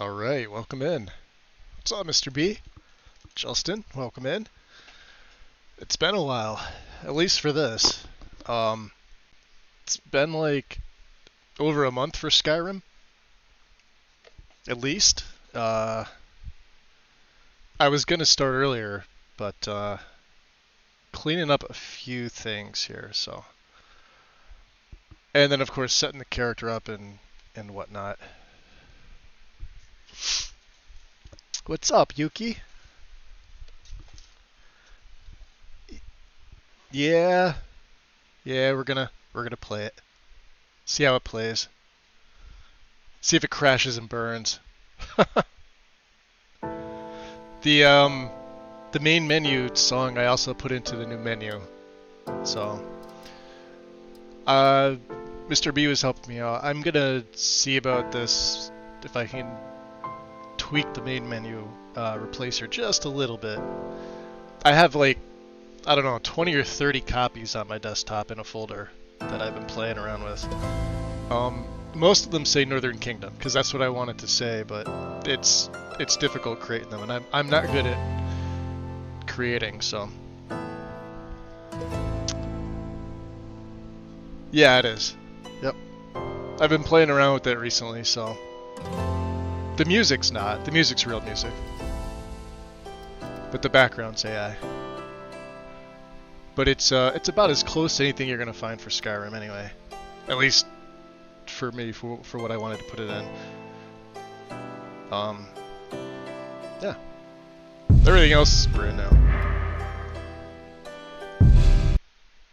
Alright, welcome in. What's up, Mr. B? Justin, welcome in. It's been a while, at least for this. It's been like over a month for Skyrim, at least. I was gonna start earlier, but cleaning up a few things here, so. And then, of course, setting the character up and whatnot. What's up, Yuki? Yeah, we're gonna play it. See how it plays. See if it crashes and burns. The main menu song I also put into the new menu. So Mr. B was helping me out. I'm gonna see about this if I can tweak the main menu replacer just a little bit. I have like, I don't know, 20 or 30 copies on my desktop in a folder that I've been playing around with. Most of them say Northern Kingdom, because that's what I wanted to say, but it's difficult creating them, and I'm not good at creating, so. Yeah, it is. Yep. I've been playing around with it recently, so. The music's not. The music's real music. But the background's AI. But it's about as close to anything you're gonna find for Skyrim anyway. At least for me, for what I wanted to put it in. Yeah. Everything else is brand new.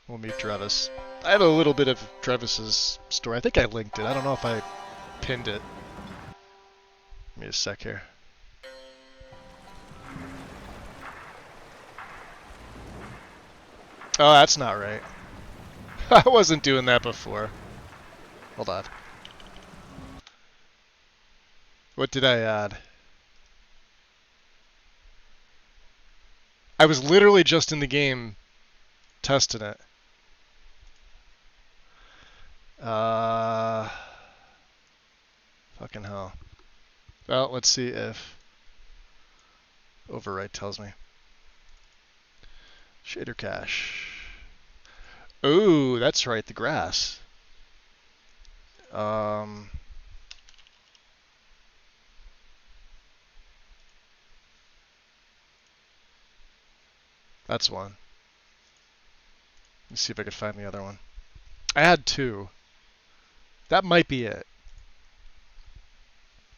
We'll meet Drevas. I have a little bit of Drevas's story. I think I linked it. I don't know if I pinned it. Give me a sec here. Oh, that's not right. I wasn't doing that before. Hold on. What did I add? I was literally just in the game testing it. Fucking hell. Well, let's see if overwrite tells me. Shader cache. Oh, that's right, the grass. That's one. Let's see if I can find the other one. I had two. That might be it.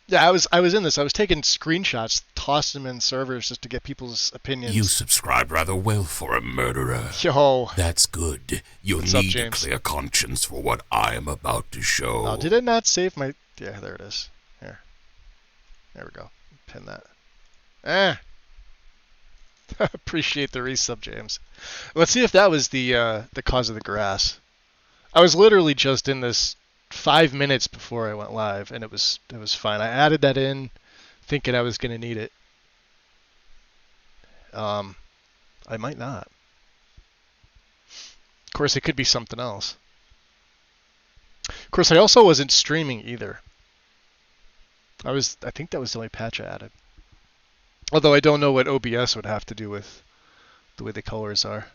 Yeah, I was in this. I was taking screenshots, tossing them in servers just to get people's opinions. You subscribe rather well for a murderer. Yo. That's good. You'll need a clear conscience for what I am about to show. Oh, did it not save my... Yeah, there it is. Here. There we go. Pin that. Appreciate the resub, James. Let's see if that was the cause of the grass. I was literally just in this 5 minutes before I went live, and it was fine. I added that in, thinking I was going to need it. I might not. Of course, it could be something else. Of course, I also wasn't streaming either. I think that was the only patch I added. Although I don't know what OBS would have to do with the way the colors are.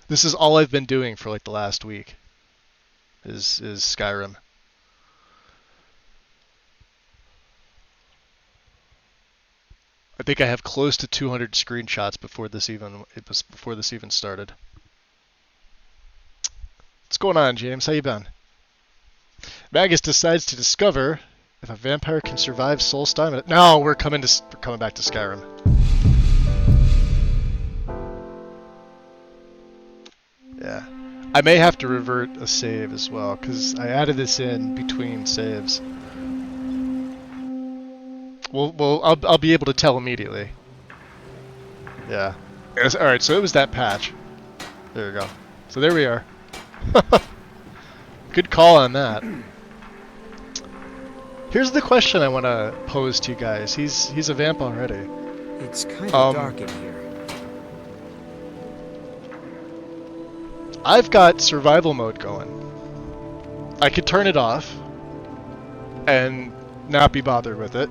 This is all I've been doing for like the last week. Is Skyrim. I think I have close to 200 screenshots before this even started. What's going on, James? How you been? Magus decides to discover if a vampire can survive Solstheim. No, we're coming back to Skyrim. Yeah. I may have to revert a save as well, because I added this in between saves. Well, I'll be able to tell immediately. Yeah. Alright, so it was that patch. There you go. So there we are. Good call on that. Here's the question I want to pose to you guys. He's a vamp already. It's kind of dark in here. I've got survival mode going. I could turn it off and not be bothered with it.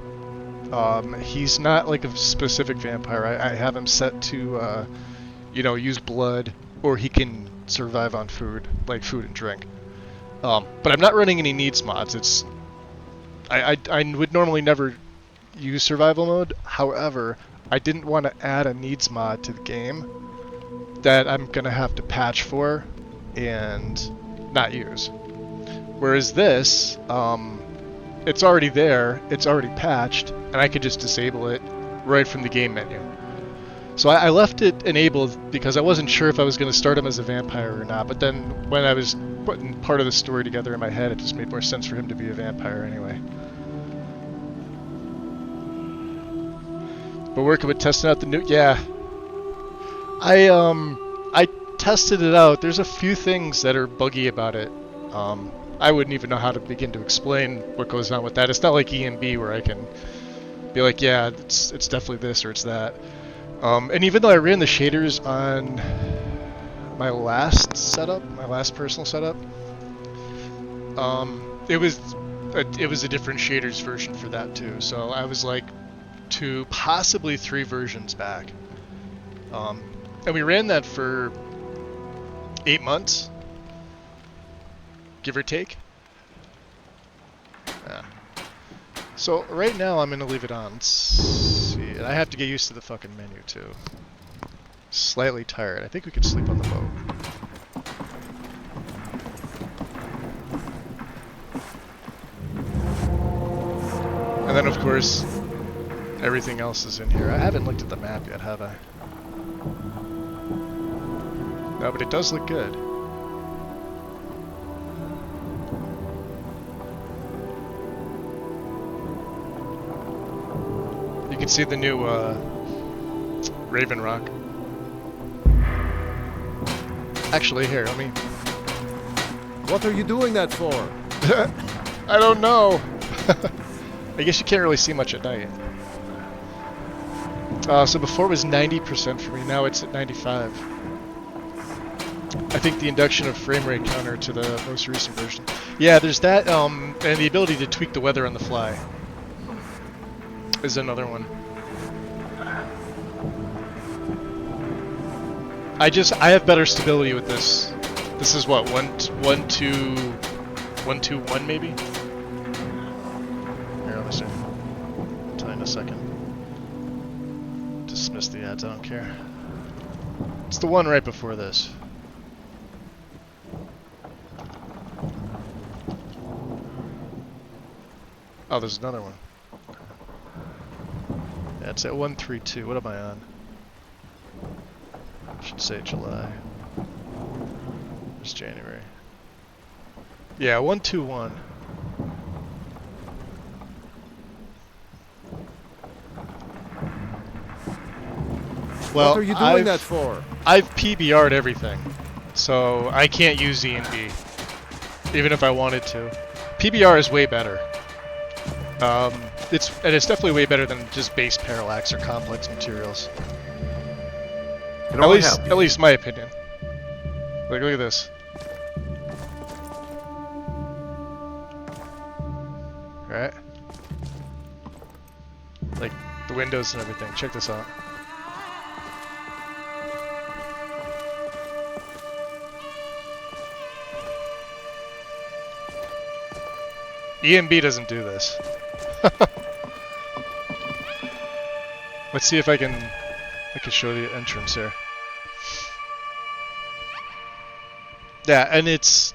He's not like a specific vampire. I have him set to, you know, use blood, or he can survive on food, like food and drink. But I'm not running any needs mods. It's I would normally never use survival mode. However, I didn't want to add a needs mod to the game that I'm gonna have to patch for and not use. Whereas this, it's already there, it's already patched, and I could just disable it right from the game menu. So I left it enabled because I wasn't sure if I was going to start him as a vampire or not, but then when I was putting part of the story together in my head, it just made more sense for him to be a vampire anyway. But working with testing out the new... Yeah. I tested it out. There's a few things that are buggy about it. I wouldn't even know how to begin to explain what goes on with that. It's not like EMB where I can be like, yeah, it's definitely this or it's that. And even though I ran the shaders on my last setup, my last personal setup, it was a different shaders version for that too. So I was like 2, possibly 3 versions back. And we ran that for 8 months, give or take. Yeah. So right now I'm gonna leave it on. Let's see. And I have to get used to the fucking menu too. Slightly tired. I think we could sleep on the boat. And then of course everything else is in here. I haven't looked at the map yet, have I? No, but it does look good. You can see the new Raven Rock. Actually, here, let me... What are you doing that for? I don't know. I guess you can't really see much at night. So before it was 90% for me, now it's at 95. I think the induction of frame rate counter to the most recent version. Yeah, there's that, and the ability to tweak the weather on the fly is another one. I have better stability with this. This is what, 1.2.1 maybe? Here, let me see. I'll tell you in a second. Dismiss the ads, I don't care. It's the one right before this. Oh, there's another one. Yeah, it's at 132. What am I on? I should say July. It's January. Yeah, 121. Well, what are you doing that for? I've PBR'd everything, so I can't use E&B, even if I wanted to. PBR is way better. It's definitely way better than just base parallax or complex materials. At least my opinion. Look at this. Right? Like the windows and everything. Check this out. EMB doesn't do this. Let's see if I can show the entrance here. Yeah, and it's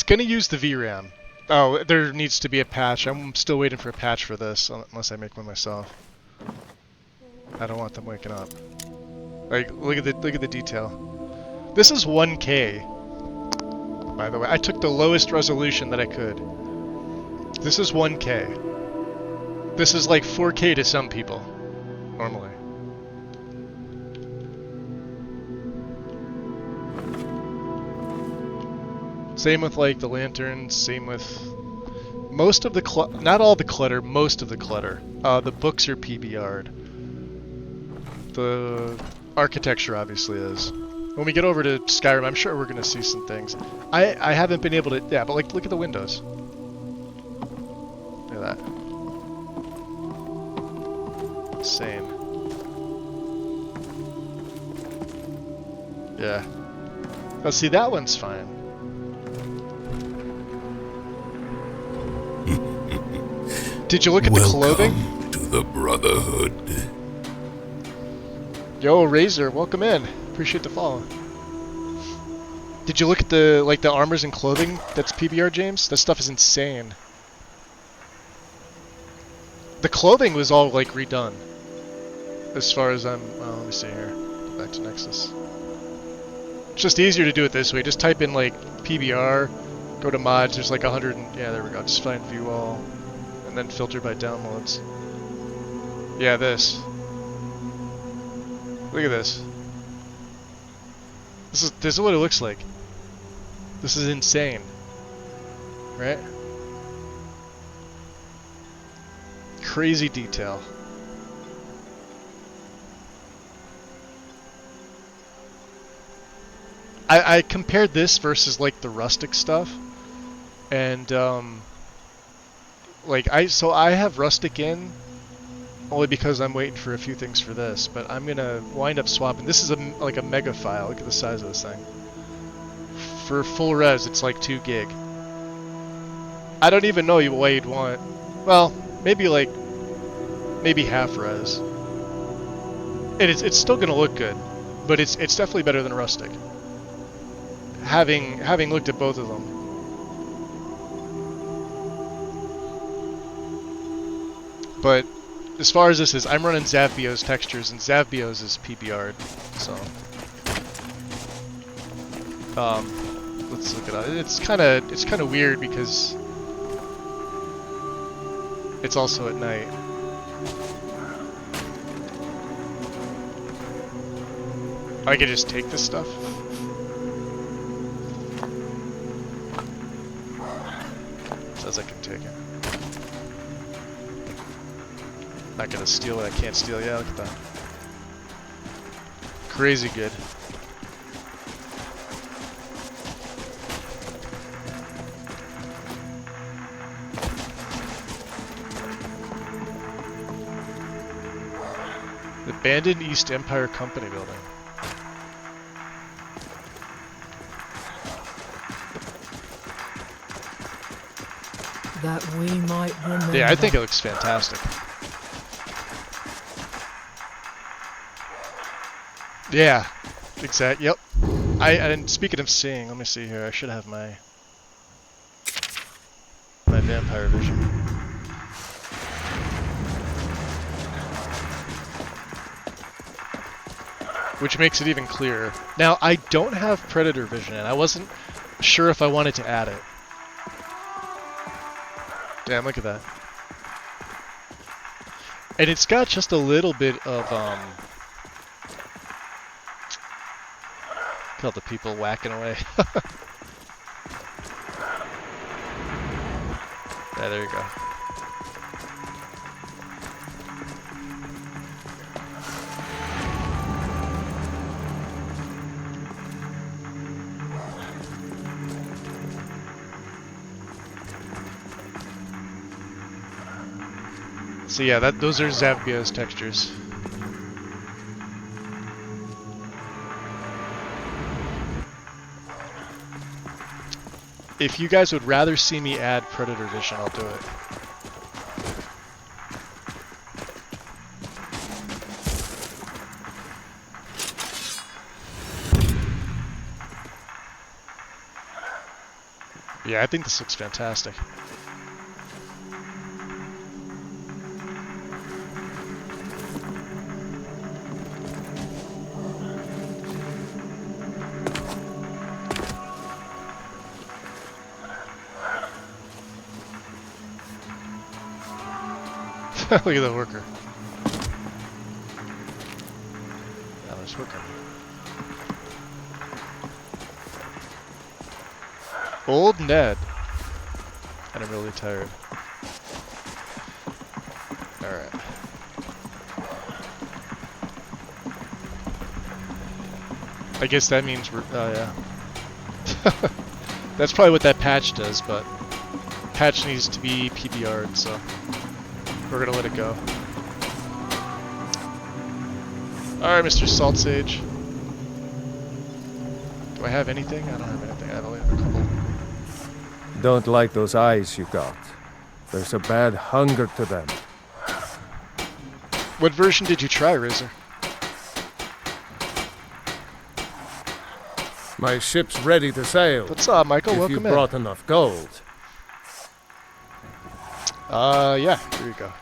gonna use the VRAM. Oh, there needs to be a patch. I'm still waiting for a patch for this, unless I make one myself. I don't want them waking up. Like, look at the detail. This is 1K. By the way, I took the lowest resolution that I could. This is 1K. This is like 4K to some people, normally. Same with like the lanterns, same with most of the not all the clutter, most of the clutter. The books are PBR'd. The architecture obviously is. When we get over to Skyrim, I'm sure we're gonna see some things. I haven't been able to, yeah, but like look at the windows. Look at that. Insane. Yeah. Oh, see, that one's fine. Did you look at the clothing? Welcome to the Brotherhood. Yo, Razor, welcome in. Appreciate the follow. Did you look at the the armors and clothing that's PBR, James? That stuff is insane. The clothing was all like redone. As far as I'm, let me see here. Go back to Nexus. It's just easier to do it this way. Just type in like PBR, go to mods. There's like 100. Yeah, there we go. Just find view all, and then filter by downloads. Yeah, this. Look at this. This is what it looks like. This is insane, right? Crazy detail. I compared this versus like the rustic stuff, and like I have rustic in only because I'm waiting for a few things for this, but I'm gonna wind up swapping. This is like a mega file. Look at the size of this thing. For full res, it's like 2 gig. I don't even know what you'd want. Well, maybe half res. And it's still gonna look good, but it's definitely better than rustic. Having looked at both of them. But as far as this is, I'm running Zavbio's textures, and Zavbio's is PBR'd, so let's look it up. It's kind of weird because it's also at night. I could just take this stuff. Says I can take it. Not gonna steal it. I can't steal. Yeah, look at that. Crazy good. The abandoned East Empire Company building. That we might remember. Yeah, I think it looks fantastic. Yeah, exact. Yep. And speaking of seeing, let me see here. I should have my vampire vision. Which makes it even clearer. Now, I don't have predator vision, and I wasn't sure if I wanted to add it. Damn, look at that. And it's got just a little bit of, look at all the people whacking away. Yeah, there you go. So yeah, those are Zavbio's textures. If you guys would rather see me add Predator Vision, I'll do it. Yeah, I think this looks fantastic. Look at the worker. Now there's worker. Old Ned. And I'm really tired. Alright. I guess that means we're... oh, yeah. That's probably what that patch does, but... patch needs to be PBR'd, so... we're gonna let it go. Alright, Mr. Salt Sage. Do I have anything? I don't have anything. I only have a couple. Don't like those eyes you got. There's a bad hunger to them. What version did you try, Razor? My ship's ready to sail. What's up, Michael? If Welcome you brought enough gold. Yeah, here you go.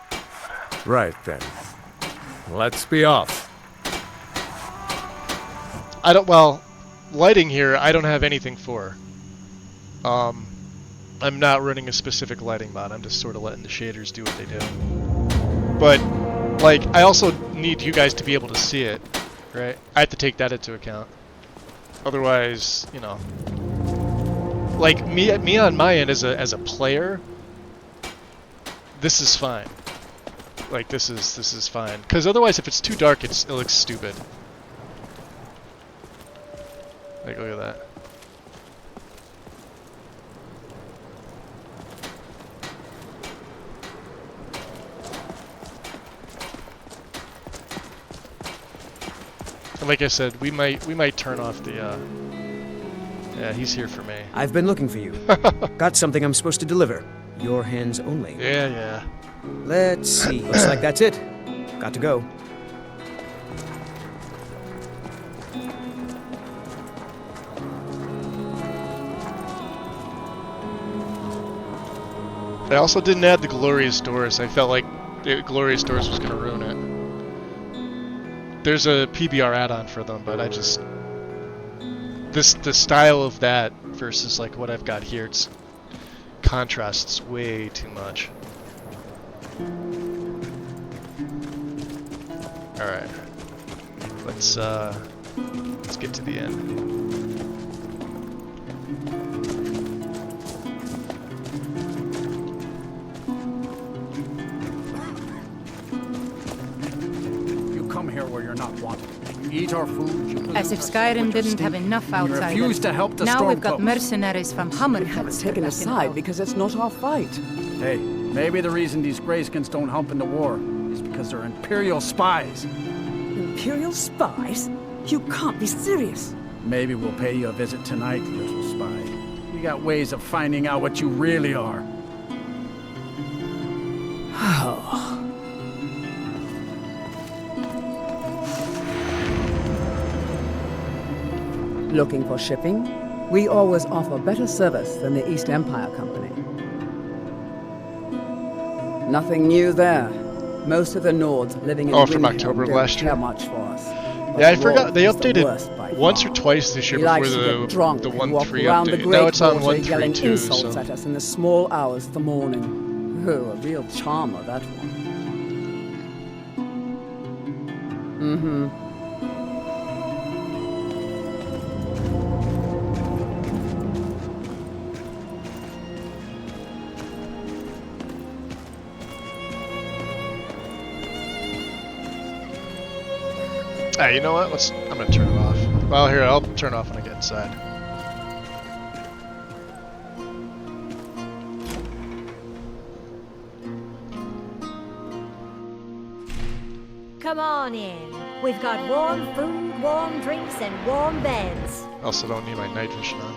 Right then. Let's be off. Well, lighting here, I don't have anything for. I'm not running a specific lighting mod, I'm just sort of letting the shaders do what they do. But, like, I also need you guys to be able to see it, right? I have to take that into account. Otherwise, you know, like me on my end as a player, this is fine. Like this is fine. Because otherwise, if it's too dark, it looks stupid. Like look at that. Like I said, we might turn off the, yeah, he's here for me. I've been looking for you. Got something I'm supposed to deliver. Your hands only. Yeah. Let's see. Looks like that's it. Got to go. I also didn't add the Glorious Doors. I felt like the Glorious Doors was going to ruin it. There's a PBR add-on for them, but I just... the style of that versus like what I've got here, it's contrasts way too much. Alright. Let's get to the end. Here where you're not wanted. You eat our food. As if Skyrim didn't have enough outsiders. Refuse to help the now we've got Stormcloaks. mercenaries from Hammerfest. We haven't taken a side because it's not our fight. Hey, maybe the reason these Greyskins don't hump in the war is because they're Imperial spies. Imperial spies? You can't be serious. Maybe we'll pay you a visit tonight, little spy. We got ways of finding out what you really are. Looking for shipping? We always offer better service than the East Empire Company. Nothing new there. Most of the Nords living in from Windhelm October of don't last year? care much for us. But Yeah, I forgot they Lord is the updated worst by once far. or twice this year He before likes to get drunk the and walk 1.3 around the update. Great Now it's on Water yelling 1.3.2, insults so... at us in the small hours of the morning. Oh, a real charmer, that one. Mm-hmm. Ah, you know what? I'm gonna turn it off. Well, here, I'll turn it off when I get inside. Come on in. We've got warm food, warm drinks, and warm beds. Also don't need my night vision on.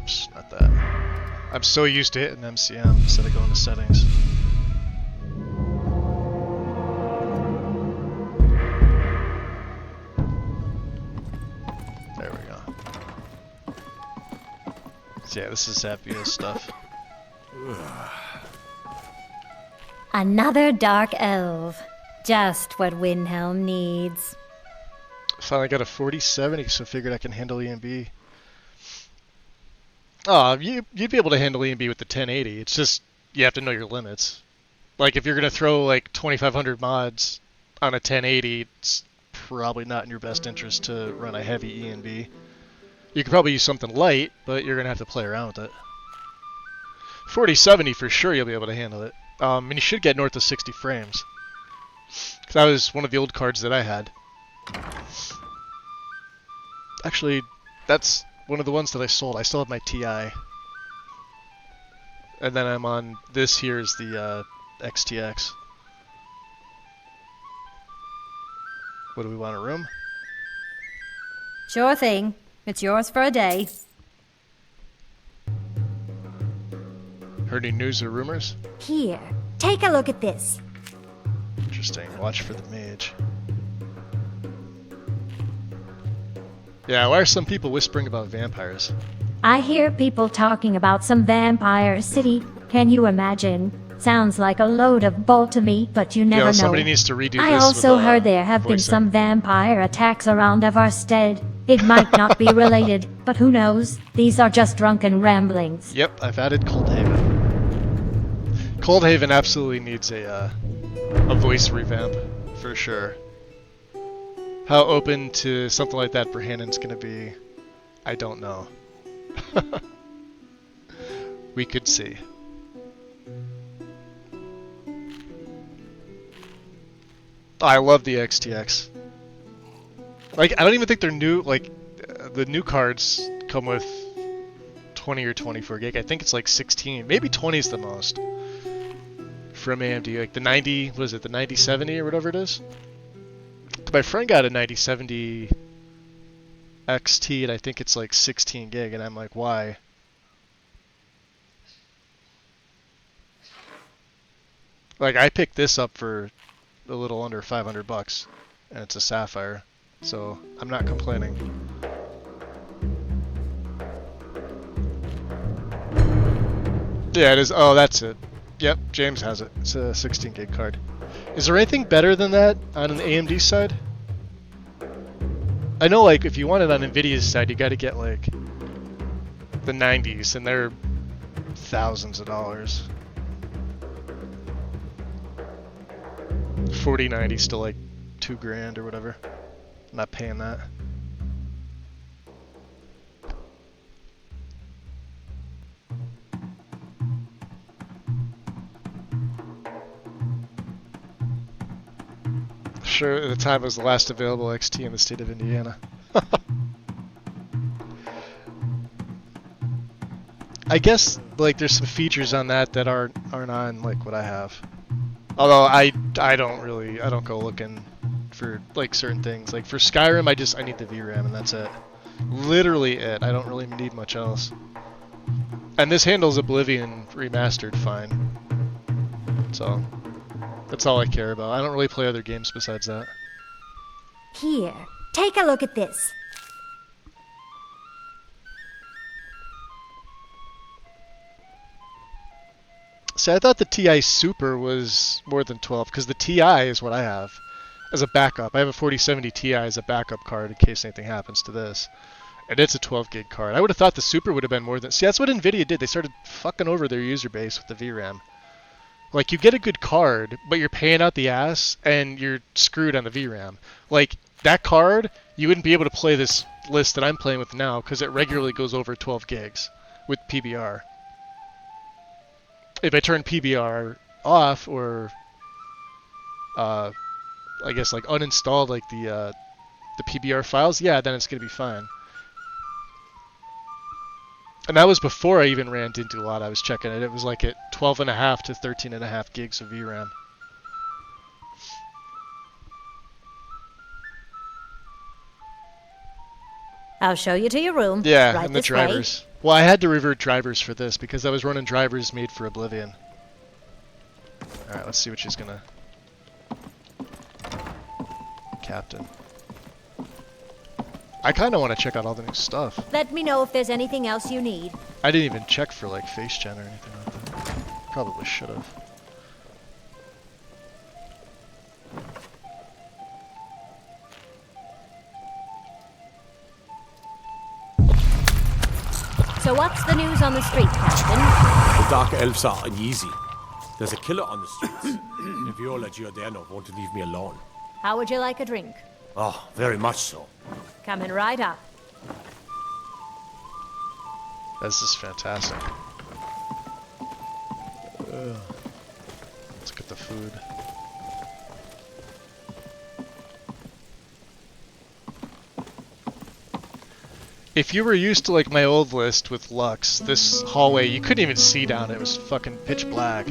Oops, not that. I'm so used to hitting MCM instead of going to settings. There we go. So yeah, this is Zapia's stuff. Another dark elf. Just what Windhelm needs. Finally got a 4070, so figured I can handle EMB. Oh, you'd be able to handle EMB with the 1080. It's just, you have to know your limits. Like, if you're going to throw, like, 2,500 mods on a 1080, it's probably not in your best interest to run a heavy EMB. You could probably use something light, but you're going to have to play around with it. 4070 for sure you'll be able to handle it. And you should get north of 60 frames. That was one of the old cards that I had. Actually, that's one of the ones that I sold. I still have my TI. And then I'm on this here is the XTX. What do we want, a room? Sure thing. It's yours for a day. Heard any news or rumors? Here, take a look at this. Interesting. Watch for the mage. Yeah, why are some people whispering about vampires? I hear people talking about some vampire city. Can you imagine? Sounds like a load of bull to me, but you never know. Somebody needs to redo this. I also heard there have been some vampire attacks around Everstead. It might not be related, but who knows? These are just drunken ramblings. Yep, I've added Coldhaven. Coldhaven absolutely needs a voice revamp, for sure. How open to something like that Brehannon's gonna be, I don't know. We could see. I love the XTX. Like, I don't even think they're new. Like, the new cards come with 20 or 24 gig. I think it's like 16. Maybe 20 is the most. From AMD. Like the 90, what is it, the 9070 or whatever it is? My friend got a 9070 XT and I think it's like 16 gig. And I'm like, why? Like, I picked this up for a little under 500 bucks, and it's a Sapphire, so I'm not complaining. Yeah, it is. Oh, that's it. Yep, James has it. It's a 16 gig card. Is there anything better than that on an AMD side? I know, like, if you want it on NVIDIA's side, you got to get like the 90s, and they're thousands of dollars. 4090 still like $2,000 or whatever. I'm not paying that. Sure, at the time it was the last available XT in the state of Indiana. I guess like there's some features on that that aren't on like what I have. Although I don't go looking for like certain things. Like for Skyrim, I need the VRAM and that's it. Literally it. I don't really need much else. And this handles Oblivion Remastered fine. So that's all I care about. I don't really play other games besides that. Here, take a look at this. See, I thought the TI Super was more than 12, because the TI is what I have as a backup. I have a 4070 Ti as a backup card in case anything happens to this. And it's a 12 gig card. I would have thought the Super would have been more than... See, that's what NVIDIA did. They started fucking over their user base with the VRAM. Like, you get a good card, but you're paying out the ass, and you're screwed on the VRAM. Like, that card, you wouldn't be able to play this list that I'm playing with now, because it regularly goes over 12 gigs with PBR. If I turn PBR off, or I guess like uninstall like the PBR files, yeah, then it's gonna be fine. And that was before I even ran into a lot. I was checking it. It was like at 12.5 to 13.5 gigs of VRAM. I'll show you to your room. Yeah, right and the this drivers. Well, I had to revert drivers for this because I was running drivers made for Oblivion. Alright, let's see what she's gonna... Captain. I kinda wanna check out all the new stuff. Let me know if there's anything else you need. I didn't even check for like face gen or anything like that. Probably should've. So what's the news on the street, Captain? The Dark Elves are uneasy. There's a killer on the streets. And Viola Giordano won't leave me alone. How would you like a drink? Oh, very much so. Coming right up. This is fantastic. Ugh. Let's get the food. If you were used to like my old list with Lux, this hallway, you couldn't even see down it. It was fucking pitch black.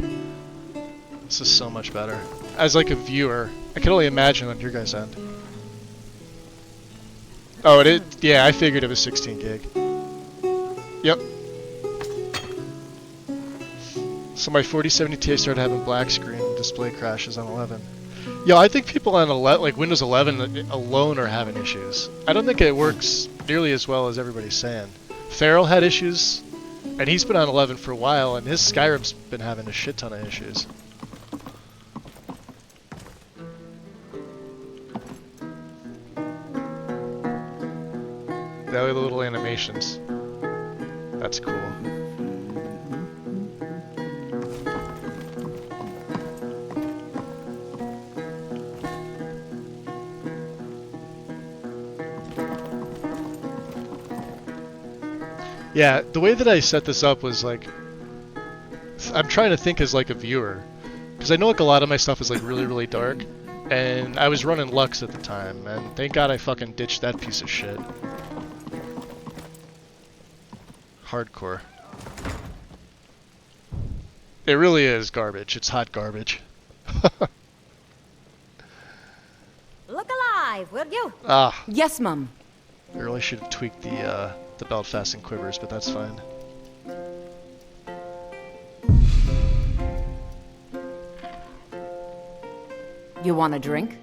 This is so much better. As like a viewer, I can only imagine on your guys' end. Oh, yeah, I figured it was 16 gig. Yep. So my 4070 Ti started having black screen and display crashes on 11. Yo, I think people on like Windows 11 alone are having issues. I don't think it works nearly as well as everybody's saying. Farrell had issues, and he's been on 11 for a while, and his Skyrim's been having a shit ton of issues. That way the little animations. That's cool. Yeah, the way that I set this up was like, I'm trying to think as like a viewer, because I know like a lot of my stuff is like really, really dark, and I was running Lux at the time, and thank God I fucking ditched that piece of shit. Hardcore. It really is garbage. It's hot garbage. Look alive, will you? Ah. Yes, Mum. I really should have tweaked the belt fasten quivers, but that's fine. You want a drink?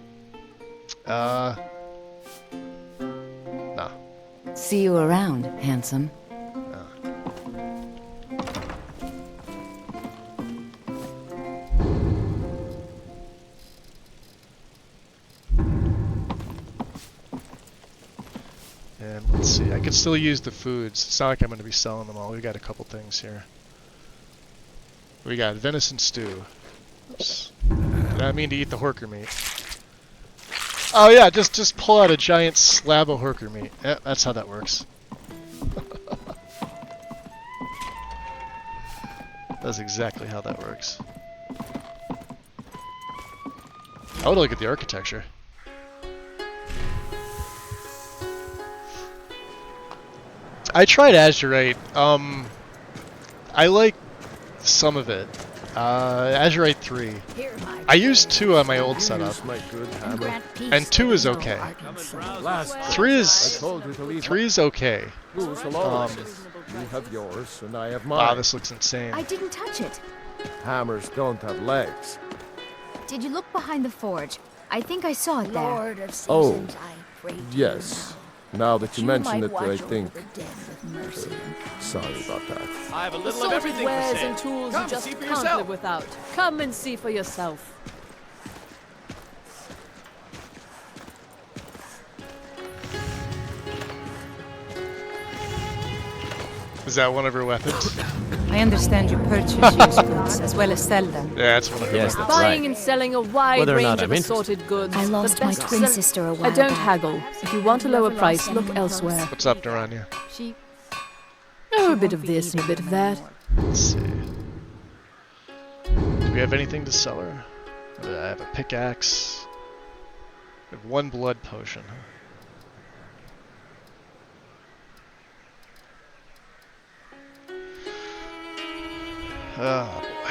Nah. See you around, handsome. And let's see, I can still use the foods. It's not like I'm going to be selling them all. We got a couple things here. We got venison stew. Oops. Did I mean to eat the horker meat? Oh yeah, just pull out a giant slab of horker meat. Yeah, that's how that works. That's exactly how that works. I would look at the architecture. I tried Azurite. I like some of it. Azurite 3. I used 2 on my old setup, and 2 is okay. 3 is okay. You have yours, and I have mine. Wow, this looks insane. I didn't touch it. Hammers don't have legs. Did you look behind the forge? I think I saw it there. Lord of Oh, Seasons, I pray to yes. Now that you mention it, I think. Sorry about that. I have a The little of sort everything of wares for sale. and tools Come you just see for can't yourself. live without. Come and see for yourself. Is that one of her weapons? I understand you purchase used goods as well as sell them. Yeah, that's one of her weapons. Buying and selling a wide range of assorted goods. I lost my twin sister a while I don't back. haggle. If you want a lower price, look elsewhere. What's up, Naranya? She... Oh, a bit of this and a bit of that. Let's see. Do we have anything to sell her? I have a pickaxe. I have 1 blood potion. Oh boy.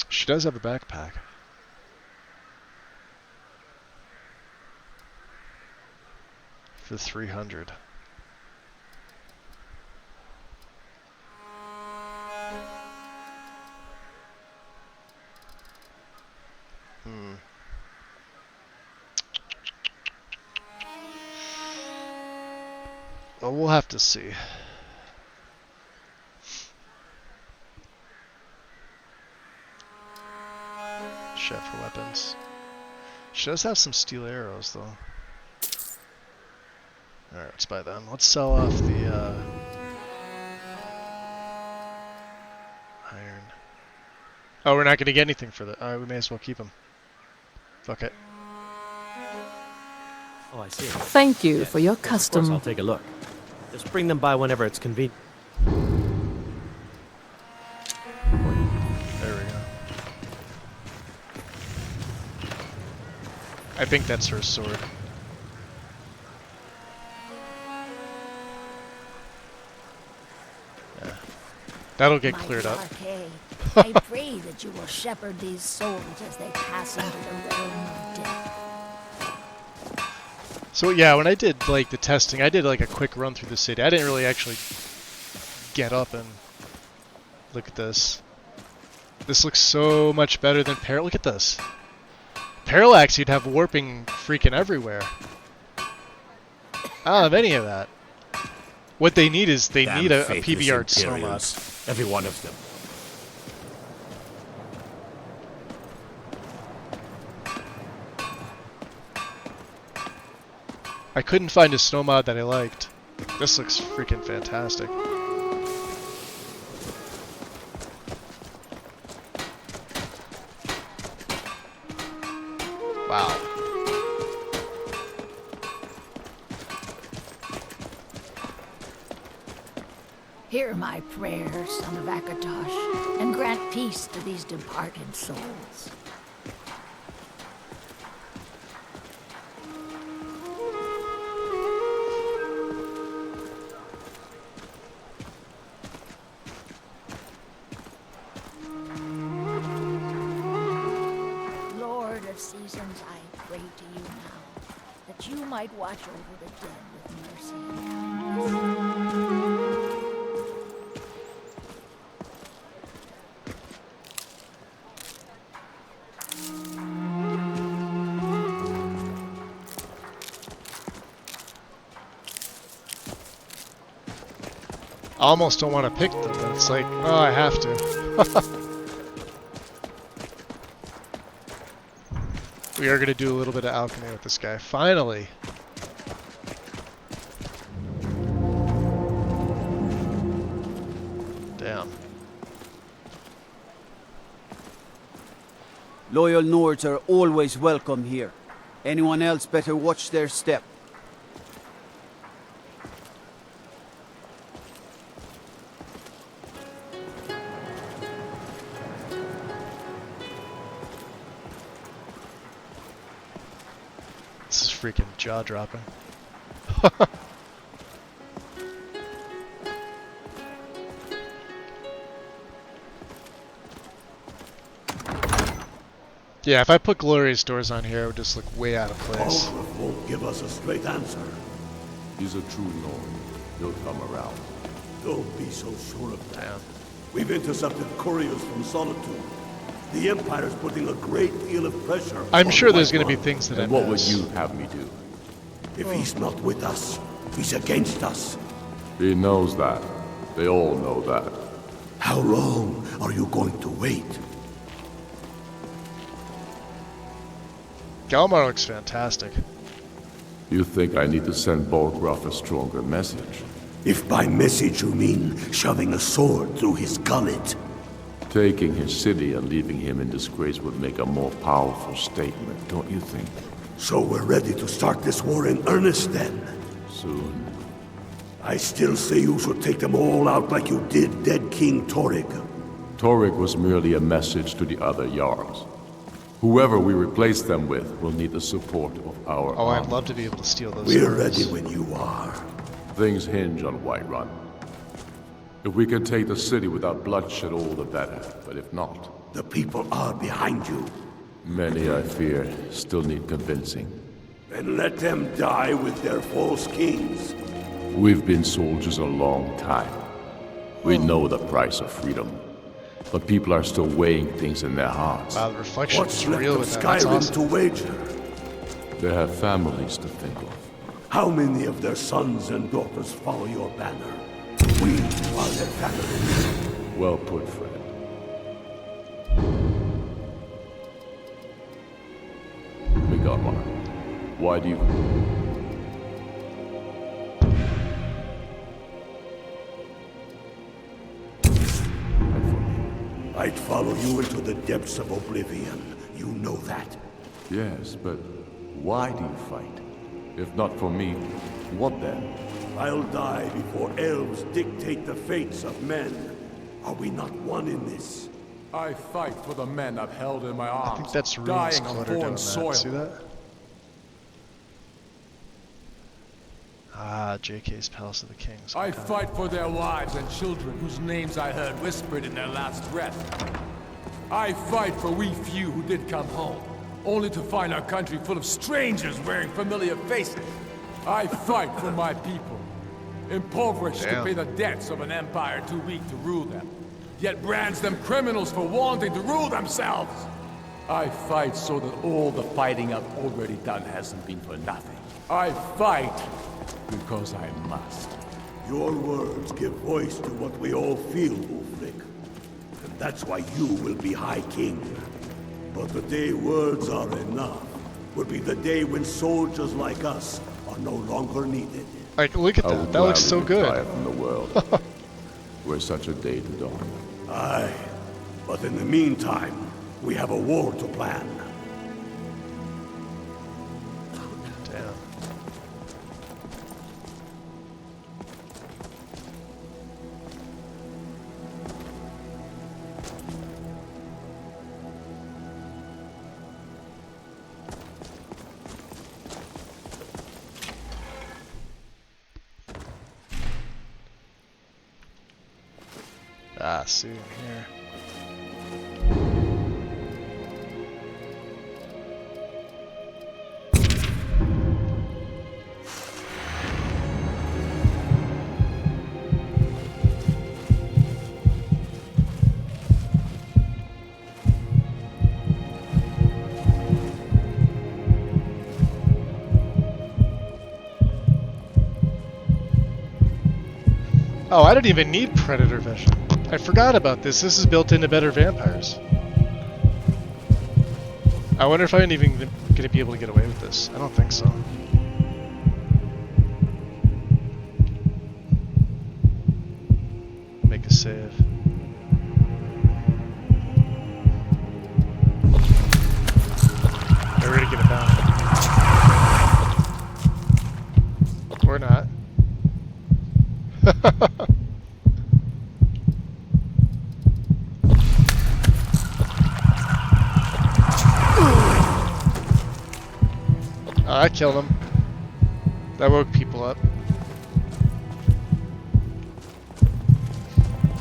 She does have a backpack. For 300. Well, we'll have to see. Chef for weapons. She does have some steel arrows, though. Alright, let's buy them. Let's sell off the, iron. Oh, we're not going to get anything for that. Alright, we may as well keep them. Fuck it. Oh, I see. Thank you for your custom. I'll take a look. Just bring them by whenever it's convenient. I think that's her sword. Yeah. That'll get cleared up. I pray that you will shepherd these souls as they pass into the realm of death. So yeah, when I did like the testing, I did like a quick run through the city. I didn't really actually get up and look at this. This looks so much better than Look at this. Parallax, you'd have warping freaking everywhere. I don't have any of that. What they need is they need a PB art snow mod. Every one of them. I couldn't find a snow mod that I liked. This looks freaking fantastic. Wow. Hear my prayer, son of Akatosh, and grant peace to these departed souls. Lord of seasons, I pray to you now, that you might watch over the dead with mercy and kindness. I almost don't want to pick them, but it's like, oh, I have to. We are going to do a little bit of alchemy with this guy. Finally! Damn. Loyal Nords are always welcome here. Anyone else better watch their step. This is freaking jaw-dropping. Yeah, if I put glorious doors on here, it would just look way out of place. Ulrich won't give us a straight answer. He's a true Lord. He'll come around. Don't be so sure of that. We've intercepted couriers from Solitude. The Empire's putting a great deal of pressure. I'm sure there's going to be things that I miss. What would you have me do? If he's not with us, he's against us. He knows that. They all know that. How long are you going to wait? Galmar looks fantastic. You think I need to send Borgruff a stronger message? If by message you mean shoving a sword through his gullet. Taking his city and leaving him in disgrace would make a more powerful statement, don't you think? So we're ready to start this war in earnest then? Soon. I still say you should take them all out like you did dead King Torrig. Torrig was merely a message to the other Jarls. Whoever we replace them with will need the support of our army. I'd love to be able to steal those We're swords. ready when you are. Things hinge on Whiterun. If we can take the city without bloodshed, all the better. But if not... The people are behind you. Many, I fear, still need convincing. Then let them die with their false kings. We've been soldiers a long time. We know the price of freedom. But people are still weighing things in their hearts. Wow, the reflection What's is left real of with that. That's Skyrim awesome. to wager? They have families to think of. How many of their sons and daughters follow your banner? We are their family. Well put, friend. Migamar, why do you... I'd follow you into the depths of Oblivion. You know that. Yes, but why do you fight? If not for me, what then? I'll die before elves dictate the fates of men. Are we not one in this? I fight for the men I've held in my arms. I think that's Rune's dying on cluttered on foreign that. soil. See that? Ah, JK's Palace of the Kings. I fight for their wives and children whose names I heard whispered in their last breath. I fight for we few who did come home, only to find our country full of strangers wearing familiar faces. I fight for my people, impoverished to pay the debts of an empire too weak to rule them, yet brands them criminals for wanting to rule themselves. I fight so that all the fighting I've already done hasn't been for nothing. I fight because I must. Your words give voice to what we all feel, Ulfric. And that's why you will be High King. But the day words are enough will be the day when soldiers like us are no longer needed. Like, look at that. That looks so good. From the world. Were such a day to dawn. Aye. But in the meantime, we have a war to plan. Damn. Ah, see him here. Oh, I didn't even need Predator Vision. I forgot about this. This is built into better vampires. I wonder if I'm even going to be able to get away with this. I don't think so. Make a save. I'm ready to get it down. Or not. I killed him. That woke people up.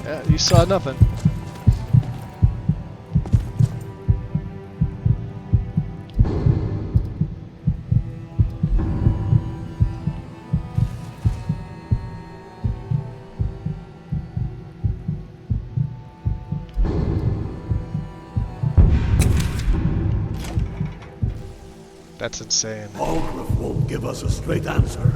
Yeah, you saw nothing. That's insane. Ulfric won't give us a straight answer.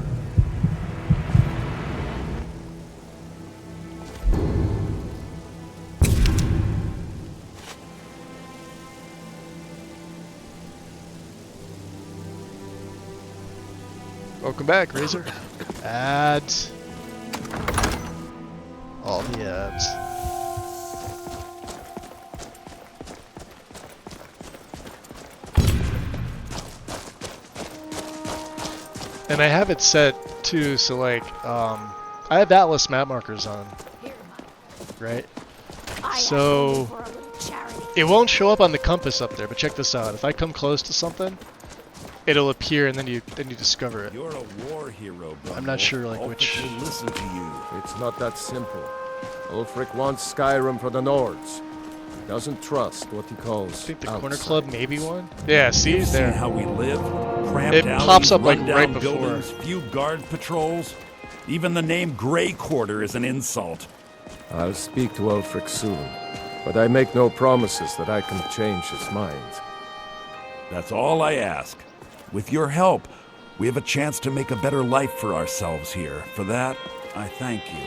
Welcome back, Razor. Ads. All the ads. And I have it set too, so like, I have Atlas map markers on, right? So it won't show up on the compass up there, but check this out. If I come close to something, it'll appear, and then you discover it. You're a war hero, Bumble. I'm not sure like which. Will listen to you. It's not that simple. Ulfric wants Skyrim for the Nords. He doesn't trust what he calls I think the outside. Corner Club maybe one. Yeah, see You've there. seen how we live. Cramped It alleys, pops up like rundown right before. buildings, few guard patrols. Even the name Grey Quarter is an insult. I'll speak to Ulfric soon, but I make no promises that I can change his mind. That's all I ask. With your help, we have a chance to make a better life for ourselves here. For that, I thank you.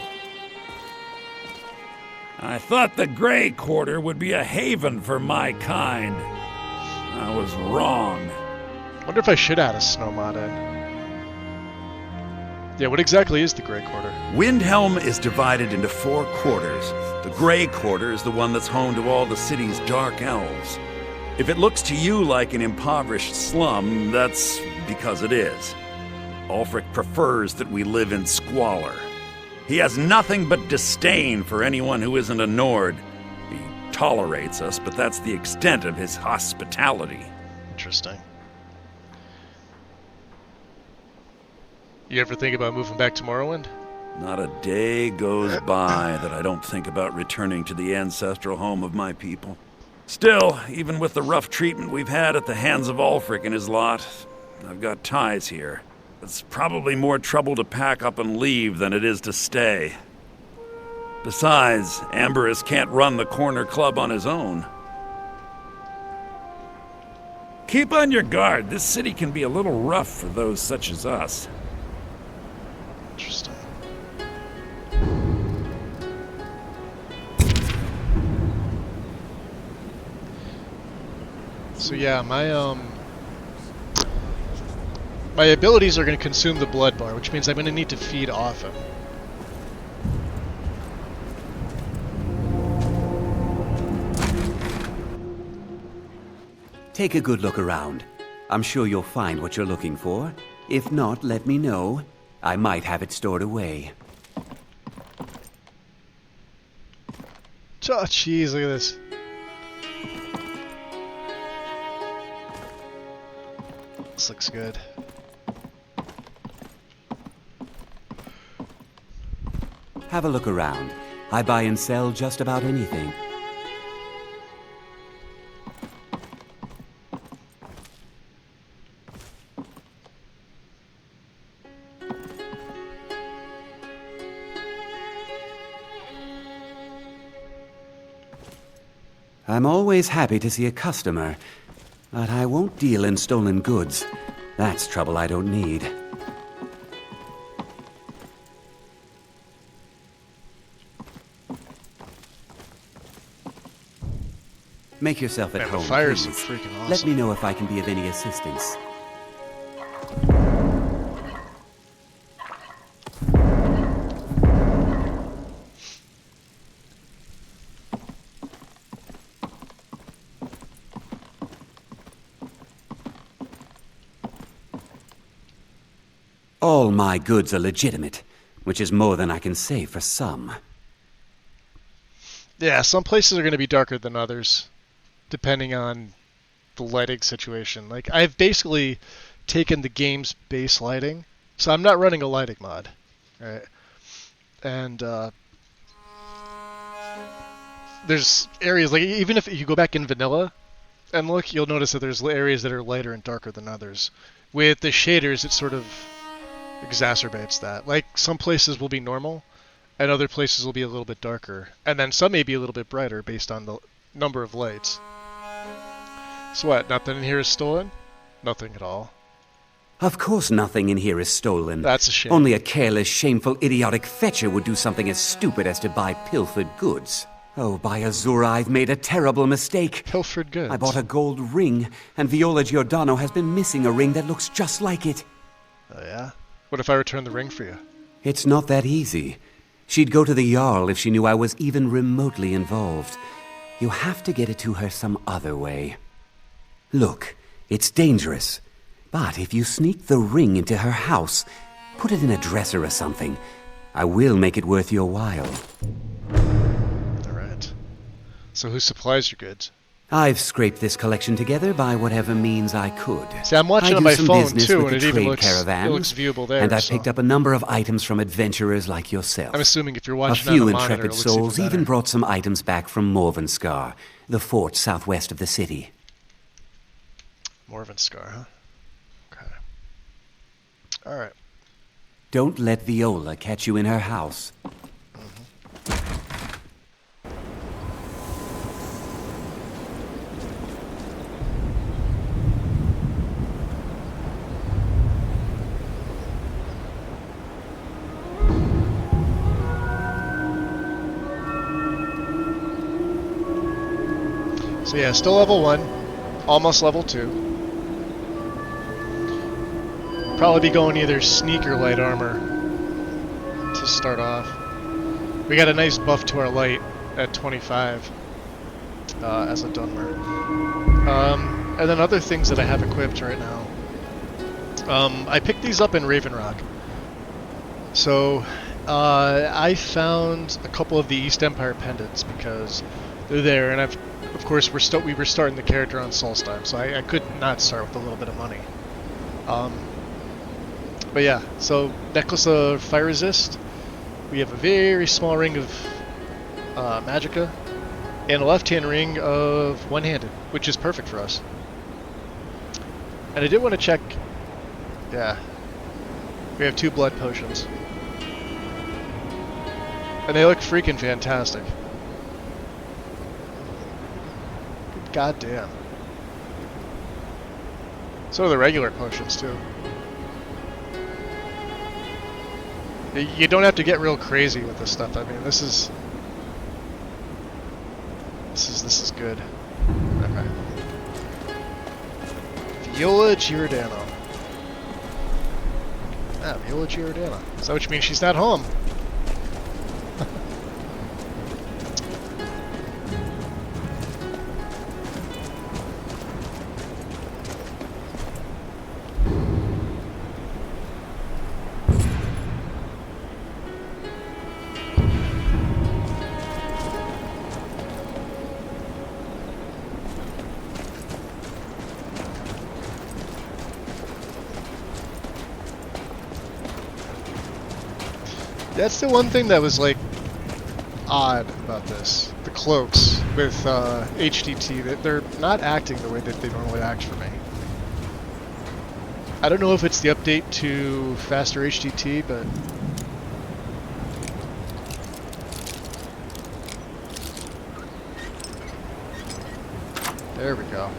I thought the Grey Quarter would be a haven for my kind. I was wrong. Wonder if I should add a snow mod in. Yeah, what exactly is the Grey Quarter? Windhelm is divided into 4 quarters. The Grey Quarter is the one that's home to all the city's dark elves. If it looks to you like an impoverished slum, that's because it is. Ulfric prefers that we live in squalor. He has nothing but disdain for anyone who isn't a Nord. He tolerates us, but that's the extent of his hospitality. Interesting. You ever think about moving back to Morrowind? Not a day goes by that I don't think about returning to the ancestral home of my people. Still, even with the rough treatment we've had at the hands of Ulfric and his lot, I've got ties here. It's probably more trouble to pack up and leave than it is to stay. Besides, Amberus can't run the corner club on his own. Keep on your guard. This city can be a little rough for those such as us. Interesting. So yeah, my abilities are going to consume the blood bar, which means I'm going to need to feed often. Take a good look around. I'm sure you'll find what you're looking for. If not, let me know. I might have it stored away. Oh, jeez, look at this. This looks good. Have a look around. I buy and sell just about anything. I'm always happy to see a customer, but I won't deal in stolen goods. That's trouble I don't need. Make yourself at home, the fires please. are freaking awesome. Let me know if I can be of any assistance. All my goods are legitimate, which is more than I can say for some. Yeah, some places are going to be darker than others, depending on the lighting situation. Like, I've basically taken the game's base lighting, so I'm not running a lighting mod, right? And there's areas, like, even if you go back in vanilla and look, you'll notice that there's areas that are lighter and darker than others. With the shaders, it sort of exacerbates that. Like, some places will be normal, and other places will be a little bit darker. And then some may be a little bit brighter based on the number of lights. So what, nothing in here is stolen? Nothing at all. Of course nothing in here is stolen. That's a shame. Only a careless, shameful, idiotic fetcher would do something as stupid as to buy pilfered goods. Oh, by Azura, I've made a terrible mistake. Pilfered goods? I bought a gold ring, and Viola Giordano has been missing a ring that looks just like it. Oh yeah? What if I return the ring for you? It's not that easy. She'd go to the Jarl if she knew I was even remotely involved. You have to get it to her some other way. Look, it's dangerous. But if you sneak the ring into her house, put it in a dresser or something, I will make it worth your while. Alright. So who supplies your goods? I've scraped this collection together by whatever means I could. See, I'm watching I on do my some phone business too, with and the it even trade looks, caravans, it looks viewable there. and I've so. picked up a number of items from adventurers like yourself. I'm assuming if you're A watching few on a monitor, intrepid it looks souls even even better. brought some items back from Morvenskar, the fort southwest of the city. Morvenskar, huh? Okay. Alright. Don't let Viola catch you in her house. So yeah, still level 1, almost level 2. Probably be going either sneak or light armor to start off. We got a nice buff to our light at 25 as a Dunmer. And then other things that I have equipped right now. I picked these up in Raven Rock. So I found a couple of the East Empire pendants because they're there, and of course we were starting the character on Solstheim, so I could not start with a little bit of money. But yeah, so necklace of fire resist. We have a very small ring of magicka, and a left-hand ring of one-handed, which is perfect for us. And I did want to check. Yeah, we have 2 blood potions, and they look freaking fantastic. God damn. So are the regular potions too. You don't have to get real crazy with this stuff. I mean, this is good. Okay. Viola Giordano. Ah, Viola Giordano. Is that what you mean? She's not home. That's the one thing that was, like, odd about this. The cloaks with HDT, they're not acting the way that they normally act for me. I don't know if it's the update to faster HDT, but... There we go.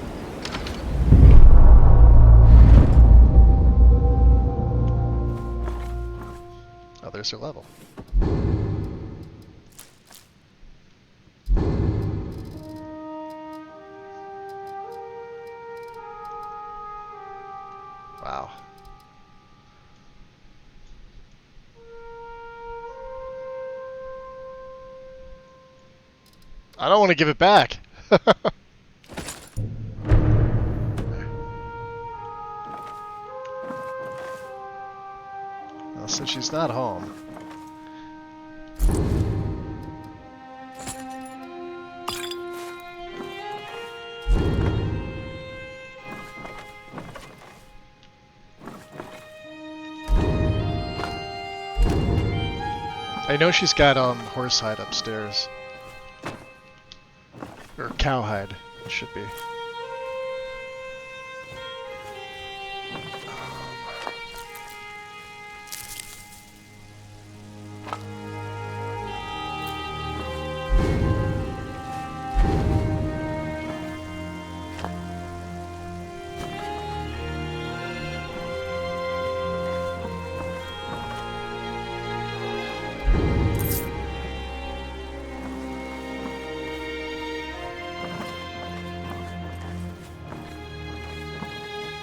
Oh, there's her level. Wow. I don't want to give it back. Well, since she's not home. I know she's got horse hide upstairs. Or cowhide, it should be.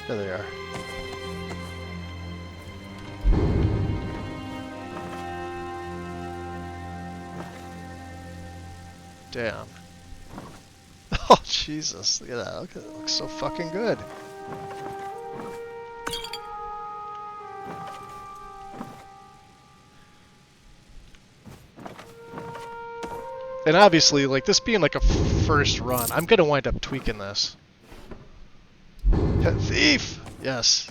There they are. Damn. Oh, Jesus. Look at that. Look at that. It looks so fucking good. And obviously, like, this being like a first run, I'm gonna wind up tweaking this. Thief! Yes.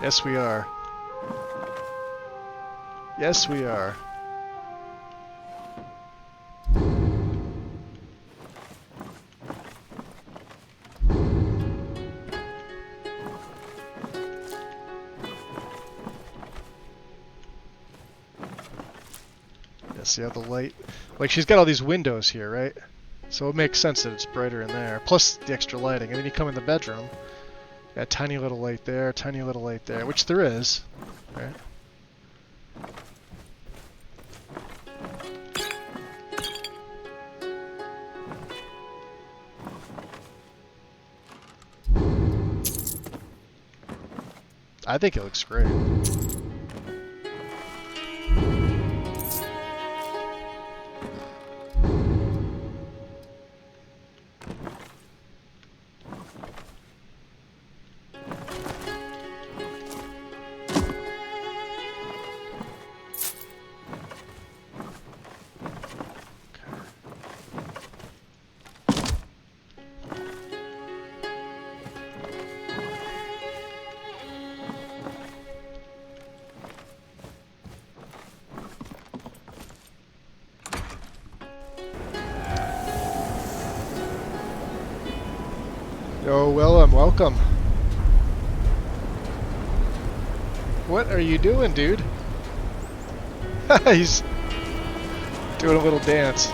Yes, we are. Yes, we are. Yeah, see how the light... Like, she's got all these windows here, right? So it makes sense that it's brighter in there. Plus the extra lighting. And then you come in the bedroom. Got a tiny little light there, tiny little light there. Which there is. Right? I think it looks great. Oh, well, welcome. What are you doing, dude? He's doing a little dance.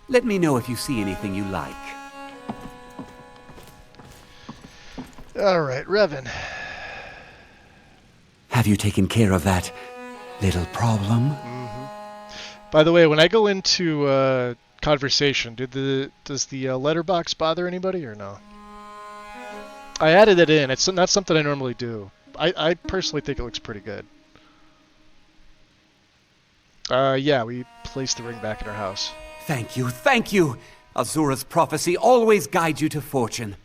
Let me know if you see anything you like. Alright, Revan. Have you taken care of that little problem? By the way, when I go into conversation, does the letterbox bother anybody or no? I added it in. It's not something I normally do. I personally think it looks pretty good. Yeah, we placed the ring back in our house. Thank you, thank you! Azura's prophecy always guides you to fortune.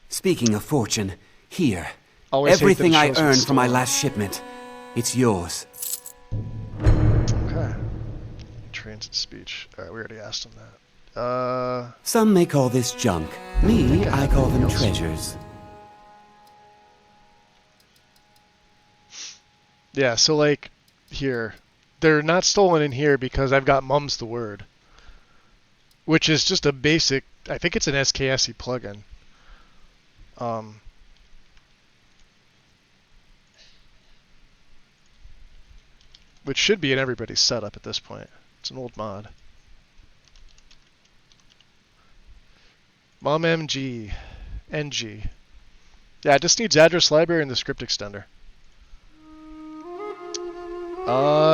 Speaking of fortune, here. Always everything I earned from my last shipment. It's yours. Okay. Transit speech. Alright, we already asked him that. Some may call this junk. Me, I call them treasures. Yeah, so like, here. They're not stolen in here because I've got Mum's the Word. Which is just a basic, I think it's an SKSE plugin. Which should be in everybody's setup at this point. It's an old mod. MomMG. NG. Yeah, it just needs address library and the script extender.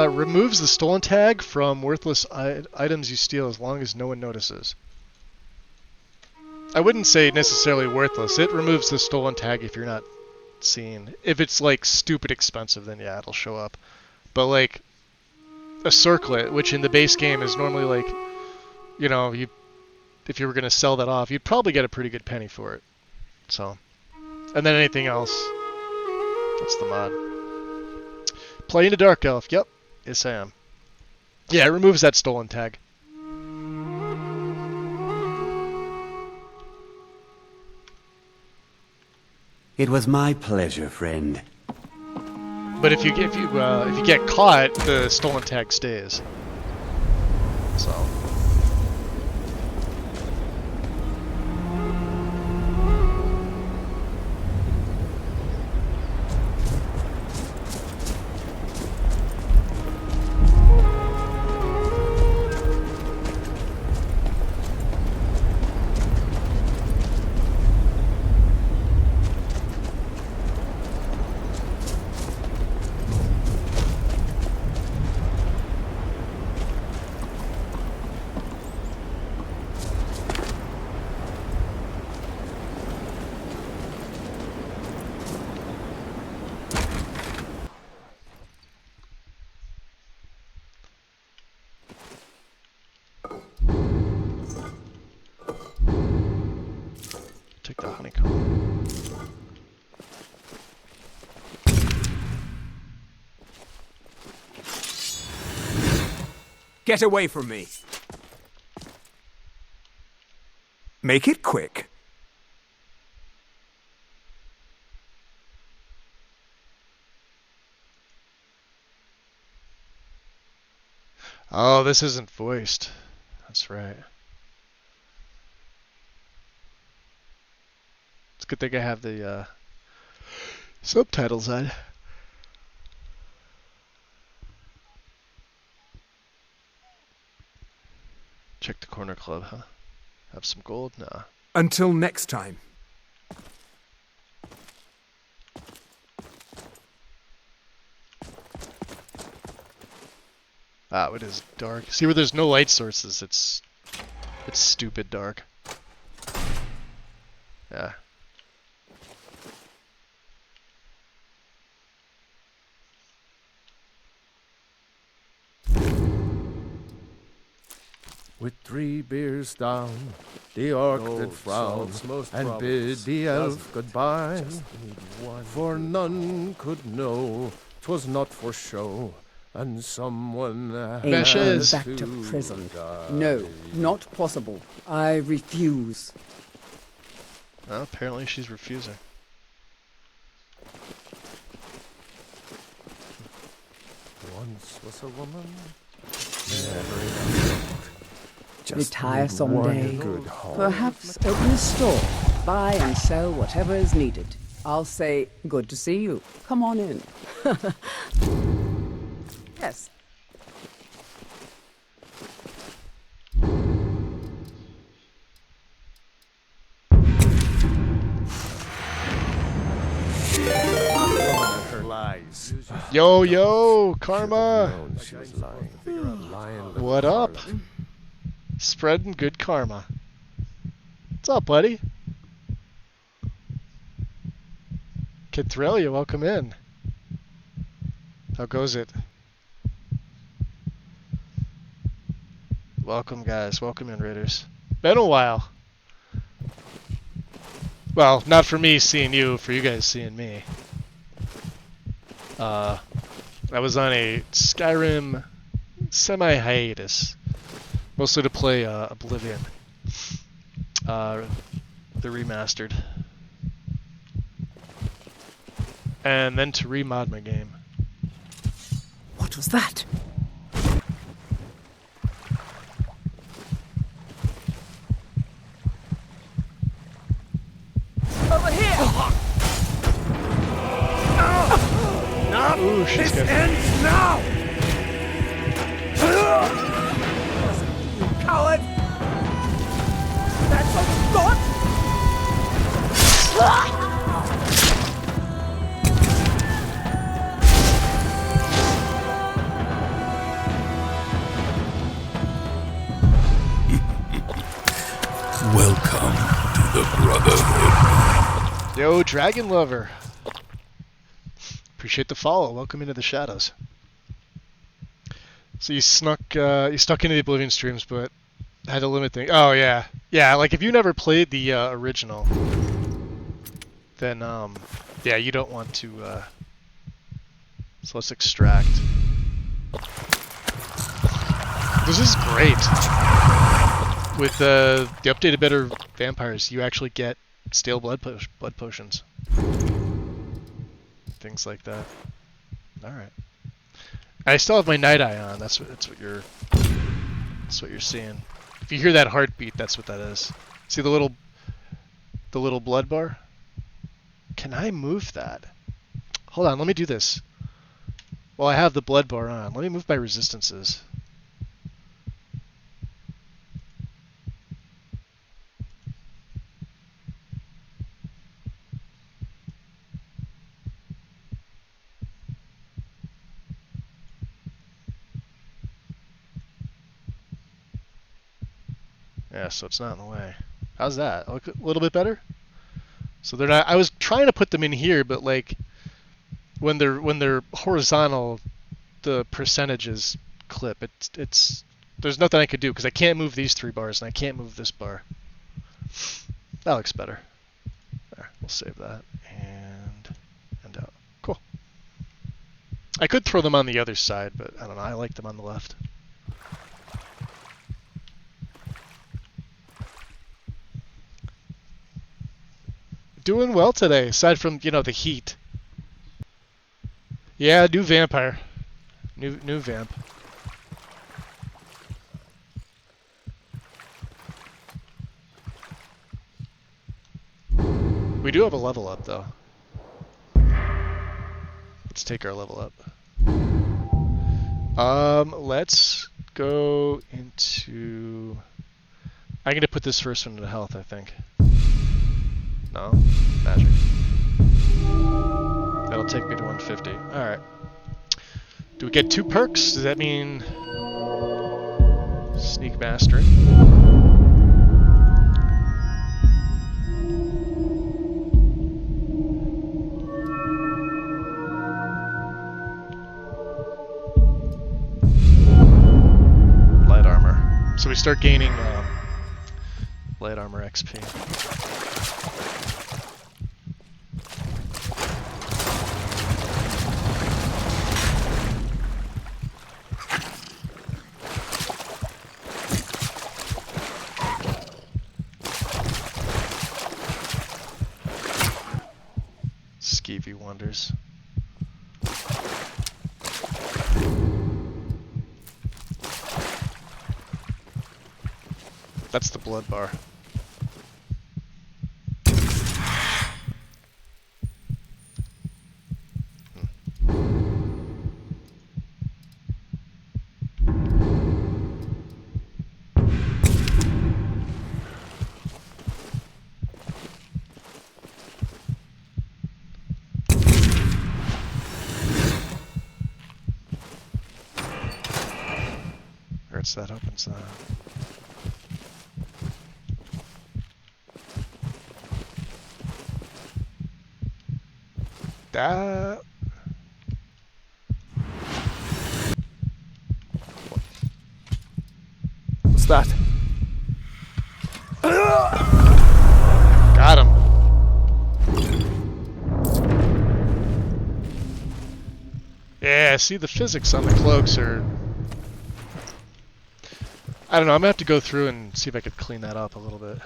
Removes the stolen tag from worthless items you steal as long as no one notices. I wouldn't say necessarily worthless. It removes the stolen tag if you're not seen. If it's like stupid expensive, then yeah, it'll show up. But like a circlet, which in the base game is normally like, you know, if you were gonna sell that off, you'd probably get a pretty good penny for it. So, and then anything else, that's the mod. Playing a Dark Elf. Yep. Yes, I am. Yeah, it removes that stolen tag. It was my pleasure, friend. But if you get caught, the stolen tag stays. So. Take the honeycomb. Get away from me. Make it quick. Oh, this isn't voiced. That's right. It's a good thing I have the subtitles on. Check the corner club, huh? Have some gold? Nah. Until next time. Wow, it is dark. See where there's no light sources, it's stupid dark. Yeah. With 3 beers down, the orc did frown and bid the elf goodbye. For none could know 'twas not for show, and someone Meshes. Back to prison. No, not possible. I refuse. Well, apparently she's refusing. Once was a woman. Retire someday. Perhaps open a store. Buy and sell whatever is needed. I'll say, good to see you. Come on in. Yes. Lies. Yo, Karma! She was lying. What up? Spreading good karma. What's up, buddy? Kid Threlia, welcome in. How goes it? Welcome, guys. Welcome in, Raiders. Been a while. Well, not for me seeing you, for you guys seeing me. I was on a Skyrim semi-hiatus, mostly to play Oblivion, the Remastered, and then to remod my game. What was that? Over here! No! Ooh, she's good. Ends now! You coward! That's what you thought? Welcome to the Brotherhood. Yo, Dragon Lover. Appreciate the follow. Welcome into the shadows. So you stuck into the Oblivion streams, but had to limit things. Oh yeah, yeah. Like if you never played the original, then yeah, you don't want to. So let's extract. This is great. With the updated better vampires, you actually get stale blood potions. Things like that. All right. I still have my night eye on. That's what you're seeing. If you hear that heartbeat, that's what that is. See the little blood bar? Can I move that? Hold on, let me do this. Well, I have the blood bar on. Let me move my resistances. Yeah, so it's not in the way. How's that? Look a little bit better? So they're not. I was trying to put them in here, but like when they're horizontal, the percentages clip. It's there's nothing I could do because I can't move these 3 bars and I can't move this bar. That looks better. There, we'll save that and out. Cool. I could throw them on the other side, but I don't know. I like them on the left. Doing well today, aside from, you know, the heat. Yeah, new vampire. New vamp. We do have a level up, though. Let's take our level up. Let's go into... I'm going to put this first one into health, I think. No? Magic. That'll take me to 150. Alright. Do we get 2 perks? Does that mean Sneak mastering. Light armor. So we start gaining light armor XP. Skeevy wonders. That's the blood bar. That opens that. That. What's that? Got him. Yeah, see, the physics on the cloaks are... I don't know, I'm gonna have to go through and see if I could clean that up a little bit.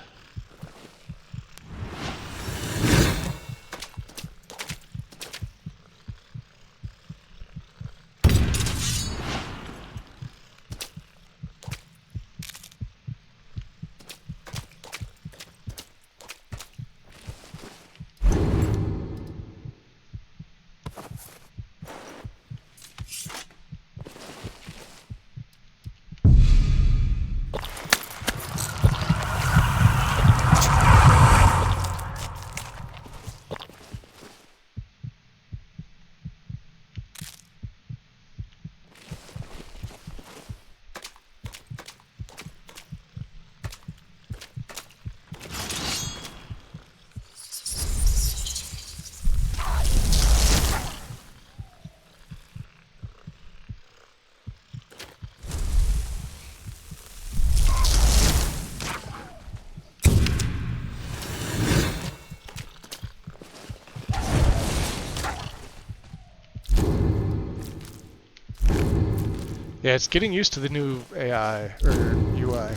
Yeah, it's getting used to the new AI, or UI.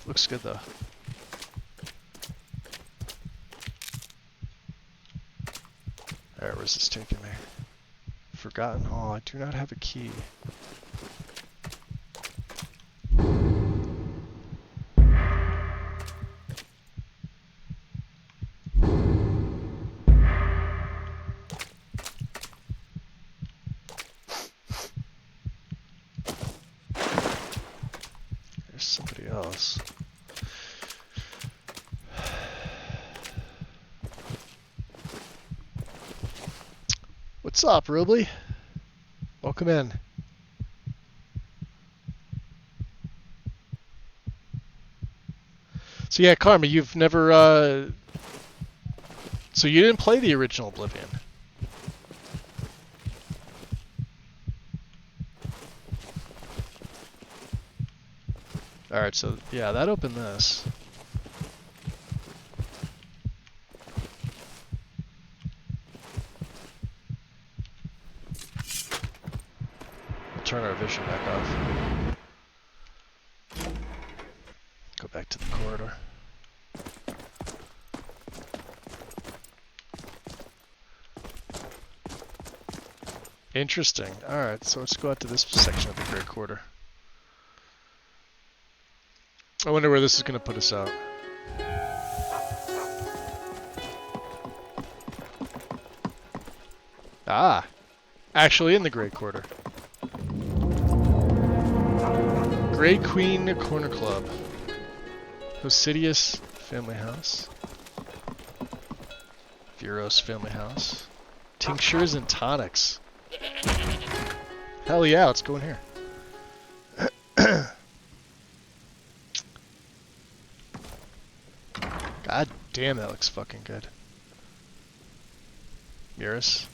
Looks good though. Alright, where's this taking me? Forgotten Hall. I do not have a key. Somebody else. What's up, Rubley? Welcome in. So yeah, Karma, you've never so you didn't play the original Oblivion? Alright, so yeah, that opened this. We'll turn our vision back off. Go back to the corridor. Interesting. Alright, so let's go out to this section of the Great Quarter. I wonder where this is going to put us out. Ah! Actually in the Great Quarter. Grey Queen Corner Club. Hosidius Family House. Vuros Family House. Tinctures and Tonics. Hell yeah, let's go in here. God damn, that looks fucking good. Mirrors.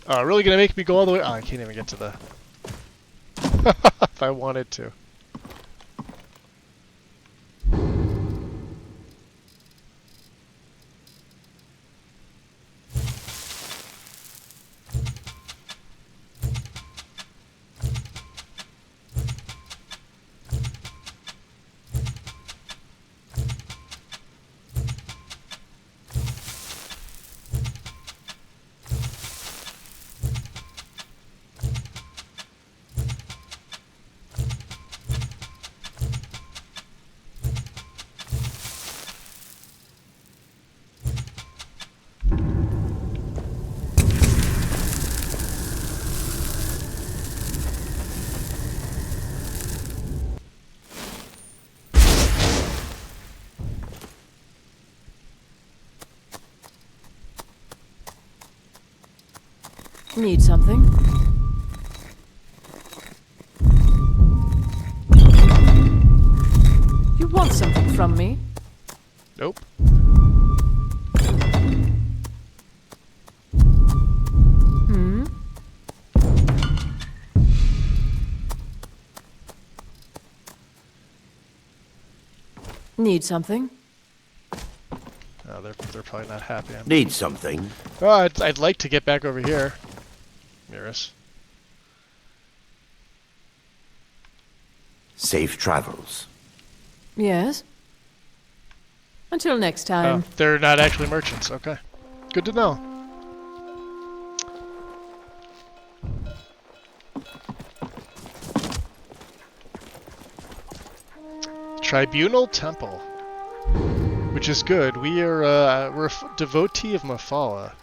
Really gonna make me go all the way? Oh, I can't even get to the... if I wanted to. Need something? You want something from me? Nope. Hmm? Need something? Oh, they're probably not happy. Need something? Oh, I'd like to get back over here. Mirrors. Safe travels. Yes? Until next time. Oh, they're not actually merchants. Okay. Good to know. Tribunal Temple. Which is good. We're a devotee of Mafala.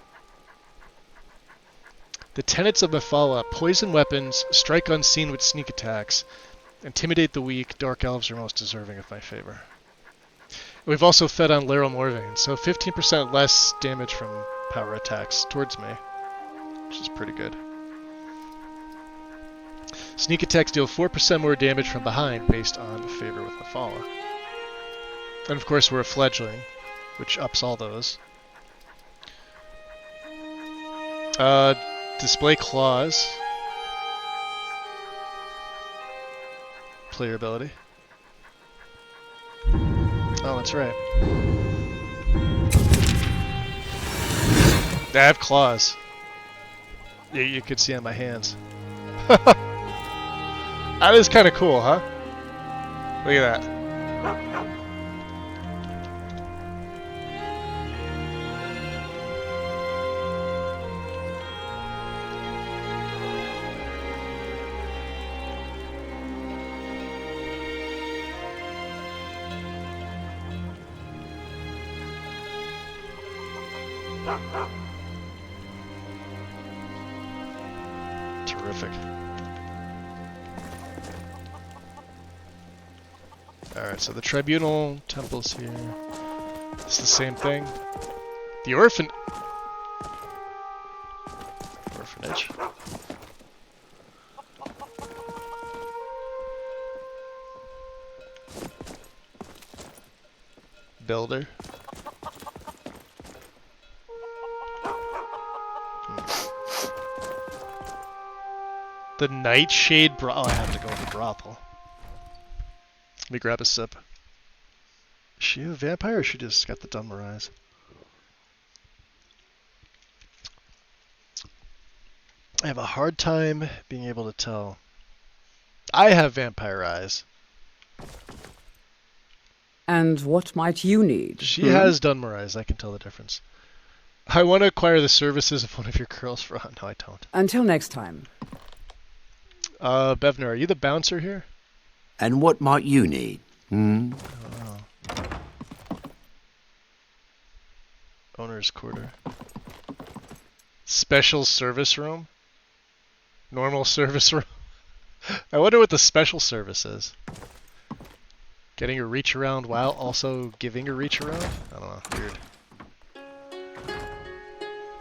The tenets of Mafala: poison weapons, strike unseen with sneak attacks, intimidate the weak. Dark elves are most deserving of my favor. We've also fed on Laryl Morvayn, so 15% less damage from power attacks towards me, which is pretty good. Sneak attacks deal 4% more damage from behind based on favor with Mafala. And of course we're a fledgling, which ups all those. Display claws. Player ability. Oh, that's right. I have claws. You could see on my hands. That is kind of cool, huh? Look at that. Terrific. Alright, so the Tribunal Temple's here. It's the same thing. The Orphanage. Builder. The Nightshade Oh, I have to go with the brothel. Let me grab a sip. Is she a vampire or she just got the dumber eyes? I have a hard time being able to tell. I have vampire eyes. And what might you need? She has Dunmer eyes, I can tell the difference. I want to acquire the services of one of your girls for... No, I don't. Until next time. Bevner, are you the bouncer here? And what might you need? Oh. Owner's quarter. Special service room? Normal service room? I wonder what the special service is. Getting a reach around while also giving a reach around? I don't know, weird.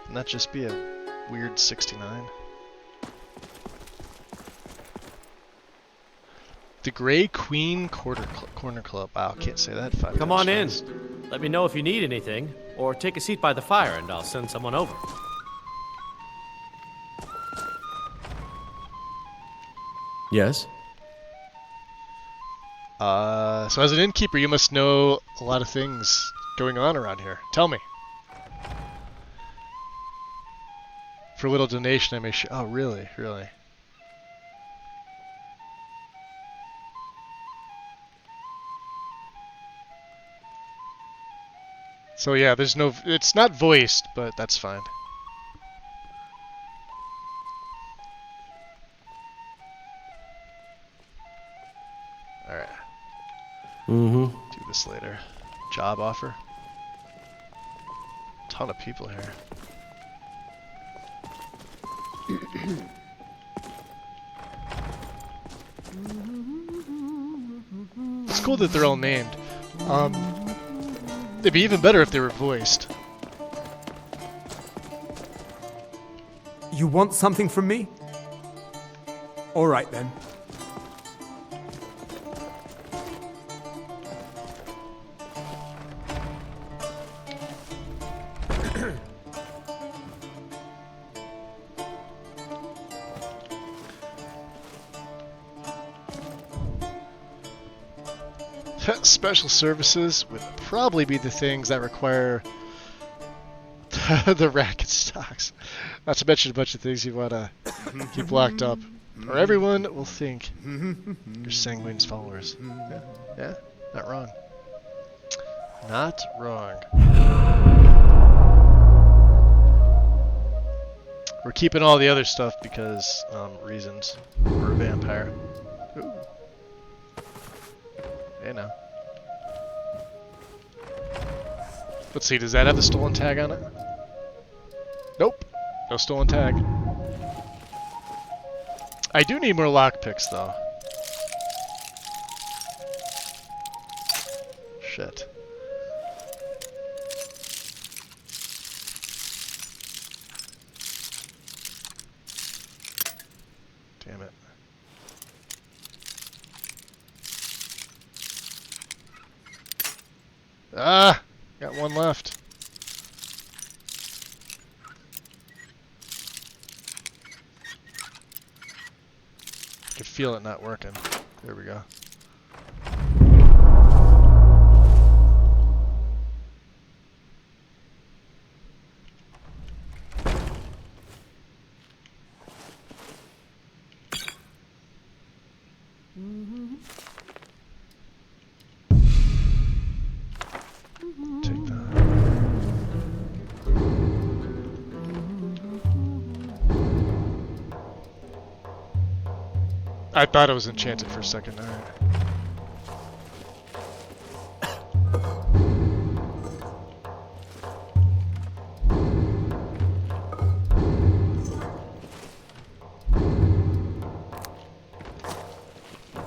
Wouldn't that just be a weird 69? The Grey Queen Corner Club. Wow, can't say that 5 Come on in. times fast. Let me know if you need anything, or take a seat by the fire and I'll send someone over. Yes? So as an innkeeper, you must know a lot of things going on around here. Tell me. For a little donation, I may share. Oh, really? Really? So yeah, there's no. It's not voiced, but that's fine. All right. Mm-hmm. Do this later. Job offer. Ton of people here. It's cool that they're all named. It'd be even better if they were voiced. You want something from me? All right then. Special services would probably be the things that require the racket stocks. Not to mention a bunch of things you want to keep locked up. Or everyone will think you're Sanguine's followers. Yeah, not wrong. Not wrong. We're keeping all the other stuff because reasons. We're a vampire. Ooh. Hey now. Let's see, does that have the stolen tag on it? Nope. No stolen tag. I do need more lockpicks though. Shit. Damn it. Ah! Got one left. I can feel it not working. There we go. Take that. I thought it was enchanted for a second. All right.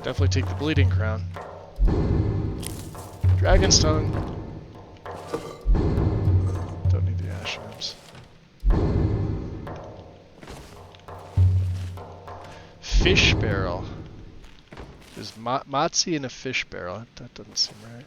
Definitely take the bleeding crown. Dragon's tongue. Don't need the ashrooms. Fish barrel. There's Motzi in a fish barrel. That doesn't seem right.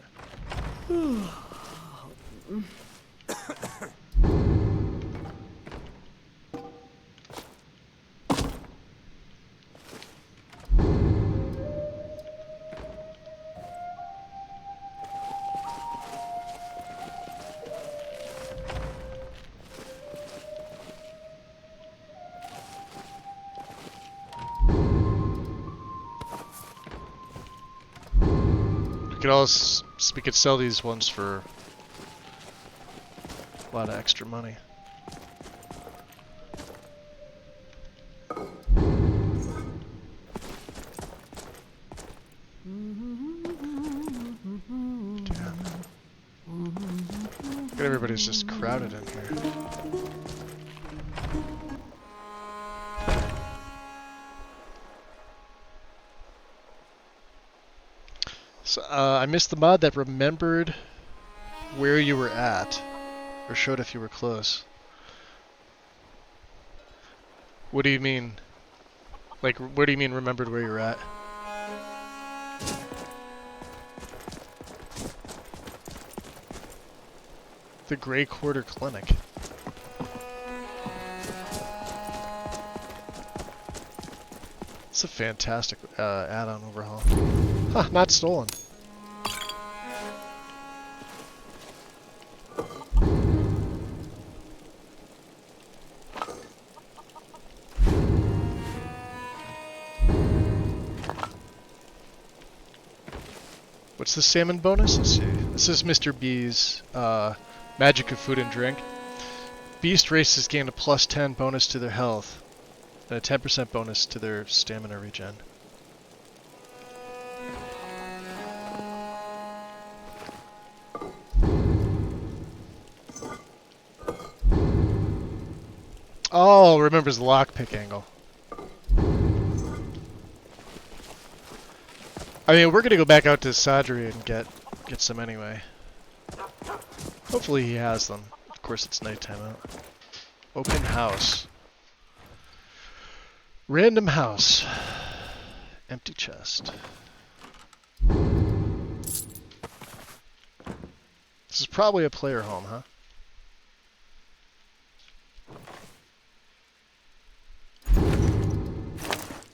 We could sell these ones for a lot of extra money. Damn. Look at everybody's just crowded in here. So, I missed the mod that remembered where you were at, or showed if you were close. What do you mean? Like, where do you mean remembered where you were at? The Grey Quarter Clinic. It's a fantastic add-on overhaul. Huh, not stolen. What's the salmon bonus? Let's see. This is Mr. B's magic of food and drink. Beast races gain a +10 bonus to their health and a 10% bonus to their stamina regen. Oh, remembers the lockpick angle. I mean, we're gonna go back out to Sadri and get some anyway. Hopefully he has them. Of course, it's nighttime out. Open house. Random house. Empty chest. This is probably a player home, huh?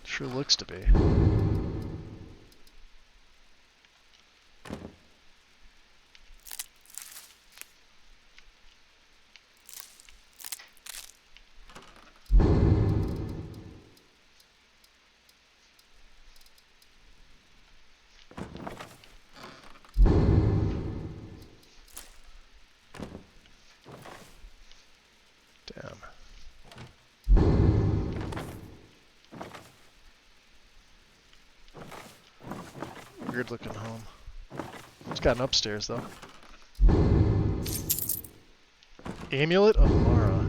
Sure looks to be. Weird looking home. It's got an upstairs though. Amulet of Mara.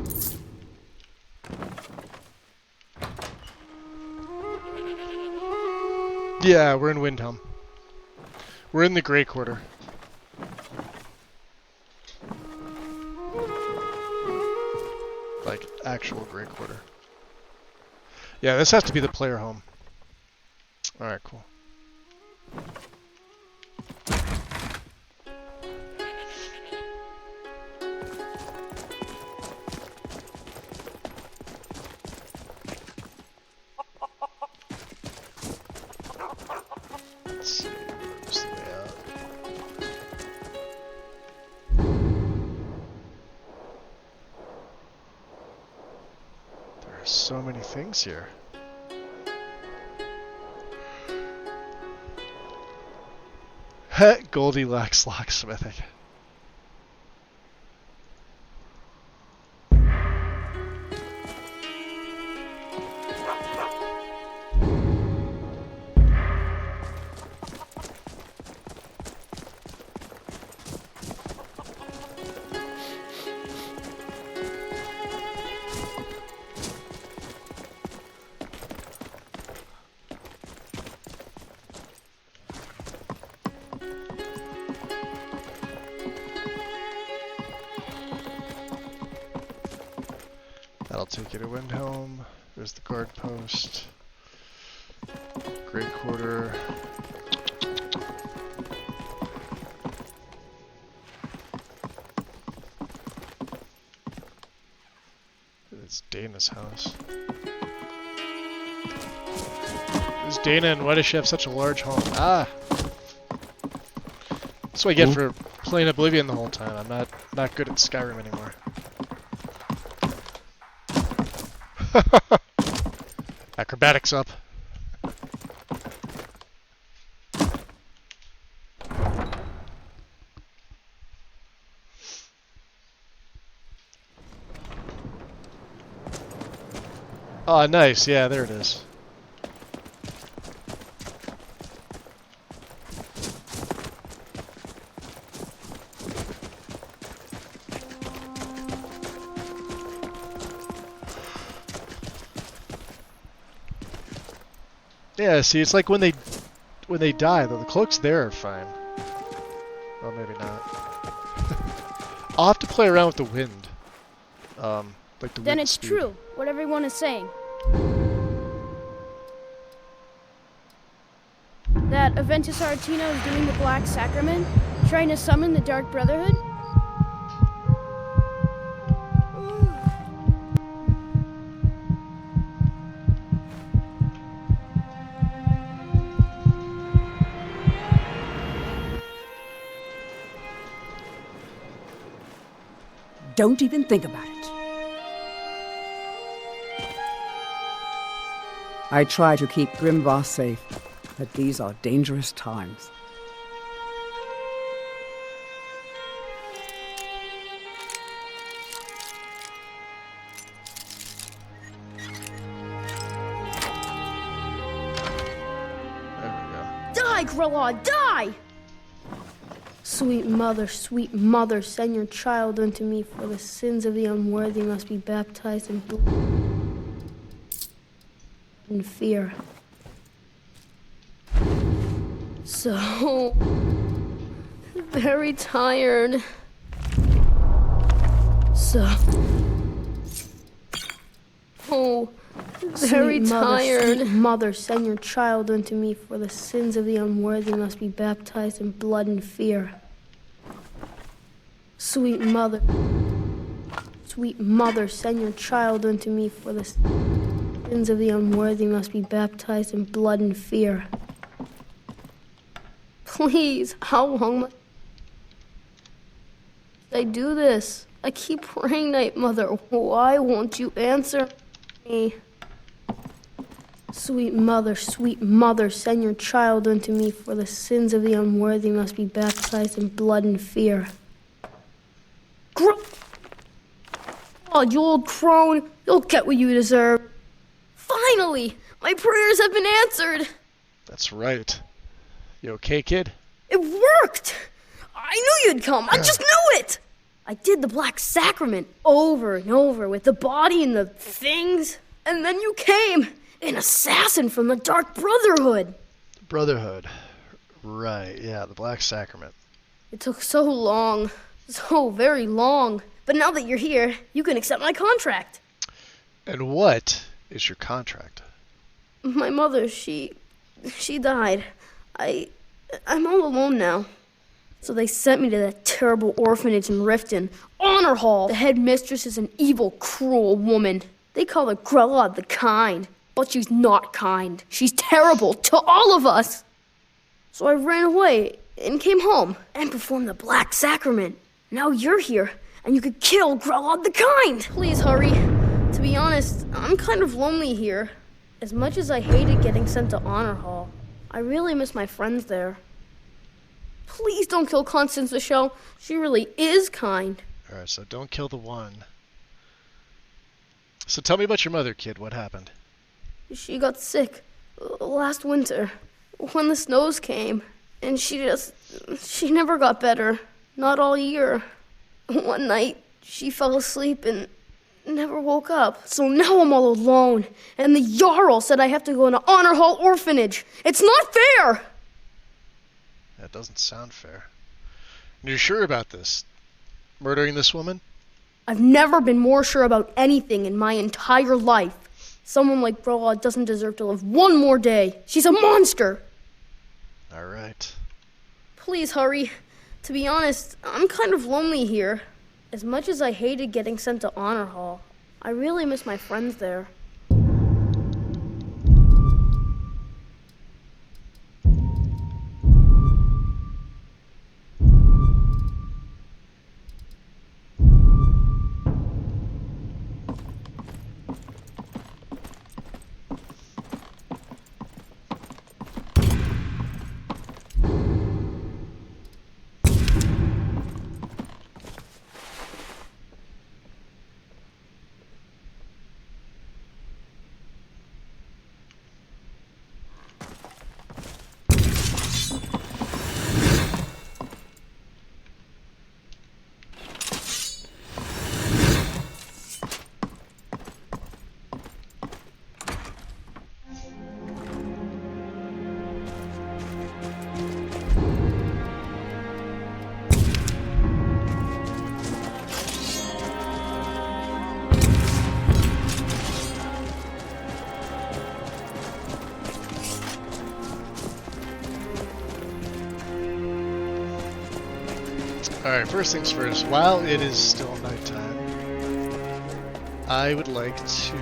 Yeah, we're in Windhelm. We're in the Grey Quarter. Like, actual Grey Quarter. Yeah, this has to be the player home. Alright, cool. Let's see, where's the way out? There are so many things here. Goldilocks locksmithing. That'll take you to Windhelm. There's the guard post. Grey Quarter. It's Dana's house. Who's Dana and why does she have such a large home? Ah! That's what I get for playing Oblivion the whole time. I'm not good at Skyrim anymore. Acrobatics up. Oh, nice. Yeah, there it is. Yeah, see, it's like when they die, though. The cloaks there are fine. Well, maybe not. I'll have to play around with the wind. Like the Then wind it's speed. true, what everyone is saying. That Aventus Aretino is doing the Black Sacrament, trying to summon the Dark Brotherhood? Don't even think about it. I try to keep Grimvar safe, but these are dangerous times. Die, Grelod, die! Sweet mother, send your child unto me, for the sins of the unworthy must be baptized in blood and fear. So very tired. Very tired. Sweet mother, send your child unto me, for the sins of the unworthy must be baptized in blood and fear. Sweet mother, send your child unto me, for the sins of the unworthy must be baptized in blood and fear. Please, how long must I do this? I keep praying, Night Mother. Why won't you answer me? Sweet mother, send your child unto me, for the sins of the unworthy must be baptized in blood and fear. Oh, you old crone, you'll get what you deserve. Finally, my prayers have been answered. That's right. You okay, kid? It worked! I knew you'd come, I just knew it! I did the Black Sacrament over and over with the body and the things, and then you came, an assassin from the Dark Brotherhood. Brotherhood. Right, yeah, the Black Sacrament. It took so long, so very long, but now that you're here, you can accept my contract. And what is your contract? My mother, she died. I'm all alone now. So they sent me to that terrible orphanage in Riften. Honor Hall! The headmistress is an evil, cruel woman. They call her Grelod the Kind. But she's not kind. She's terrible to all of us. So I ran away and came home and performed the Black Sacrament. Now you're here, and you could kill Grelod the Kind. Please hurry. To be honest, I'm kind of lonely here. As much as I hated getting sent to Honor Hall, I really miss my friends there. Please don't kill Constance Michelle. She really is kind. Alright, so don't kill the one. So tell me about your mother, kid. What happened? She got sick last winter when the snows came, and she never got better. Not all year. One night, she fell asleep and never woke up. So now I'm all alone, and the Jarl said I have to go into Honor Hall Orphanage. It's not fair! That doesn't sound fair. And you're sure about this? Murdering this woman? I've never been more sure about anything in my entire life. Someone like Grelod doesn't deserve to live one more day. She's a monster! Alright. Please hurry. To be honest, I'm kind of lonely here. As much as I hated getting sent to Honor Hall, I really miss my friends there. Alright, first things first. While it is still nighttime, I would like to...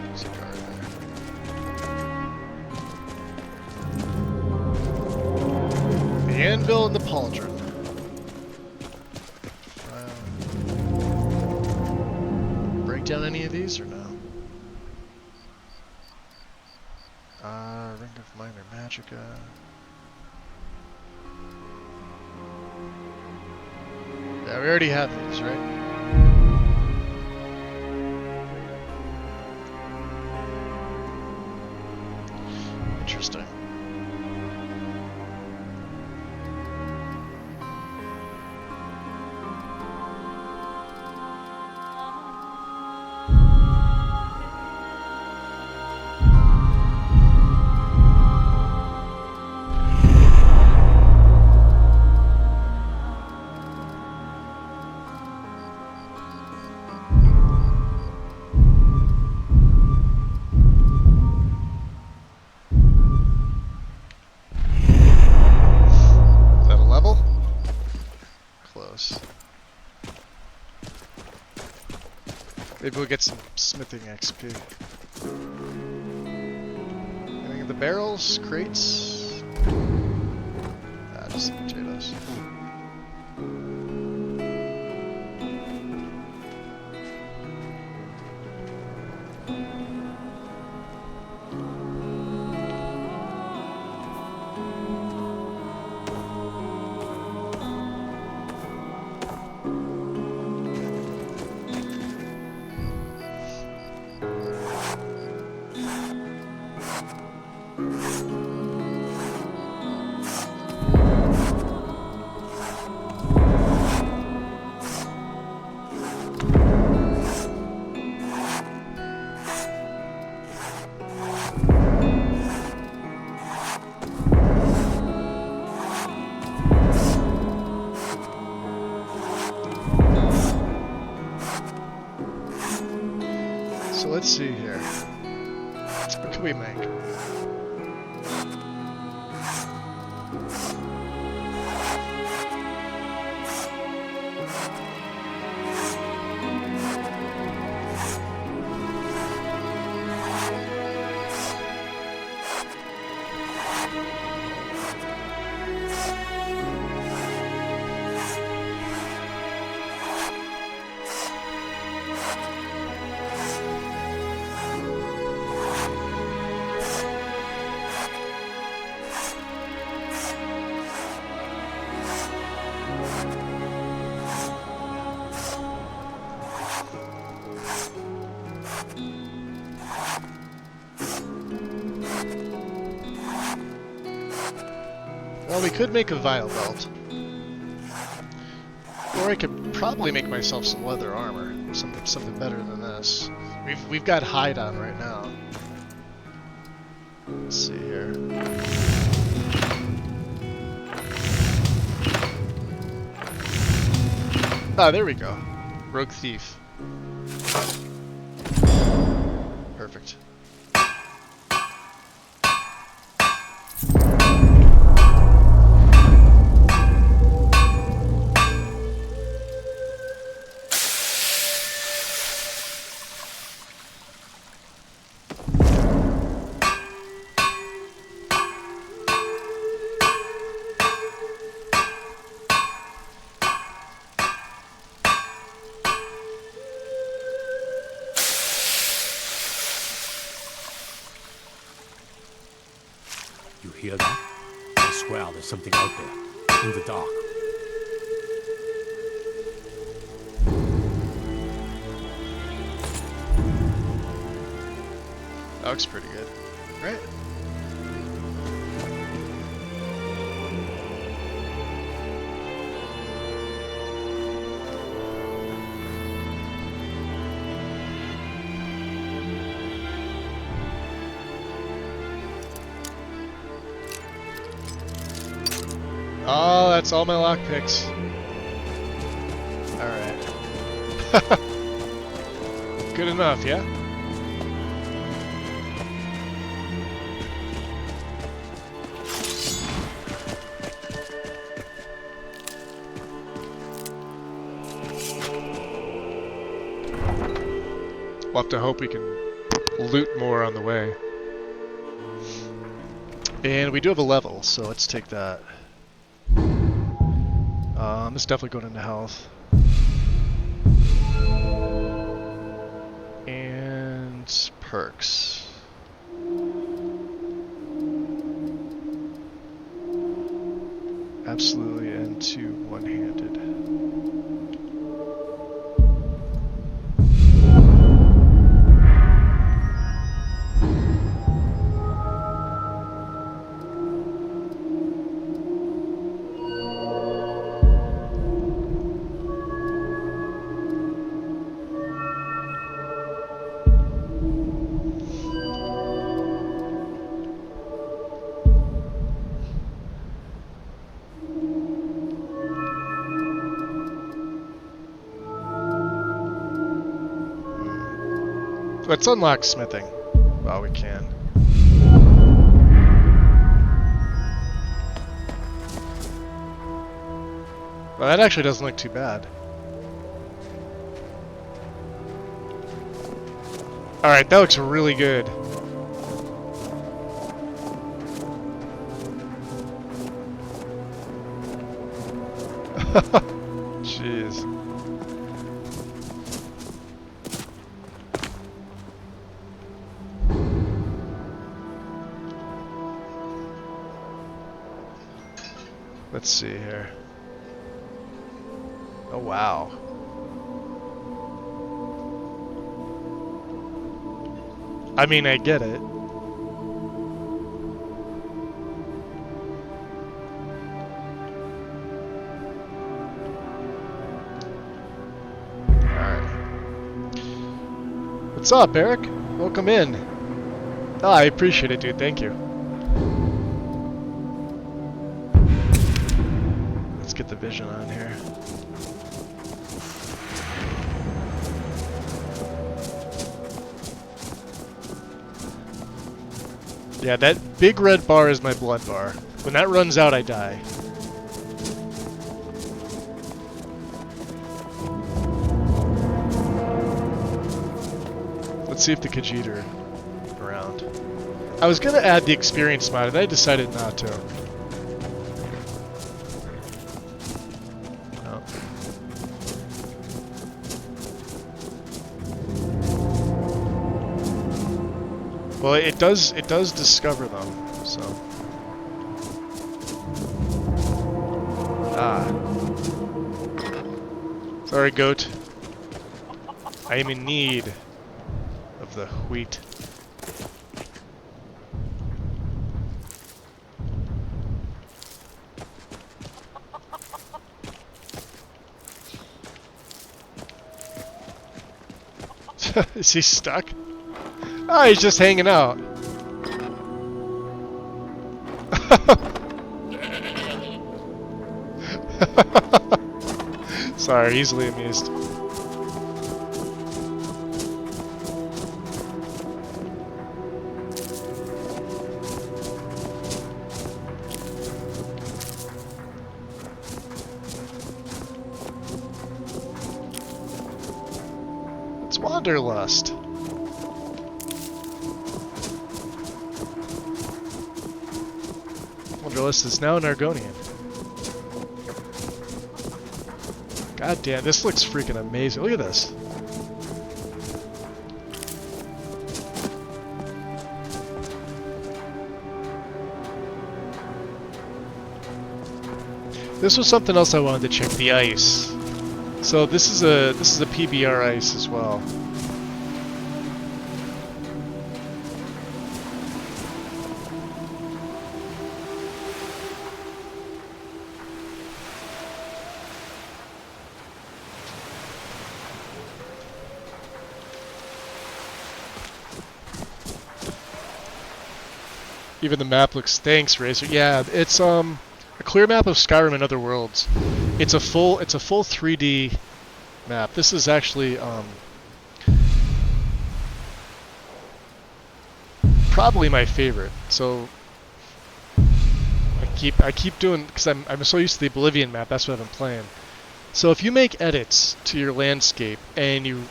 There's a guard there. The anvil and the pauldron. Break down any of these or no? Ring of Minor Magicka. Yeah, we already have these, right? Interesting. Maybe we'll get some smithing XP. Anything in the barrels, crates? Ah, just some potatoes. So let's see here. What can we make? Well, we could make a vial belt. Or I could probably make myself some leather armor. Something better than this. We've got hide on right now. Let's see here. Ah, there we go. Rogue Thief. Perfect. You hear that? I swear there's something out there, in the dark. That looks pretty good, right? Oh, that's all my lockpicks. Alright. Good enough, yeah? We'll have to hope we can loot more on the way. And we do have a level, so let's take that. It's definitely going into health. And perks. Absolutely into one-handed. Let's unlock smithing while we can. Well, that actually doesn't look too bad. Alright, that looks really good. Jeez. Let's see here. Oh, wow. I mean, I get it. Alright. What's up, Eric? Welcome in. Oh, I appreciate it, dude. Thank you. Get the vision on here. Yeah, that big red bar is my blood bar. When that runs out, I die. Let's see if the Khajiit are around. I was gonna add the experience mod, and I decided not to. Well, it does discover them, so. Ah. Sorry, goat. I am in need of the wheat. Is he stuck? Oh, he's just hanging out. Sorry, easily amused. It's Wanderlust. Wanderlust is now an Argonian. God damn, this looks freaking amazing. Look at this. This was something else I wanted to check, the ice. So this is a PBR ice as well. Even the map looks, thanks Razor. Yeah, it's a clear map of Skyrim and other worlds. It's a full 3D map. This is actually probably my favorite. So I keep doing, because I'm so used to the Oblivion map. That's what I've been playing. So if you make edits to your landscape and you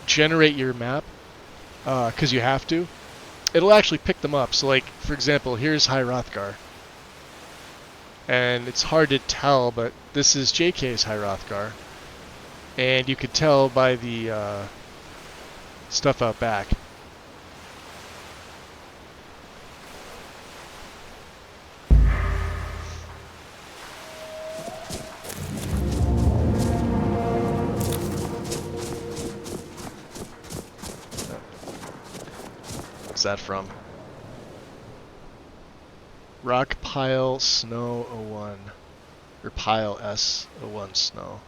generate your map, because you have to, it'll actually pick them up. So like, for example, here's High Hrothgar. And it's hard to tell, but this is JK's High Hrothgar. And you could tell by the stuff out back. What's that from? Rock Pile Snow 01. Or Pile S01 Snow.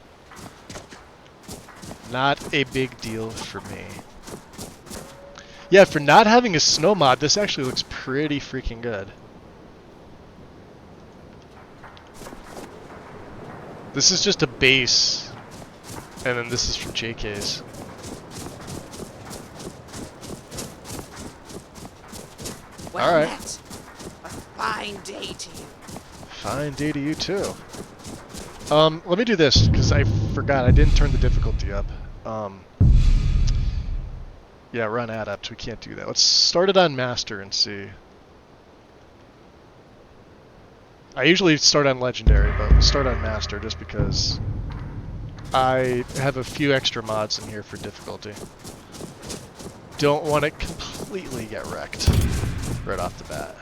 Not a big deal for me. Yeah, for not having a snow mod, this actually looks pretty freaking good. This is just a base, and then this is from JK's. Well, Alright. Matt, a fine day to you. Fine day to you too. Let me do this, because I forgot, I didn't turn the difficulty up. Yeah, run adept, we can't do that. Let's start it on master and see. I usually start on legendary, but we'll start on master just because I have a few extra mods in here for difficulty. Don't want to completely get wrecked right off the bat.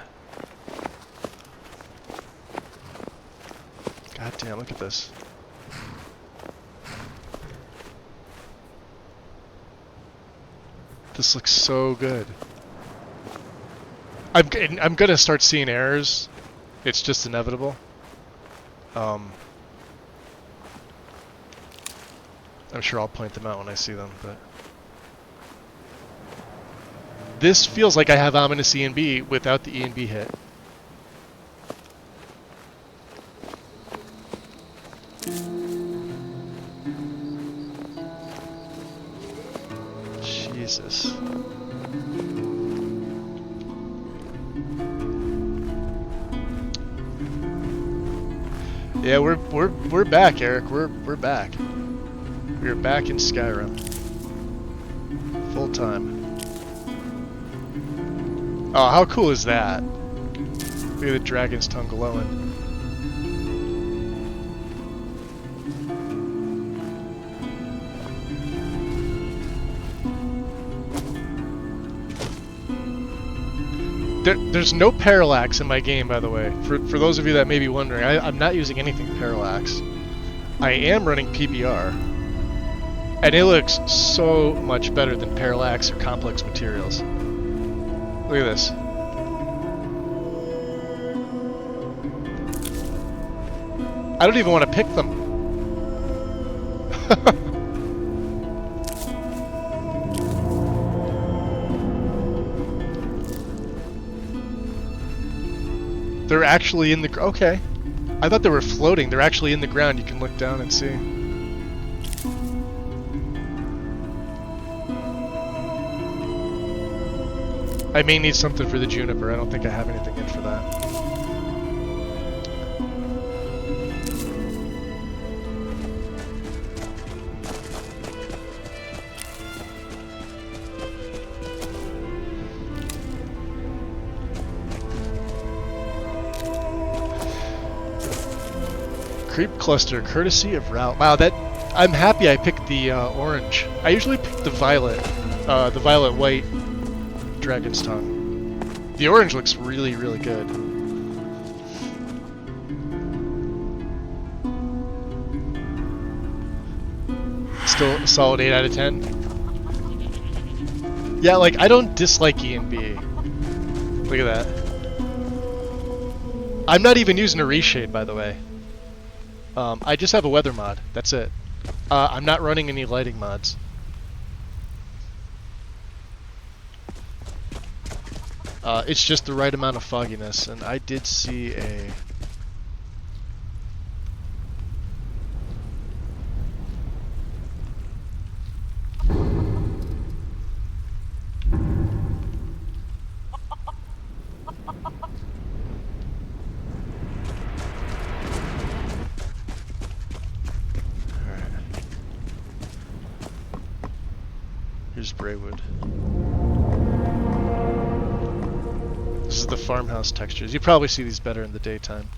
God damn, look at this. This looks so good. I'm gonna start seeing errors. It's just inevitable. I'm sure I'll point them out when I see them, but this feels like I have ominous E&B without the E&B hit. Jesus. Yeah, we're back, Eric. We're back. We're back in Skyrim. Full time. Oh, how cool is that? Look at the dragon's tongue glowing. There's no parallax in my game, by the way. For those of you that may be wondering, I'm not using anything parallax. I am running PBR. And it looks so much better than parallax or complex materials. Look at this. I don't even want to pick them. They're actually in the... Okay. I thought they were floating. They're actually in the ground. You can look down and see. I may need something for the juniper. I don't think I have anything in for that. Creep cluster, courtesy of route. Wow, that I'm happy I picked the orange. I usually pick the violet white dragon's tongue. The orange looks really, really good. Still a solid 8 out of 10. Yeah, like I don't dislike E&B. Look at that. I'm not even using a reshade, by the way. I just have a weather mod. That's it. I'm not running any lighting mods. It's just the right amount of fogginess, and I did see a... Alright. Here's Braywood. This is the farmhouse textures. You probably see these better in the daytime.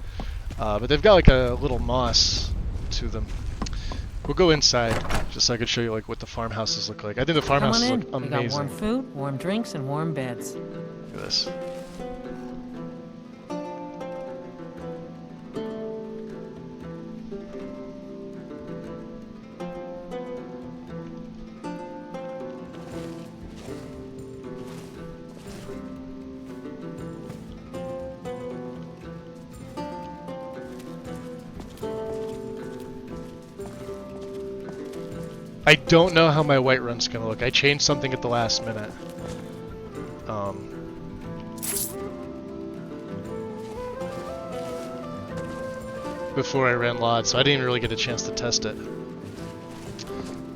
But they've got like a little moss to them. We'll go inside, just so I can show you like what the farmhouses look like. I think the farmhouses look amazing. We got warm food, warm drinks, and warm beds. Look at this. I don't know how my white run's gonna look. I changed something at the last minute. Before I ran LOD, so I didn't even really get a chance to test it.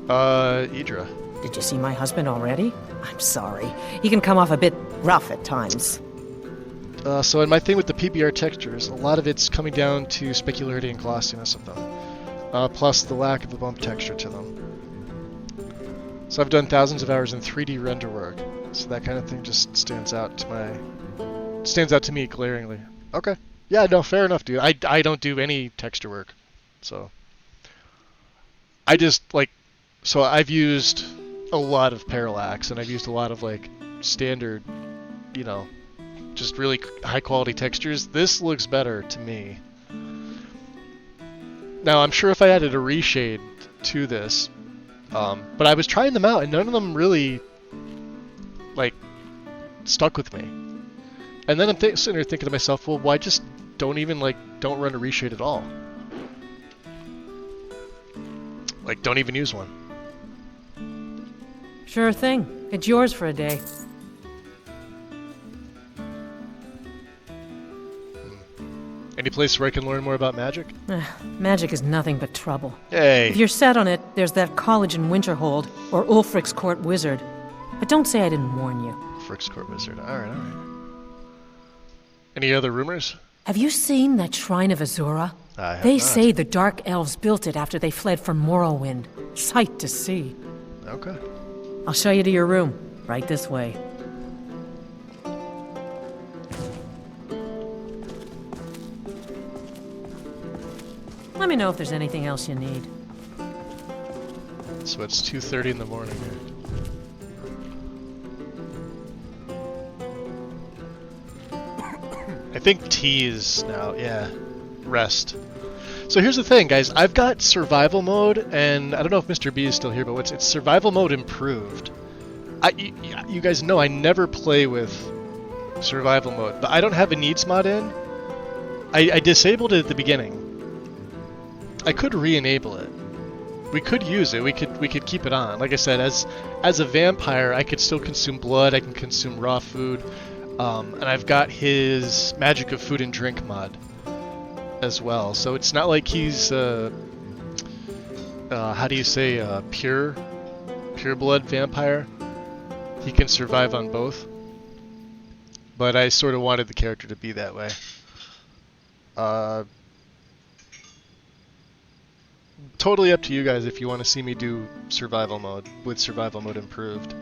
Idra. Did you see my husband already? I'm sorry. He can come off a bit rough at times. So in my thing with the PBR textures, a lot of it's coming down to specularity and glossiness of them. Plus the lack of the bump texture to them. So I've done thousands of hours in 3D render work, so that kind of thing just stands out to me glaringly. Okay, yeah, no, fair enough, dude. I don't do any texture work, so I just so I've used a lot of parallax, and I've used a lot of like standard, you know, just really high quality textures. This looks better to me. Now I'm sure if I added a reshade to this. But I was trying them out, and none of them really, like, stuck with me. And then I'm sitting there thinking to myself, well, why just don't run a reshade at all? Like, don't even use one. Sure thing. It's yours for a day. Any place where I can learn more about magic? Magic is nothing but trouble. Hey! If you're set on it, there's that college in Winterhold, or Ulfric's Court Wizard. But don't say I didn't warn you. Ulfric's Court Wizard. Alright. Any other rumors? Have you seen that Shrine of Azura? I have They not. say the Dark Elves built it after they fled from Morrowind. Sight to see. Okay. I'll show you to your room. Right this way. Let me know if there's anything else you need. So it's 2:30 in the morning here. I think tea is now, yeah, rest. So here's the thing, guys. I've got survival mode, and I don't know if Mr. B is still here, but it's survival mode improved. You guys know I never play with survival mode, but I don't have a needs mod in. I disabled it at the beginning. I could re-enable it. We could use it. We could keep it on. Like I said, as a vampire, I could still consume blood. I can consume raw food, and I've got his Magic of Food and Drink mod as well. So it's not like he's how do you say pure blood vampire. He can survive on both. But I sort of wanted the character to be that way. Totally up to you guys if you want to see me do survival mode with survival mode improved.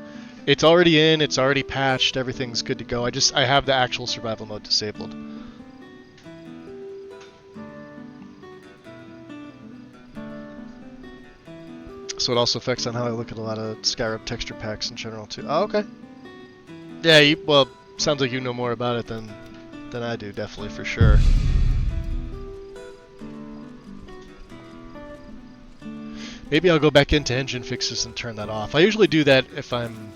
It's already in, it's already patched, everything's good to go. I have the actual survival mode disabled. So it also affects on how I look at a lot of Skyrim texture packs in general too. Oh, okay. Yeah, well, sounds like you know more about it than I do, definitely, for sure. Maybe I'll go back into engine fixes and turn that off. I usually do that if I'm...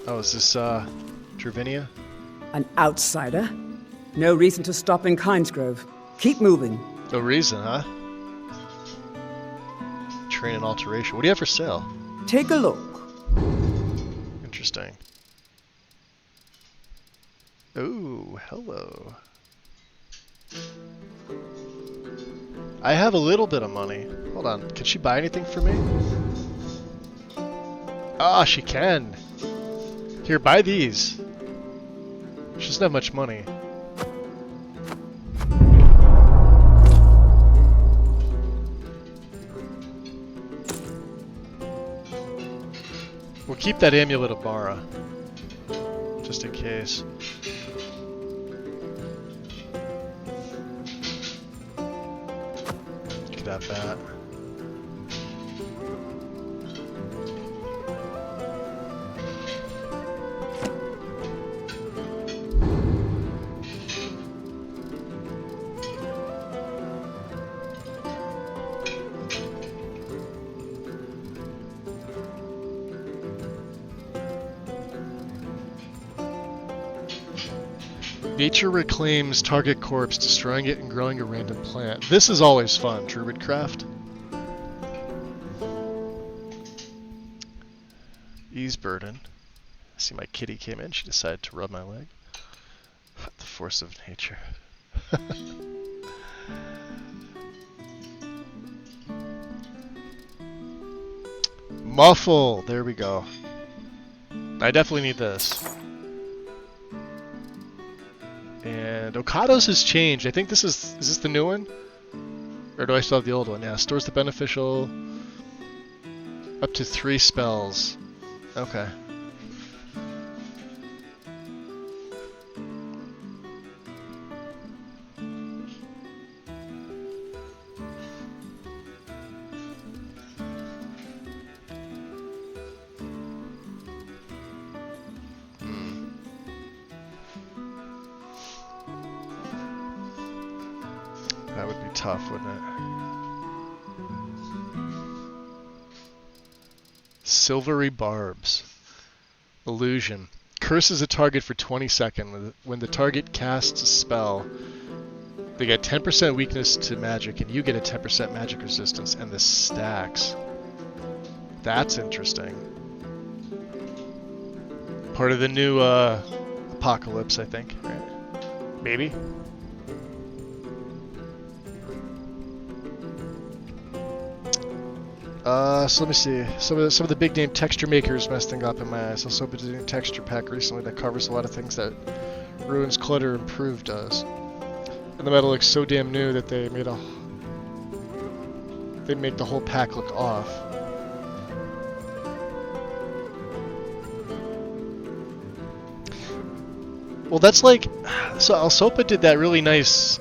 Oh, is this, Dravinia? An outsider? No reason to stop in Kinesgrove. Keep moving. No reason, huh? Train and alteration. What do you have for sale? Take a look. Interesting. Ooh, hello. I have a little bit of money. Hold on, can she buy anything for me? Ah, she can. Here, buy these. She doesn't have much money. We'll keep that amulet of Mara, just in case. You could have that. Nature reclaims target corpse, destroying it and growing a random plant. This is always fun, Druidcraft. Ease burden. I see my kitty came in, she decided to rub my leg. The force of nature. Muffle! There we go. I definitely need this. And Okado's has changed. I think this is this the new one? Or do I still have the old one? Yeah, stores the beneficial up to 3 spells. Okay. That would be tough, wouldn't it? Silvery Barbs. Illusion. Curses a target for 20 seconds. When the target casts a spell, they get 10% weakness to magic, and you get a 10% magic resistance, and this stacks. That's interesting. Part of the new apocalypse, I think, right? Maybe? So let me see. Some of the big name texture makers messing up in my eyes. Also been doing a texture pack recently that covers a lot of things that Ruins Clutter Improved does. And the metal looks so damn new that they make the whole pack look off. Well, that's like, so Alsopa did that really nice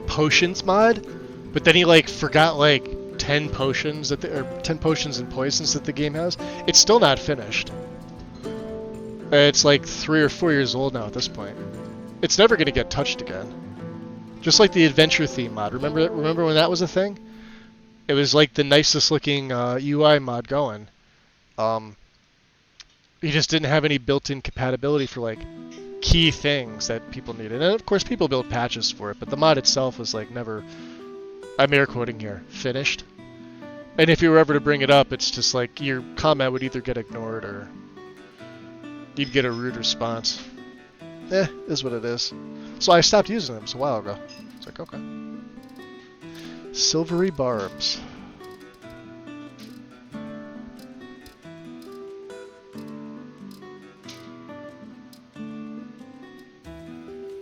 potions mod, but then he like forgot like 10 potions that or 10 potions and poisons that the game has. It's still not finished. It's like 3 or 4 years old now at this point. It's never going to get touched again. Just like the adventure theme mod. Remember when that was a thing? It was like the nicest looking UI mod going. He just didn't have any built-in compatibility for like key things that people needed. And of course people built patches for it, but the mod itself was like never, I'm air quoting here, finished. And if you were ever to bring it up, it's just like your comment would either get ignored or you'd get a rude response. Is what it is. So I stopped using them. It's a while ago. It's like, okay. Silvery Barbs.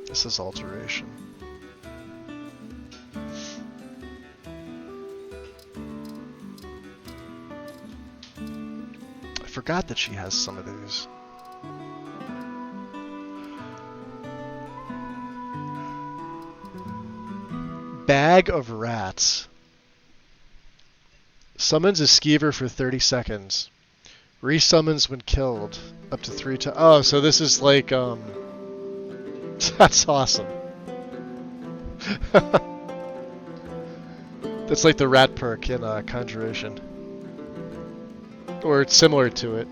This is alteration. I forgot that she has some of these. Bag of Rats. Summons a skeever for 30 seconds. Resummons when killed. Up to 3 times. Oh, so this is like, that's awesome. That's like the rat perk in Conjuration. Or it's similar to it.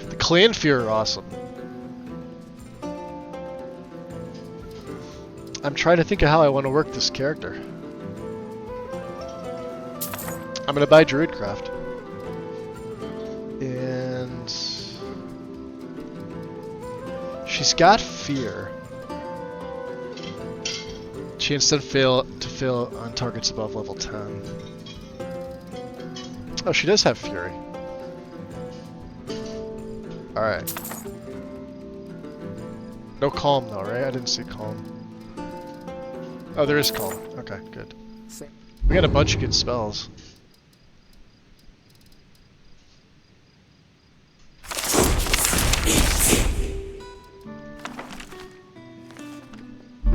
The Clanfear are awesome. I'm trying to think of how I want to work this character. I'm gonna buy Druidcraft. And she's got fear. Chance to fail on targets above level 10. Oh, she does have fury. Alright. No calm though, right? I didn't see calm. Oh, there is calm. Okay, good. We got a bunch of good spells.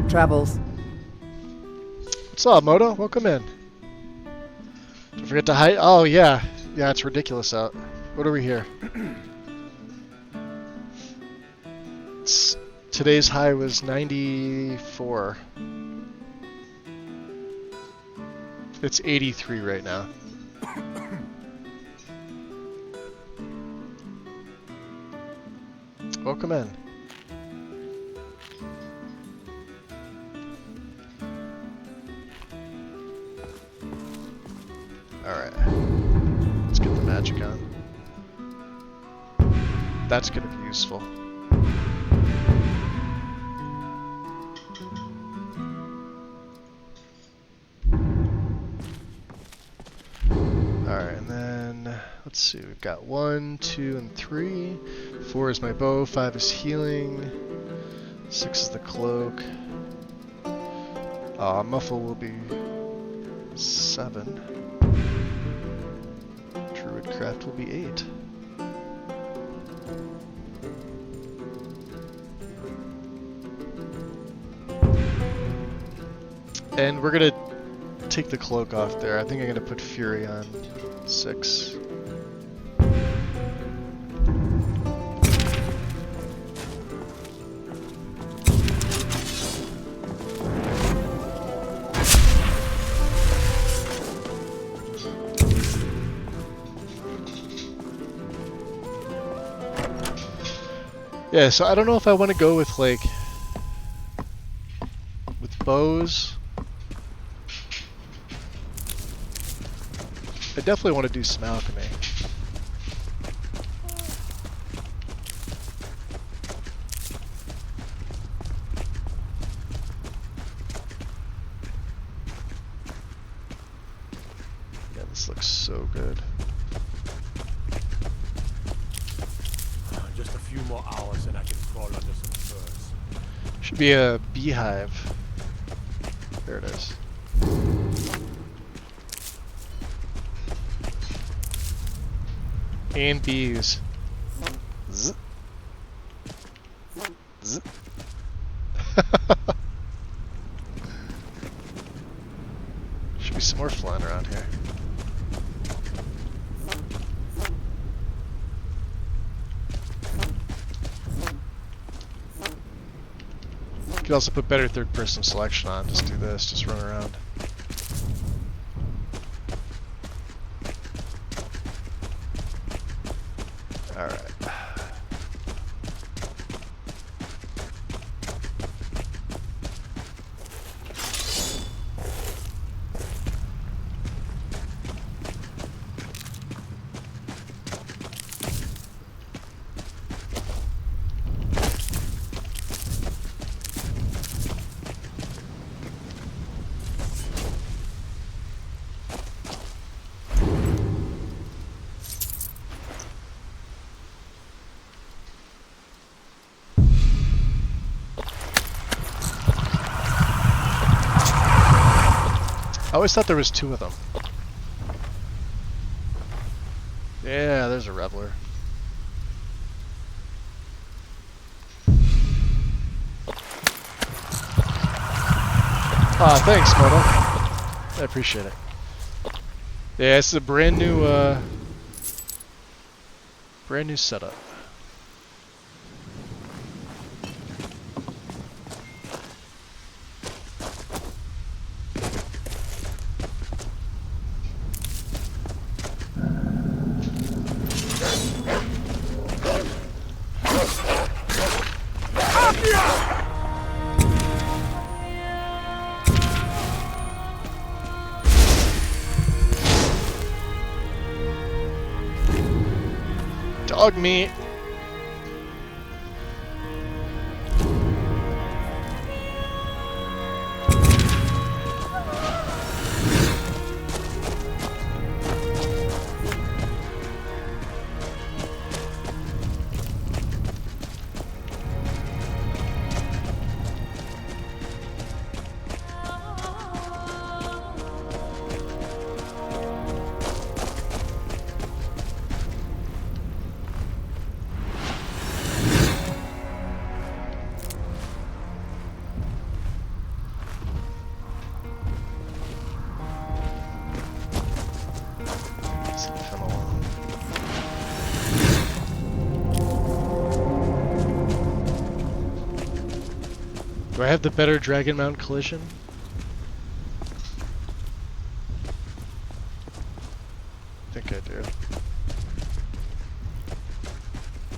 Travels. What's up, Moto? Welcome in. Don't forget to hide. Oh, yeah. Yeah, it's ridiculous out. What are we here? Today's high was 94. It's 83 right now. Welcome in. Alright. Let's get the magic on. That's gonna be useful. Alright, and then let's see, we've got 1, 2, and 3. 4 is my bow, 5 is healing, 6 is the cloak. Muffle will be 7. Druidcraft will be 8. And we're gonna take the cloak off there. I think I'm gonna put Fury on 6. Yeah, so I don't know if I want to go with like bows. I definitely want to do some alchemy. Yeah, this looks so good. Just a few more hours and I can crawl under some furs. Should be a beehive. There it is. And bees. Zzz. Zzz. Should be some more flying around here. You could also put better third-person selection on. Just do this. Just run around. All right. I always thought there was 2 of them. Yeah, there's a reveler. Thanks, Moto. I appreciate it. Yeah, it's a brand new setup. Dog meat. Do I have the better dragon mount collision? I think I do.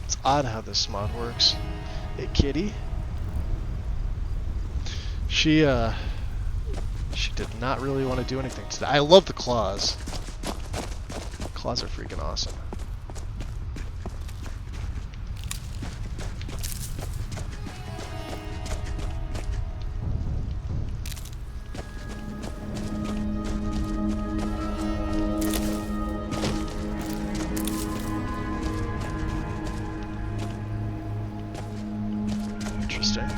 It's odd how this mod works. Hey, kitty. She did not really want to do anything today. I love the claws. Claws are freaking awesome. Interesting.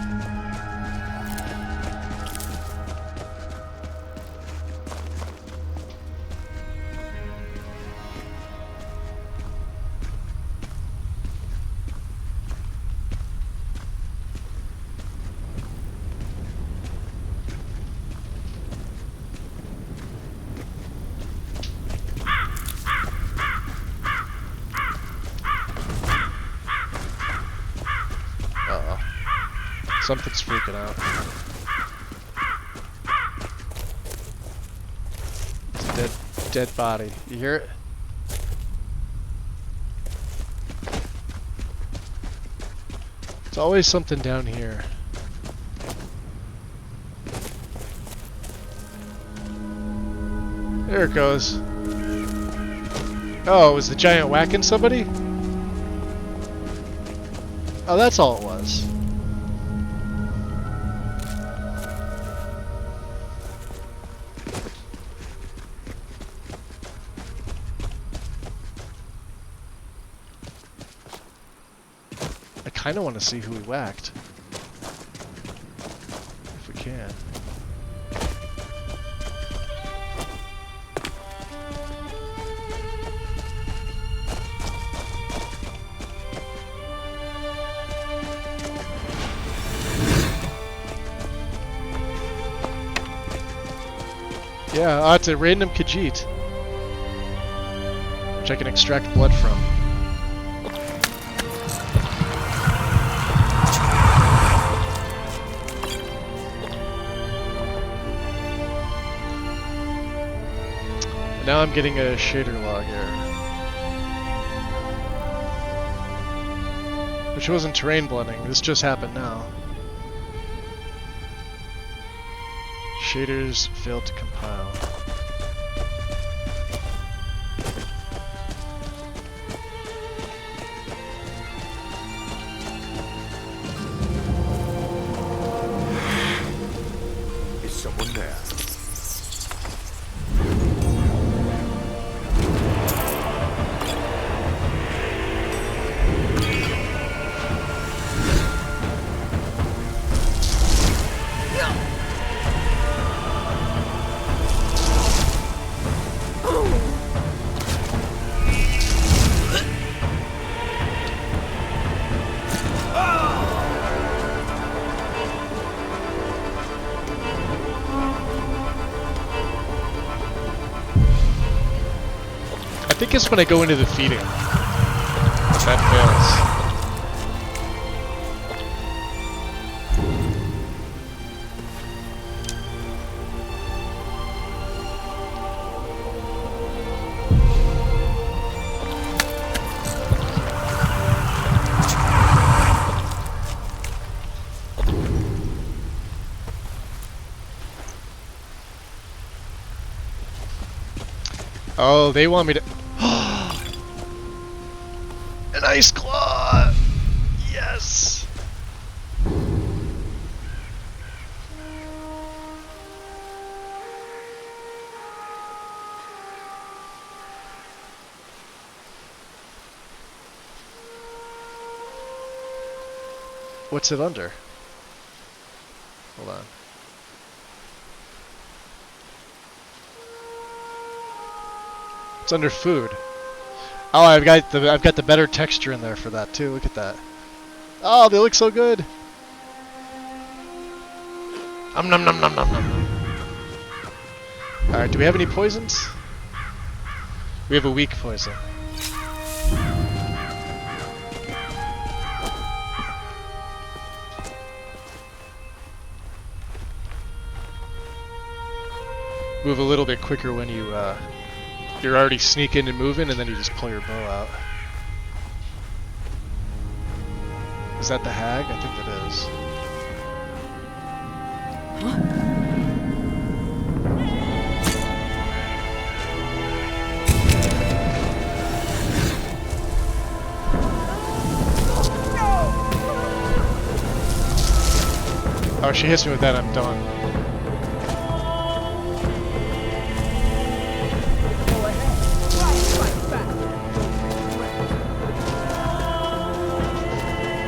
Uh-oh. Something's freaking out. It's a dead body. You hear it? It's always something down here. There it goes. Oh, was the giant whacking somebody? Oh, that's all it was. I kind of want to see who he whacked. If we can. Yeah, oh, it's a random Khajiit, which I can extract blood from. And now I'm getting a shader log error, which wasn't terrain blending. This just happened now. Shaders failed to compile. Is someone there? I think it's when I go into the feeding that fails. Oh, they want me to... An ice claw! Yes! What's it under? Hold on. It's under food. Oh, I've got the better texture in there for that too. Look at that. Oh, they look so good. Nom nom nom nom nom nom. All right, do we have any poisons? We have a weak poison. move a little bit quicker when you're already sneaking and moving, and then you just pull your bow out. Is that the hag? I think that is. Oh, she hits me with that, I'm done.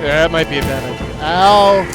Yeah, that might be a bad idea. Ow!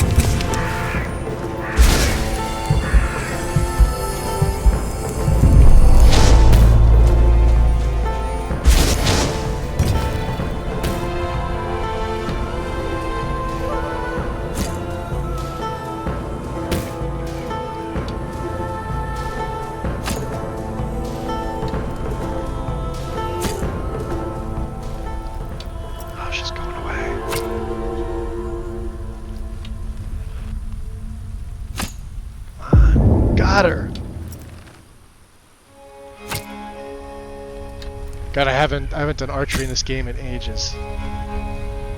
God, I haven't done archery in this game in ages. I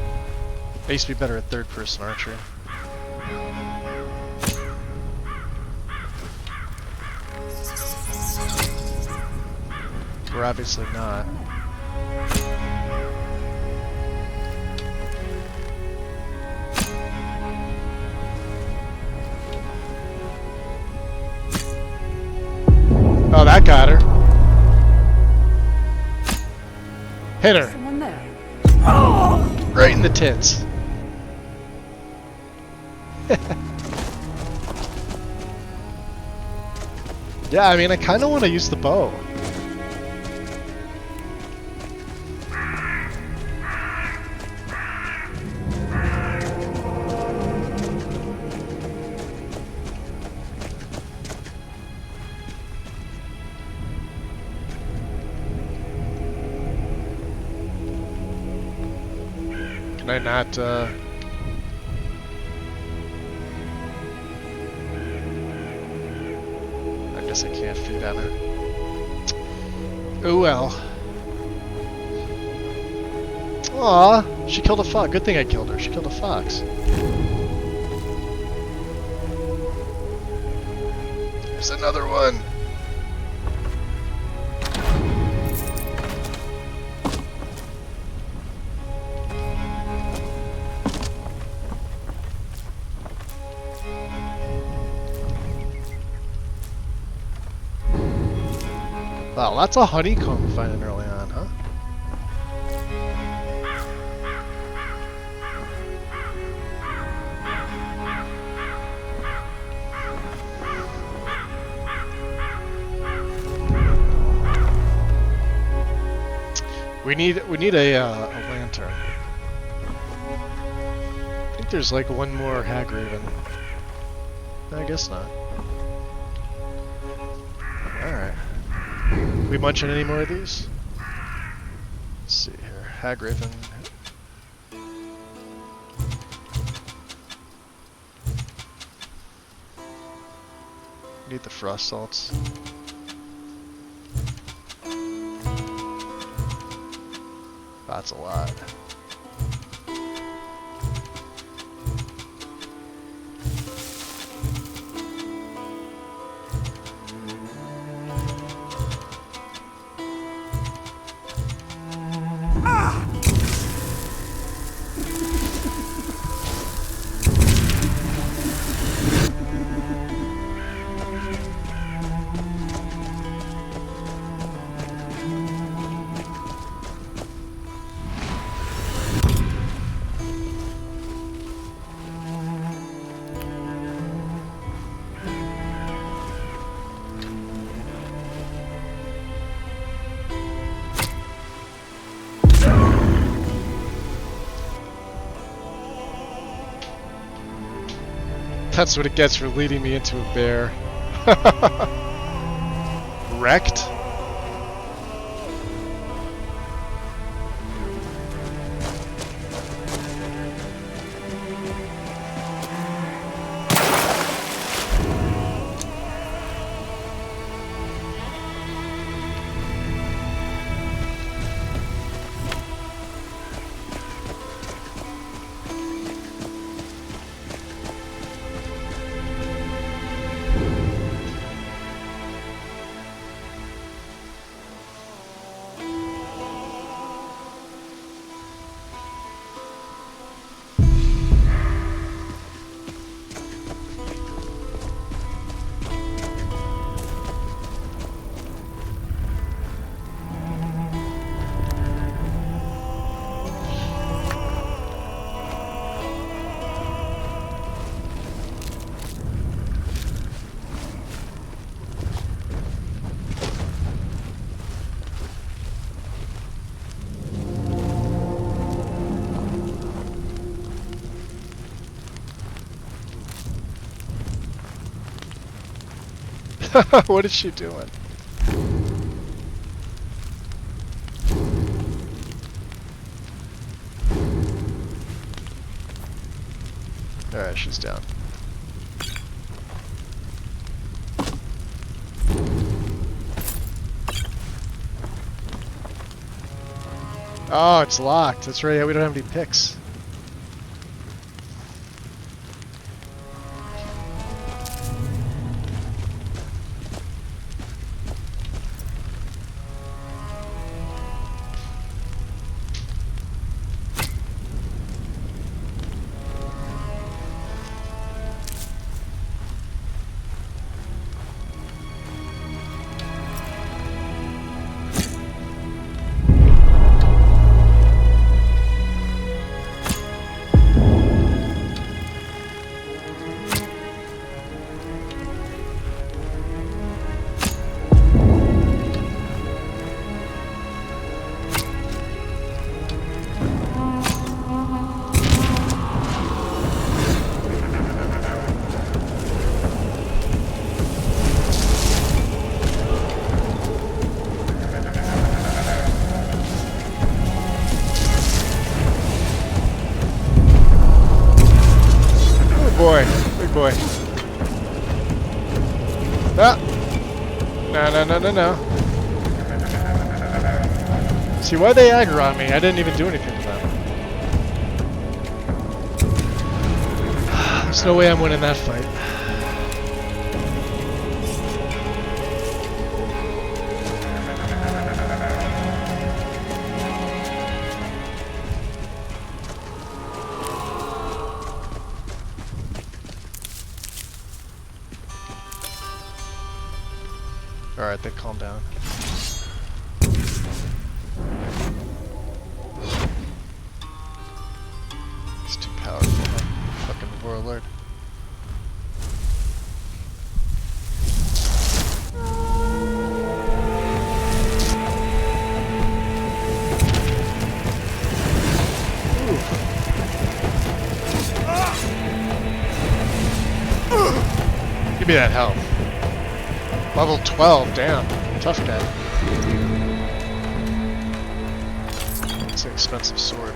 used to be better at third-person archery. We're obviously not. Oh, that got her. Hit her. Someone there. Oh, right in the tits. Yeah, I mean, I kind of want to use the bow. Can I not, I guess I can't feed on her. Oh well. Aw, she killed a fox. Good thing I killed her. She killed a fox. There's another one. Wow, lots of honeycomb finding early on, huh? We need a lantern. I think there's like one more hag raven. I guess not. Alright. We munching any more of these? Let's see here. Hag raven. Need the frost salts. That's a lot. That's what it gets for leading me into a bear. Wrecked? What is she doing? Alright, she's down. Oh, it's locked. That's right, we don't have any picks. Boy, big boy. Ah. No. See, why'd they aggro on me? I didn't even do anything to them. There's no way I'm winning that fight. Alright, then calm down. It's too powerful, huh? Fucking warlord. Give me that health. Level 12, damn. Tough guy. It's an expensive sword.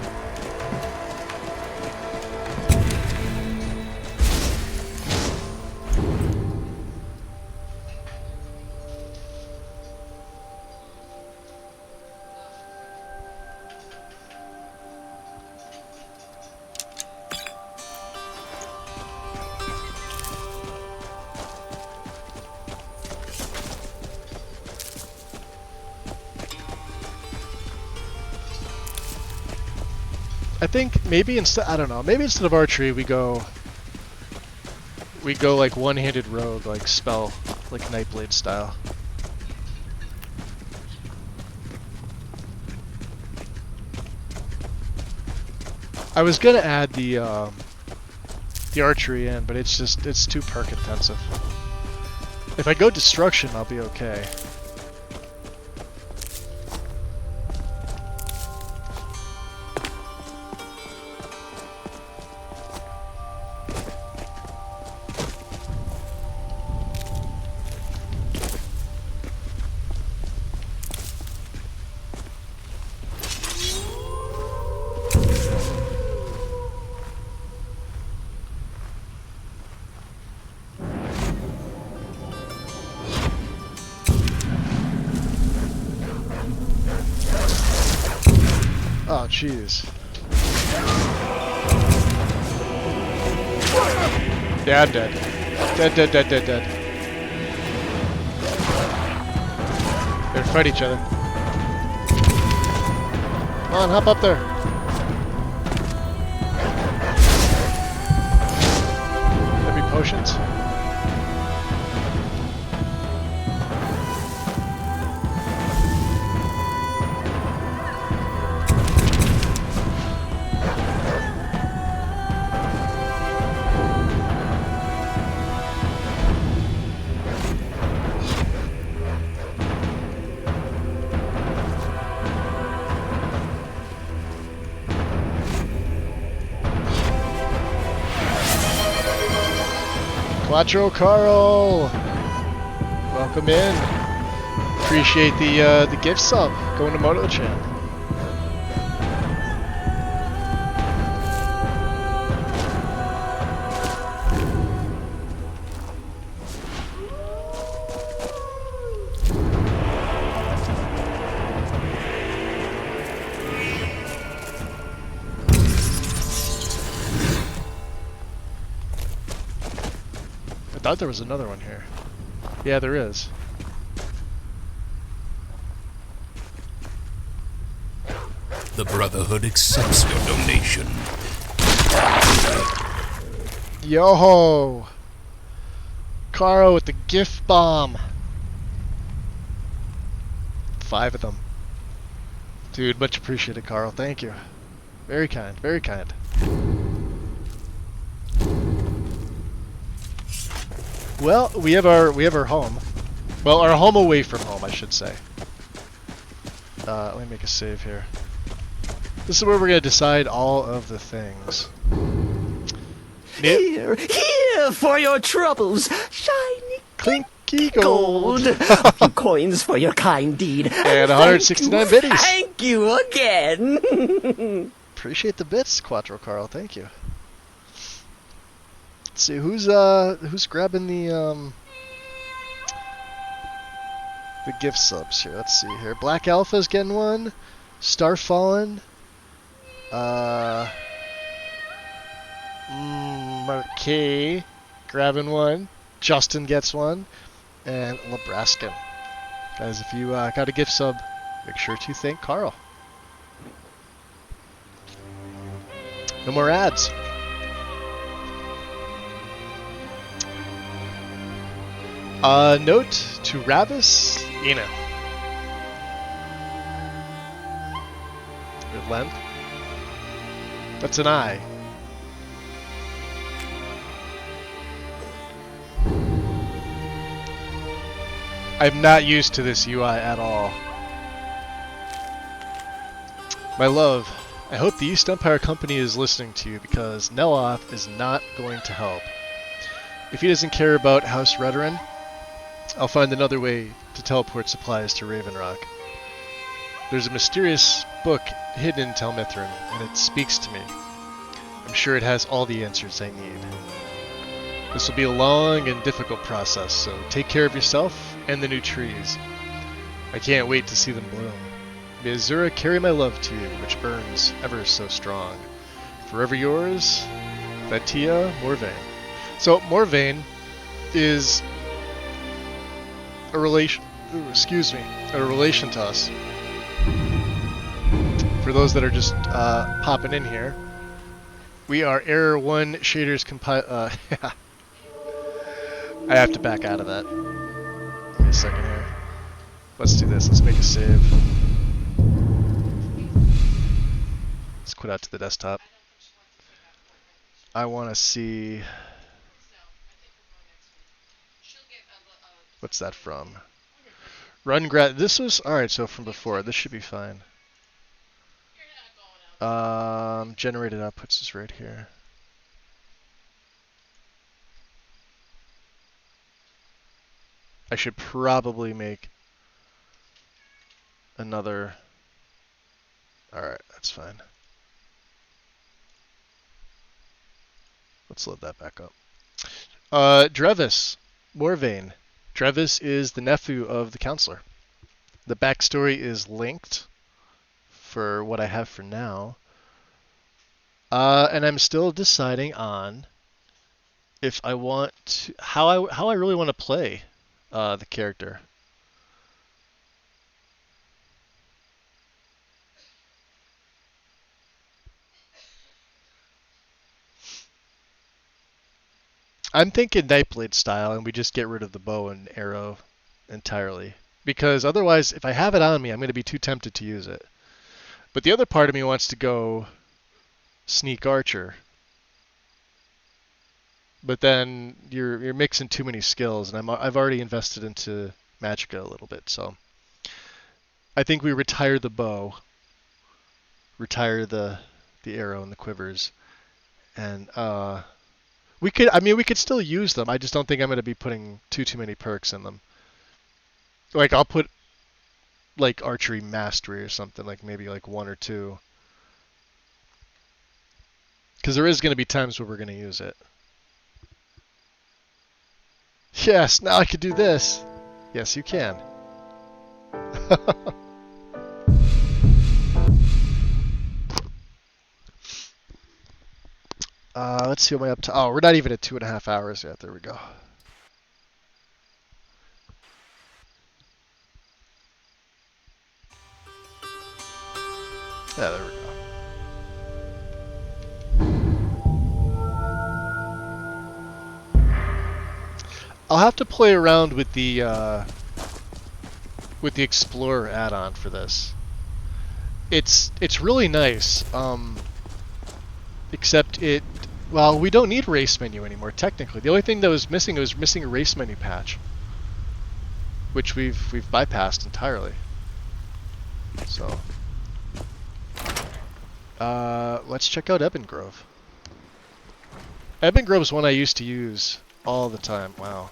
I think maybe instead, I don't know, maybe instead of archery we go like one-handed rogue, like spell, like Nightblade style. I was gonna add the archery in, but it's too perk intensive. If I go destruction, I'll be okay. Oh, jeez. Yeah, I'm dead. Dead. They fight each other. Come on, hop up there. Heavy potions. Quattro Carl! Welcome in. Appreciate the gift sub going to Moto-chan. I thought there was another one here. Yeah, there is. The Brotherhood accepts your donation. Yo-ho! Caro with the gift bomb. 5 of them. Dude, much appreciated, Carl. Thank you. Very kind, very kind. Well, we have our home. Well, our home away from home, I should say. Let me make a save here. This is where we're gonna decide all of the things. Here for your troubles, shiny clinky gold. A few coins for your kind deed. And 169 biddies. Thank you again. Appreciate the bits, Quattro Carl. Thank you. Let's see who's grabbing the gift subs here. Let's see here. Black Alpha's getting one. Starfallen. Marquet grabbing one. Justin gets one. And Nebraskan. Guys, if you got a gift sub, make sure to thank Carl. No more ads. Note to Ravis Ina. Good length. That's an I. I'm not used to this UI at all. My love, I hope the East Empire Company is listening to you because Neloth is not going to help. If he doesn't care about House Redoran, I'll find another way to teleport supplies to Raven Rock. There's a mysterious book hidden in Tel Mithrin, and it speaks to me. I'm sure it has all the answers I need. This will be a long and difficult process, so take care of yourself and the new trees. I can't wait to see them bloom. May Azura carry my love to you, which burns ever so strong. Forever yours, Vatia Morvayn. So Morvayn is a relation. A relation to us. For those that are just popping in here, we are Error 1 shaders compile. I have to back out of that. Give me a second here. Let's do this. Let's make a save. Let's quit out to the desktop. I want to see. What's that from? Run grad. This was alright. So from before, this should be fine. Generated outputs is right here. I should probably make another. Alright, that's fine. Let's load that back up. Drevas Morvayn. Drevas is the nephew of the Councilor. The backstory is linked for what I have for now. And I'm still deciding on if I want to, how I really want to play the character. I'm thinking Nightblade style, and we just get rid of the bow and arrow entirely. Because otherwise, if I have it on me, I'm going to be too tempted to use it. But the other part of me wants to go sneak archer. But then you're mixing too many skills, and I've already invested into Magicka a little bit, so I think we retire the bow, retire the arrow and the quivers, and we could still use them. I just don't think I'm going to be putting too many perks in them. Like, I'll put, like, archery mastery or something, like maybe like 1 or 2. Because there is going to be times where we're going to use it. Yes, now I can do this. Yes, you can. Let's see what am I up to. Oh, we're not even at 2.5 hours yet. There we go. Yeah, there we go. I'll have to play around with the Explorer add-on for this. It's really nice. Except well, we don't need race menu anymore technically. The only thing that was missing a race menu patch, which we've bypassed entirely. So let's check out Ebon Grove. Ebon Grove's one I used to use all the time. Wow.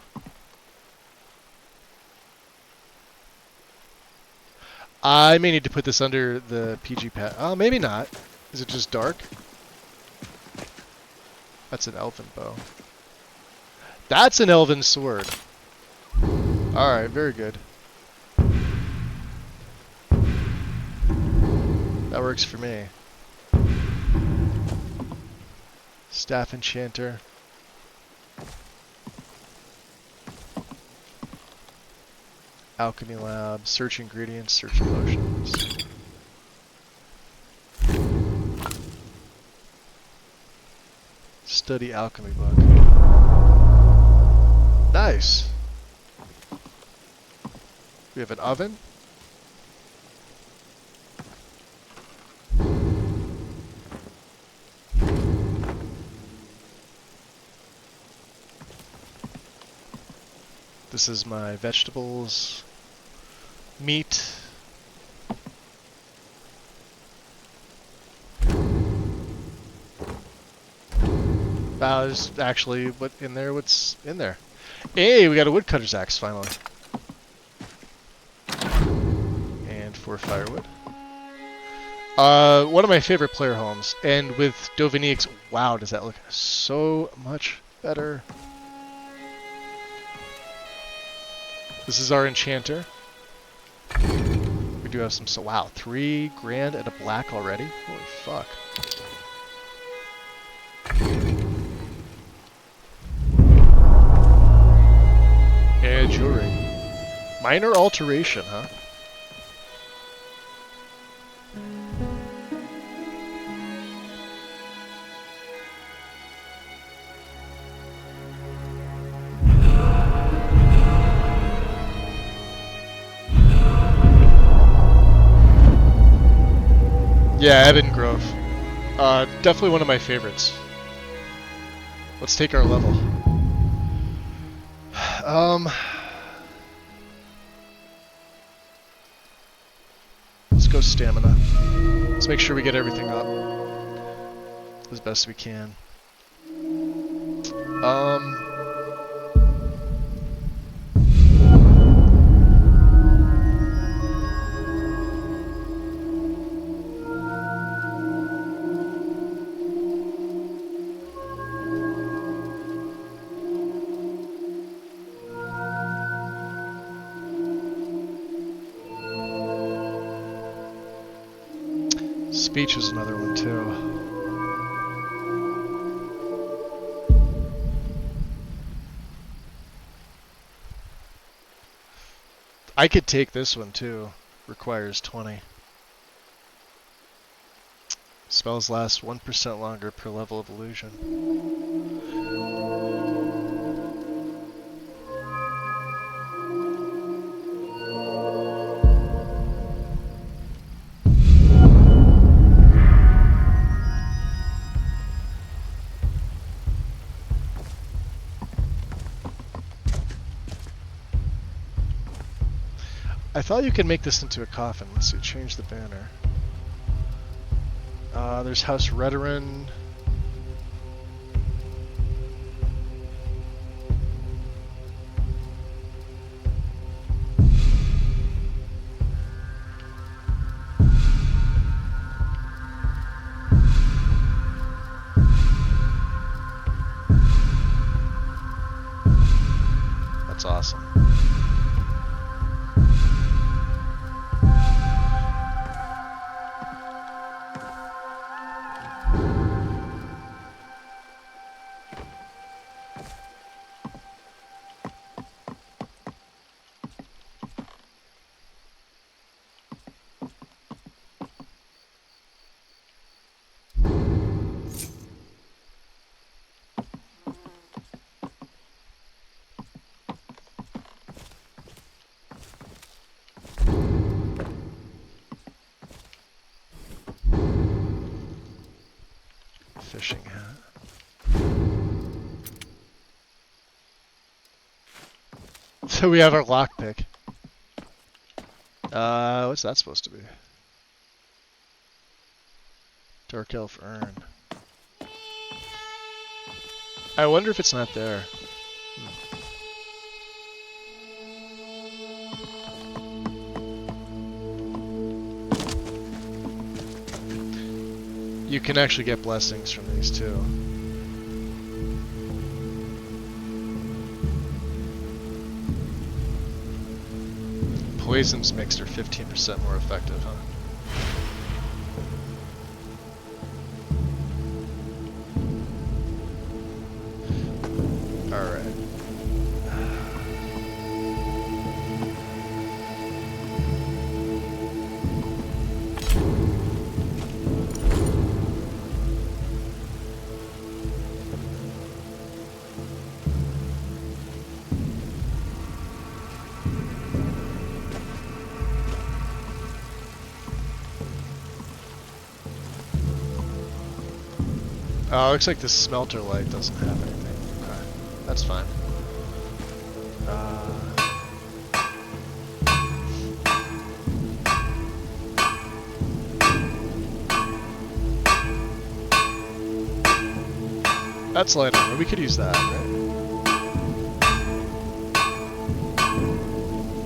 I may need to put this under the PG pad. Oh, maybe not. Is it just dark? That's an elven bow. That's an elven sword. Alright, very good. That works for me. Staff enchanter. Alchemy lab, search ingredients, search potions. Study alchemy book. Nice. We have an oven. This is my vegetables, meat. There's actually what's in there. Hey, we got a woodcutter's axe finally. And 4 firewood. One of my favorite player homes. And with Dovinique's, wow, does that look so much better. This is our enchanter. We do have some, so wow, 3 grand and a black already? Holy fuck. And jewelry. Minor alteration, huh? Yeah, Ebon Grove. Definitely one of my favorites. Let's take our level. Let's go stamina. Let's make sure we get everything up as best we can. Speech is another one too. I could take this one too. Requires 20. Spells last 1% longer per level of illusion. I thought you could make this into a coffin. Let's see, change the banner. There's House Redoran. fishing hat. So we have our lockpick. What's that supposed to be? Dark Elf Urn. I wonder if it's not there. You can actually get blessings from these too. Poisons mixed are 15% more effective, huh? Alright. Oh, looks like the smelter light doesn't have anything. Okay, that's fine. That's light armor. We could use that, right?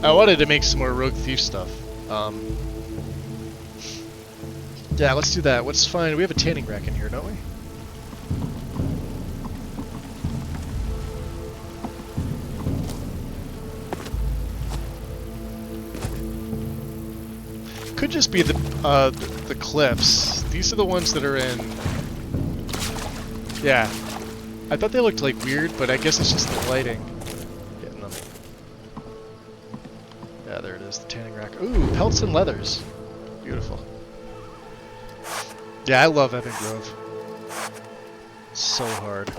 I wanted to make some more rogue thief stuff. Yeah, let's do that. What's fine? We have a tanning rack in here, don't we? Could just be the cliffs. These are the ones that are in. Yeah, I thought they looked like weird, but I guess it's just the lighting getting them. Yeah, there it is, the tanning rack. Ooh, pelts and leathers. Beautiful. Yeah, I love Evan Grove. So hard.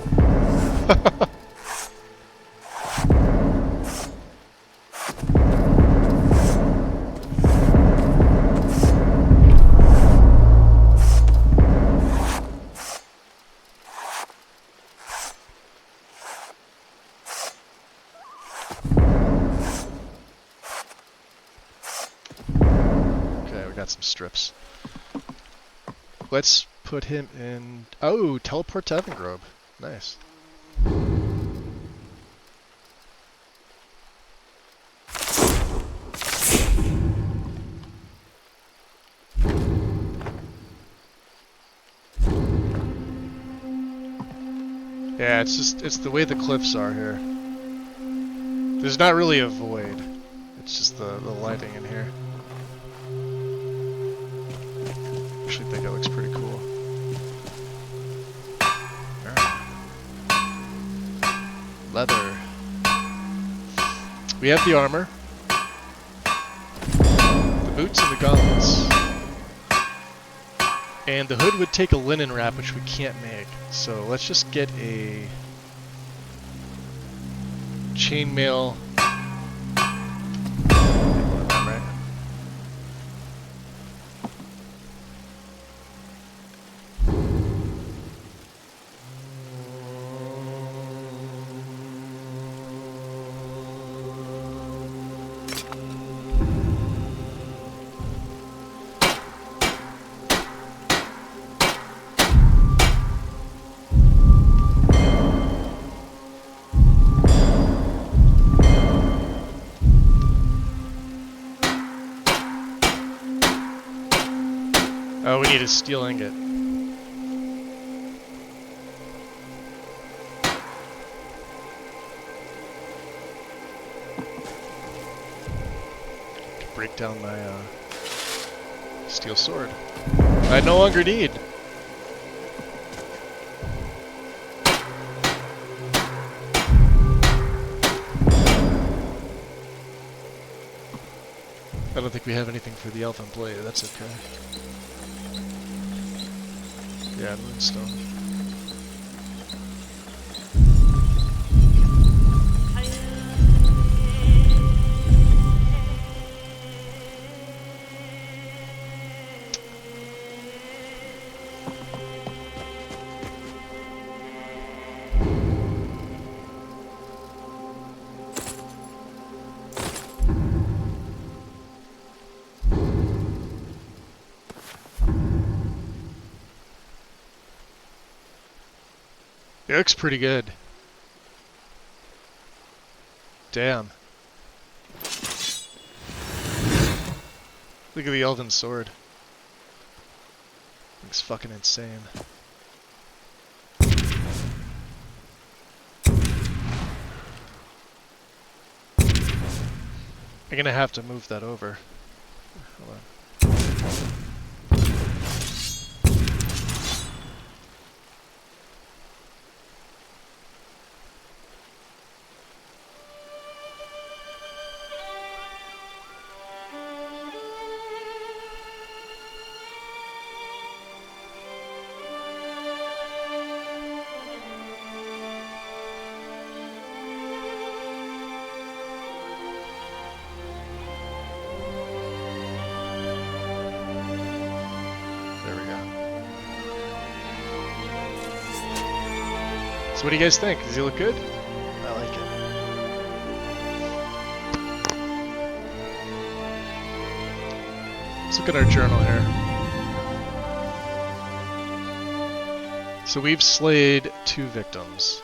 Some strips. Let's put him in. Oh, teleport to Evangrove. Nice. Yeah, it's the way the cliffs are here. There's not really a void. It's just the lighting in here. Actually think it looks pretty cool. Right. Leather. We have the armor, the boots and the gauntlets. And the hood would take a linen wrap, which we can't make. So let's just get a chainmail. Oh, we need a steel ingot. To break down my steel sword. I no longer need. I don't think we have anything for the elven blade. That's okay. Yeah, moonstone. It looks pretty good. Damn. Look at the elven sword. It's fucking insane. I'm gonna have to move that over. Hold on. So what do you guys think? Does he look good? I like it. Let's look at our journal here. So we've slayed 2 victims.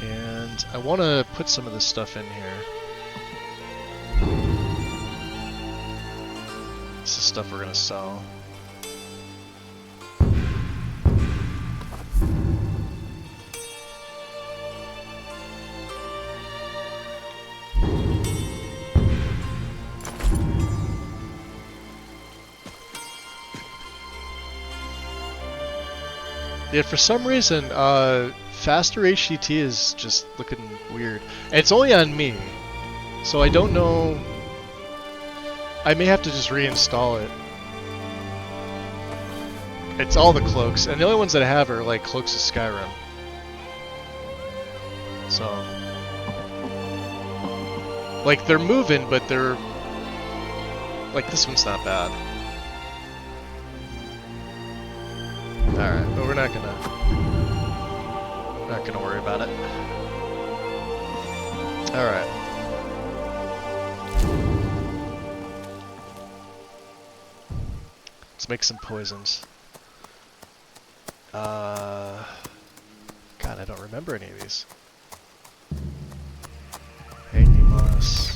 And I want to put some of this stuff in here. This is stuff we're gonna sell. Yeah, for some reason, faster HTT is just looking weird. And it's only on me, so I don't know. I may have to just reinstall it. It's all the cloaks, and the only ones that I have are like cloaks of Skyrim. So, like they're moving, but they're like this one's not bad. All right, but we're not gonna worry about it. All right. Let's make some poisons. God, I don't remember any of these. Hanging moss.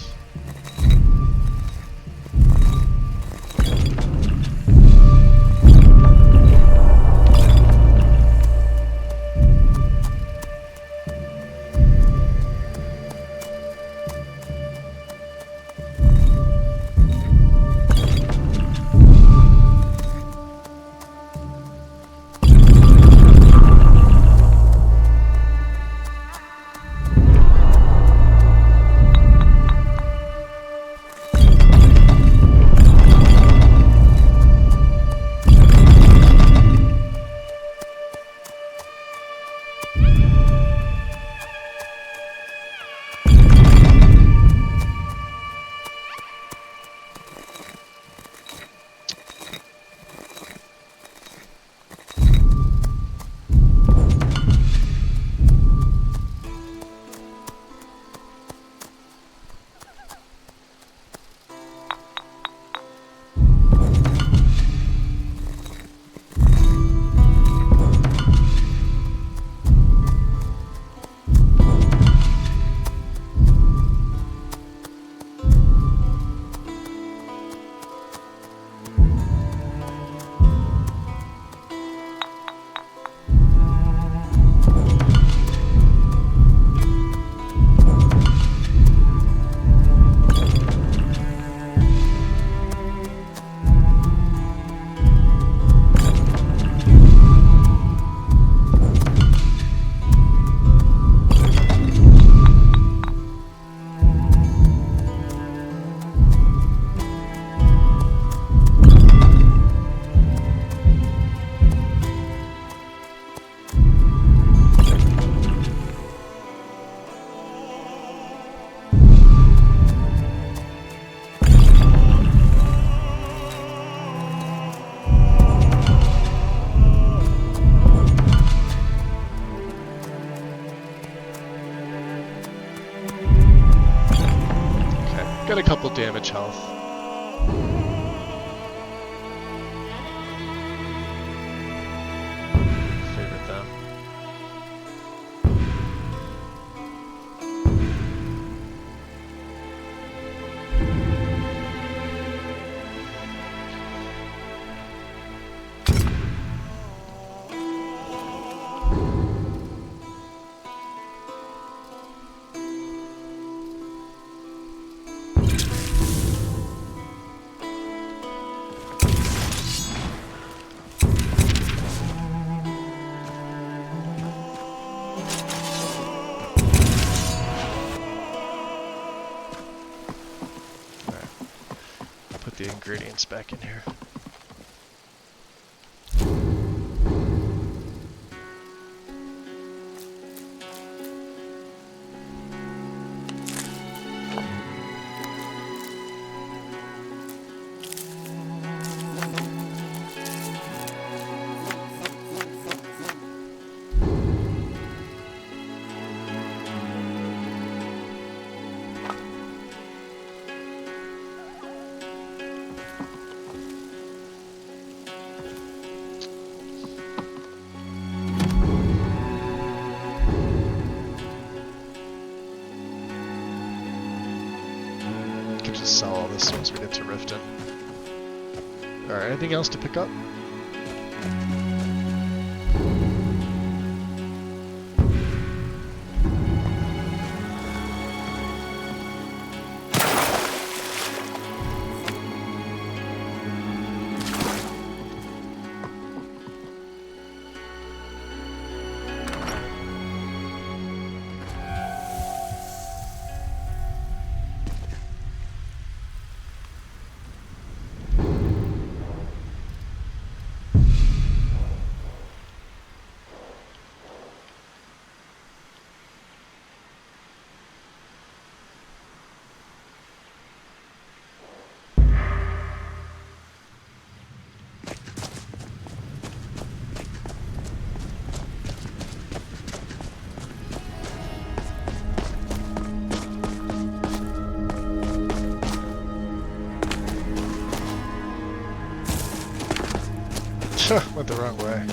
Got a couple damage health. the ingredients back in here. Sell all this once we get to Riften. Alright, anything else to pick up? Went the wrong way.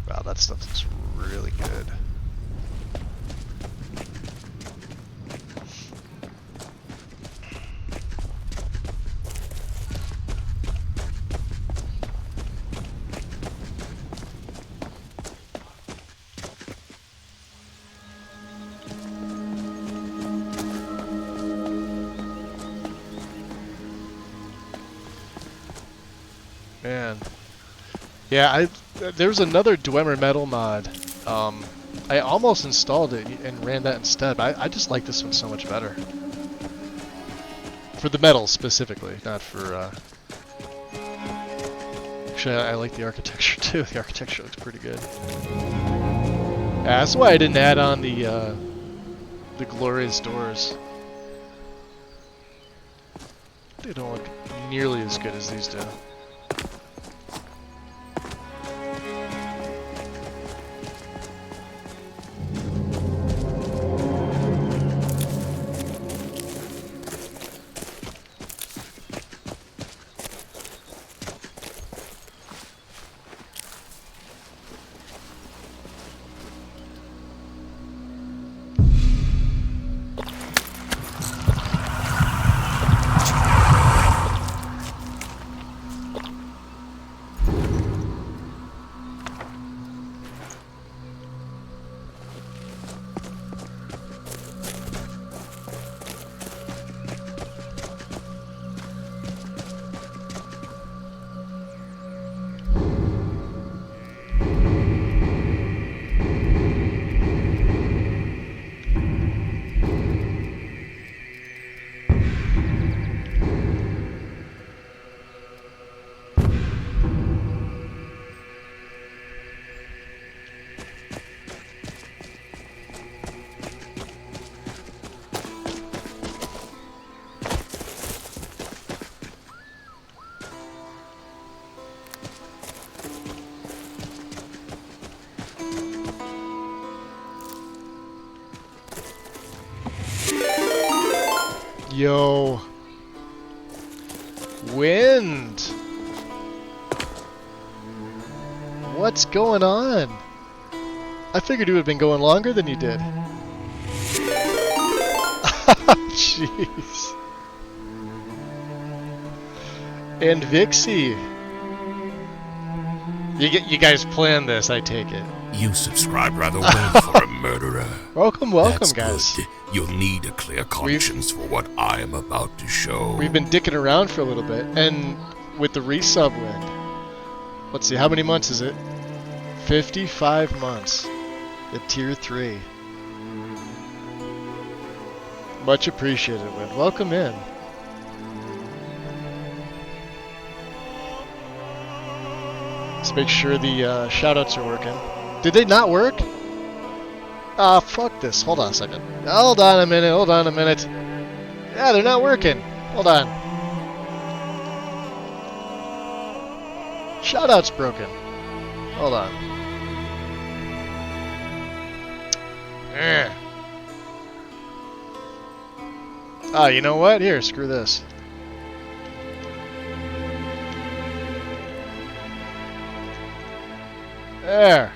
Wow, that stuff looks really good. Man. Yeah, there's another Dwemer Metal mod. I almost installed it and ran that instead, but I just like this one so much better. For the metal specifically, not for... Actually, I like the architecture too. The architecture looks pretty good. Yeah, that's why I didn't add on the glorious doors. They don't look nearly as good as these do. Yo. Wind. What's going on? I figured you would have been going longer than you did. Jeez. And Vixie. You guys planned this, I take it. You subscribe rather well for a murderer. Welcome, That's guys. Good. You'll need a clear conscience for what I am about to show. We've been dicking around for a little bit, and with the resub win, let's see, how many months is it? 55 months at Tier 3. Much appreciated, Win. Welcome in. Let's make sure the shoutouts are working. Did they not work? Ah, fuck this. Hold on a second. Hold on a minute. Yeah, they're not working. Hold on. Shoutouts broken. Hold on. Ah, you know what? Here, screw this. There.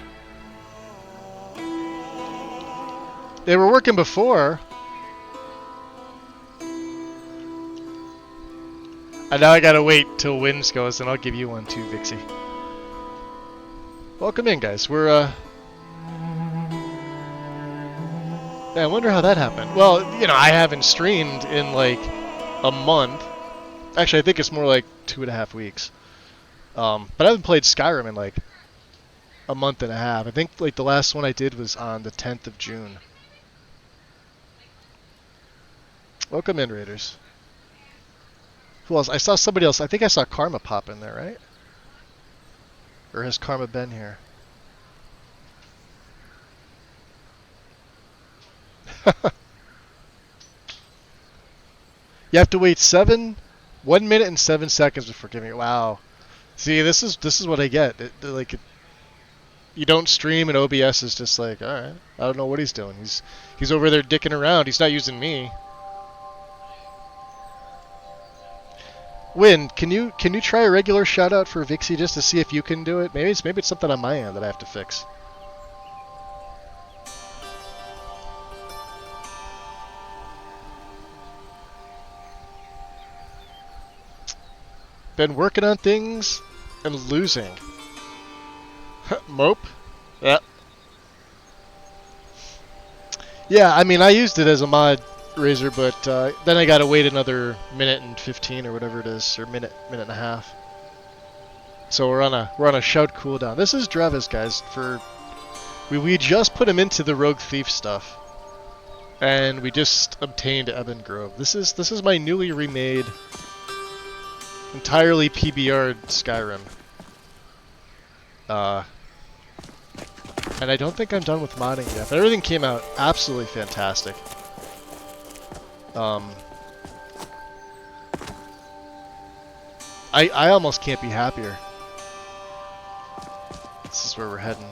They were working before. And now I gotta wait till Winds goes, and I'll give you one too, Vixie. Welcome in, guys. We're, yeah, I wonder how that happened. Well, you know, I haven't streamed in, like, a month. Actually, I think it's more like 2.5 weeks. But I haven't played Skyrim in, like, a month and a half. I think, like, the last one I did was on the 10th of June. Welcome in, Raiders. Who else? I saw somebody else. I think I saw Karma pop in there, right? Or has Karma been here? You have to wait 1 minute and 7 seconds before giving it. Wow. See, this is what I get. You don't stream, and OBS is just like, all right, I don't know what he's doing. He's over there dicking around. He's not using me. Win, can you try a regular shout out for Vixie just to see if you can do it? Maybe it's something on my end that I have to fix. Been working on things and losing. Mope? Yeah. Yeah, I mean, I used it as a mod, Razor, but then I gotta wait another minute and 15 or whatever it is, or minute and a half. So we're on a shout cooldown. This is Drevas, guys. We just put him into the Rogue Thief stuff, and we just obtained Ebon Grove. This is my newly remade, entirely PBR'd Skyrim. And I don't think I'm done with modding yet, but everything came out absolutely fantastic. I almost can't be happier. This is where we're heading.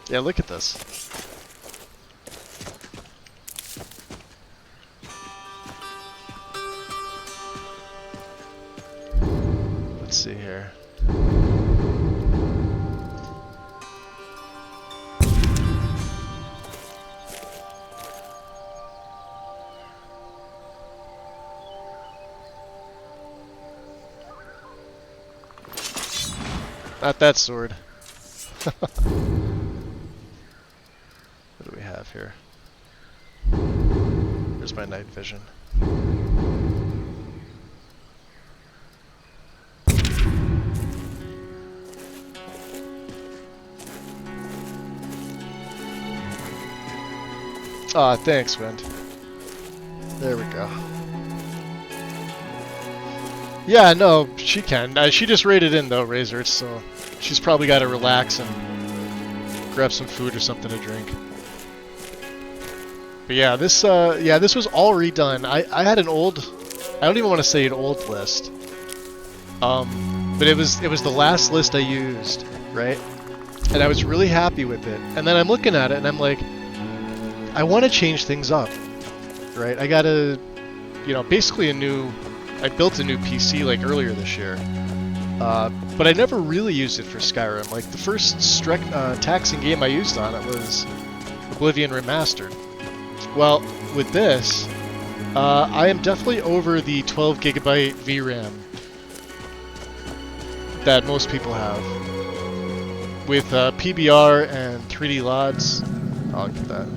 Yeah, look at this. Let's see here. Not that sword. What do we have here? Here's my night vision. Aw, thanks, Wind. There we go. Yeah, no, she can. She just raided in, though, Razor, so she's probably got to relax and grab some food or something to drink. But yeah, this was all redone. I had an old, I don't even want to say an old list, but it was the last list I used, right? And I was really happy with it. And then I'm looking at it and I'm like, I want to change things up, right? I got basically a new I built a new PC like earlier this year, but I never really used it for Skyrim. Like the first taxing game I used on it was Oblivion Remastered. Well, with this, I am definitely over the 12 gigabyte VRAM that most people have. With PBR and 3D LODs, I'll get that.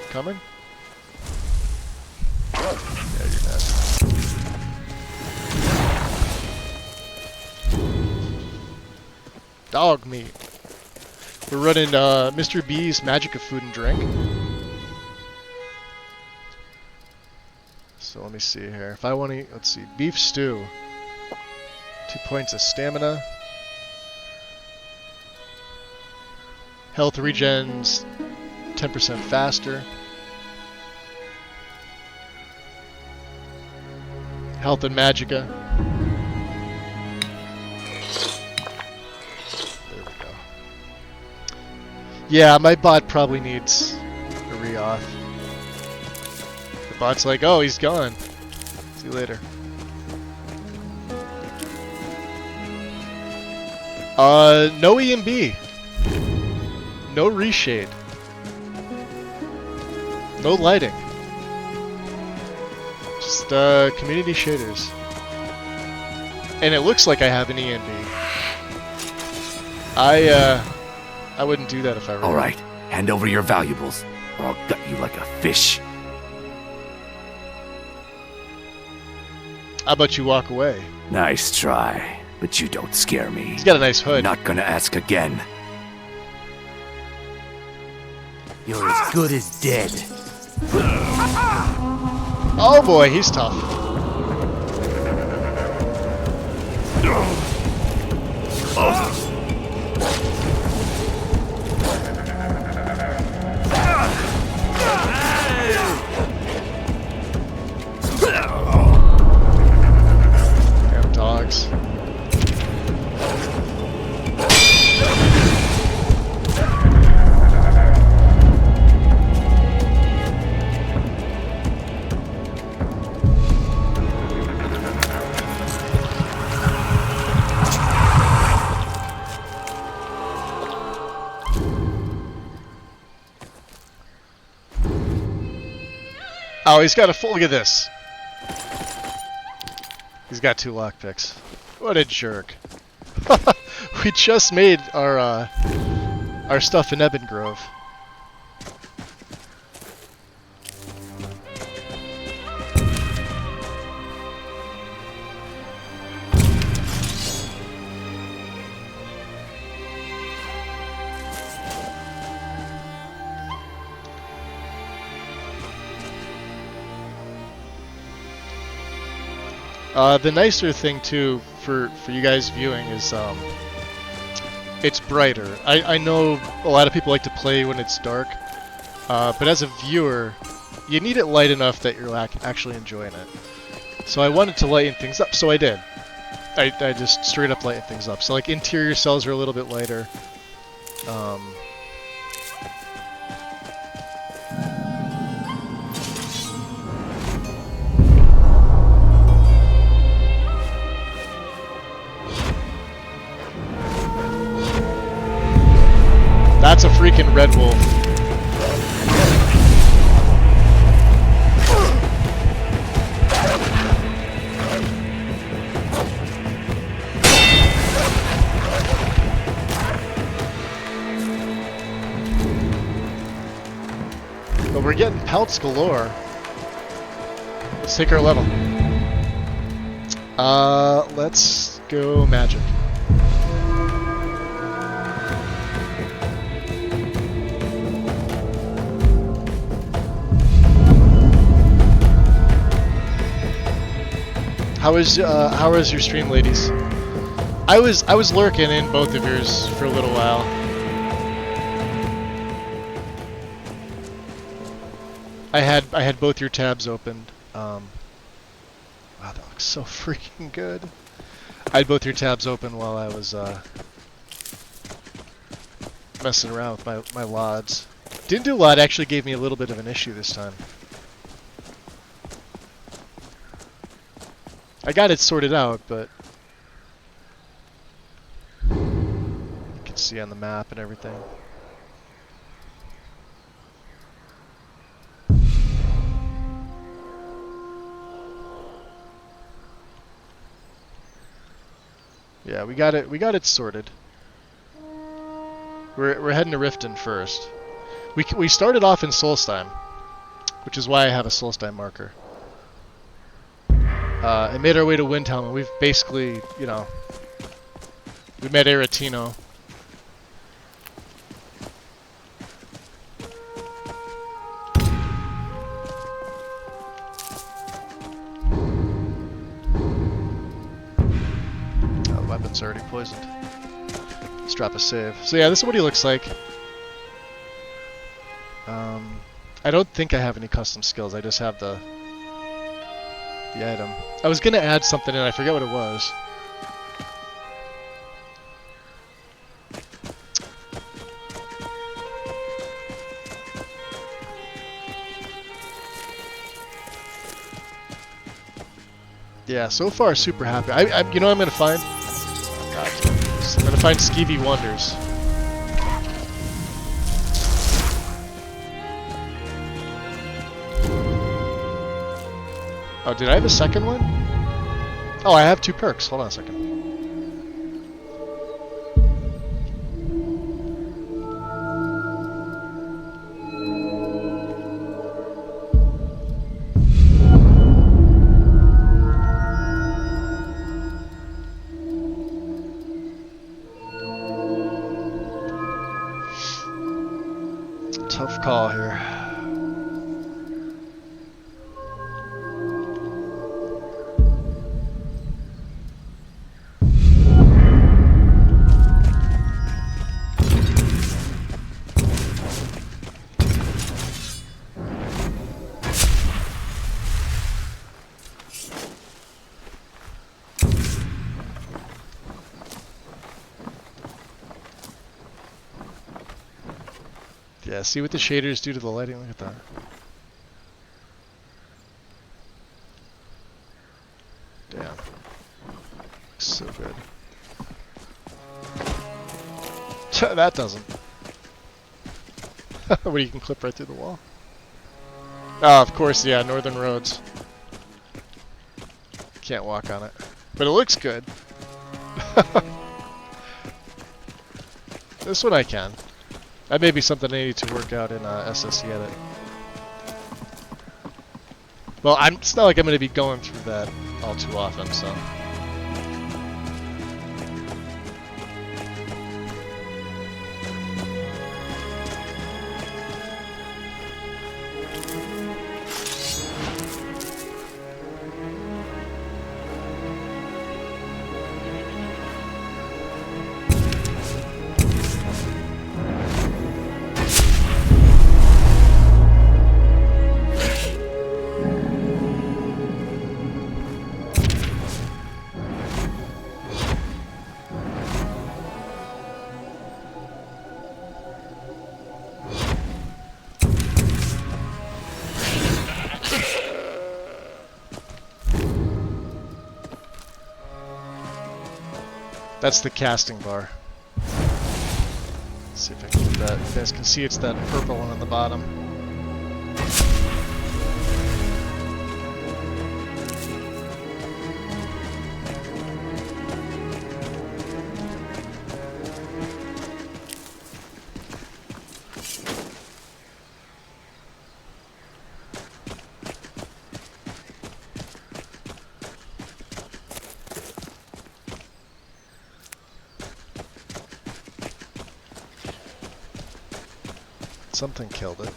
Coming? Yeah, you're dead. Dog meat. We're running Mr. B's Magic of Food and Drink. So let me see here. If I want to, let's see, beef stew. 2 points of stamina. Health regens 10% faster. Health and Magicka. There we go. Yeah, my bot probably needs a re-auth. The bot's like, oh, he's gone. See you later. No EMB. No reshade. No lighting. Just community shaders. And it looks like I have an EMB. I wouldn't do that if I were. All right, hand over your valuables, or I'll gut you like a fish. How about you walk away? Nice try, but you don't scare me. He's got a nice hood. Not gonna ask again. You're as good as dead. Oh boy, he's tough. Damn dogs. Oh, he's got a full. Look at this. He's got 2 lockpicks. What a jerk. We just made our stuff in Ebon Grove. The nicer thing too for you guys viewing is it's brighter. I know a lot of people like to play when it's dark, but as a viewer, you need it light enough that you're actually enjoying it. So I wanted to lighten things up, so I did. I just straight up lighten things up. So like interior cells are a little bit lighter. That's a freaking red wolf. But we're getting pelts galore. Let's take our level. Let's go magic. How was your stream, ladies? I was lurking in both of yours for a little while. I had both your tabs opened. Wow, that looks so freaking good. I had both your tabs open while I was messing around with my LODs. Didn't do a lot, actually gave me a little bit of an issue this time. I got it sorted out, but you can see on the map and everything. Yeah, we got it sorted. We're heading to Riften first. We started off in Solstheim, which is why I have a Solstheim marker. And made our way to Windhelm, and we've basically, you know, we met Aretino. Oh, the weapon's already poisoned. Let's drop a save. So yeah, this is what he looks like. I don't think I have any custom skills, I just have the item. I was gonna add something and I forget what it was. Yeah, so far super happy. You know what I'm gonna find? Oh, God. I'm gonna find Skeevy Wonders. Oh, did I have a second one? Oh, I have 2 perks. Hold on a second. Tough call here. Yeah, see what the shaders do to the lighting. Look at that. Damn. Looks so good. That doesn't. What, you can clip right through the wall? Oh, of course, yeah, northern roads. Can't walk on it. But it looks good. This one I can. That may be something I need to work out in SSE Edit. Well, it's not like I'm going to be going through that all too often, so... That's the casting bar. Let's see if I can get that. You guys can see it's that purple one on the bottom. Something killed it.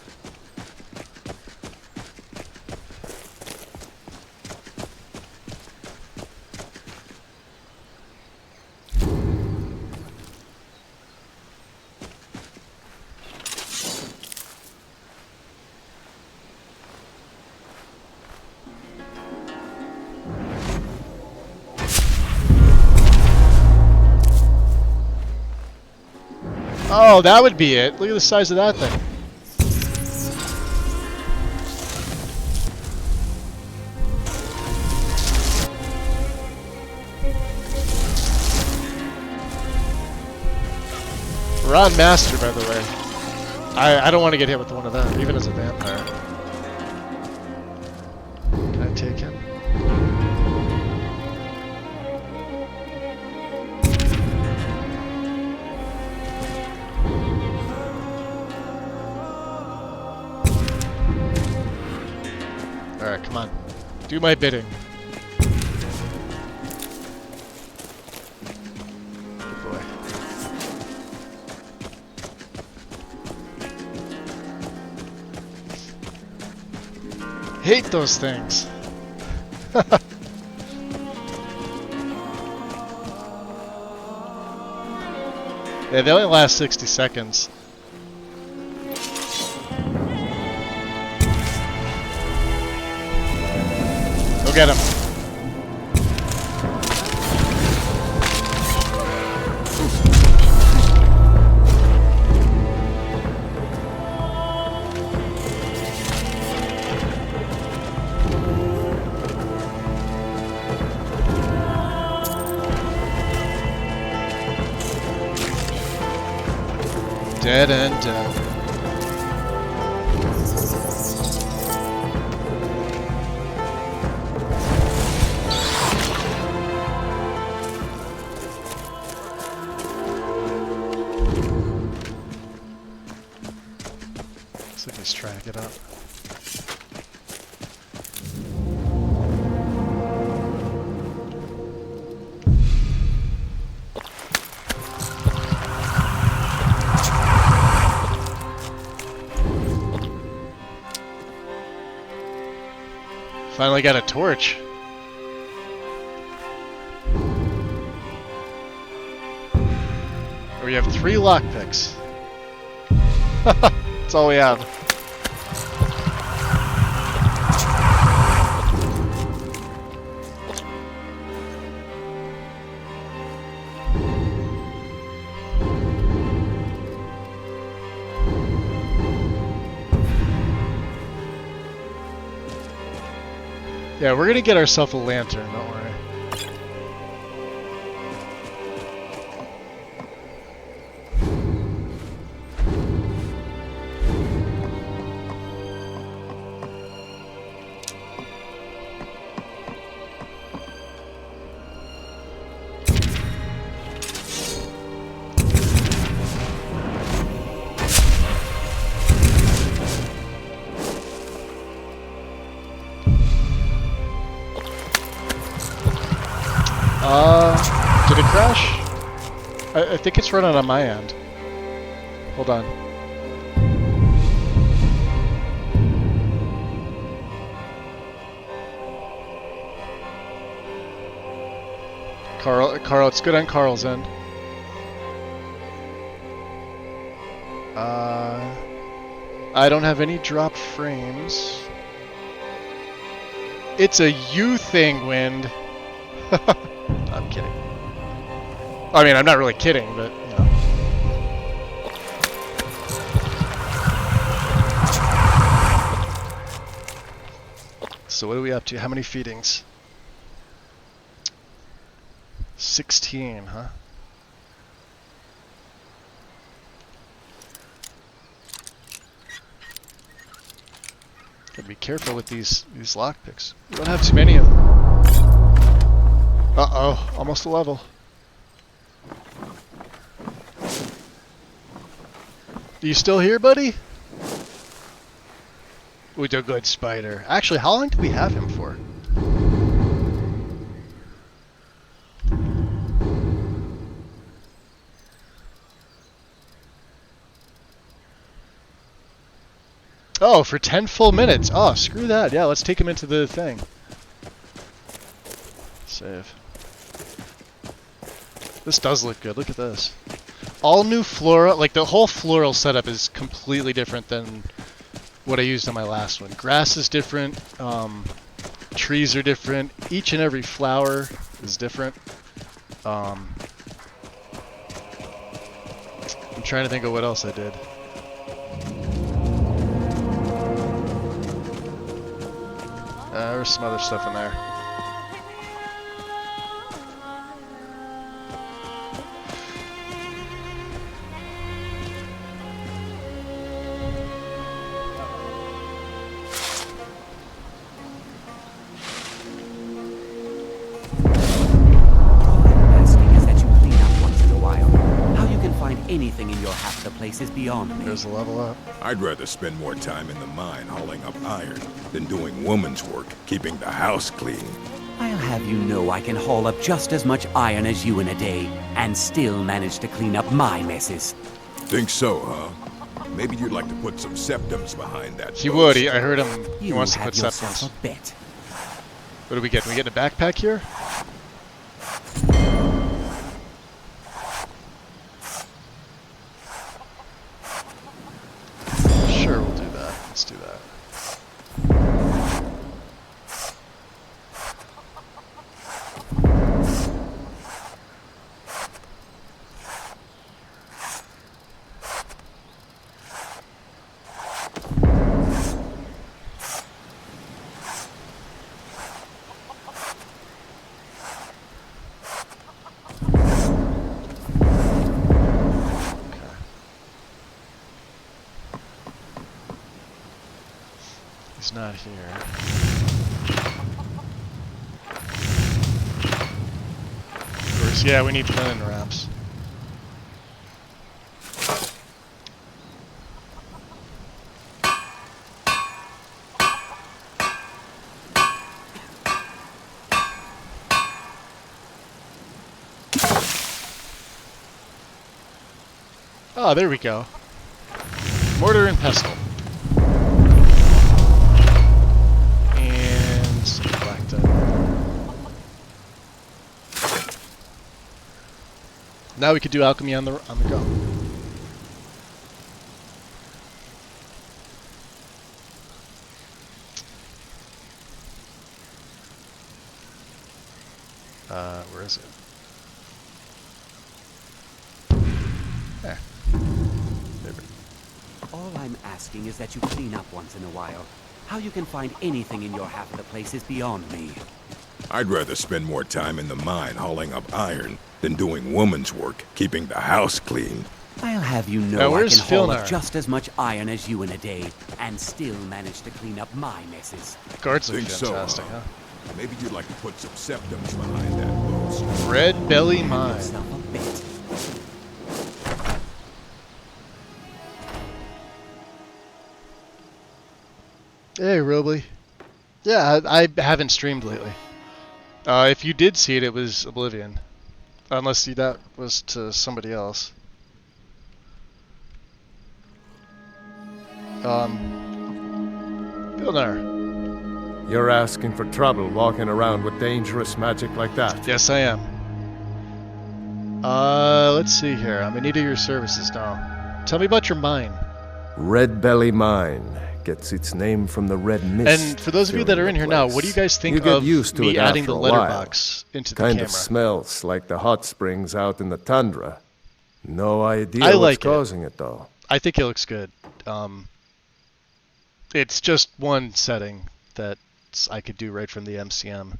Oh, that would be it. Look at the size of that thing. We're on Master, by the way. I don't want to get hit with one of them, even as a vampire. Can I take him? Alright, come on. Do my bidding. Good boy. Hate those things. Yeah, they only last 60 seconds. Go get him. Dead and dead. Looks like he's trying to get up. Finally got a torch. We have 3 lockpicks. That's all we have. Yeah, we're gonna get ourselves a lantern, don't worry. Did it crash? I think it's running on my end. Hold on. Carl, it's good on Carl's end. I don't have any drop frames. It's a you thing, Wind. I'm kidding. I mean, I'm not really kidding, but, you know. So what are we up to? How many feedings? 16, huh? Gotta be careful with these lockpicks. We don't have too many of them. Uh-oh, almost a level. Are you still here, buddy? Ooh, a good spider. Actually, how long do we have him for? Oh, for 10 full minutes. Oh, screw that. Yeah, let's take him into the thing. Save. This does look good. Look at this. All new flora, like the whole floral setup is completely different than what I used on my last one. Grass is different, trees are different, each and every flower is different. I'm trying to think of what else I did. There's some other stuff in there. Anything in your half of the place is beyond me. There's a level up. I'd rather spend more time in the mine hauling up iron than doing woman's work, keeping the house clean. I'll have you know I can haul up just as much iron as you in a day, and still manage to clean up my messes. Think so, huh? Maybe you'd like to put some septums behind that. He would. I heard him. He You wants to have put yourself septums. a bet. What do we get? Can we get a backpack here? Sure, we'll do that. Let's do that. He's not here. Of course, yeah, we need linen wraps. Oh, there we go. Mortar and pestle. Now we could do alchemy on the go. Where is it? There. All I'm asking is that you clean up once in a while. How you can find anything in your half of the place is beyond me. I'd rather spend more time in the mine hauling up iron than doing woman's work, keeping the house clean. I'll have you know Now, I where's can haul Filnar? up just as much iron as you in a day, and still manage to clean up my messes. Guards look Think so, fantastic, huh? huh? Maybe you'd like to put some septums behind that boast. Red Belly Mine. Yourself a bet. Hey, Robley. Yeah, I haven't streamed lately. If you did see it, it was Oblivion. Unless that was to somebody else. Filnar. You're asking for trouble walking around with dangerous magic like that? Yes, I am. Let's see here. I'm in need of your services now. Tell me about your mine. Red Belly Mine gets its name from the red mist. And for those of you that are in here now, what do you guys think you get of used to me it adding after the a while. letterbox into the Kind camera? of smells like the hot springs out in the tundra. No idea I what's like causing it, though. I think it looks good. It's just one setting that I could do right from the MCM.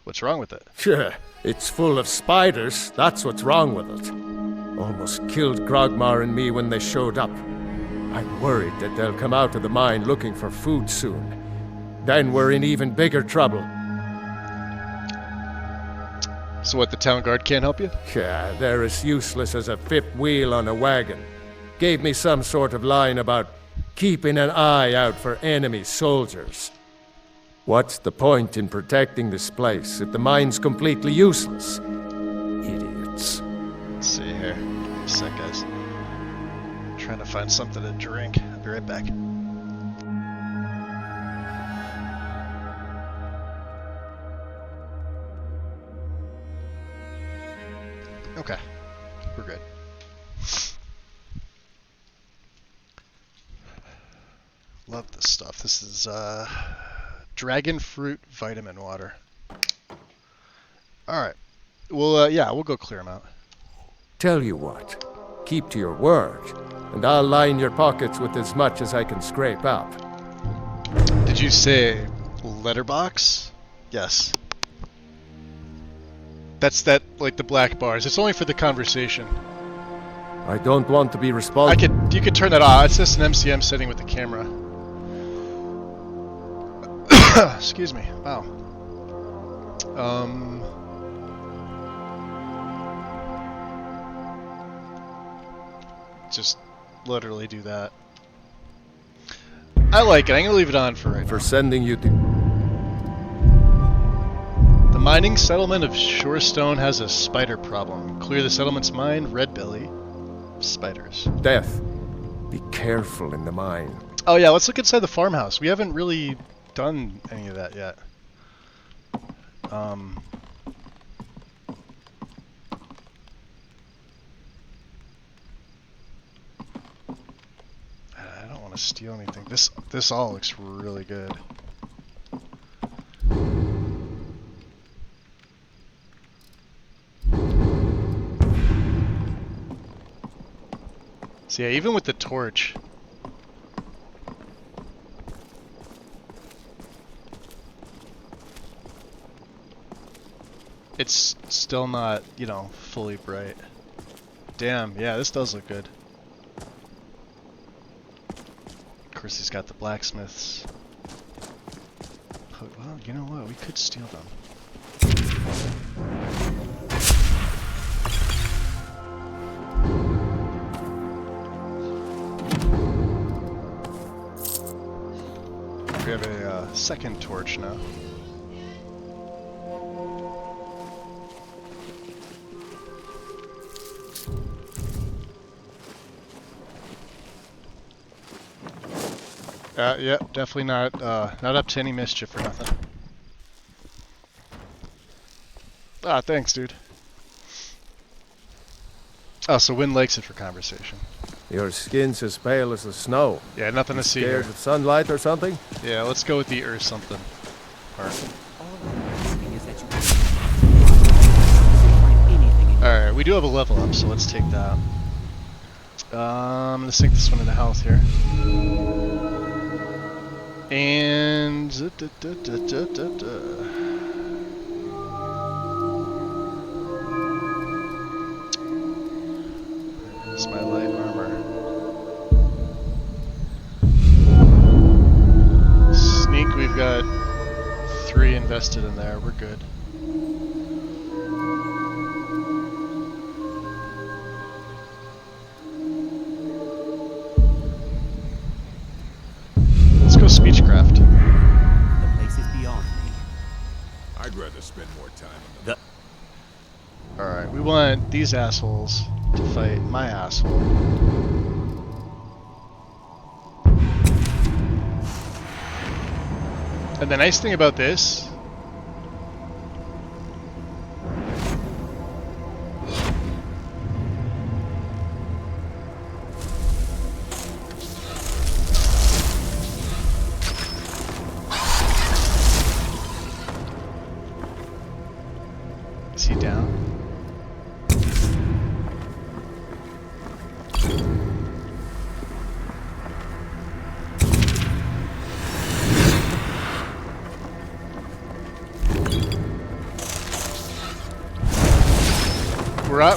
What's wrong with it? Sure, it's full of spiders. That's what's wrong with it. Almost killed Grogmar and me when they showed up. I'm worried that they'll come out of the mine looking for food soon. Then we're in even bigger trouble. So what, the town guard can't help you? Yeah, they're as useless as a fifth wheel on a wagon. Gave me some sort of line about keeping an eye out for enemy soldiers. What's the point in protecting this place if the mine's completely useless? Idiots. Let's see here. Give me a sec, guys. I'm trying to find something to drink. I'll be right back. Okay. We're good. Love this stuff. This is dragon fruit vitamin water. Alright. Well, yeah, we'll go clear them out. Tell you what, keep to your word, and I'll line your pockets with as much as I can scrape up. Did you say letterbox? Yes. That's like the black bars. It's only for the conversation. I don't want to be responsible. You could turn that off. It's just an MCM setting with the camera. Excuse me. Wow. Just literally do that. I like it. I'm gonna leave it on for right now. For sending you to... The mining settlement of Shorestone has a spider problem. Clear the settlement's mine, red belly. Spiders. Death. Be careful in the mine. Oh yeah, let's look inside the farmhouse. We haven't really done any of that yet. I don't want to steal anything. This all looks really good. So yeah, even with the torch, it's still not, you know, fully bright. Damn, yeah, this does look good. Of course, he's got the blacksmiths. Well, you know what? We could steal them. We have a second torch now. Yeah, definitely not up to any mischief or nothing. Ah, thanks, dude. Oh, so Wind likes it for conversation. Your skin's as pale as the snow. Yeah, nothing to see here. Scared of sunlight or something? Yeah, let's go with the or something part. Alright, we do have a level up, so let's take that. I'm gonna sink this one into health here. And it's my light armor. Sneak, we've got 3 invested in there. We're good. Let's go speechcraft. The place is beyond me. I'd rather spend more time on the... Alright, we want these assholes to fight my asshole. And the nice thing about this is he down?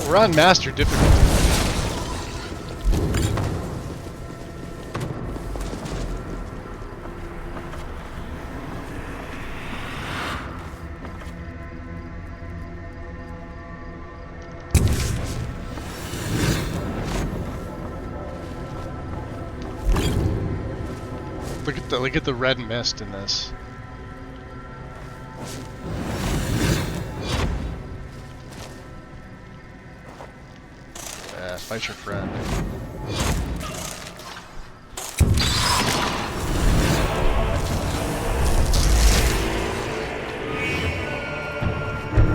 We're on master difficulty. Look at the red mist in this. Fight your friend.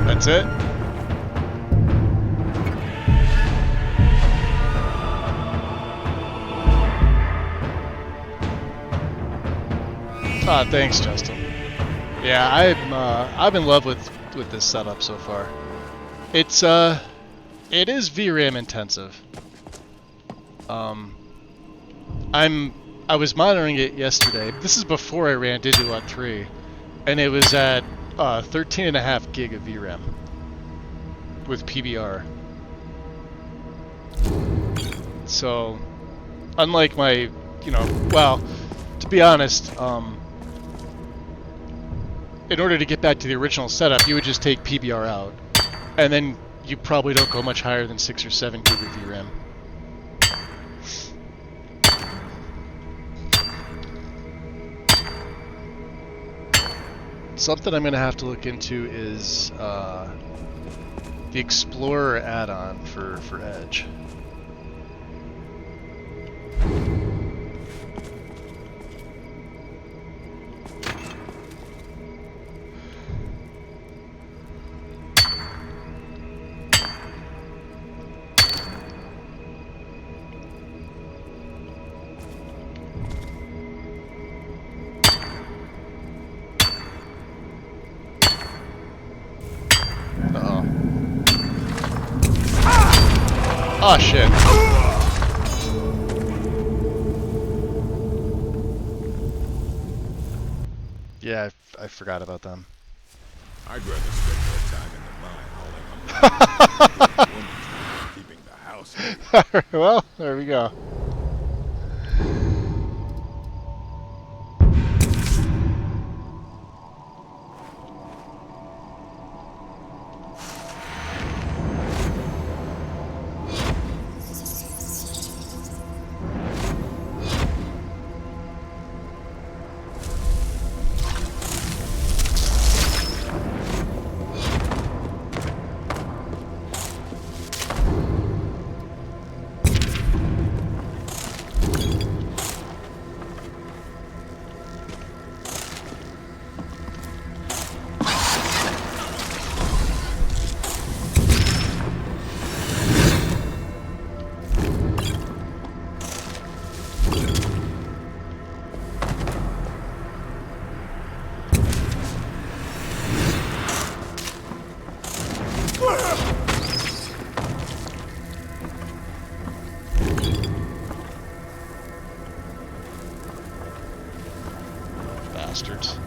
That's it? Ah, thanks, Justin. Yeah, I'm in love with this setup so far. It's It is VRAM intensive. I was monitoring it yesterday. This is before I ran Digilot 3, and it was at 13.5 gig of VRAM with PBR. So, unlike my, well, to be honest, in order to get back to the original setup, you would just take PBR out, and then you probably don't go much higher than 6 or 7 gig of VRAM. Something I'm going to have to look into is the Explorer add-on for Edge. Oh shit. Yeah, I forgot about them. I'd rather spend more time in the mine hauling up keeping the house. Well, there we go. Bastards.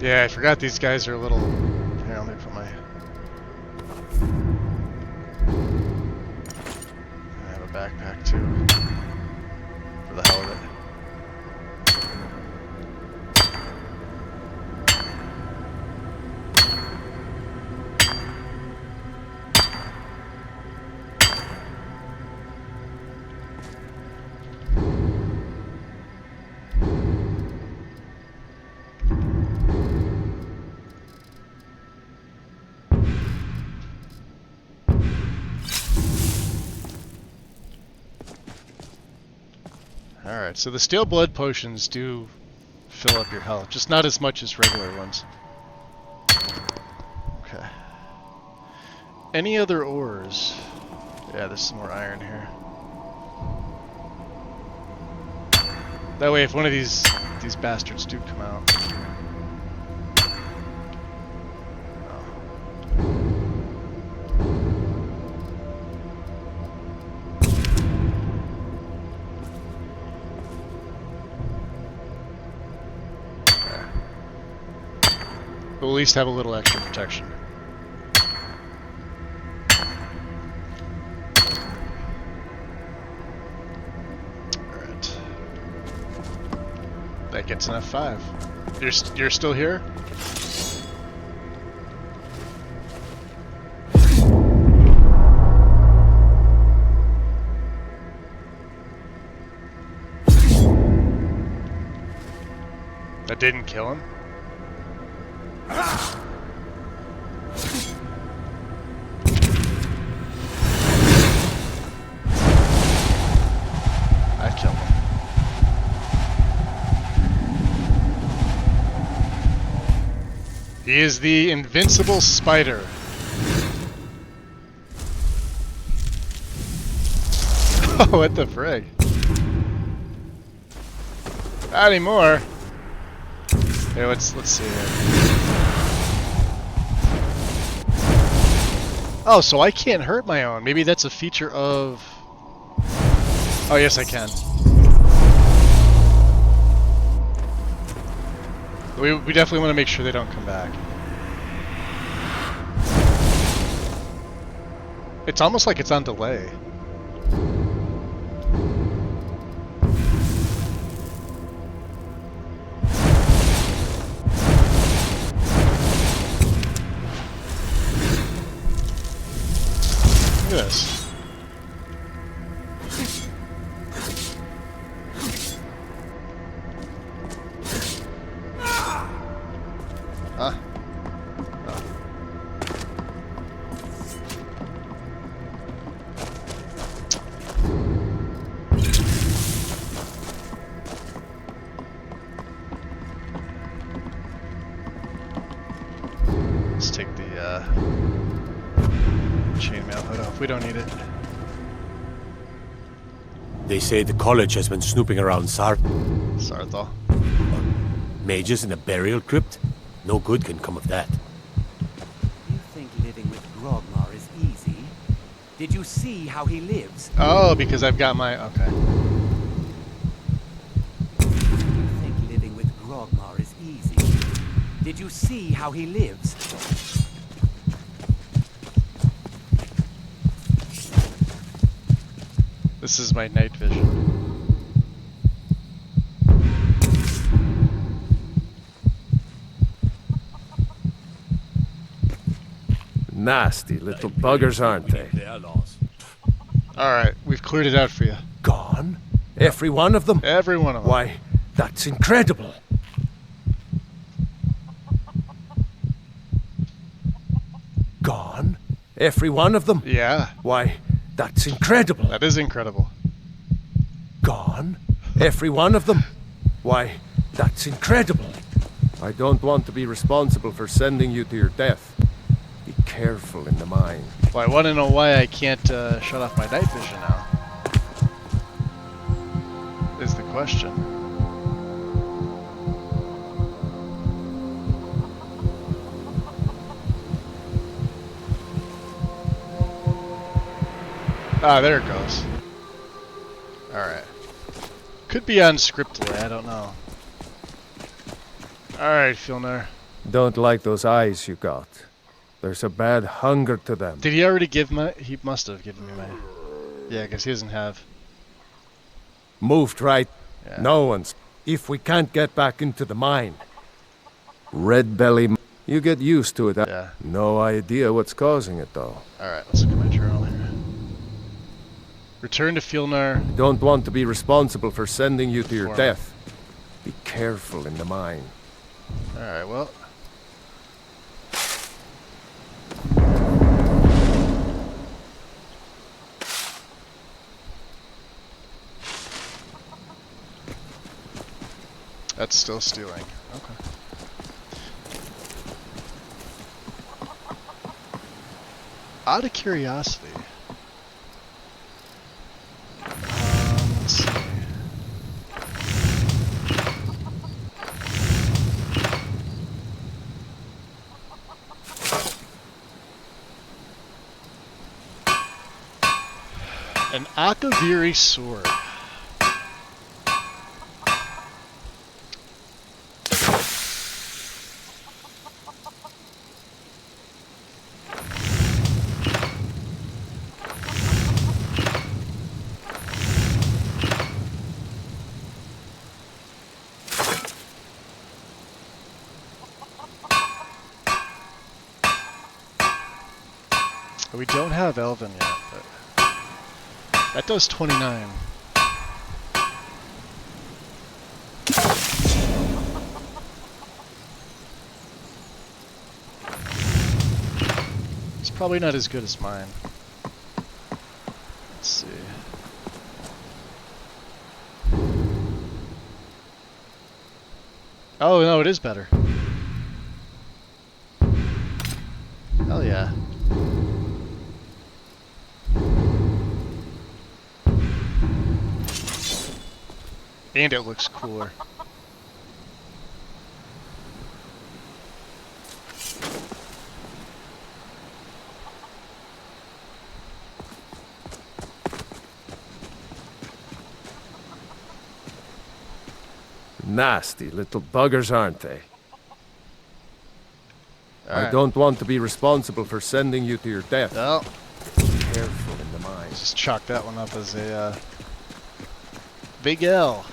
Yeah, I forgot these guys are a little... Here, let me put my... I have a backpack too. For the hell of it. Alright, so the steel blood potions do fill up your health, just not as much as regular ones. Okay. Any other ores? Yeah, there's some more iron here. That way, if one of these bastards do come out... Oh. We'll at least have a little extra protection. Alright. That gets an F5. You're still here? That didn't kill him? I killed him. He is the invincible spider. Oh, what the frig? Not anymore. Here, let's see here. Oh, so I can't hurt my own. Maybe that's a feature of... Oh, yes, I can. We definitely want to make sure they don't come back. It's almost like it's on delay. Look at this. Huh? Oh. Let's take the chainmail hood off. We don't need it. They say the college has been snooping around Sarthal. Mages in a burial crypt? No good can come of that. You think living with Grogmar is easy? Did you see how he lives? Oh, because I've got my... Okay. You think living with Grogmar is easy? Did you see how he lives? This is my night vision. Nasty little buggers, aren't they? Alright, we've cleared it out for you. Gone? Every one of them? Every one of them. Why, that's incredible. Gone? Every one of them? Yeah. Why, that's incredible. That is incredible. Gone? Every one of them? Why, that's incredible. I don't want to be responsible for sending you to your death. Be careful in the mine. Well, I want to know why I can't shut off my night vision now. Is the question. Ah, there it goes. Alright. Could be on script delay, I don't know. Alright, Filnar. Don't like those eyes you got. There's a bad hunger to them. Did he already give my... He must have given me my... Yeah, because he doesn't have... Moved right. Yeah. No one's... If we can't get back into the mine. Red belly... You get used to it. Yeah. No idea what's causing it, though. Alright, let's look at my journal here. Return to Filnar. Don't want to be responsible for sending you to your Form. death. Be careful in the mine. Alright, well... That's still stealing. Okay. Out of curiosity. Let's see. An Akaviri sword. We don't have Elven yet, but that does 29. It's probably not as good as mine. Let's see. Oh no, it is better. Hell yeah. And it looks cooler. Nasty little buggers, aren't they? I Alright. don't want to be responsible for sending you to your death. Well, careful in the mine. Just chalk that one up as a big L.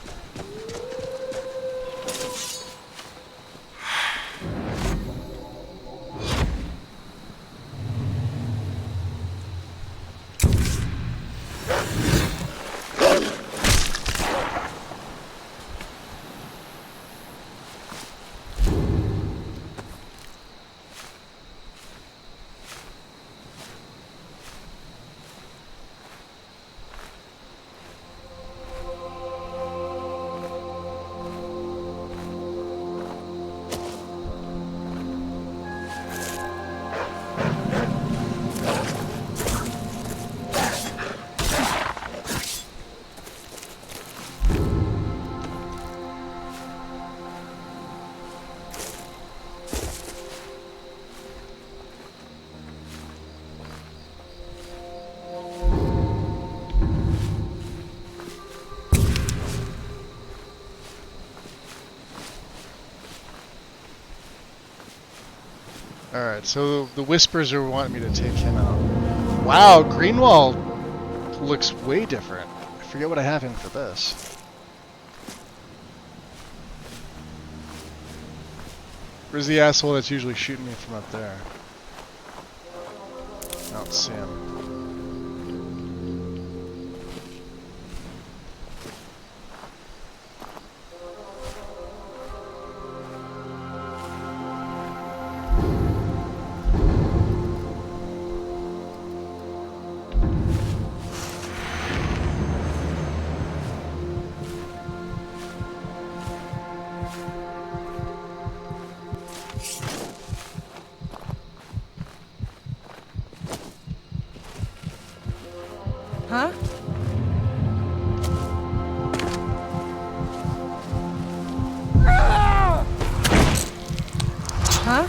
Alright, so the Whispers are wanting me to take him out. Wow, Greenwald looks way different. I forget what I have him for this. Where's the asshole that's usually shooting me from up there? I don't see him. Huh? Huh?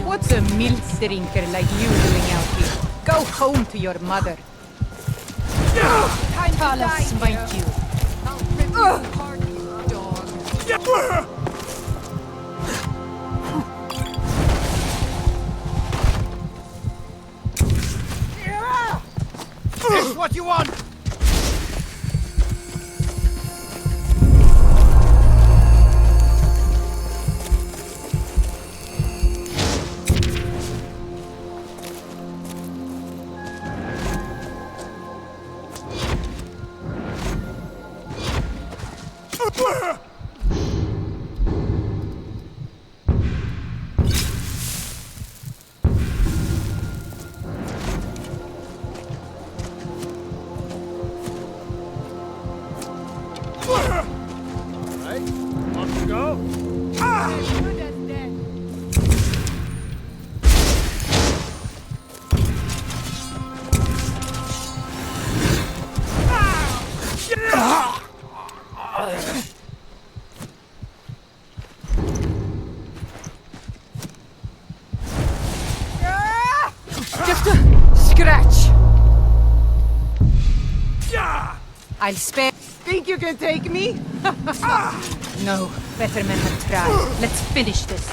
What's a milk drinker like you doing out here? Go home to your mother. Tala smite you. I'll rip you apart, you dog. This is what you want! Just a scratch. I'll spare. Think you can take me? No, better men have tried. Let's finish this.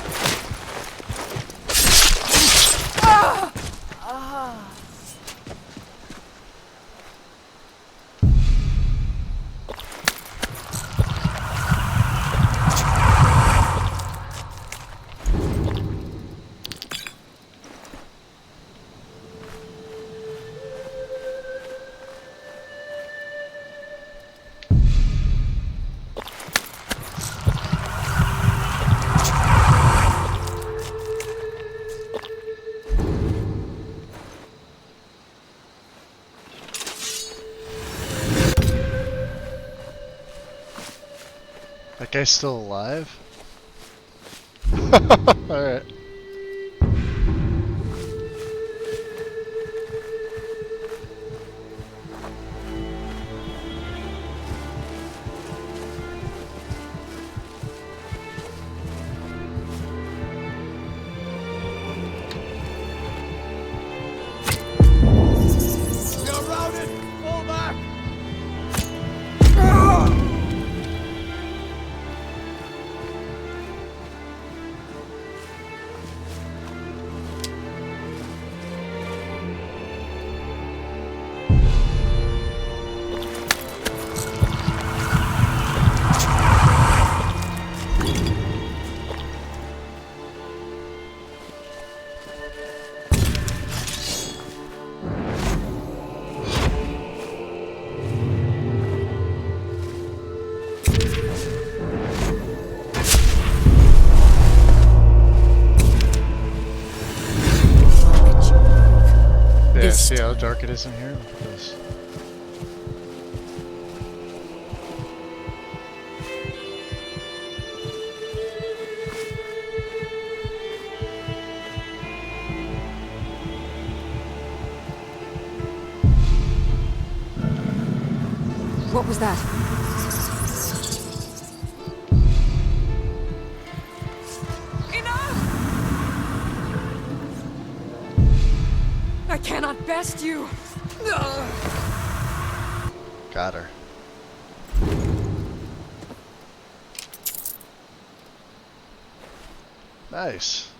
That guy's still alive? Alright. Yeah, see how dark it is in here? Look at this. What was that? I cannot best you! Got her. Nice.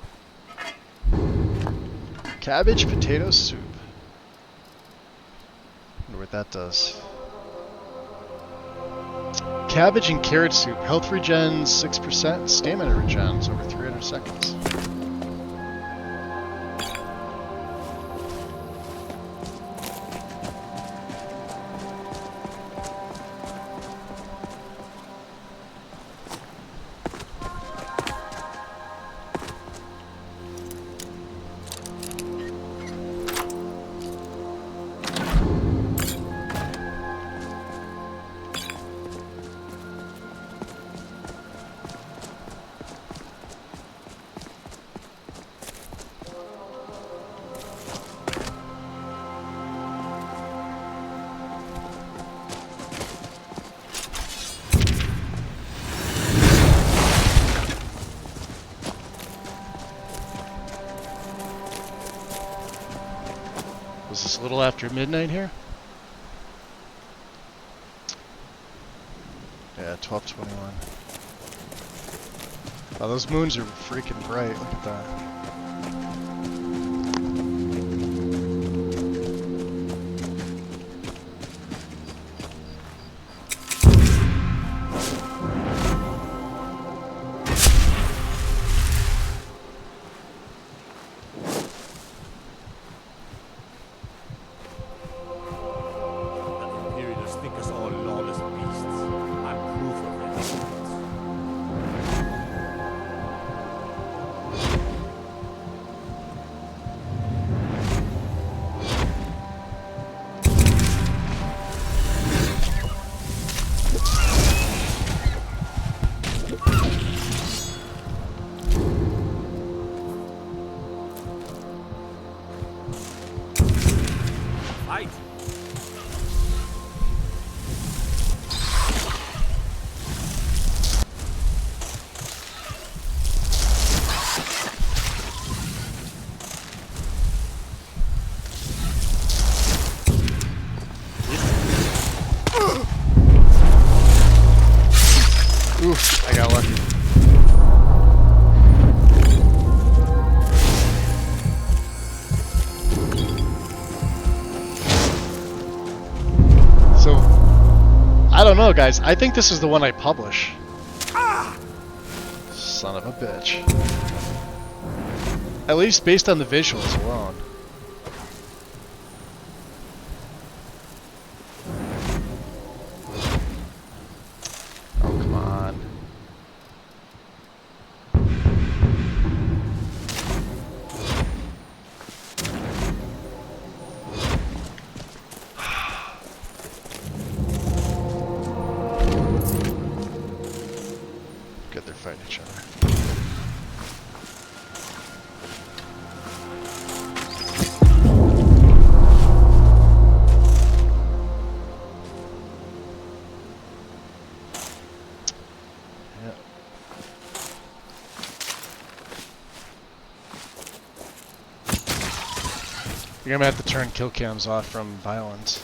Cabbage potato soup. Wonder what that does. Cabbage and carrot soup. Health regens 6%. Stamina regens over 300 seconds. Was this a little after midnight here? Yeah, 12:21. Oh, those moons are freaking bright. Look at that. Oof, I got lucky. So, I don't know, guys. I think this is the one I publish. Son of a bitch. At least based on the visuals alone. You're gonna have to turn kill cams off from violence.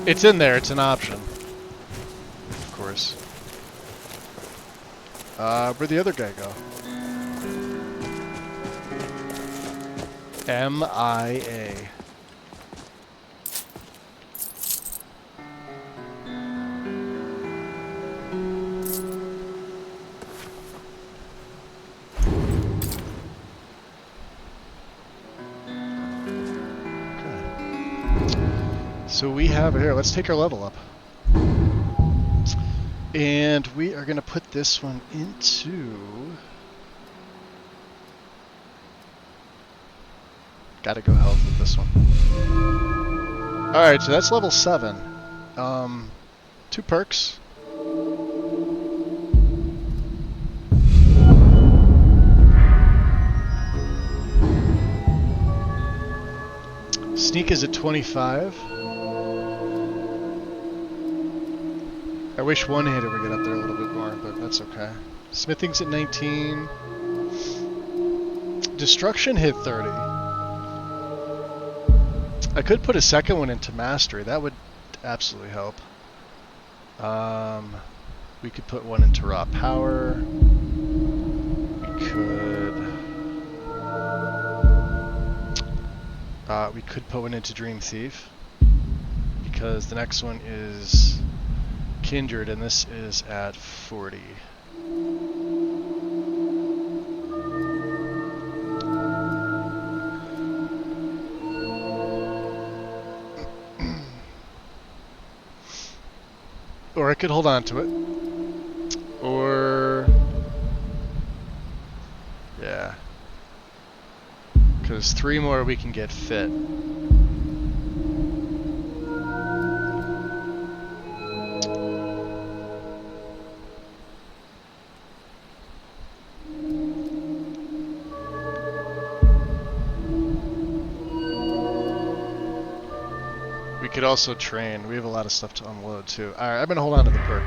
It's in there, it's an option. Of course. Where'd the other guy go? MIA. So we have here, let's take our level up. And we are going to put this one into... Gotta go health with this one. Alright, so that's level 7. 2 perks. Sneak is at 25. I wish one-hitter would get up there a little bit more, but that's okay. Smithing's at 19. Destruction hit 30. I could put a second one into mastery. That would absolutely help. We could put one into raw power. We could put one into Dream Thief, because the next one is Kindred, and this is at 40. Or I could hold on to it. Or... yeah. Because 3 more we can get fit. We could also train. We have a lot of stuff to unload too. Alright, I'm gonna hold on to the perk.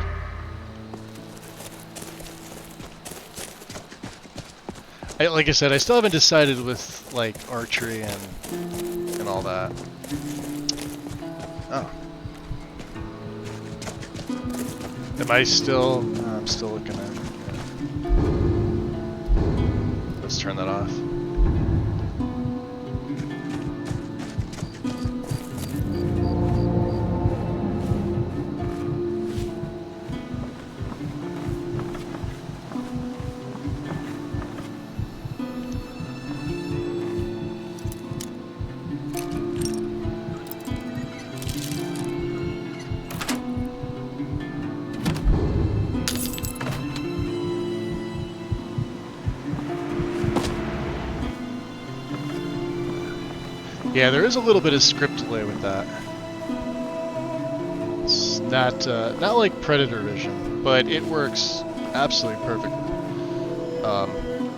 Like I said, I still haven't decided with like archery and all that. Oh. Am I still? I'm still looking at. Let's turn that off. Yeah, there is a little bit of script delay with that. It's not like Predator Vision, but it works absolutely perfectly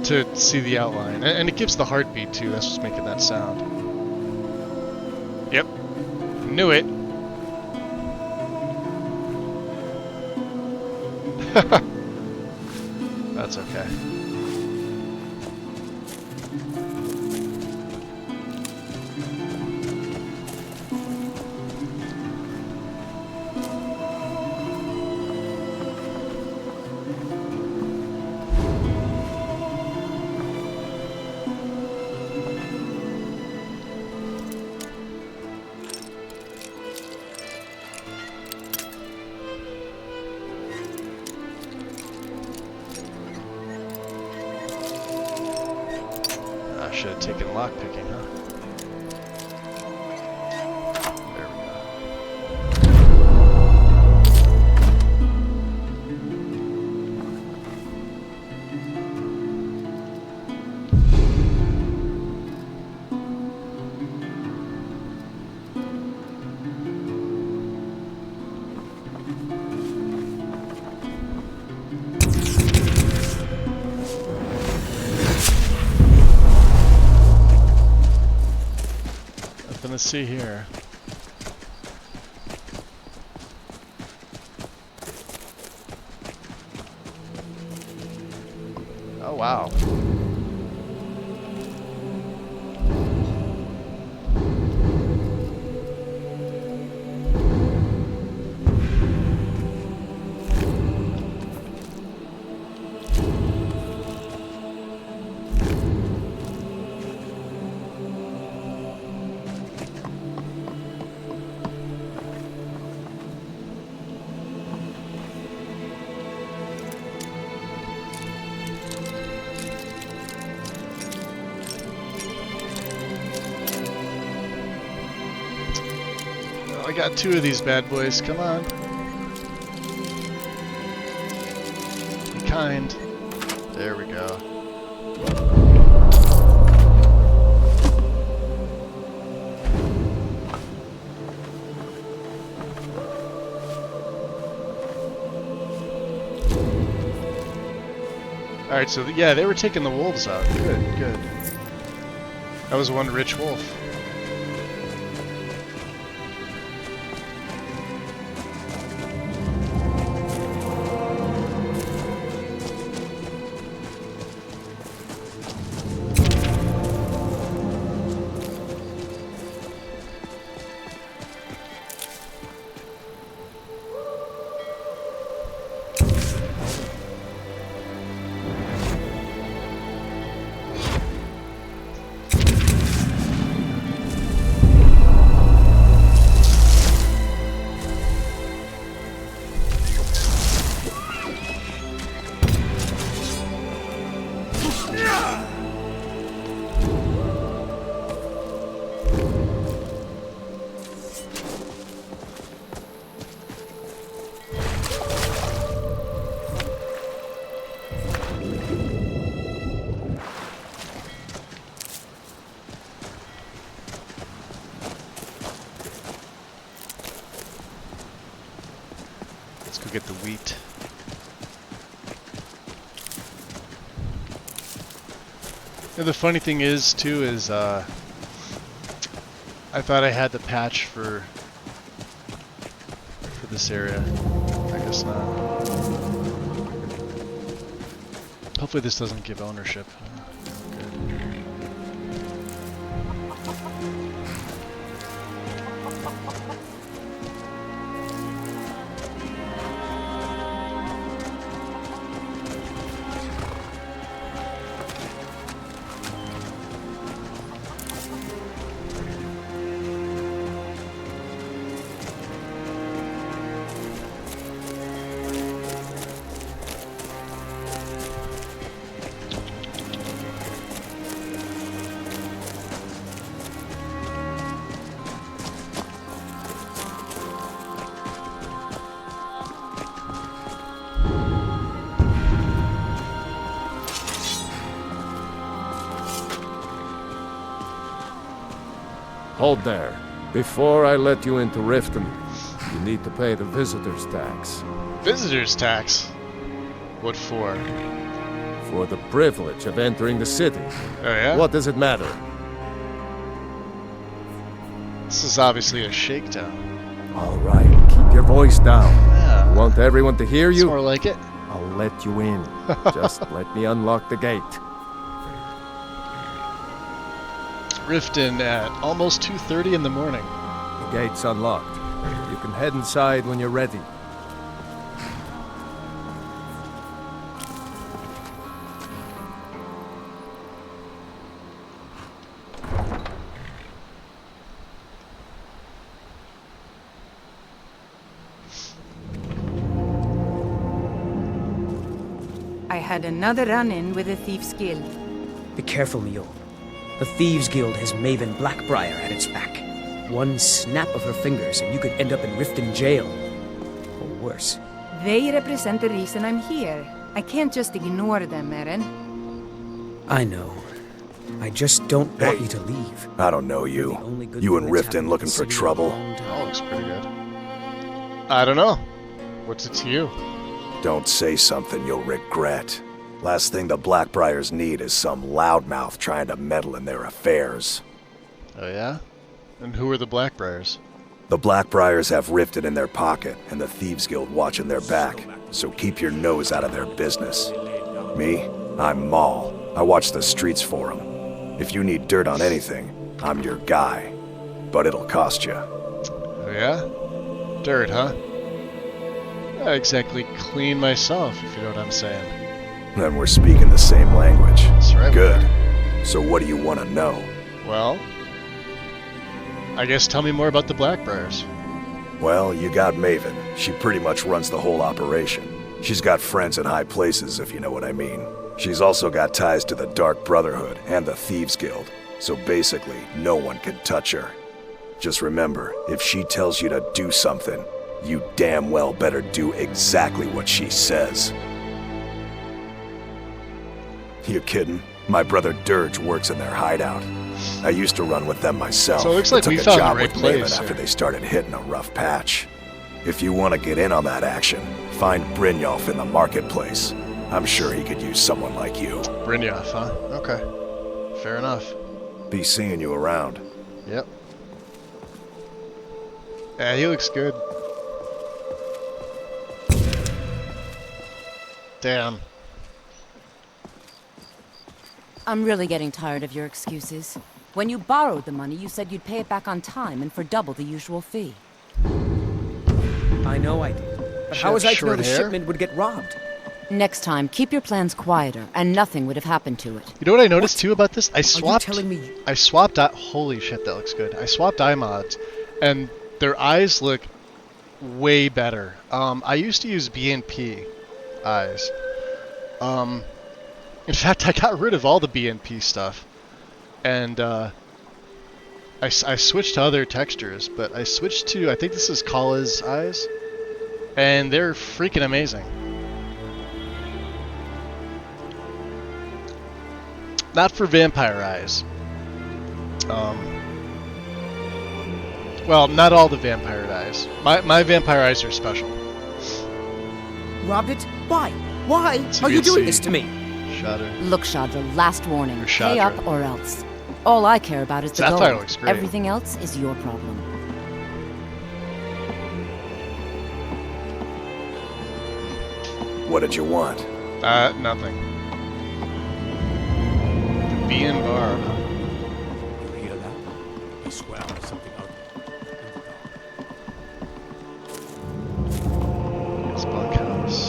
to see the outline, and it gives the heartbeat too. That's what's making that sound. Yep, knew it. That's okay. Should have taken lockpicking, huh? There we go. Let's see here. Oh wow. got 2 of these bad boys. Come on. Be kind. There we go. Alright, so yeah, they were taking the wolves out. Good, good. That was one rich wolf. Get the wheat. And the funny thing is, too, is I thought I had the patch for this area. I guess not. Hopefully this doesn't give ownership. Good. Hold there. Before I let you into Riften, you need to pay the visitor's tax. Visitor's tax? What for? For the privilege of entering the city. Oh yeah? What does it matter? This is obviously a shakedown. All right, keep your voice down. Yeah. You want everyone to hear you? It's more like it. I'll let you in. Just let me unlock the gate. Riften at almost 2:30 in the morning. The gate's unlocked. You can head inside when you're ready. I had another run-in with the Thieves' Guild. Be careful, Mule. The Thieves' Guild has Maven Blackbriar at its back. One snap of her fingers and you could end up in Riften jail. Or worse. They represent the reason I'm here. I can't just ignore them, Eren. I know. I just don't want you to leave. I don't know you. You and Riften looking for trouble? That looks pretty good. I don't know. What's it to you? Don't say something you'll regret. Last thing the Blackbriars need is some loudmouth trying to meddle in their affairs. Oh yeah? And who are the Blackbriars? The Blackbriars have Riften in their pocket, and the Thieves Guild watching their back, so keep your nose out of their business. Me? I'm Maul. I watch the streets for them. If you need dirt on anything, I'm your guy. But it'll cost you. Oh yeah? Dirt, huh? Not exactly clean myself, if you know what I'm saying. Then we're speaking the same language. That's right. Good. So what do you want to know? Well, I guess tell me more about the Blackbriars. Well, you got Maven. She pretty much runs the whole operation. She's got friends in high places, if you know what I mean. She's also got ties to the Dark Brotherhood and the Thieves Guild, so basically no one can touch her. Just remember, if she tells you to do something, you damn well better do exactly what she says. You kidding? My brother Dirge works in their hideout. I used to run with them myself. So it looks like we took a found job the right with Maven place after here. they started hitting a rough patch. If you want to get in on that action, find Brynjolf in the marketplace. I'm sure he could use someone like you. Brynjolf, huh? Okay. Fair enough. Be seeing you around. Yep. Yeah, he looks good. Damn. I'm really getting tired of your excuses. When you borrowed the money, you said you'd pay it back on time and for double the usual fee. I know I did. But how was I to know the shipment would get robbed? Next time, keep your plans quieter, and nothing would have happened to it. You know what I noticed too about this? I swapped. telling me? I swapped. Holy shit, that looks good. I swapped eye mods, and their eyes look way better. I used to use BNP eyes. In fact, I got rid of all the BNP stuff, and I switched to other textures. But I switched to, I think this is Kala's eyes, and they're freaking amazing. Not for vampire eyes. Well, not all the vampire eyes. My vampire eyes are special. Robbed it? Why? Why So are you you can doing see. this to me? Shadra. Look, Shadra, last warning. Or Pay Shadra. up or else. All I care about is the Sapphire gold. looks great. Everything else is your problem. What did you want? Nothing. The B and bar. You hear that? I swear there's something out there. It's bunkhouse.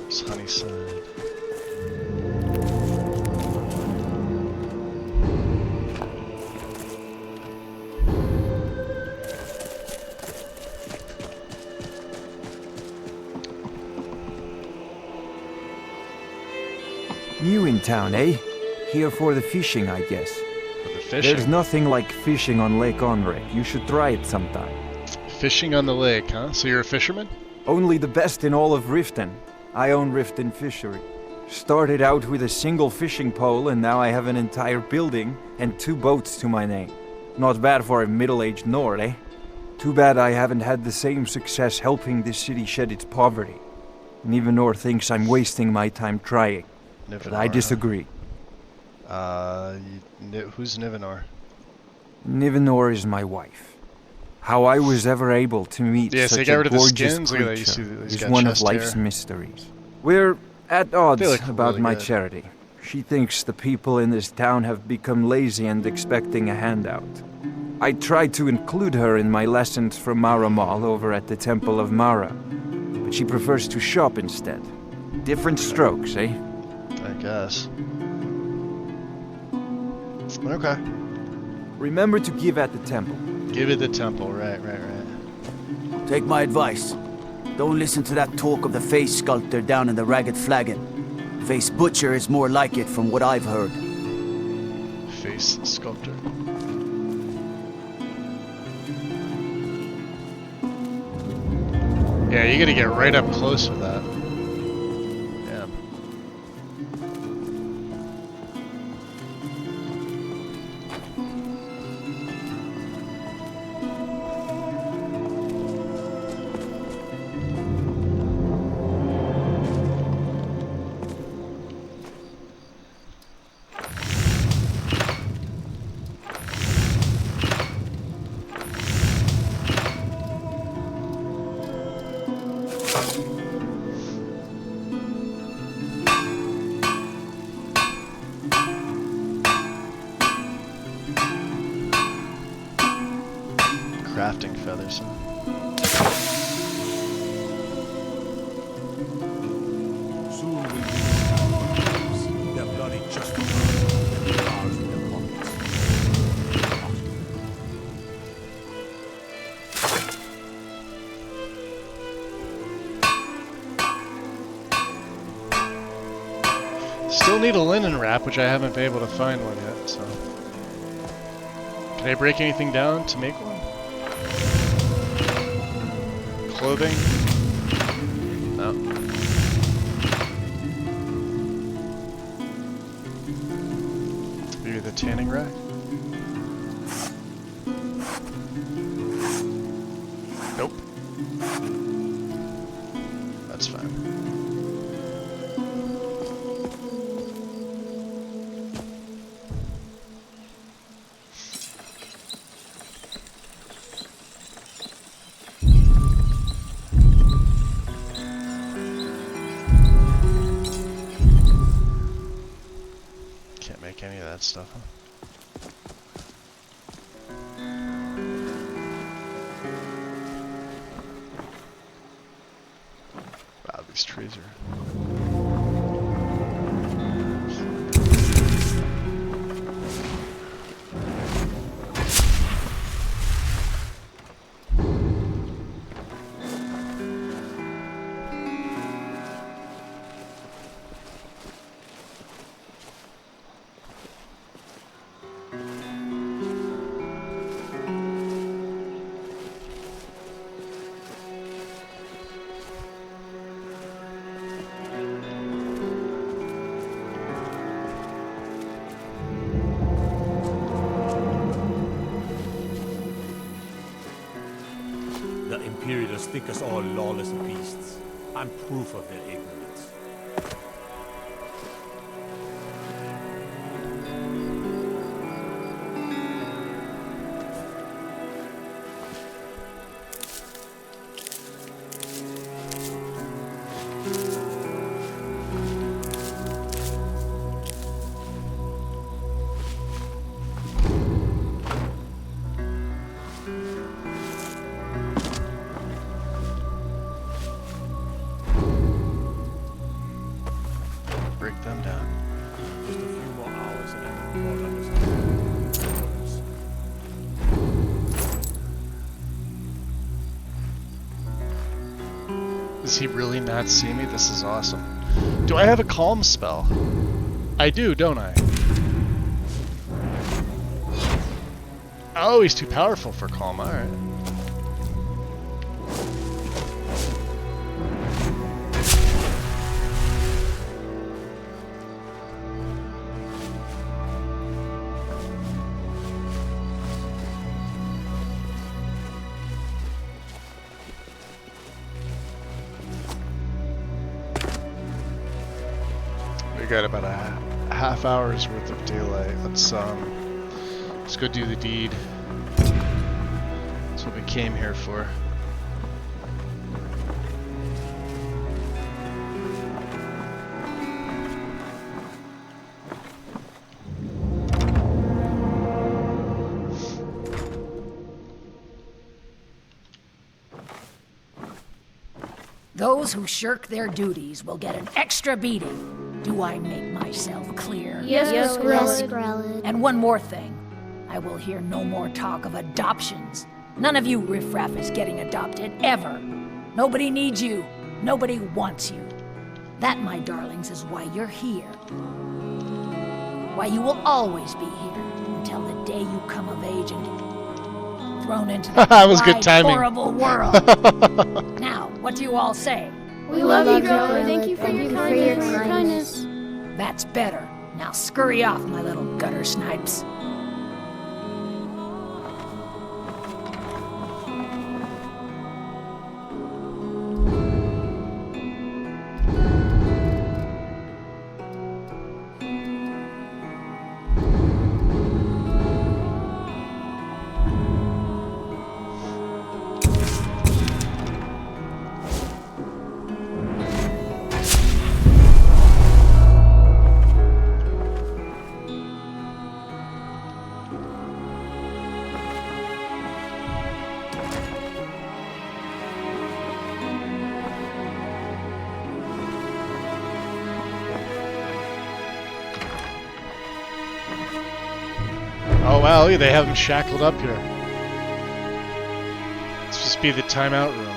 It's Honeyside. New in town, eh? Here for the fishing, I guess. For the fishing? There's nothing like fishing on Lake Onrek. You should try it sometime. Fishing on the lake, huh? So you're a fisherman? Only the best in all of Riften. I own Riften Fishery. Started out with a single fishing pole, and now I have an entire building and 2 boats to my name. Not bad for a middle-aged Nord, eh? Too bad I haven't had the same success helping this city shed its poverty. Nivenor thinks I'm wasting my time trying. But I disagree. Who's Nivenor? Nivenor is my wife. How I was ever able to meet Yeah, so you such got a rid of the gorgeous skins? Look at that, you see creature he's is got one of chest life's hair. mysteries. We're at odds look about really my good. charity. She thinks the people in this town have become lazy and expecting a handout. I tried to include her in my lessons from Mara Mall over at the Temple of Mara, but she prefers to shop instead. Different strokes, eh? I guess. Okay. Remember to give at the temple. Give it the temple, right. Take my advice. Don't listen to that talk of the face sculptor down in the Ragged Flagon. Face Butcher is more like it from what I've heard. Face sculptor. Yeah, you gotta get right up close with that. Damn. Crafting feathers, huh? Soon we will be their bloody justice and ours in their pockets. Still need a linen wrap, which I haven't been able to find one yet, so. Can I break anything down to make one? Clothing? No. Maybe the tanning rack? Nope. That's fine. Can't make any of that stuff, huh? Wow, these trees are... The Imperials think us all lawless beasts. I'm proof of their ignorance. Break them down. Just a few more hours and I can more understand. Does he really not see me? This is awesome. Do I have a calm spell? I do, don't I? Oh, he's too powerful for calm. Alright. We got about a half hour's worth of daylight. Let's go do the deed. That's what we came here for. Those who shirk their duties will get an extra beating. Do I make myself clear? Yes, Skrellig. And one more thing. I will hear no more talk of adoptions. None of you riffraff is getting adopted, ever. Nobody needs you. Nobody wants you. That, my darlings, is why you're here. Why you will always be here until the day you come of age and thrown into the That was good timing. horrible world. Now, what do you all say? We love you, Growler. Thank you for your kindness. That's better. Now scurry off, my little gutter snipes. Oh wow, look, they have him shackled up here. Let's just be the timeout room.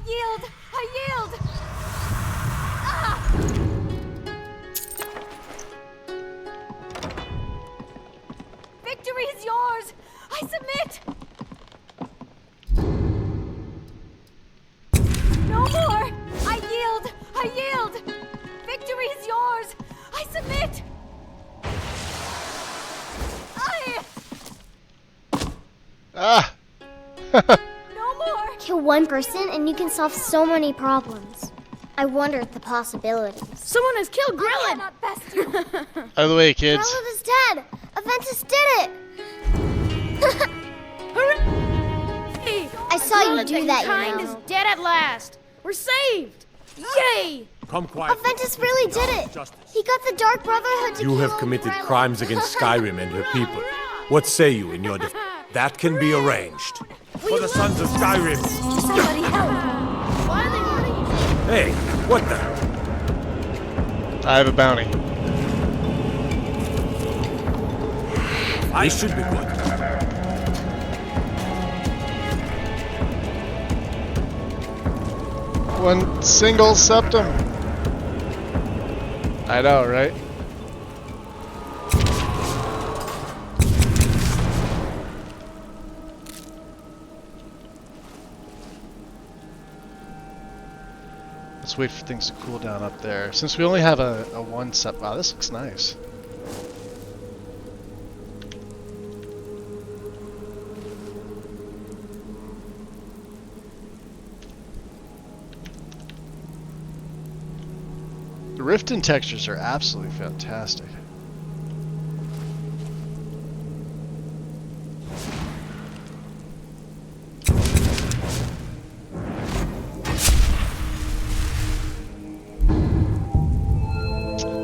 yield! I yield! Ah! Victory is yours! I submit! No more! I yield! I yield! Victory is yours! I submit! Ah! No more! Kill one person and you can solve so many problems. I wonder at the possibilities. Someone has killed Grillin! Out of the way, kids. Grillin is dead! Aventus did it! I saw you do that, Kind you know. is dead at last. We're saved! Yay! Come quietly. Aventus really did it! He got the Dark Brotherhood to You kill have committed Grillin. crimes against Skyrim and her people. What say you in your defense? That can be arranged. For the sons of Skyrim. Somebody help! Why are they hurting you? Hey, what the? I have a bounty. I should be good. One single septum. I know, right? Let's wait for things to cool down up there. Since we only have a one sep. Wow, this looks nice. The Riften textures are absolutely fantastic.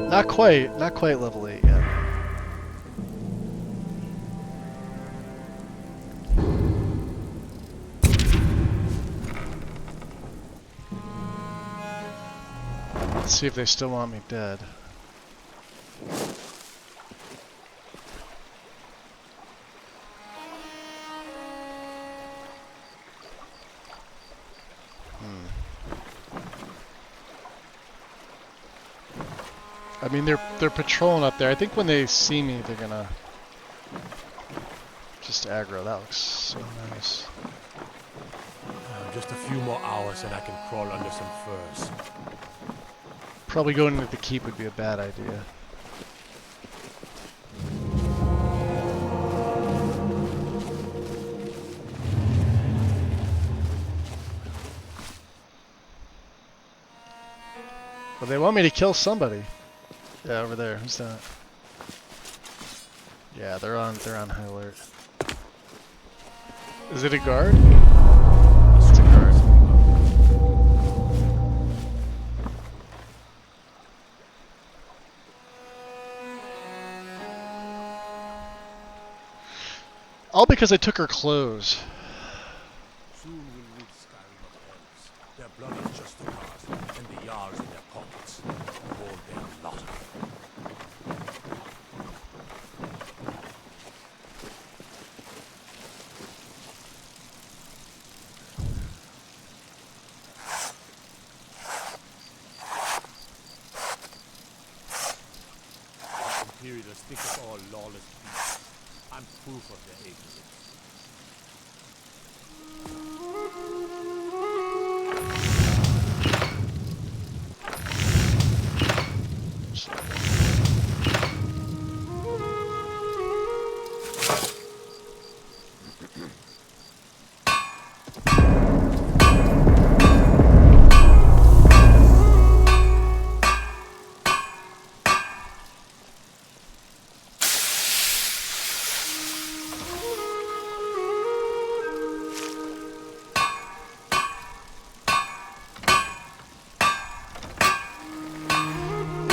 Not quite level 8 yet. Let's see if they still want me dead. I mean, they're patrolling up there. I think when they see me, they're gonna just aggro. That looks so nice. Just a few more hours and I can crawl under some furs. Probably going into the keep would be a bad idea. But they want me to kill somebody. Yeah, over there. Who's that? Yeah, they're on high alert. Is it a guard? It's a guard. All because I took her clothes. Soon we'll rid Skyrim of elves. Their blood is just the cars, and the Jarls in their pockets. All their lot of them. Imperials think of all lawless beasts. I'm proof of their ignorance.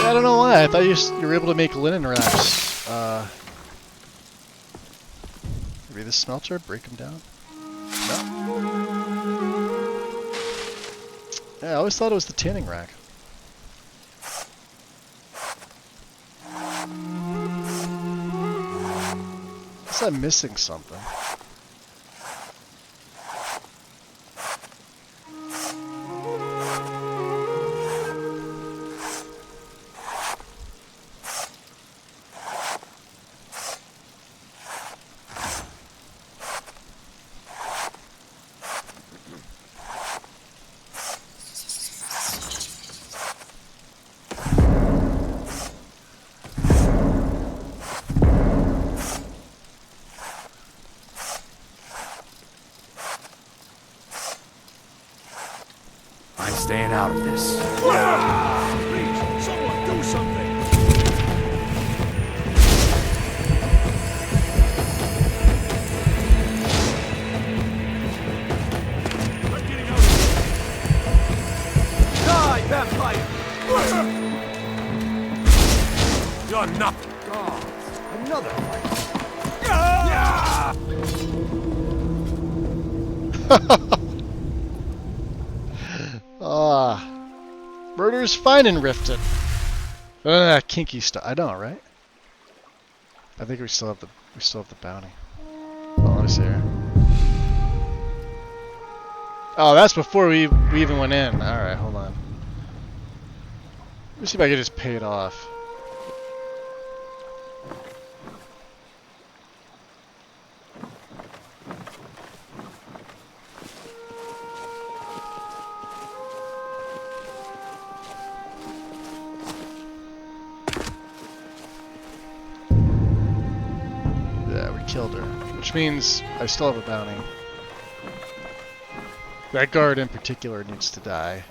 I don't know why. I thought you were able to make linen wraps. Maybe the smelter, break them down. No. Yeah, I always thought it was the tanning rack. Guess I'm missing something. I'm staying out of this. Please, someone do something! I'm getting out of here! Die, vampire! You're nothing! God, another fight. Murder's fine in Riften. Kinky stuff. I know, right? I think we still have the bounty. Oh, let me see here. Oh, that's before we even went in. All right, hold on. Let me see if I can just pay it off. Killed her, which means I still have a bounty. That guard in particular needs to die.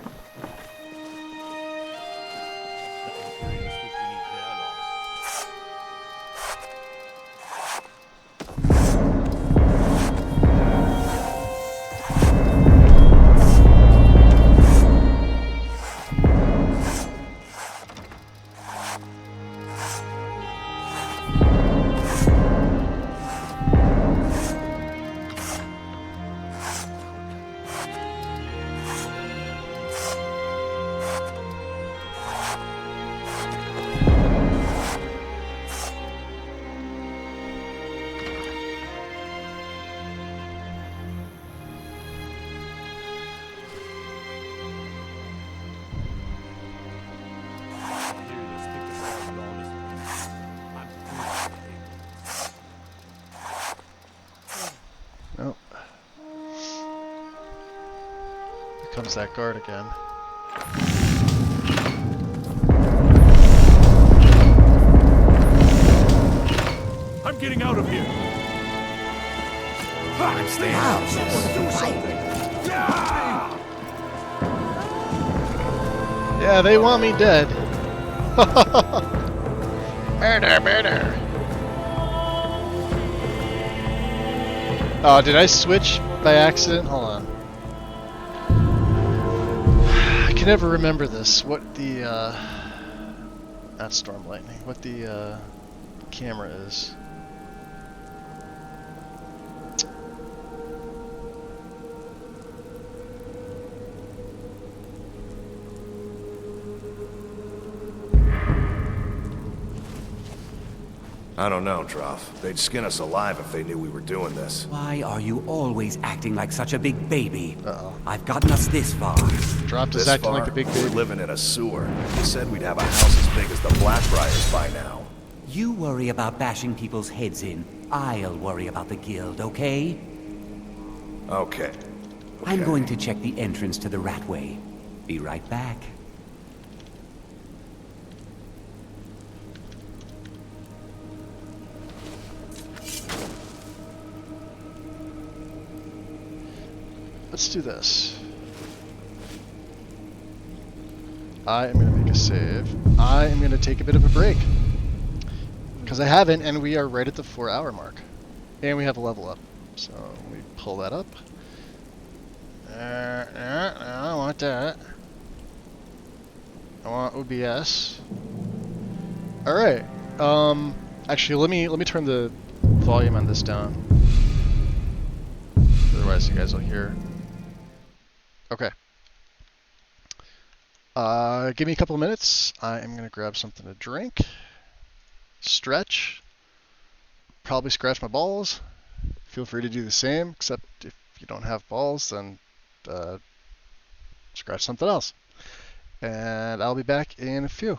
Nope. Here comes that guard again. I'm getting out of here! I'm staying out. Someone do something! Yeah! Yeah, they want me dead. Murder, murder. Oh, did I switch by accident? Hold on. I can never remember this. What the, not storm lightning. What the, camera is. I don't know, Droff. They'd skin us alive if they knew we were doing this. Why are you always acting like such a big baby? Uh-oh. I've gotten us this far. Dropped us acting like a big baby. We're living in a sewer. He said we'd have a house as big as the Blackbriars by now. You worry about bashing people's heads in. I'll worry about the guild, okay? Okay. I'm going to check the entrance to the Ratway. Be right back. Let's do this. I am going to make a save. I am going to take a bit of a break. Because I haven't, and we are right at the 4-hour mark. And we have a level up. So we pull that up. I don't want that. I want OBS. Alright. Actually, let me turn the volume on this down. Otherwise you guys will hear. Okay. Give me a couple of minutes. I am going to grab something to drink. Stretch. Probably scratch my balls. Feel free to do the same, except if you don't have balls, then scratch something else. And I'll be back in a few.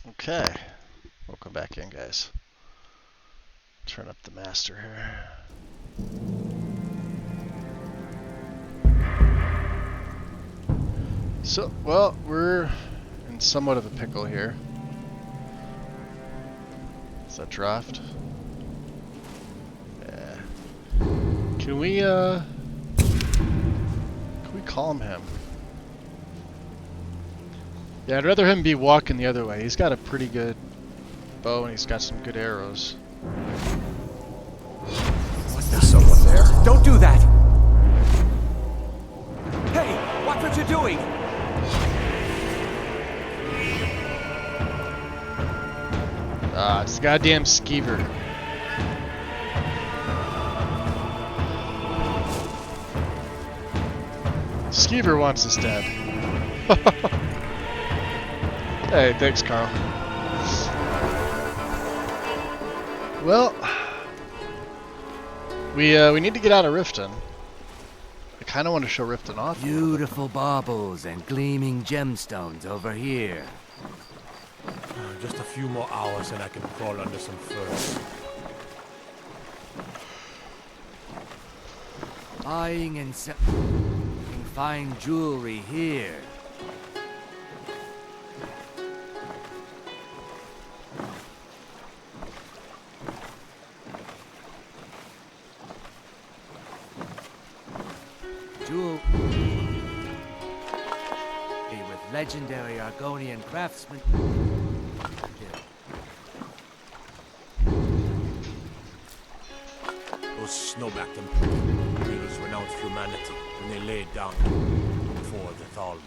Okay. Welcome back in, guys. Turn up the master here. So, well, we're in somewhat of a pickle here. Is that draft? Yeah. Can we calm him? Yeah, I'd rather him be walking the other way. He's got a pretty good bow and he's got some good arrows. There's someone there. Don't do that! Hey, watch what you're doing! Ah, it's the goddamn skeever. Skeever wants us dead. Hey, thanks, Carl. Well, we need to get out of Riften. I kind of want to show Riften off. Beautiful baubles and gleaming gemstones over here. Just a few more hours and I can crawl under some furs. Buying and selling fine jewelry here. Jewelry with legendary Argonian craftsmen. Those snowbacked Imperials renounced humanity when they laid down before the Thalmor.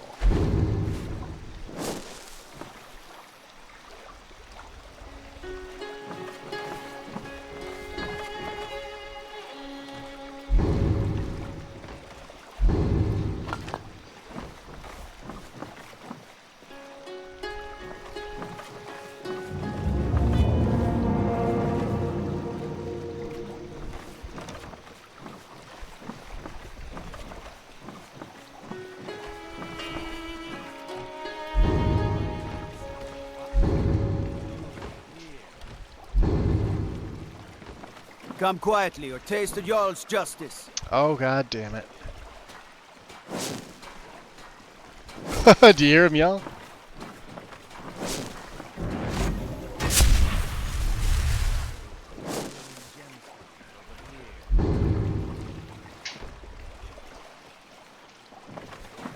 Come quietly or taste the Jarl's justice. Oh, god damn it. Do you hear him yell?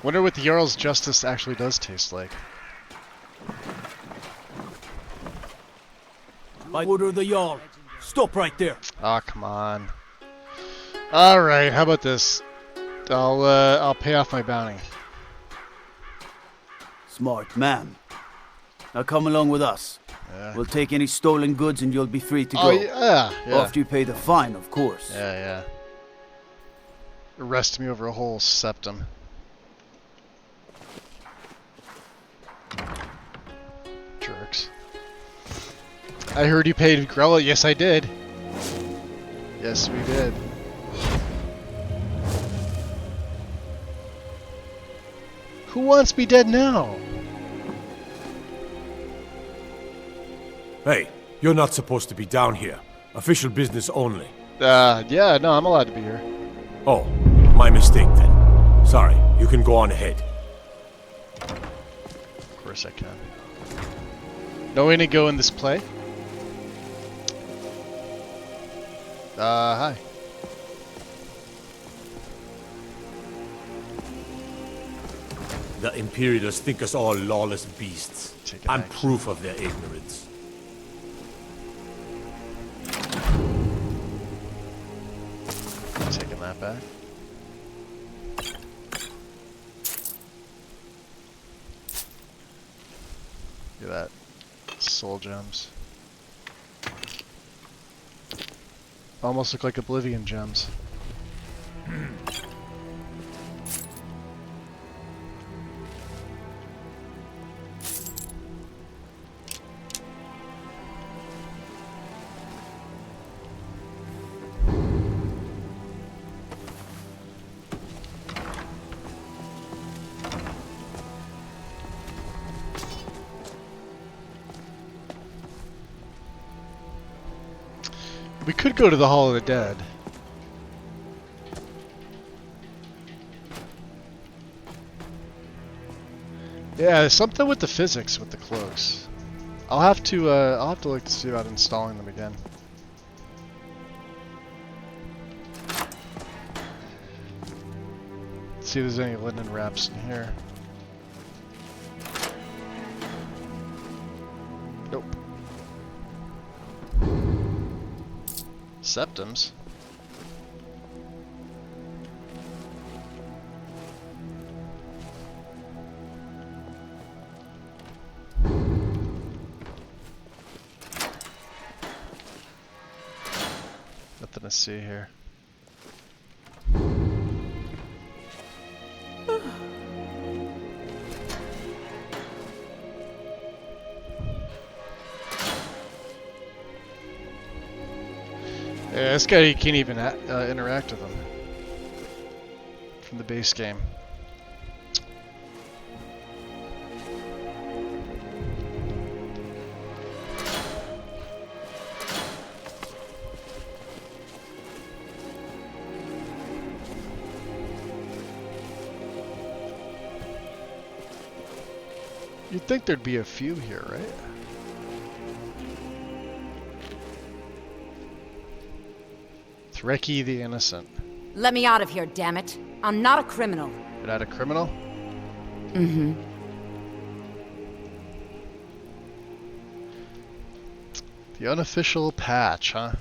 Wonder what the Jarl's justice actually does taste like. By order of the Jarl. Stop right there. Ah, come on. Alright, how about this? I'll pay off my bounty. Smart man. Now come along with us. Yeah. We'll take any stolen goods and you'll be free to go. Oh, yeah. After you pay the fine, of course. Yeah. Arrest me over a whole septum. Jerks. I heard you paid Grella. Yes, I did. Yes, we did. Who wants me dead now? Hey, you're not supposed to be down here. Official business only. Yeah, no, I'm allowed to be here. Oh, my mistake then. Sorry, you can go on ahead. Of course I can. No way to go in this play? Hi. The Imperials think us all lawless beasts. I'm proof of their ignorance. Taking that back. Look at that. Soul gems. Almost look like Oblivion gems. We could go to the Hall of the Dead. Yeah, there's something with the physics with the cloaks. I'll have to look to see about installing them again. Let's see if there's any linen wraps in here. Nope. Septums. Nothing to see here. Yeah, this guy, you can't even interact with him from the base game. You'd think there'd be a few here, right? Threki the Innocent. Let me out of here, damn it. I'm not a criminal. You're not a criminal? Mm-hmm. The unofficial patch, huh?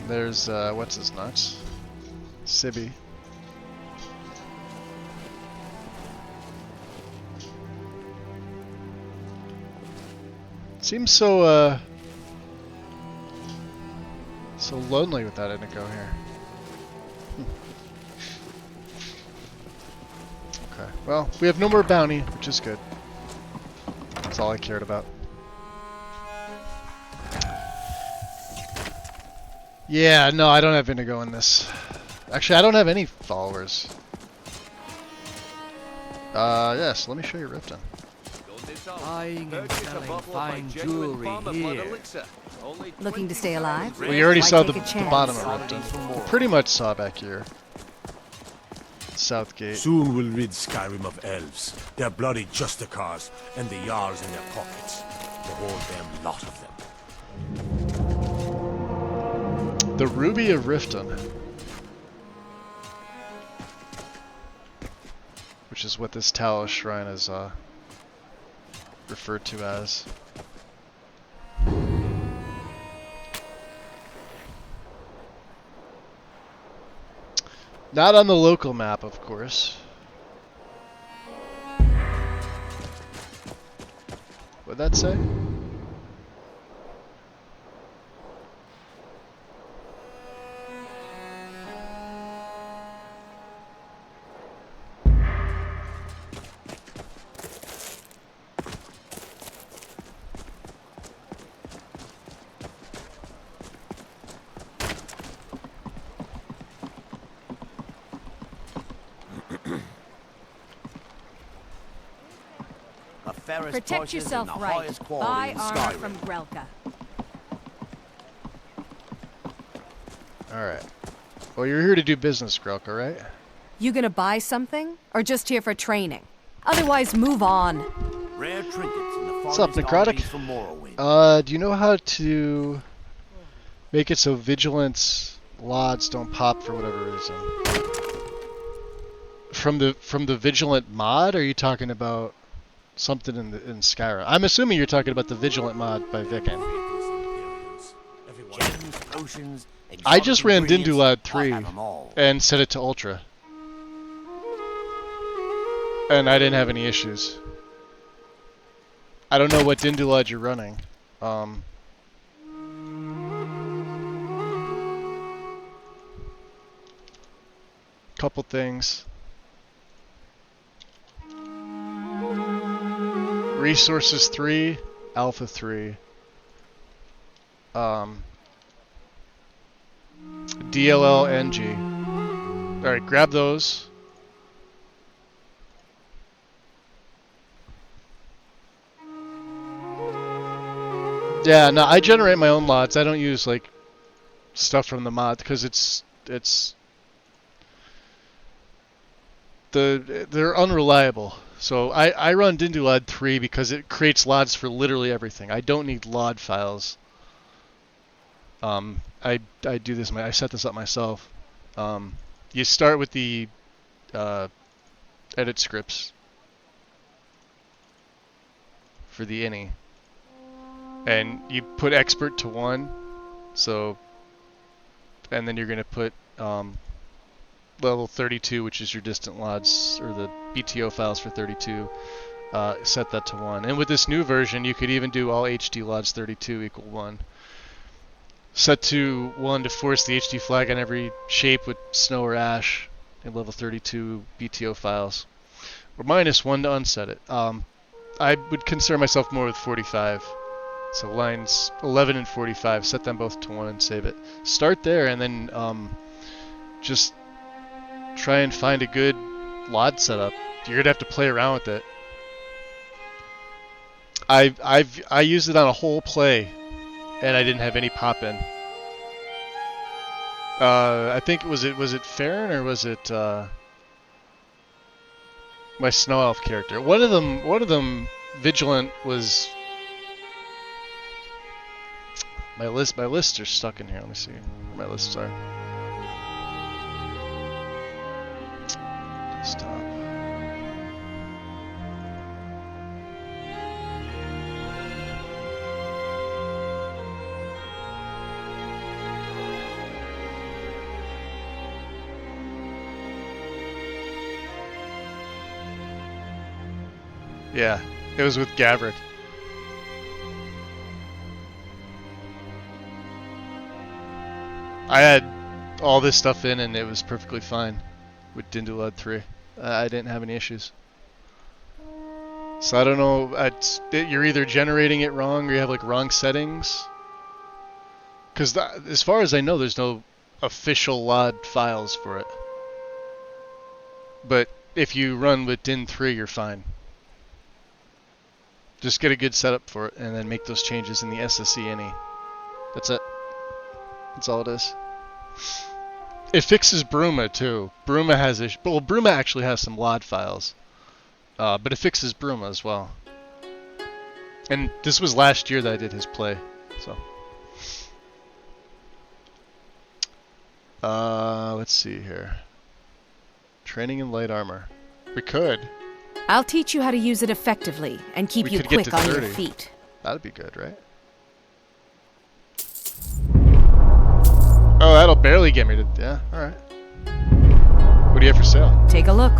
There's, what's his nuts? Sibby. Seems so, so lonely without Inigo here. Okay, well, we have no more bounty, which is good. That's all I cared about. Yeah, no, I don't have Inigo in this. Actually, I don't have any followers. Yes, let me show you Riften. Buying and selling fine jewelry here. Looking to stay alive? Well, you already Why saw take the a chance? bottom of Riften. You pretty much saw back here. Southgate. Soon we'll rid Skyrim of elves, their bloody justicars, and the Jarls in their pockets. The whole damn lot of them. The Ruby of Riften. Which is what this Talos Shrine is referred to as. Not on the local map, of course. What'd that say? Protect yourself right. Buy armor from Grelka. Alright. Well, you're here to do business, Grelka, right? You gonna buy something? Or just here for training? Otherwise, move on. Rare trinkets in the What's up, Necrotic? Do you know how to make it so vigilance lods don't pop for whatever reason? From the vigilant mod, or are you talking about something in Skyrim? I'm assuming you're talking about the Vigilant mod by Viken. I just ran Dindulad 3 and set it to Ultra. And I didn't have any issues. I don't know what Dindulad you're running. Couple things. Resources 3, Alpha 3. DLLNG. Alright, grab those. Yeah, no, I generate my own lots. I don't use like stuff from the mod because they're unreliable. So I run Dindulad 3 because it creates LODs for literally everything. I don't need LOD files. I do this. I set this up myself. You start with the edit scripts for the ini, and you put expert to 1. So, and then you're gonna put level 32, which is your distant LODs or the BTO files for 32. Set that to 1. And with this new version, you could even do all HD LODs 32 equal 1. Set to 1 to force the HD flag on every shape with snow or ash in level 32 BTO files. Or -1 to unset it. I would concern myself more with 45. So lines 11 and 45, set them both to 1 and save it. Start there and then just try and find a good LOD setup. You're gonna have to play around with it. I used it on a whole play, and I didn't have any pop in. I think was it Farron or was it my Snow Elf character? One of them Vigilant was. My lists are stuck in here. Let me see where my lists are. Desktop. Yeah, it was with Gavrik. I had all this stuff in and it was perfectly fine with Dindulad 3. I didn't have any issues. So I don't know, you're either generating it wrong or you have like wrong settings. Because as far as I know, there's no official LOD files for it. But if you run with Din 3, you're fine. Just get a good setup for it and then make those changes in the SSE ini. That's it. That's all it is. It fixes Bruma too. Bruma has well, Bruma actually has some LOD files, but it fixes Bruma as well. And this was last year that I did his play, so. Let's see here. Training in light armor. We could. I'll teach you how to use it effectively and keep you quick on your feet. That'd be good, right? Oh, that'll barely get me to... Yeah, alright. What do you have for sale? Take a look.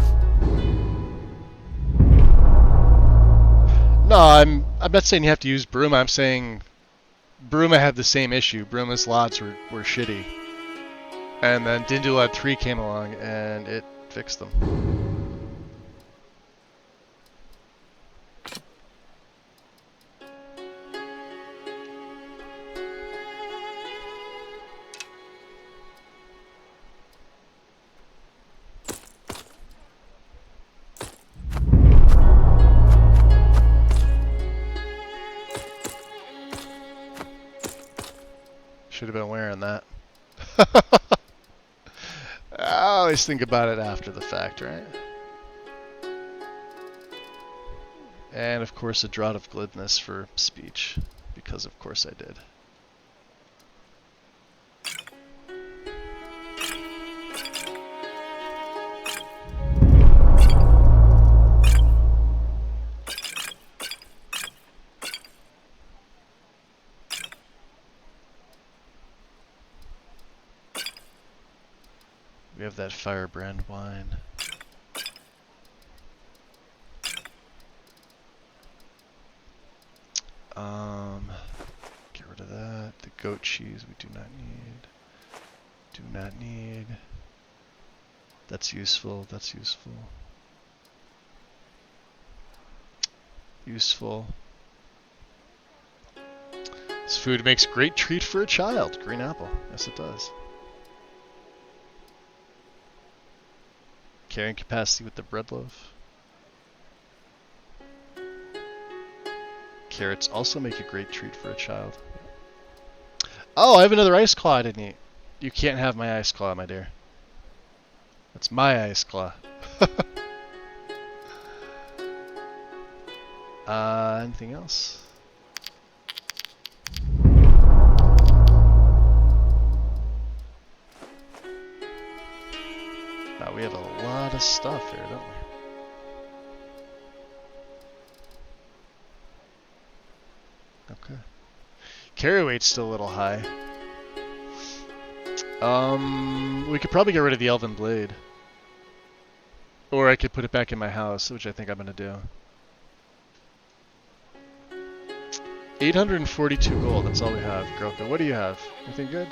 No, I'm not saying you have to use Bruma. I'm saying Bruma had the same issue. Bruma's LODs were shitty. And then Dindulad 3 came along and it fixed them. Should have been wearing that. I always think about it after the fact, right? And of course a draught of glibness for speech, because of course I did. We have that firebrand wine. Get rid of that. The goat cheese we do not need. Do not need. That's useful. That's useful. Useful. This food makes great treat for a child. Green apple. Yes, it does. Carrying capacity with the bread loaf. Carrots also make a great treat for a child. Oh, I have another ice claw I didn't eat. You can't have my ice claw, my dear. That's my ice claw. Anything else? We have a lot of stuff here, don't we? Okay. Carry weight's still a little high. We could probably get rid of the Elven Blade. Or I could put it back in my house, which I think I'm gonna do. 842 gold, that's all we have. Grotha, what do you have? Anything good?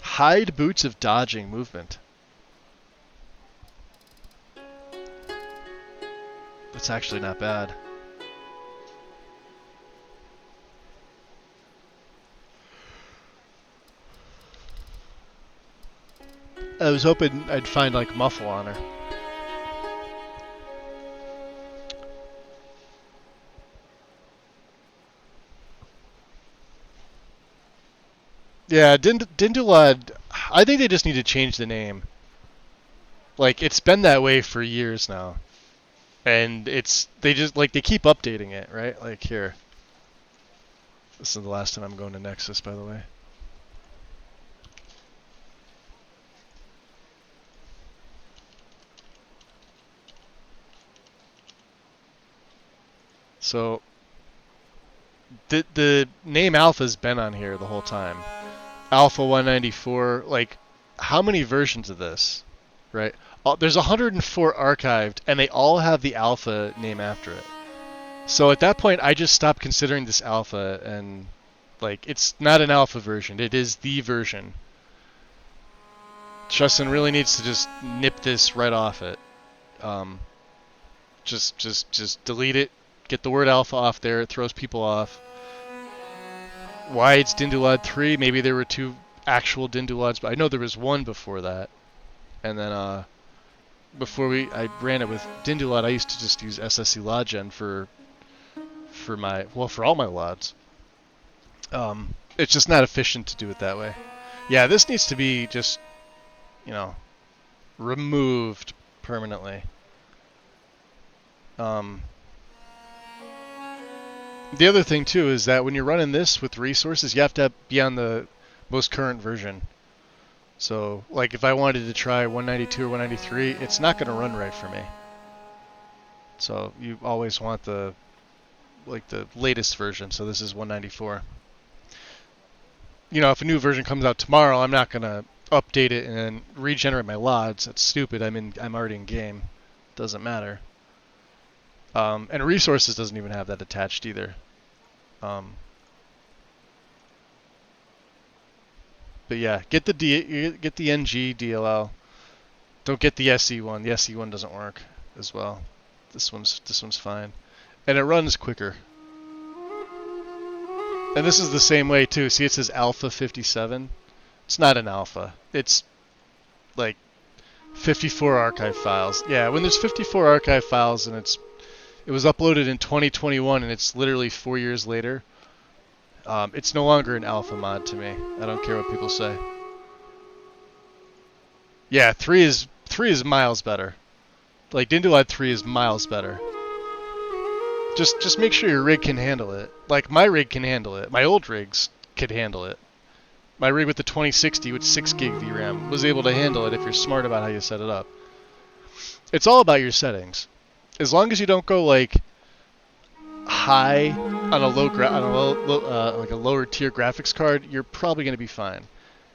Hide boots of dodging movement. That's actually not bad. I was hoping I'd find like muffle on her. Yeah, Dindulad, I think they just need to change the name. Like, it's been that way for years now. And they keep updating it, right? Like, here. This is the last time I'm going to Nexus, by the way. So, the name Alpha's been on here the whole time. Alpha 194, like, how many versions of this, right? There's 104 archived, and they all have the Alpha name after it. So at that point, I just stopped considering this Alpha, and, like, it's not an Alpha version. It is the version. Justin really needs to just nip this right off it. Just delete it. Get the word Alpha off there. It throws people off. Why it's Dindulad 3? Maybe there were 2 actual Dindulads, but I know there was one before that. And then before I ran it with Dindulad, I used to just use SSC Lodgen for all my Lods. It's just not efficient to do it that way. Yeah, this needs to be just, you know, removed permanently. The other thing too is that when you're running this with resources, you have to be on the most current version. So, like, if I wanted to try 192 or 193, it's not going to run right for me. So you always want the latest version. So this is 194. You know, if a new version comes out tomorrow, I'm not going to update it and then regenerate my LODs. That's stupid. I'm already in game. Doesn't matter. And resources doesn't even have that attached either. But yeah, get the NG DLL. Don't get the SE one. The SE one doesn't work as well. This one's fine, and it runs quicker. And this is the same way too. See, it says Alpha 57. It's not an alpha. It's like 54 archive files. Yeah, when there's 54 archive files and it was uploaded in 2021 and it's literally 4 years later, it's no longer an alpha mod to me. I don't care what people say. Yeah, 3 is miles better. Like, Dindulad 3 is miles better. Just make sure your rig can handle it. Like, my rig can handle it. My old rigs could handle it. My rig with the 2060 with 6 gig VRAM was able to handle it if you're smart about how you set it up. It's all about your settings. As long as you don't go like high on a like a lower tier graphics card, you're probably going to be fine.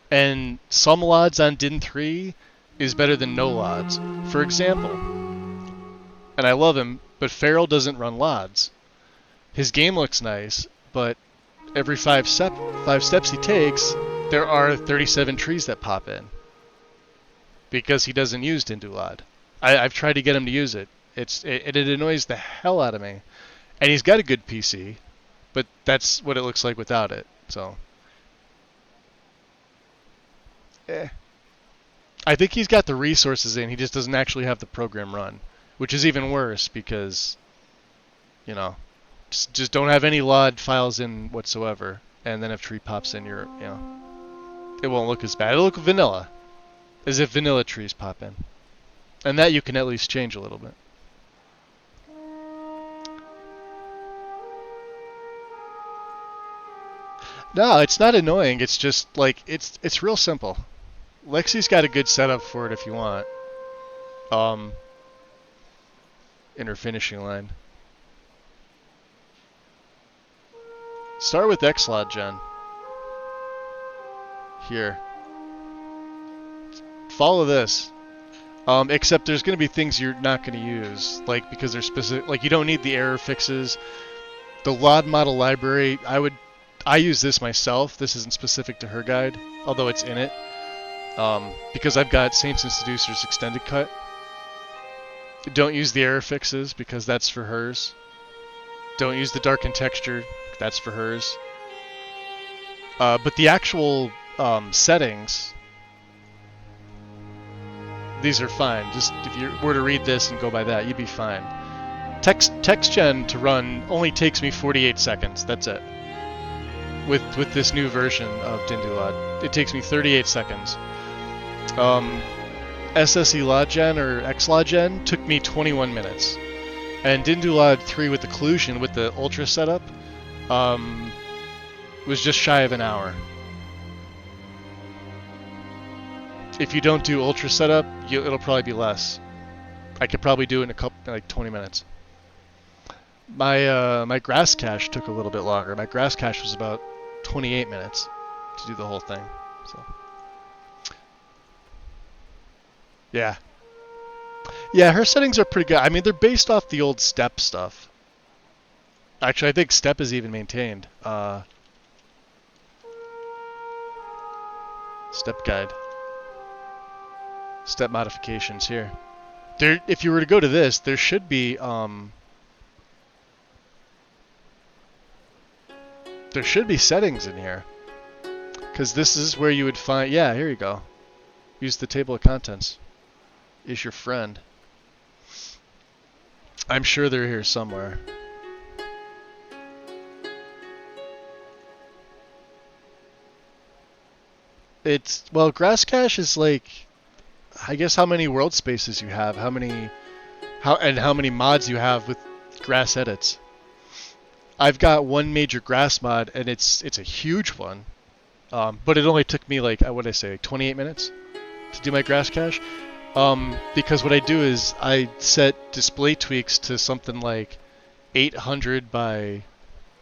And some LODs on Din 3 is better than no LODs. For example, and I love him, but Farrell doesn't run LODs. His game looks nice, but every 5 steps he takes, there are 37 trees that pop in. Because he doesn't use Dindulad. I've tried to get him to use it. It annoys the hell out of me. And he's got a good PC, but that's what it looks like without it. So, I think he's got the resources in, he just doesn't actually have the program run, which is even worse because, you know, just don't have any LOD files in whatsoever, and then if tree pops in, you know, it won't look as bad. It'll look vanilla, as if vanilla trees pop in, and that you can at least change a little bit. No, it's not annoying. It's just like it's real simple. Lexi's got a good setup for it if you want. In her finishing line. Start with Xlod gen. Here. Follow this. Except there's going to be things you're not going to use, like because they're specific. Like you don't need the error fixes. The LOD model library, I use this myself. This isn't specific to her guide, although it's in it. Because I've got Saints and Seducers extended cut. Don't use the error fixes because that's for hers. Don't use the darken texture, that's for hers. But the actual settings, these are fine. Just if you were to read this and go by that, you'd be fine. Text gen to run only takes me 48 seconds. That's it. With this new version of Dindulad, it takes me 38 seconds. SSE Lodgen or Xlodgen took me 21 minutes. And Dindulad 3 with occlusion with the Ultra setup was just shy of an hour. If you don't do Ultra setup, it'll probably be less. I could probably do it in like 20 minutes. My grass cache took a little bit longer. My grass cache was about 28 minutes to do the whole thing. So yeah. Yeah, her settings are pretty good. I mean, they're based off the old Step stuff. Actually, I think Step is even maintained. Step guide. Step modifications here. There, if you were to go to this, there should be settings in here. Because this is where you would find... Yeah, here you go. Use the table of contents. Is your friend. I'm sure they're here somewhere. Well, grass cache is like, I guess how many world spaces you have, how many mods you have with grass edits. I've got one major grass mod, and it's a huge one, but it only took me like, what did I say, 28 minutes to do my grass cache. Because what I do is I set display tweaks to something like 800 by,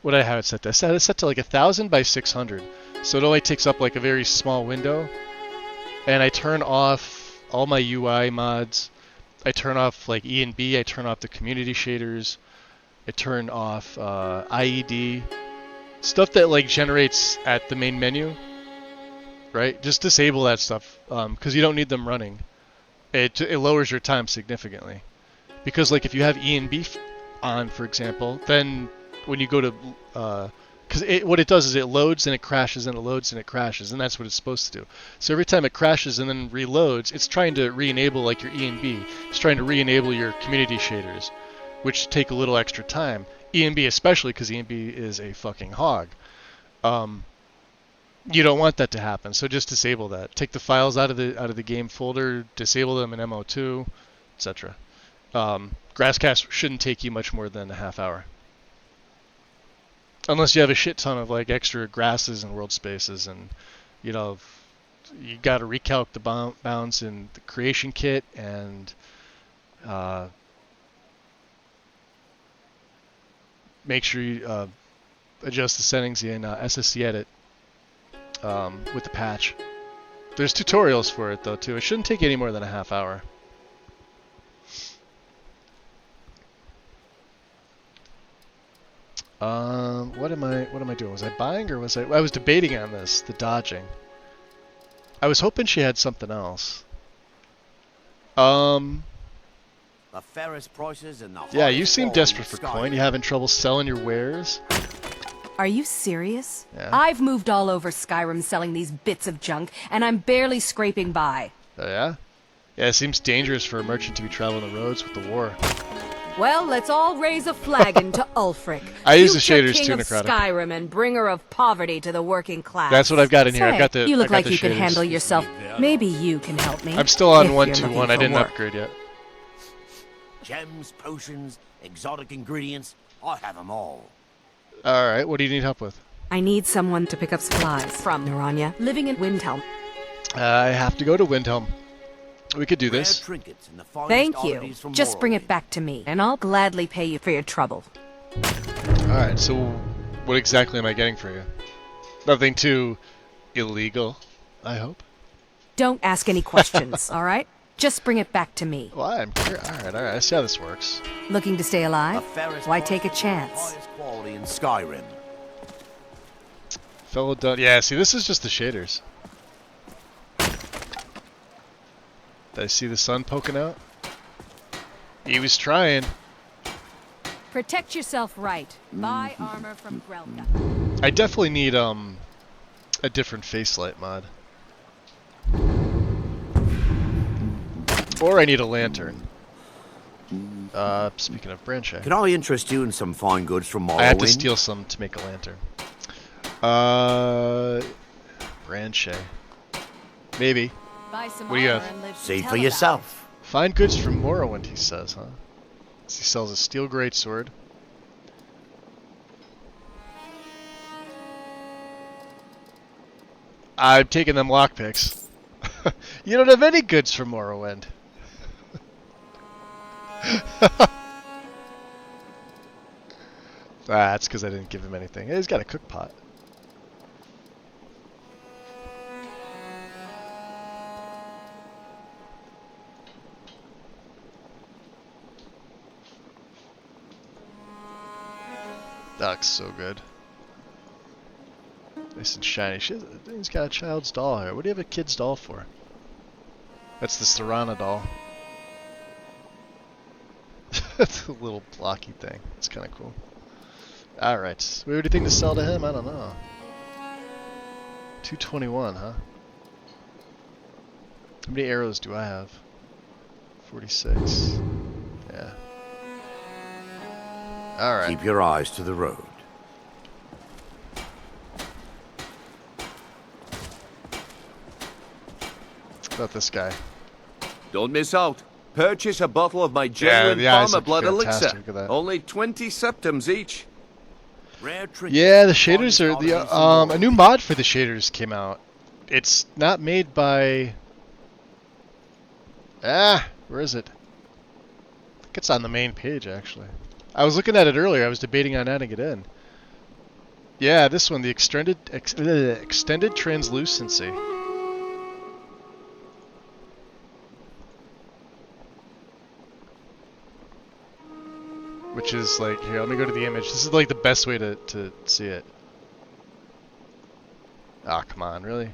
what did I have it set to? I had it set to like 1000 by 600. So it only takes up like a very small window. And I turn off all my UI mods. I turn off like E and B. I turn off the community shaders. I turn off IED. Stuff that like generates at the main menu. Right? Just disable that stuff because you don't need them running. It lowers your time significantly. Because like if you have E and B on, for example, then when you go to... Because what it does is it loads and it crashes and it loads and it crashes, and that's what it's supposed to do. So every time it crashes and then reloads, it's trying to re-enable like your E and B. It's trying to re-enable your community shaders, which take a little extra time. E and B especially, because E and B is a fucking hog. You don't want that to happen, so just disable that. Take the files out of the game folder, disable them in MO2, etc. Grasscast shouldn't take you much more than a half hour. Unless you have a shit ton of like extra grasses and world spaces, and you know you got to recalc the bounds in the creation kit and make sure you adjust the settings in SSC Edit with the patch. There's tutorials for it though too. It shouldn't take any more than a half hour. What am I doing? Was I buying or was I was debating on this, the dodging. I was hoping she had something else. The fairest prices and the yeah, you seem desperate for coin. You having trouble selling your wares? Are you serious? Yeah. I've moved all over Skyrim selling these bits of junk, and I'm barely scraping by. Oh yeah? Yeah, it seems dangerous for a merchant to be traveling the roads with the war. Well, let's all raise a flagon to Ulfric, I use the future shaders king too, of Necrotic. Skyrim and bringer of poverty to the working class. That's what I've got in here. I've got the. You look I got like the you could shaders. handle yourself. Maybe you can help me. I'm still on if you're 121. looking I for didn't work. upgrade yet. Gems, potions, exotic ingredients, I have them all. All right. What do you need help with? I need someone to pick up supplies from Naranya, living in Windhelm. I have to go to Windhelm. We could do this. Thank you. Just bring it back to me, and I'll gladly pay you for your trouble. Alright, so what exactly am I getting for you? Nothing too illegal, I hope. Don't ask any questions, all right? Just bring it back to me. Well, I'm curious. Alright, I see how this works. Looking to stay alive? Why take a chance? Quality in Skyrim. Fellow done. Yeah, see, this is just the shaders. Did I see the sun poking out? He was trying. Protect yourself right. Buy armor from Grelka. I definitely need a different face light mod. Or I need a lantern. Speaking of Branche. Can I interest you in some fine goods from Morrowind? I had to steal some to make a lantern. Branche. Maybe. What do you have? See for yourself. Find goods from Morrowind, he says, huh? He sells a steel greatsword. I'm taking them lockpicks. You don't have any goods from Morrowind. That's because I didn't give him anything. He's got a cook pot. That looks so good. Nice and shiny. He's got a child's doll here. What do you have a kid's doll for? That's the Serana doll. That's a little blocky thing. It's kind of cool. Alright. What do you think to sell to him? I don't know. 221, huh? How many arrows do I have? 46. Yeah. Alright. Keep your eyes to the road. What about this guy? Don't miss out. Purchase a bottle of my genuine farmer blood elixir. Only 20 septims each. Yeah, the shaders are a new mod for the shaders came out. It's not made by where is it? I think it's on the main page actually. I was looking at it earlier. I was debating on adding it in. Yeah, this one, the extended translucency. Which is like, here, let me go to the image. This is like the best way to see it. Ah, come on, really?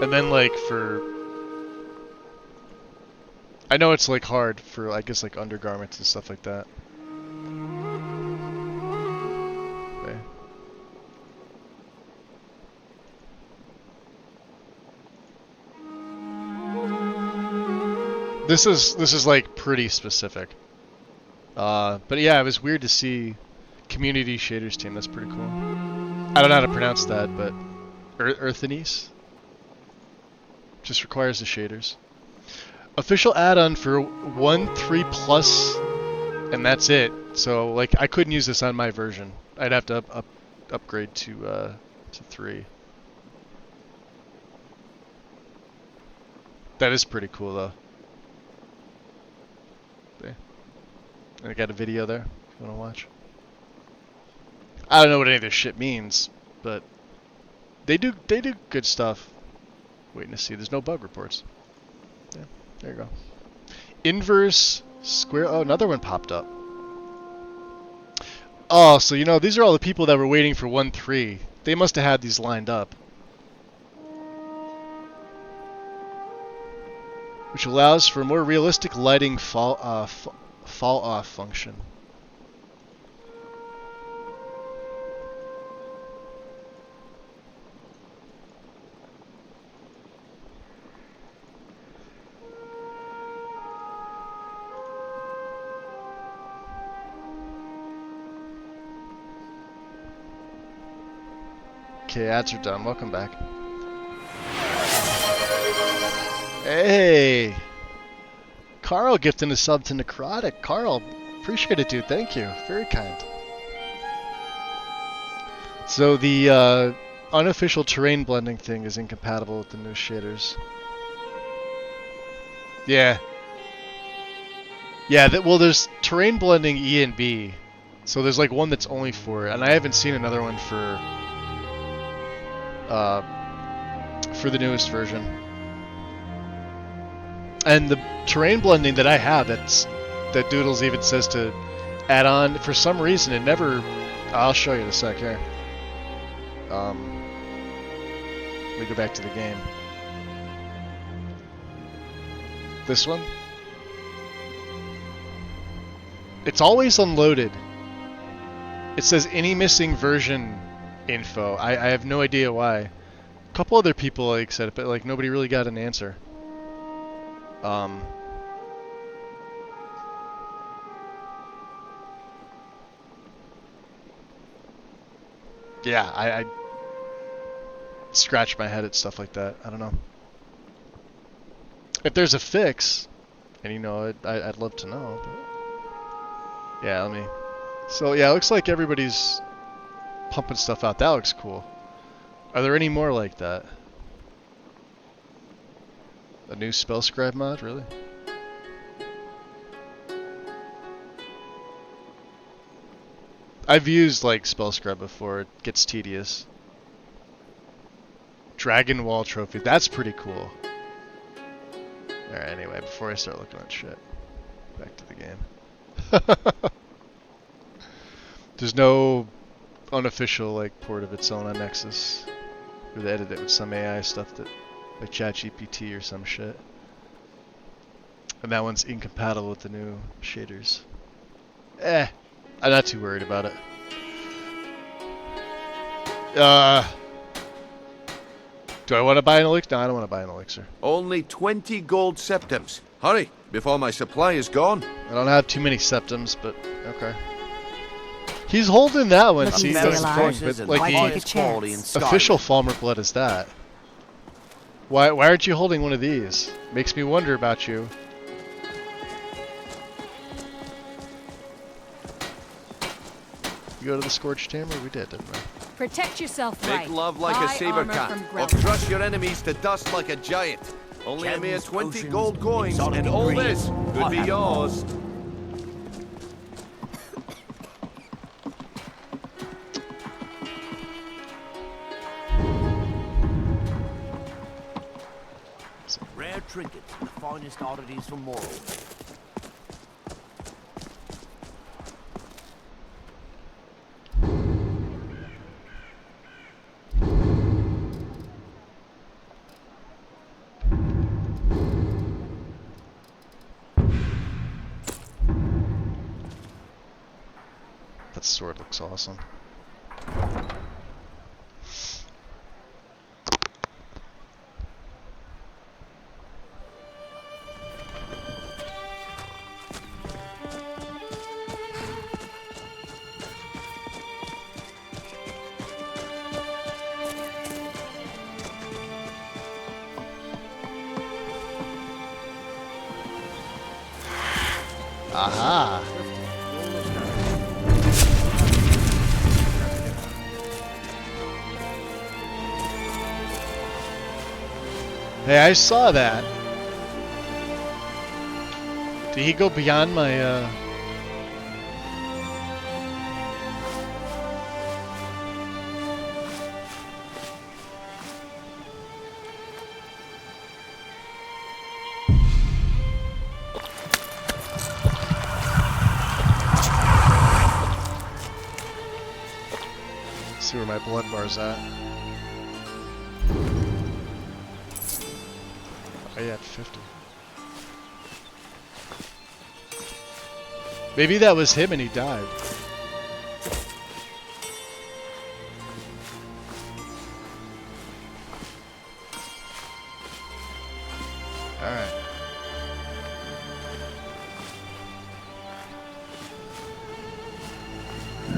And then like I know it's like hard for, I guess, like undergarments and stuff like that. Okay. This is like pretty specific. But yeah, it was weird to see community shaders team. That's pretty cool. I don't know how to pronounce that, but Earthanese just requires the shaders. Official add-on for 1.3 plus, and that's it. So like I couldn't use this on my version. I'd have to upgrade to 3. That is pretty cool though. And I got a video there if you want to watch. I don't know what any of this shit means, but they do good stuff. Waiting to see. There's no bug reports. Yeah, there you go. Inverse square. Oh, another one popped up. Oh, so you know these are all the people that were waiting for 1.3. They must have had these lined up. Which allows for more realistic lighting fall off function. Okay, ads are done. Welcome back. Hey! Carl gifting a sub to Necrotic. Carl, appreciate it, dude. Thank you. Very kind. So the unofficial terrain blending thing is incompatible with the new shaders. Yeah. Yeah, well, there's terrain blending E and B. So there's like one that's only for it, and I haven't seen another one for the newest version. And the terrain blending that I have, that Doodles even says to add on, for some reason it never. I'll show you in a sec here. Let me go back to the game. This one. It's always unloaded. It says any missing version info. I have no idea why. A couple other people like said it, but like nobody really got an answer. Yeah, I scratch my head at stuff like that. I don't know. If there's a fix, and you know, I'd love to know. But yeah, let me. So yeah, it looks like everybody's pumping stuff out. That looks cool. Are there any more like that? A new spell scribe mod, really? I've used like spell scribe before. It gets tedious. Dragon Wall trophy. That's pretty cool. Alright, anyway, before I start looking at shit, back to the game. There's no unofficial like port of its own on Nexus. Or they edited it with some AI stuff that like ChatGPT or some shit. And that one's incompatible with the new shaders. I'm not too worried about it. Do I want to buy an elixir? No, I don't want to buy an elixir. Only 20 gold septims. Hurry, before my supply is gone. I don't have too many septims, but okay. He's holding that one. See, that's the point. But like the official Falmer blood is that. Why aren't you holding one of these? Makes me wonder about you. You go to the Scorched Hammer? We did, didn't we? Protect yourself, Make love like a saber cat, or crush your enemies to dust like a giant. Only a mere 20 gold coins, and all this could be yours. Rare trinkets, the finest oddities from Morrow. That sword looks awesome. Aha! Hey, I saw that. Did he go beyond my, see where my blood bar's at. I had 50. Maybe that was him and he died. Alright.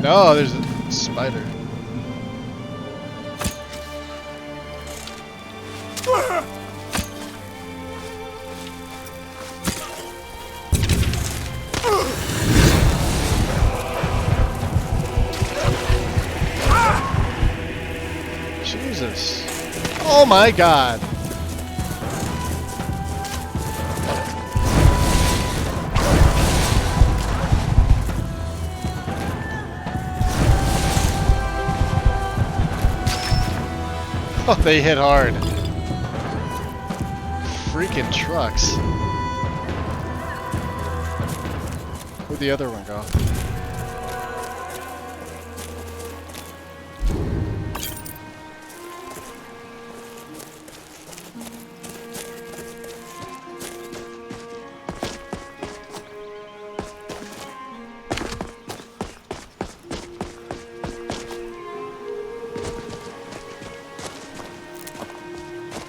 No, there's a spider. Jesus. Oh my god. Oh, they hit hard. Freaking trucks. Where'd the other one go?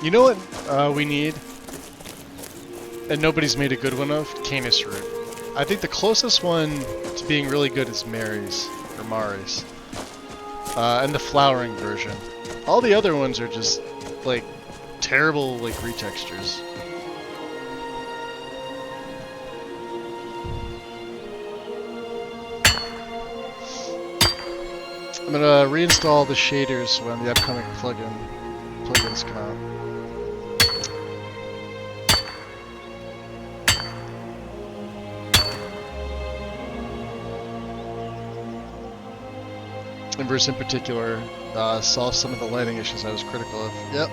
You know what we need? And nobody's made a good one of? Canis root. I think the closest one to being really good is Mary's, or Mari's. And the flowering version. All the other ones are just, like, terrible, like, retextures. I'm gonna reinstall the shaders when the upcoming plugins come out. Inverse in particular solved some of the lighting issues I was critical of. Yep.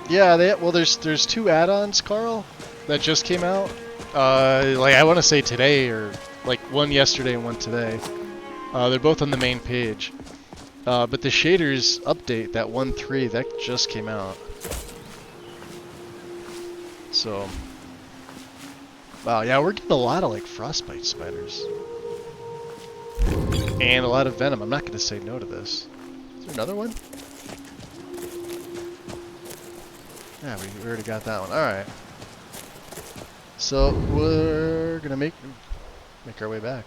Yeah, well, there's 2 add-ons, Carl, that just came out. Like I want to say today, or like one yesterday and one today. They're both on the main page. But the shaders update, that 1.3, that just came out. So. Wow, yeah, we're getting a lot of, like, frostbite spiders. And a lot of venom. I'm not going to say no to this. Is there another one? Yeah, we already got that one. Alright. So, we're going to make our way back.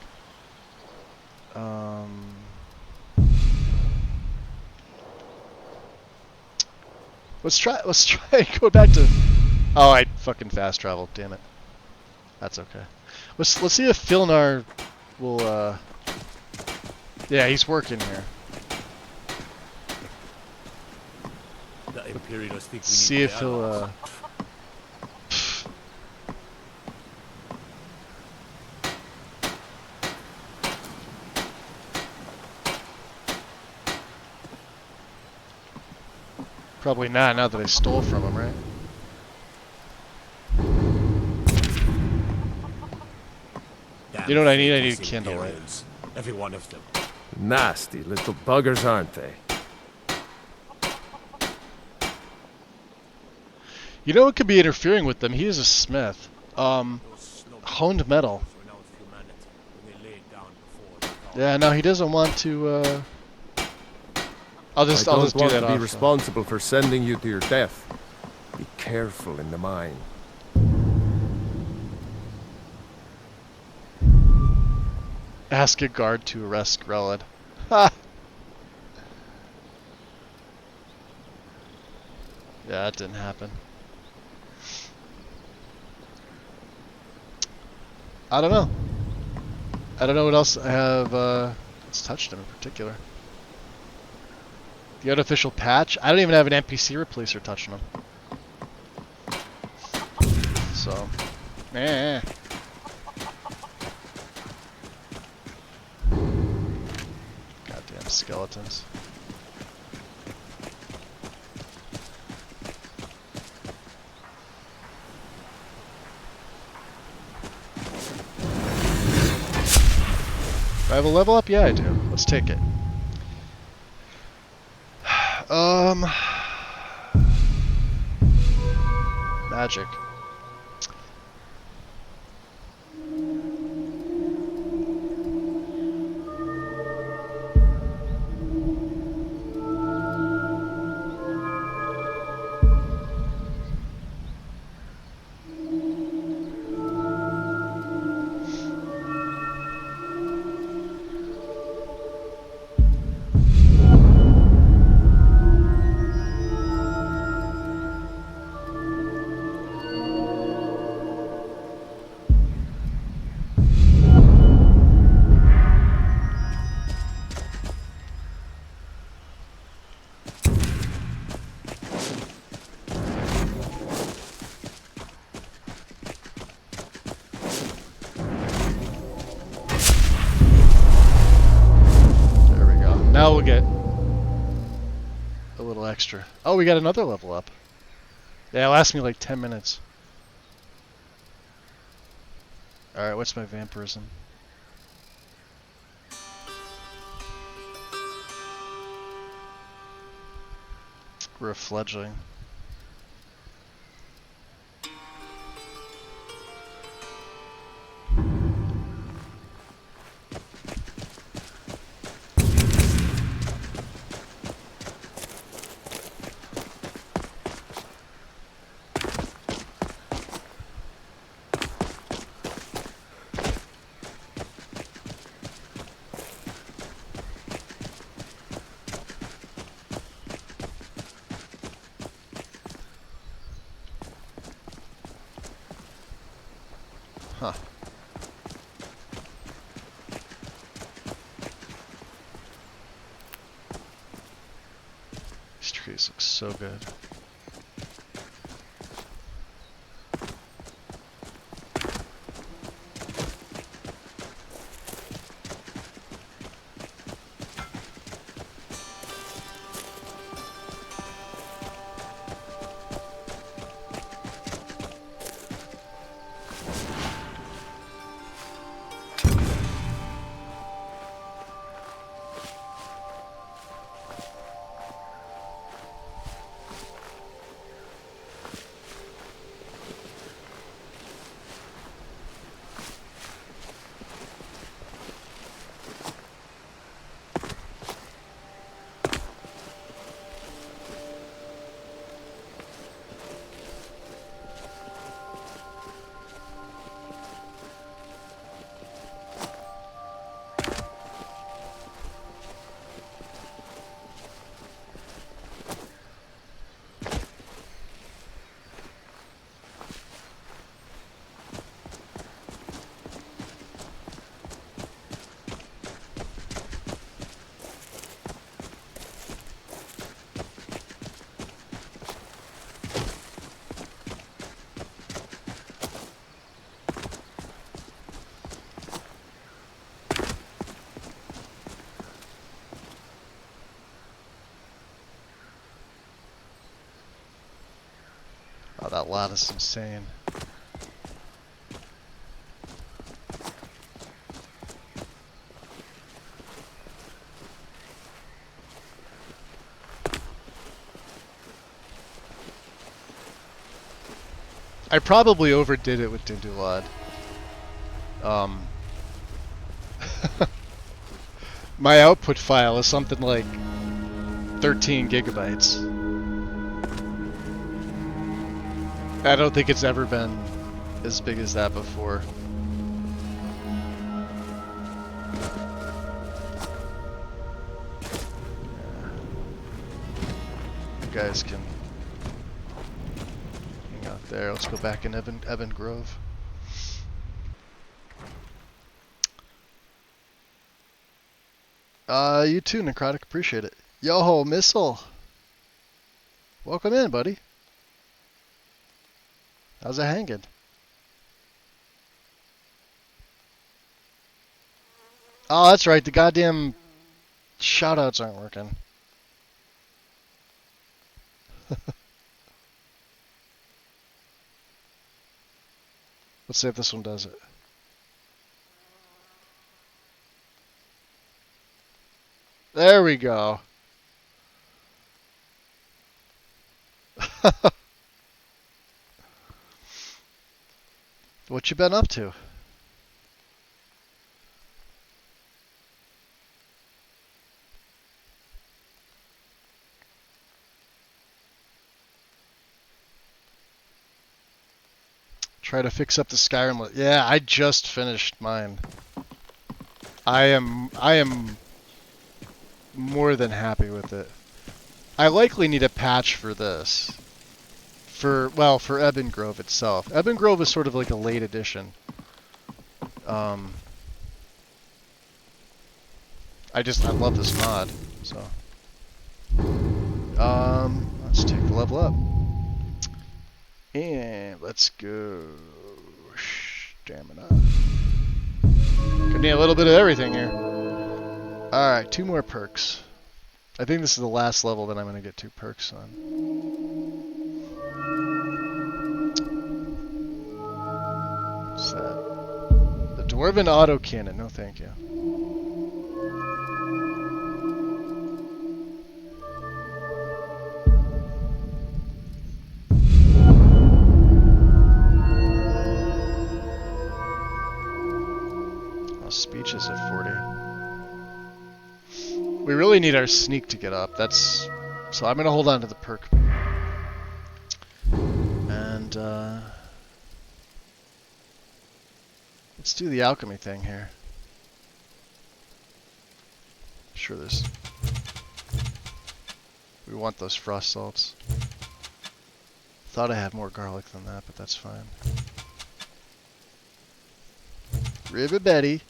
Let's try going back to... Oh, I fucking fast traveled, damn it. That's okay. Let's see if Filnar will yeah, he's working here. The Imperials think we see if he'll probably not, now that I stole from him, right? You know what I need? I need candlelight. Every one of them. Nasty little buggers, aren't they? You know what could be interfering with them? He is a smith. Honed metal. Yeah, no, he doesn't want to, I'll just do that off. I don't want to be responsible for sending you to your death. Be careful in the mine. Ask a guard to arrest Grelad. Ha! Yeah, that didn't happen. I don't know. I don't know what else I have that's touched him in particular. The unofficial patch? I don't even have an NPC replacer touching him. So, Goddamn skeletons. Do I have a level up? Yeah, I do. Let's take it. Magic. Now we'll get a little extra. Oh, we got another level up. Yeah, it lasts me like 10 minutes. Alright, what's my vampirism? We're a fledgling. Huh. These trees look so good. Oh, that lot is insane. I probably overdid it with Dindulad. My output file is something like 13 gigabytes. I don't think it's ever been as big as that before. You guys can hang out there. Let's go back in Evan Grove. You too, Necrotic. Appreciate it. Yo-ho, Missile. Welcome in, buddy. How's it hanging? Oh, that's right. The goddamn shoutouts aren't working. Let's see if this one does it. There we go. What you been up to? Try to fix up the Skyrim. Yeah, I just finished mine. I am more than happy with it. I likely need a patch for this. For Ebon Grove itself. Ebon Grove is sort of like a late edition. I love this mod, so. Let's take the level up. And let's go. Stamina. Gonna need a little bit of everything here. Alright, 2 more perks. I think this is the last level that I'm gonna get 2 perks on. What's that? The Dwarven Autocannon. No, thank you. Speech is at 40. We really need our sneak to get up. So I'm gonna hold on to the perk. And let's do the alchemy thing here. Sure, we want those frost salts. Thought I had more garlic than that, but that's fine. River Betty.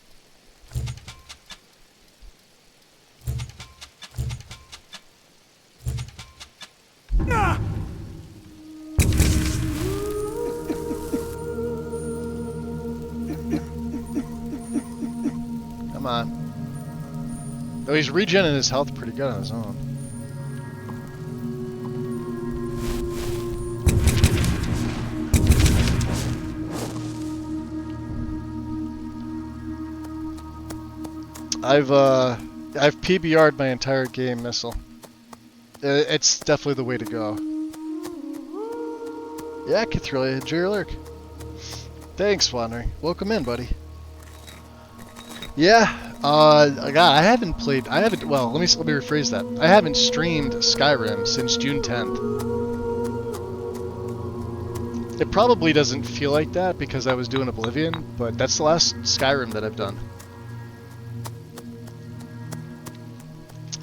Come on. Though he's regenerating his health pretty good on his own. I've PBR'd my entire game, Missile. It's definitely the way to go. Yeah, Kithrillia, enjoy your lurk. Thanks, Wandering. Welcome in, buddy. Yeah, God, well, let me rephrase that. I haven't streamed Skyrim since June 10th. It probably doesn't feel like that because I was doing Oblivion, but that's the last Skyrim that I've done.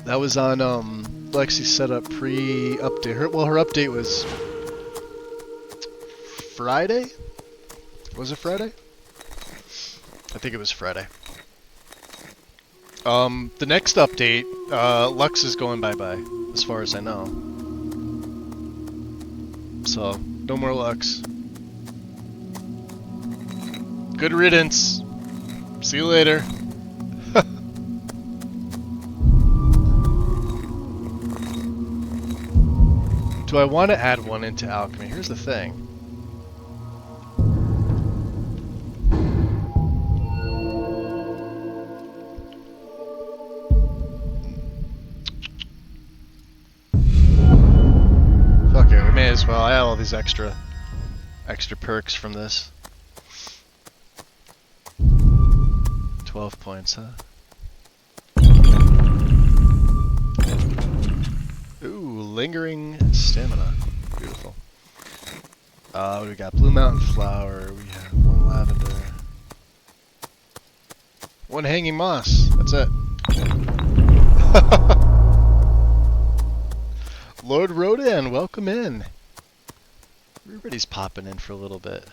That was on Lexi's setup pre-update. Her update was Friday? Was it Friday? I think it was Friday. The next update, Lux is going bye-bye, as far as I know. So, no more Lux. Good riddance. See you later. Do I want to add one into alchemy? Here's the thing. Fuck it, we may as well. I have all these extra perks from this. 12 points, huh? Ooh, lingering stamina. Beautiful. We got Blue Mountain Flower. We have 1 lavender. 1 hanging moss. That's it. Lord Rodan, welcome in. Everybody's popping in for a little bit.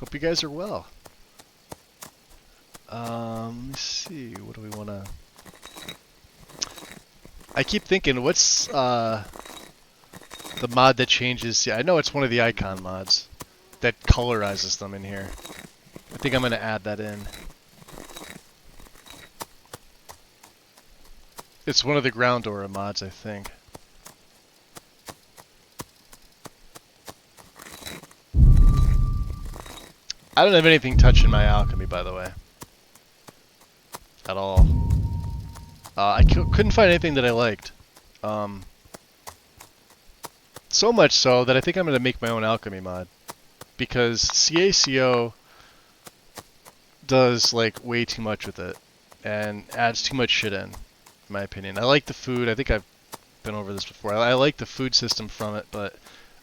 Hope you guys are well. Let me see. What do we want to... I keep thinking, what's the mod that changes? Yeah, I know it's one of the icon mods that colorizes them in here. I think I'm going to add that in. It's one of the ground aura mods, I think. I don't have anything touching my alchemy, by the way. At all. I couldn't find anything that I liked. So much so that I think I'm going to make my own alchemy mod. Because CACO does like way too much with it and adds too much shit in my opinion. I like the food. I think I've been over this before. I like the food system from it, but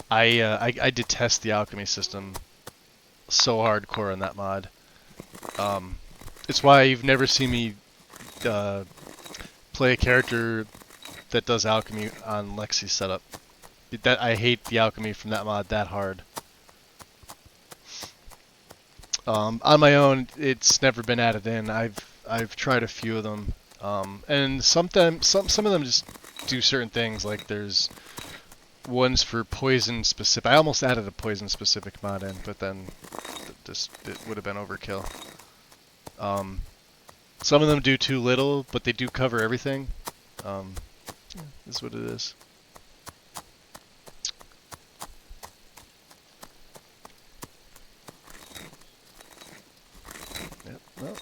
I detest the alchemy system so hardcore in that mod. It's why you've never seen me play a character that does alchemy on Lexi's setup. That I hate the alchemy from that mod that hard. On my own, it's never been added in. I've tried a few of them, and sometimes some of them just do certain things. Like there's ones for poison specific. I almost added a poison specific mod in, but then it would have been overkill. Some of them do too little, but they do cover everything. Is what it is. Yep, well.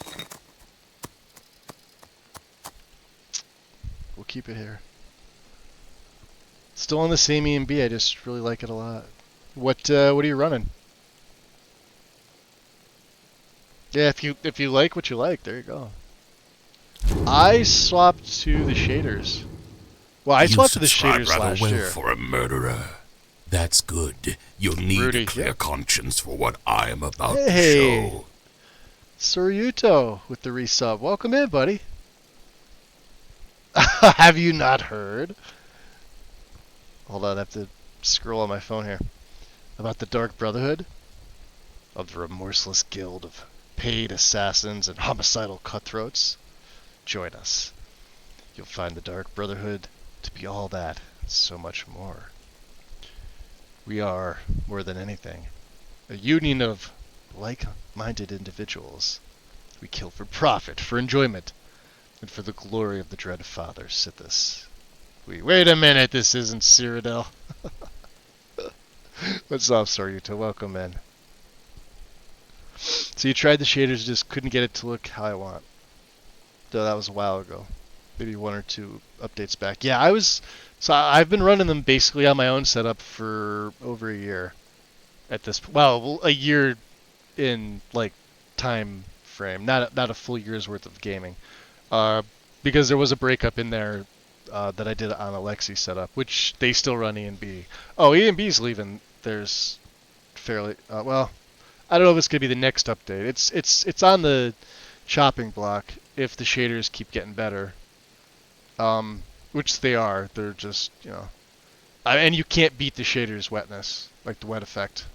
We'll keep it here. Still on the same E&B, I just really like it a lot. What are you running? Yeah, if you like what you like, there you go. I swapped to the shaders. Well, I swapped to the shaders last year. For a murderer. That's good. You'll need a clear conscience for what I am about to show. Soryuto with the resub. Welcome in, buddy. Have you not heard? Hold on, I have to scroll on my phone here. About the Dark Brotherhood of the remorseless guild of paid assassins and homicidal cutthroats. Join us. You'll find the Dark Brotherhood to be all that and so much more. We are, more than anything, a union of like-minded individuals. We kill for profit, for enjoyment, and for the glory of the dread Father Sithis. Wait a minute, this isn't Cyrodiil. What's up, Soryuto? Welcome in. So you tried the shaders, just couldn't get it to look how I want. Though that was a while ago. Maybe 1 or 2 updates back. Yeah, I've been running them basically on my own setup for over a year. At this, well, a year in like time frame, not a full year's worth of gaming. Because there was a breakup in there that I did on a Lexi setup, which they still run E&B. Oh, E&B's leaving. There's fairly well, I don't know if it's gonna be the next update. It's on the chopping block if the shaders keep getting better. Which they are. They're just, you know, and you can't beat the shaders' wetness, like the wet effect.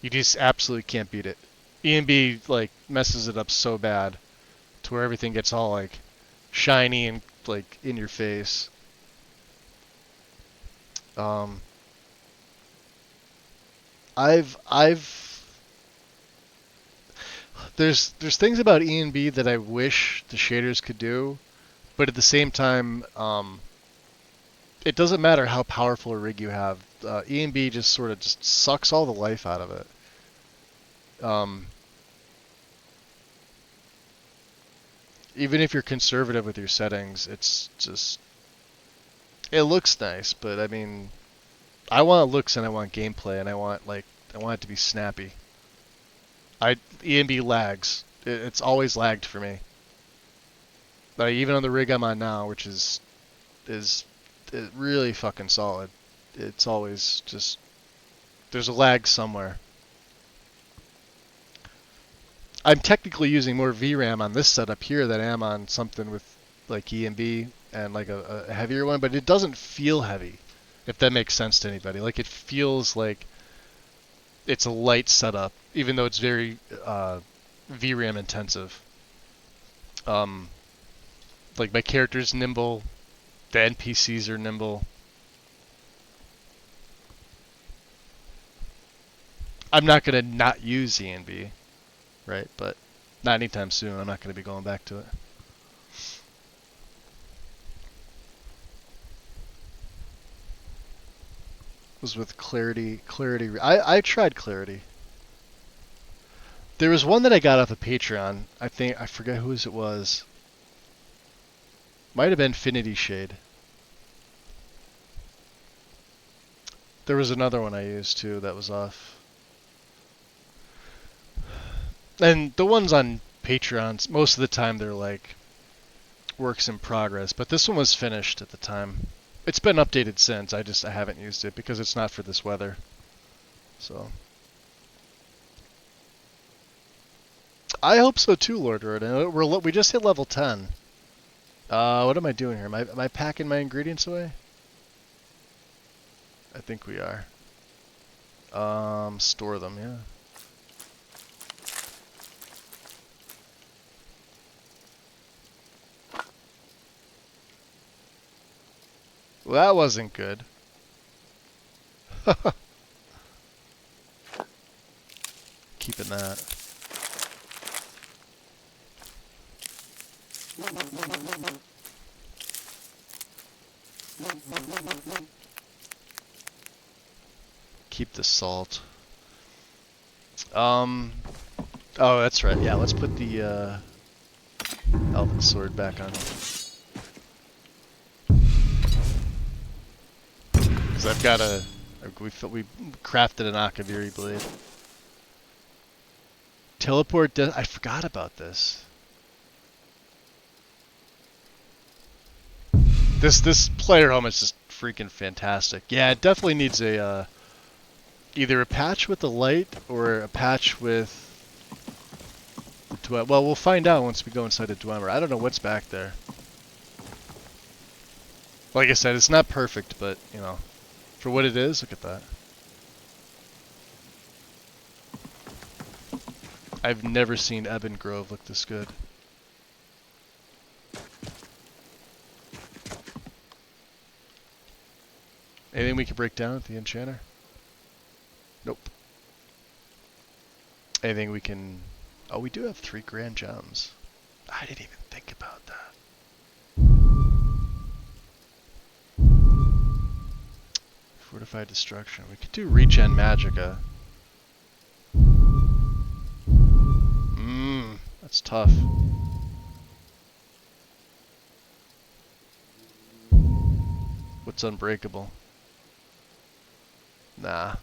You just absolutely can't beat it. E&B like messes it up so bad to where everything gets all like shiny and like in your face. There's things about E&B that I wish the shaders could do, but at the same time, it doesn't matter how powerful a rig you have. E&B just sort of just sucks all the life out of it. Even if you're conservative with your settings, it's just, it looks nice, but I mean, I want looks and I want gameplay and I want it to be snappy. E&B lags. It's always lagged for me. Like, even on the rig I'm on now, which is really fucking solid, it's always just, there's a lag somewhere. I'm technically using more VRAM on this setup here than I am on something with like E&B and like a heavier one, but it doesn't feel heavy, if that makes sense to anybody. Like, it feels like it's a light setup, even though it's very VRAM intensive. Like, my character's nimble, the NPCs are nimble. I'm not gonna not use E&B, right? But not anytime soon. I'm not gonna be going back to it. Was with Clarity. I tried Clarity. There was one that I got off of Patreon. I forget whose it was. Might have been Infinity Shade. There was another one I used too that was off. And the ones on Patreons, most of the time they're like works in progress, but this one was finished at the time. It's been updated since, I haven't used it because it's not for this weather. So I hope so too, Lord Rodin. We just hit level 10. What am I doing here? Am I packing my ingredients away? I think we are. Store them, yeah. Well, that wasn't good. Keeping that. Keep the salt. Oh, that's right. Yeah, let's put the elven sword back on. Because I've got we crafted an Akaviri blade. Teleport. I forgot about this. This player home is just freaking fantastic. Yeah, it definitely needs a either a patch with the light or a patch with well, we'll find out once we go inside the Dwemer. I don't know what's back there. Like I said, it's not perfect, but you know, for what it is, look at that. I've never seen Ebon Grove look this good. Anything we can break down at the enchanter? Nope. Anything we can... Oh, we do have 3 grand gems. I didn't even think about that. Fortified destruction. We could do regen magicka. That's tough. What's unbreakable? Nah.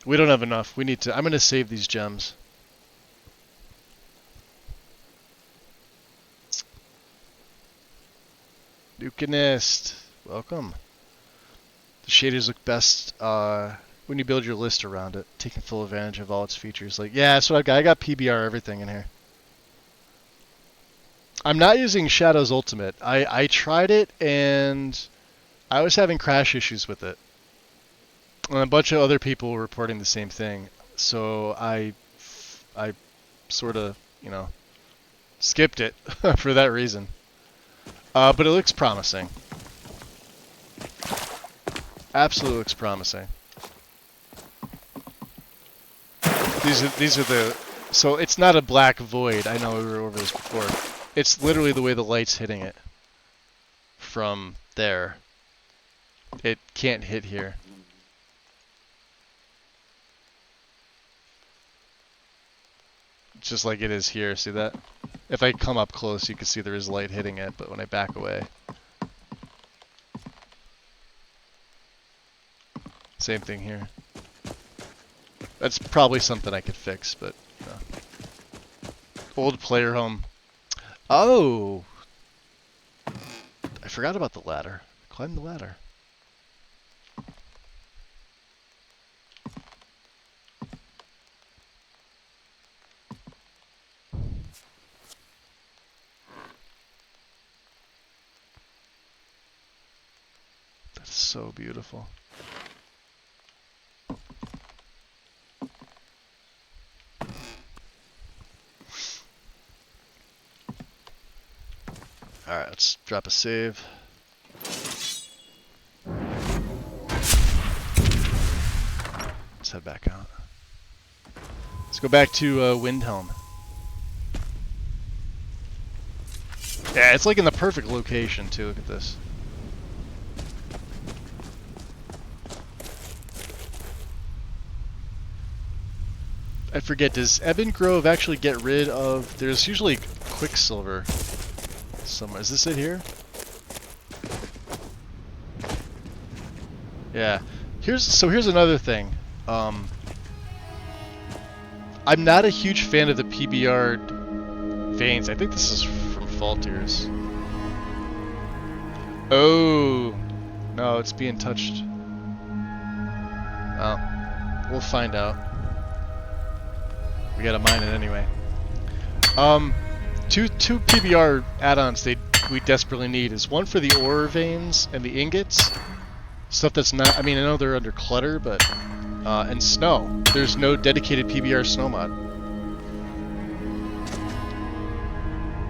We don't have enough. We need to... I'm going to save these gems. Nucanist. Welcome. The shaders look best when you build your list around it, taking full advantage of all its features. Like, yeah, that's what I got. I got PBR everything in here. I'm not using Shadow's Ultimate. I tried it and I was having crash issues with it. And a bunch of other people were reporting the same thing. So I sort of, you know, skipped it for that reason. But it looks promising. Absolutely looks promising. These are the... So it's not a black void. I know we were over this before. It's literally the way the light's hitting it. From there. It can't hit here. Just like it is here. See that? If I come up close, you can see there is light hitting it, but when I back away... Same thing here. That's probably something I could fix, but no. Old player home. Oh! I forgot about the ladder. Climb the ladder. That's so beautiful. Alright, let's drop a save. Let's head back out. Let's go back to Windhelm. Yeah, it's like in the perfect location too, look at this. I forget, does Ebon Grove actually get rid of... There's usually Quicksilver somewhere. Is this it here? Yeah. Here's another thing. I'm not a huge fan of the PBR veins. I think this is from Faltiers. Oh, no, it's being touched. Well, we'll find out. We gotta mine it anyway. Two PBR add-ons we desperately need is one for the ore veins and the ingots. Stuff that's not, I mean, I know they're under clutter, but, and snow. There's no dedicated PBR snow mod.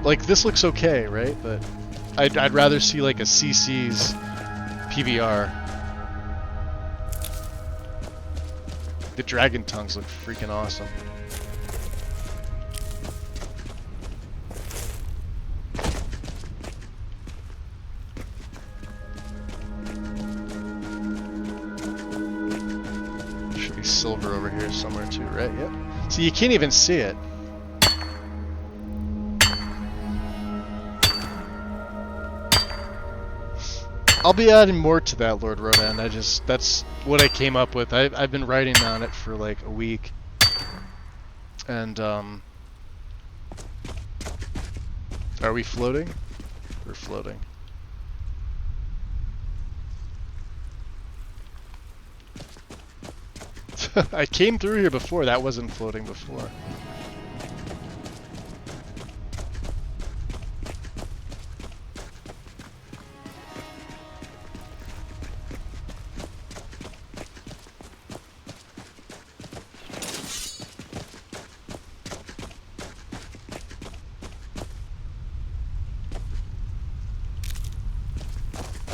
Like, this looks okay, right? But I'd rather see, like, a CC's PBR. The dragon tongues look freaking awesome. Should be silver over here somewhere too, right? Yep. So you can't even see it. I'll be adding more to that, Lord Rodan. That's what I came up with. I've been writing on it for like a week. And, are we floating? We're floating. I came through here before. That wasn't floating before.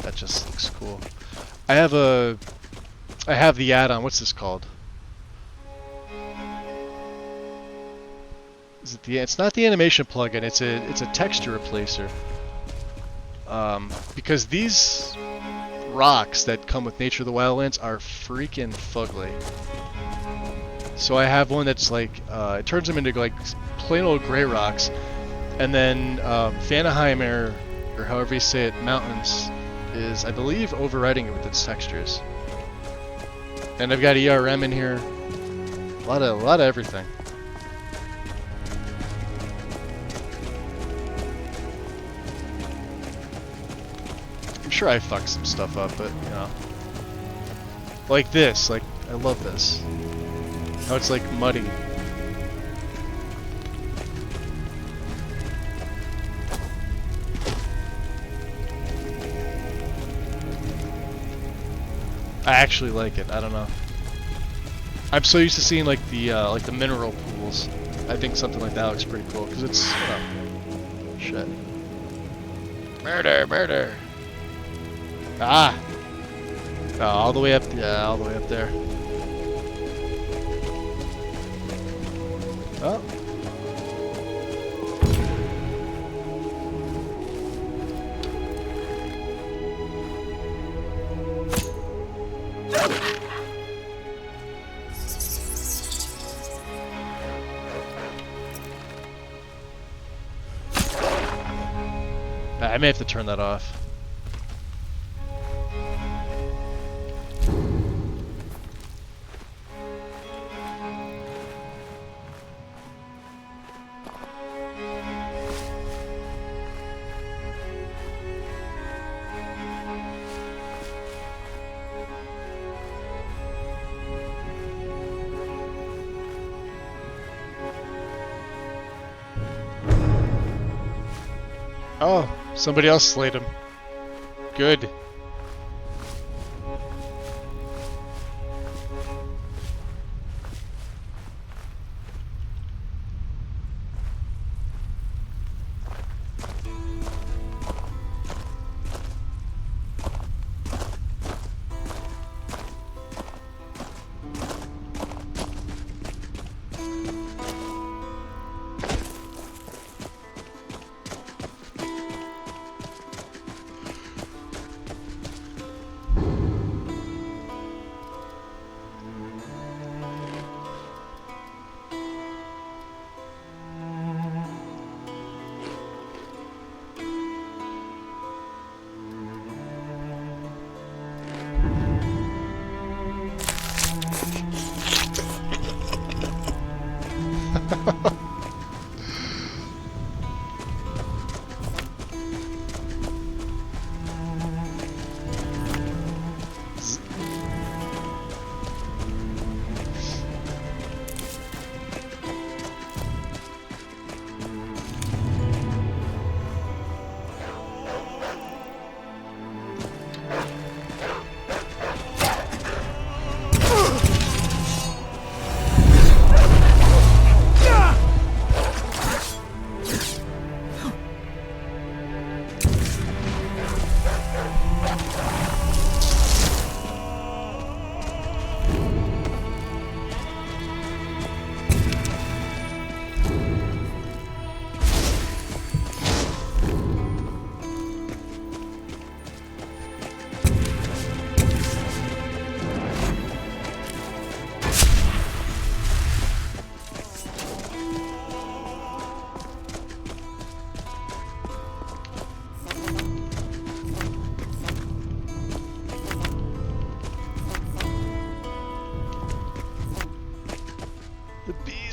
That just looks cool. I have the add-on. What's this called? Is it the? It's not the animation plugin. It's a texture replacer. Because these rocks that come with Nature of the Wildlands are freaking fugly. So I have one that's like it turns them into like plain old gray rocks, and then Vanaheim or however you say it, mountains is, I believe, overriding it with its textures. And I've got ERM in here. A lot of everything. I'm sure I fucked some stuff up, but you know. Like this, like I love this. How it's like muddy. I actually like it. I don't know. I'm so used to seeing like the mineral pools. I think something like that looks pretty cool because it's, you know, shit. Murder, murder. Ah. Oh, all the way up. Yeah, all the way up there. Oh. I may have to turn that off. Oh, somebody else slayed him. Good.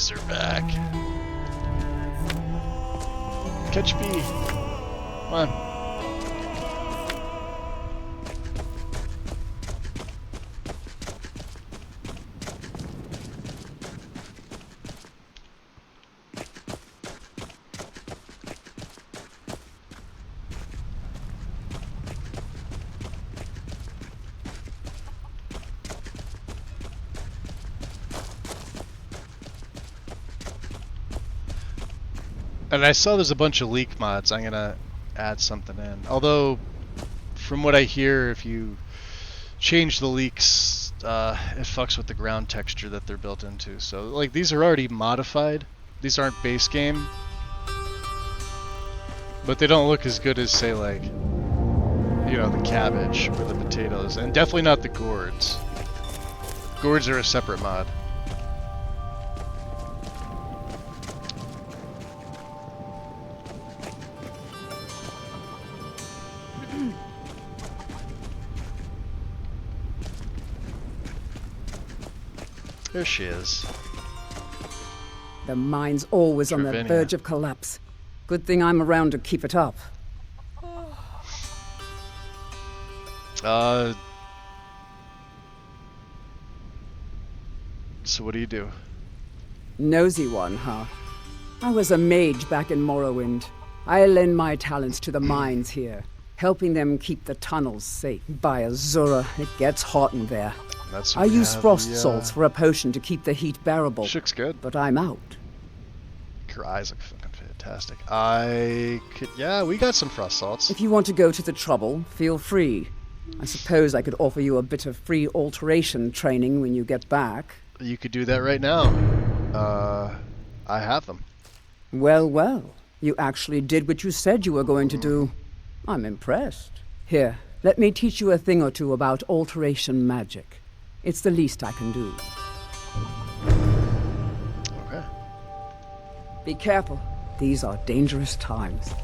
Bees are back. Catch bee. Come on. And I saw there's a bunch of leak mods. I'm gonna add something in. Although, from what I hear, if you change the leaks, it fucks with the ground texture that they're built into. So, like, these are already modified. These aren't base game. But they don't look as good as, say, like, you know, the cabbage or the potatoes. And definitely not the gourds. Gourds are a separate mod. There she is. The mine's always on the verge of collapse. Good thing I'm around to keep it up. So what do you do? Nosy one, huh? I was a mage back in Morrowind. I lend my talents to the mines here, helping them keep the tunnels safe. By Azura, it gets hot in there. I use frost salts for a potion to keep the heat bearable. Looks good. But I'm out. Your eyes look fucking fantastic. Yeah, we got some frost salts. If you want to go to the trouble, feel free. I suppose I could offer you a bit of free alteration training when you get back. You could do that right now. I have them. Well, well. You actually did what you said you were going to do. I'm impressed. Here, let me teach you a thing or two about alteration magic. It's the least I can do. Okay. Be careful. These are dangerous times.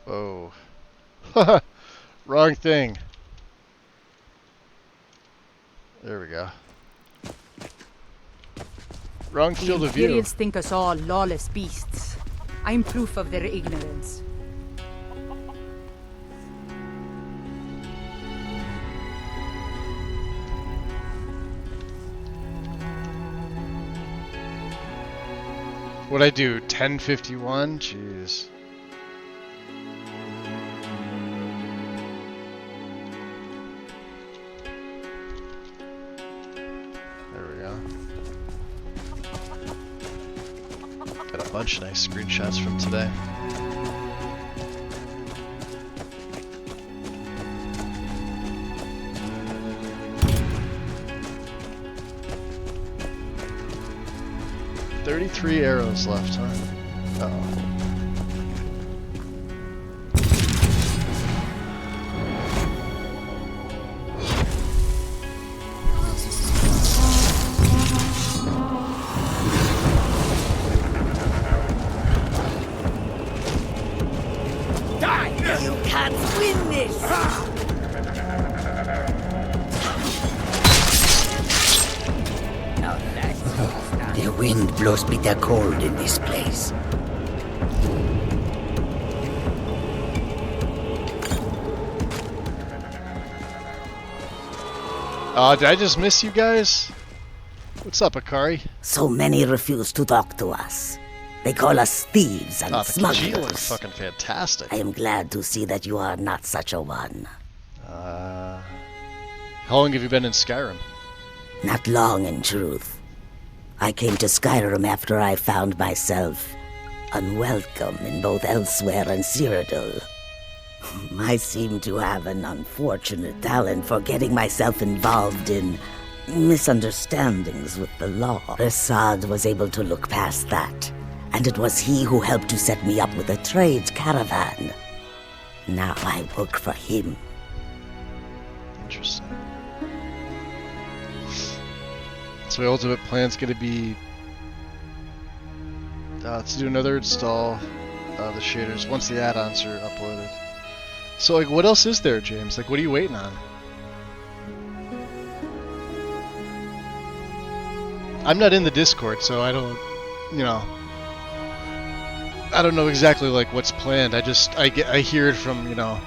Oh. Wrong thing. There we go. Wrong field of view. The Imperials think us all lawless beasts. I'm proof of their ignorance. What'd I do? 1051? Jeez. Bunch of nice screenshots from today. $33 arrows left, huh? Uh-oh. Blows bitter cold in this place. Did I just miss you guys? What's up, Akari? So many refuse to talk to us. They call us thieves and the smugglers. looks fucking fantastic. I am glad to see that you are not such a one. How long have you been in Skyrim? Not long, in truth. I came to Skyrim after I found myself unwelcome in both Elsewhere and Cyrodiil. I seem to have an unfortunate talent for getting myself involved in misunderstandings with the law. Assad was able to look past that, and it was he who helped to set me up with a trade caravan. Now I work for him. Interesting. So the ultimate plan's gonna be Let's do another install the shaders once the add-ons are uploaded. So, like, what else is there, James? Like, what are you waiting on? I'm not in the Discord, so I don't, you know, I don't know exactly like what's planned. I hear it from, you know,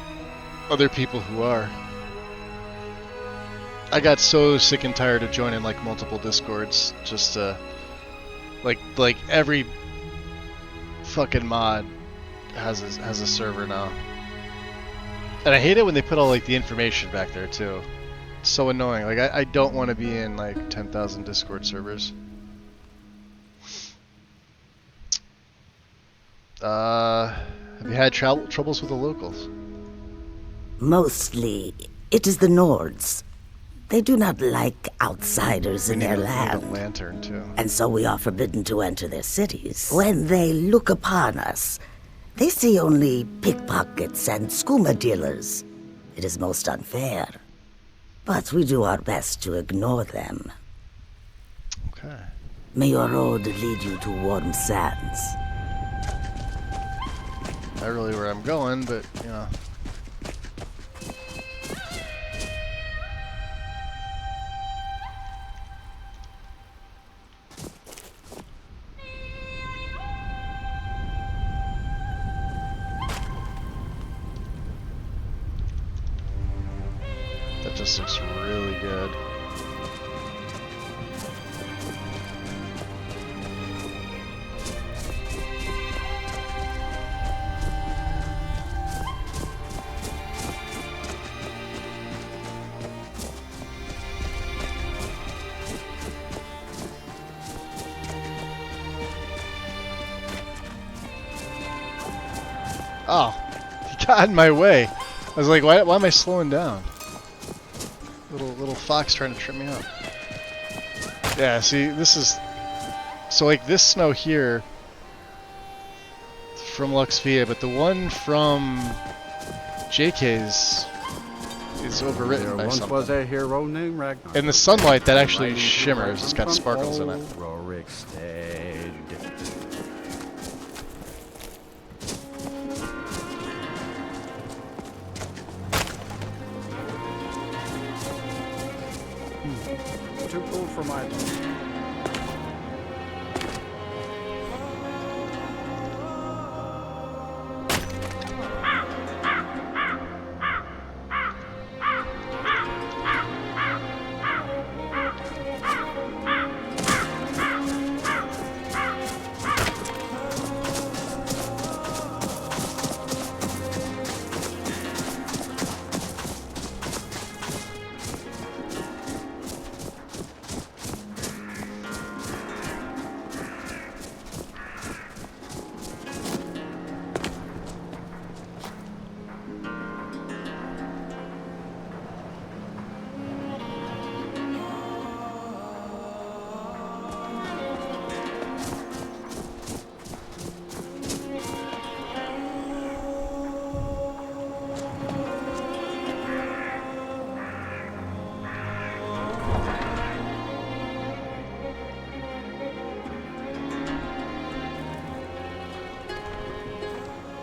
other people who are. I got so sick and tired of joining like multiple Discords just to like every fucking mod has a server now. And I hate it when they put all like the information back there too. It's so annoying. Like I don't want to be in like 10,000 Discord servers. Have you had troubles with the locals? Mostly, it is the Nords. They do not like outsiders in their land. We need a lantern too. And so we are forbidden to enter their cities. When they look upon us, they see only pickpockets and skooma dealers. It is most unfair. But we do our best to ignore them. Okay. May your road lead you to warm sands. Not really where I'm going, but, you know. That just looks really good. Oh, he got in my way. I was like, why am I slowing down? Little fox trying to trip me up. Yeah, see, this is... So, like, this snow here from Lux Via, but the one from JK's is overwritten by something. Was a hero named Ragnar. In the sunlight, that actually shimmers. It's got sparkles in it. Rorikstead. Too cool for my blood.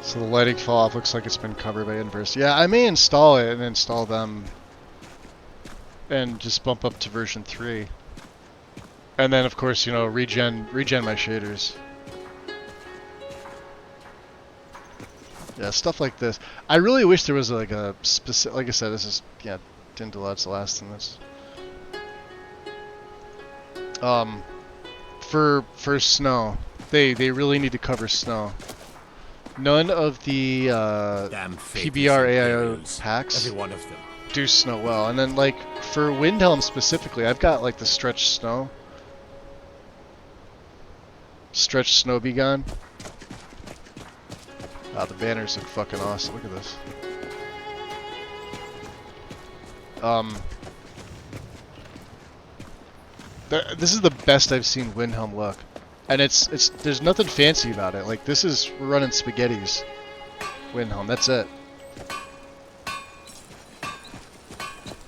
So the lighting fall off looks like it's been covered by inverse. Yeah, I may install it and install them and just bump up to version 3. And then of course, you know, regen my shaders. Yeah, stuff like this. I really wish there was like a specific, like I said, this is, yeah, Dindalad's the last in this. For snow, they really need to cover snow. None of the PBR AIO packs Every one of them. do snow well. And then like for Windhelm specifically, I've got like the stretch snow. Stretch snow be gone. Wow, the banners look fucking awesome. Look at this. This is the best I've seen Windhelm look. And it's there's nothing fancy about it. Like this is, we're running spaghettis. Windhelm, that's it.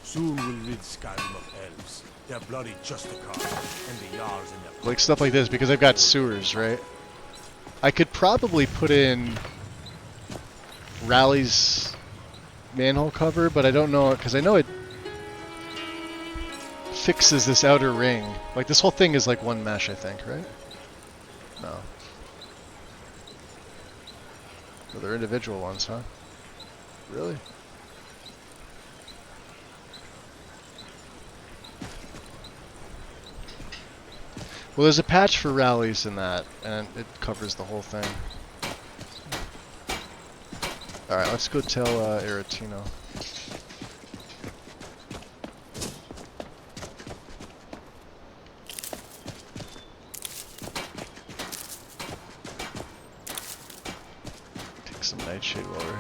Soon we'll rid Skyrim of elves, their bloody Justicar, and the Jarls in their... Like stuff like this, because I've got sewers, right? I could probably put in Rally's manhole cover, but I don't know, because I know it fixes this outer ring. Like, this whole thing is like one mesh, I think, right? No. So they're individual ones, huh? Really? Well, there's a patch for rallies in that, and it covers the whole thing. Alright, let's go tell Aretino. Take some nightshade while we're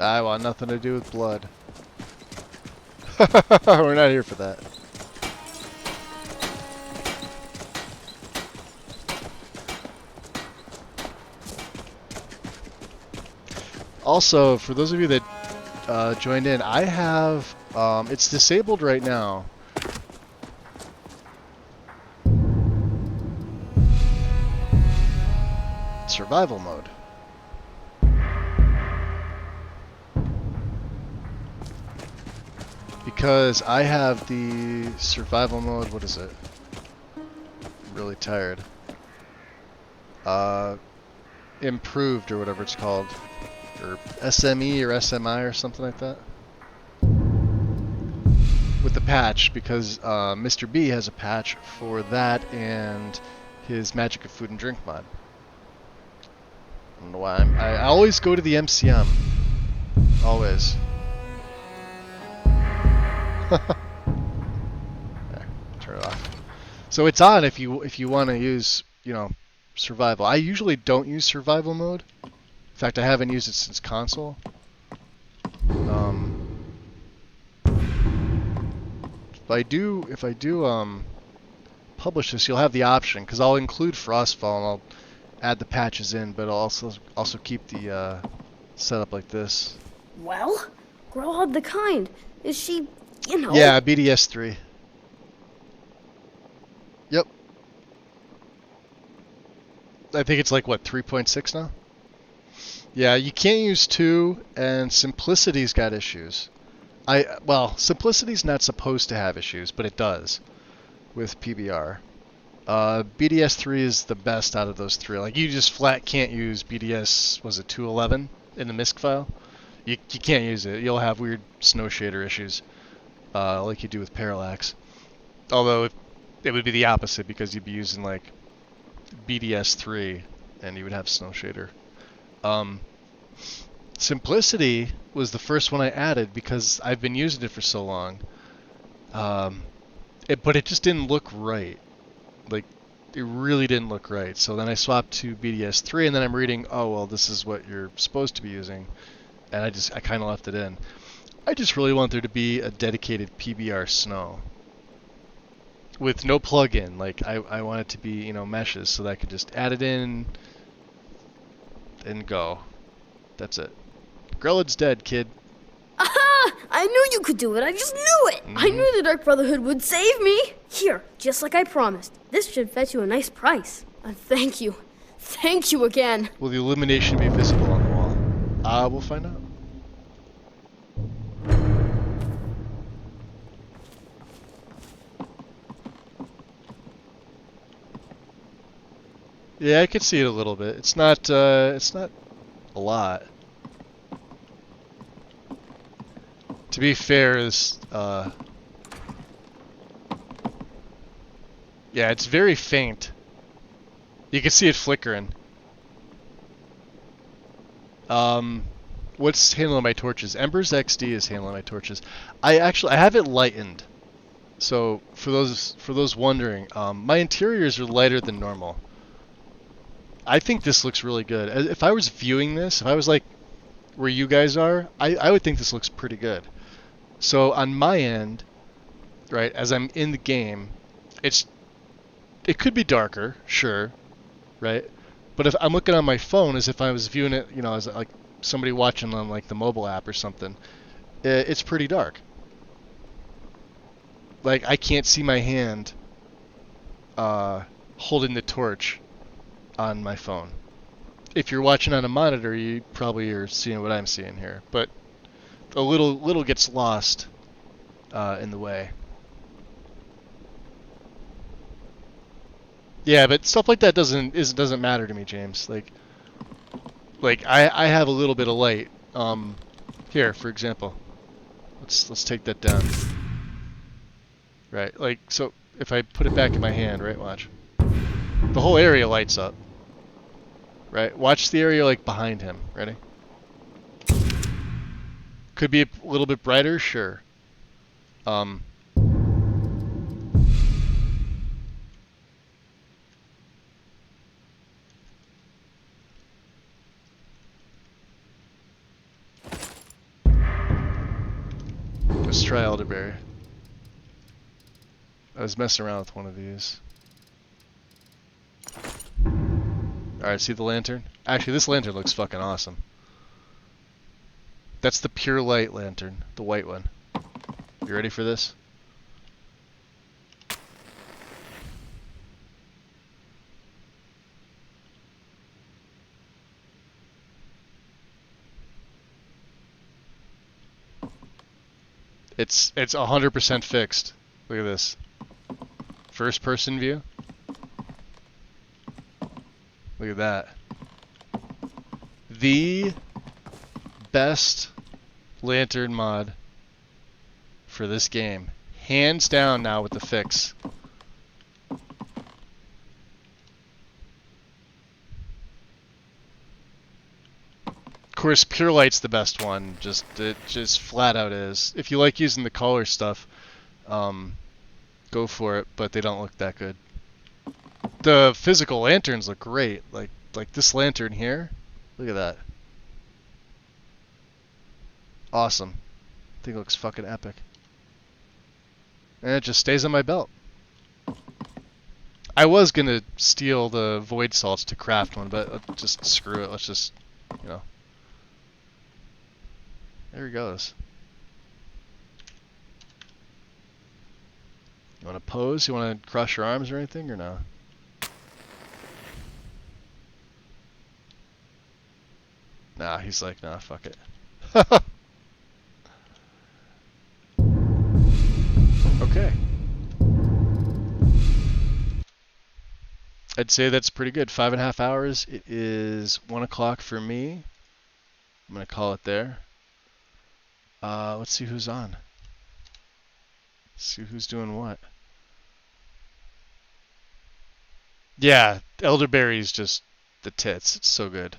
here. I want nothing to do with blood. We're not here for that. Also, for those of you that joined in, I have, it's disabled right now. Survival mode. Because I have the survival mode, what is it? I'm really tired. Improved or whatever it's called. Or SME or SMI or something like that. With the patch, because Mr. B has a patch for that and his Magic of Food and Drink mod. I don't know why I always go to the MCM. Always. There, turn it off. So it's on if you want to use, you know, survival. I usually don't use survival mode. In fact, I haven't used it since console. If I do publish this, you'll have the option, because I'll include Frostfall and I'll add the patches in, but I'll also keep the setup like this. Well, Growlhog the Kind. Is she, you know... Yeah, BDS 3. Yep. I think it's like, what, 3.6 now? Yeah, you can't use 2, and Simplicity's got issues. Well, Simplicity's not supposed to have issues, but it does with PBR. BDS 3 is the best out of those three. Like, you just flat can't use BDS, was it 211 in the MISC file? You can't use it. You'll have weird snow shader issues, like you do with Parallax. Although it would be the opposite, because you'd be using like BDS 3 and you would have snow shader. Simplicity was the first one I added because I've been using it for so long. But it just didn't look right. Like, it really didn't look right. So then I swapped to BDS 3, and then I'm reading, oh, well, this is what you're supposed to be using. And I kind of left it in. I just really want there to be a dedicated PBR snow. With no plugin. Like, I want it to be, you know, meshes, so that I could just add it in and go. That's it. Grellad's dead, kid. Aha! I knew you could do it. I just knew it. I knew the Dark Brotherhood would save me. Here, just like I promised. This should fetch you a nice price. Thank you. Thank you again. Will the illumination be visible on the wall? We'll find out. Yeah, I can see it a little bit. It's not a lot. To be fair, yeah, it's very faint. You can see it flickering. What's handling my torches? Embers XD is handling my torches. I have it lightened. So for those wondering, my interiors are lighter than normal. I think this looks really good. If I was viewing this, if I was like where you guys are, I would think this looks pretty good. So on my end, right, as I'm in the game, it could be darker, sure, right? But if I'm looking on my phone as if I was viewing it, you know, as like somebody watching on like the mobile app or something, it's pretty dark. Like, I can't see my hand holding the torch on my phone. If you're watching on a monitor, you probably are seeing what I'm seeing here, but a little gets lost in the way. Yeah, but stuff like that doesn't matter to me, James. Like I have a little bit of light. Here, for example, let's take that down. Right, like so. If I put it back in my hand, right, watch. The whole area lights up. Right, watch the area like behind him. Ready? Could be a little bit brighter, sure. Let's try elderberry. I was messing around with one of these. Alright, see the lantern? Actually, this lantern looks fucking awesome. That's the pure light lantern, the white one. You ready for this? It's 100% fixed. Look at this. First person view. Look at that. The best lantern mod for this game. Hands down now with the fix. Of course, Pure Light's the best one. It just flat out is. If you like using the color stuff, go for it. But they don't look that good. The physical lanterns look great. Like this lantern here. Look at that. Awesome. I think it looks fucking epic. And it just stays on my belt. I was gonna steal the void salts to craft one, but just screw it. Let's just, you know. There he goes. You want to pose? You want to cross your arms or anything, or no? Nah, he's like, nah, fuck it. Okay. I'd say that's pretty good. 5.5 hours. It is 1 o'clock for me. I'm gonna call it there. Let's see who's on. Let's see who's doing what. Yeah, elderberry's just the tits. It's so good.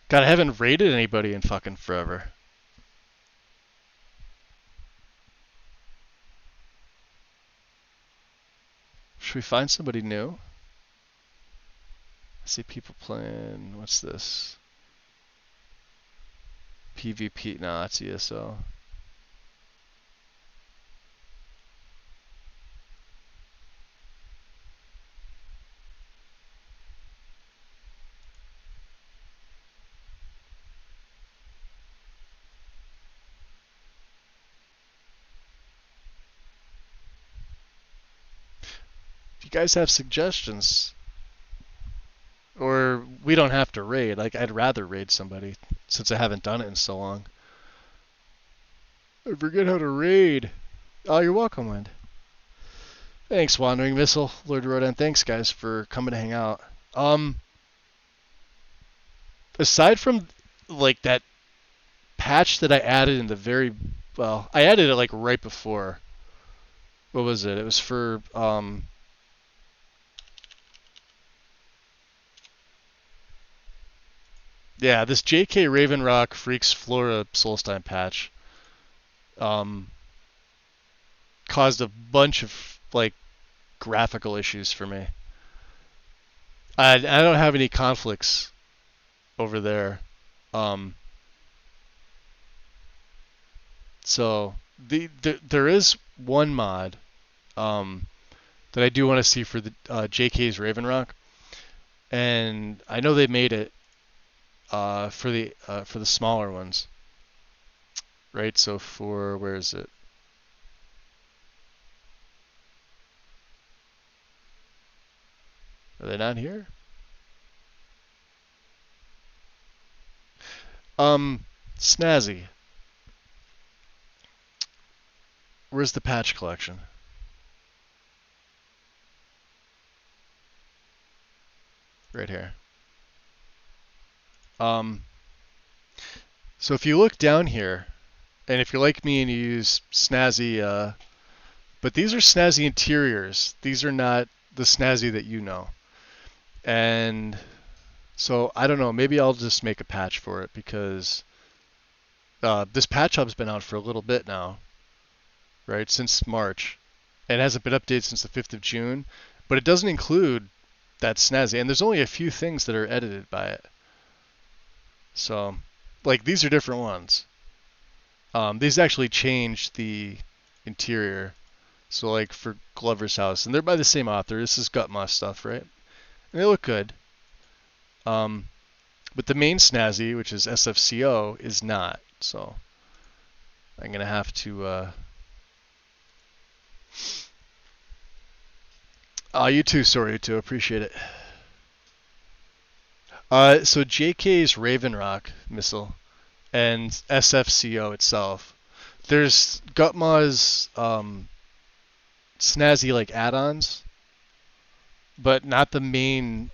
God, I haven't raided anybody in fucking forever. Should we find somebody new? I see people playing. What's this? PvP. No, that's ESO. If you guys have suggestions, or we don't have to raid. Like, I'd rather raid somebody since I haven't done it in so long. I forget how to raid. Oh, you're welcome, Wind. Thanks, Wandering Missile, Lord Rodan. Thanks, guys, for coming to hang out. Aside from like that patch that I added in the very I added it like right before. What was it? It was for yeah, this JK Ravenrock Freaks Flora Solstheim patch caused a bunch of like graphical issues for me. I don't have any conflicts over there. So there is one mod that I do want to see for the JK's Ravenrock, and I know they made it for the smaller ones, right? So for where is it? Are they not here? Snazzy. Where's the patch collection? Right here. So if you look down here, and if you're like me and you use snazzy, but these are snazzy interiors. These are not the snazzy that you know. And so I don't know, maybe I'll just make a patch for it because this patch hub's been out for a little bit now, right? Since March. And it hasn't been updated since the 5th of June, but it doesn't include that snazzy. And there's only a few things that are edited by it. So, like, these are different ones. These actually changed the interior. So, like, for Glover's house, and they're by the same author. This is Gutmoss stuff, right? And they look good. But the main snazzy, which is SFCO, is not. So, I'm going to have to... you too, sorry, you too. Appreciate it. So JK's Raven Rock missile and SFCO itself. There's Gutmaw's snazzy like add-ons, but not the main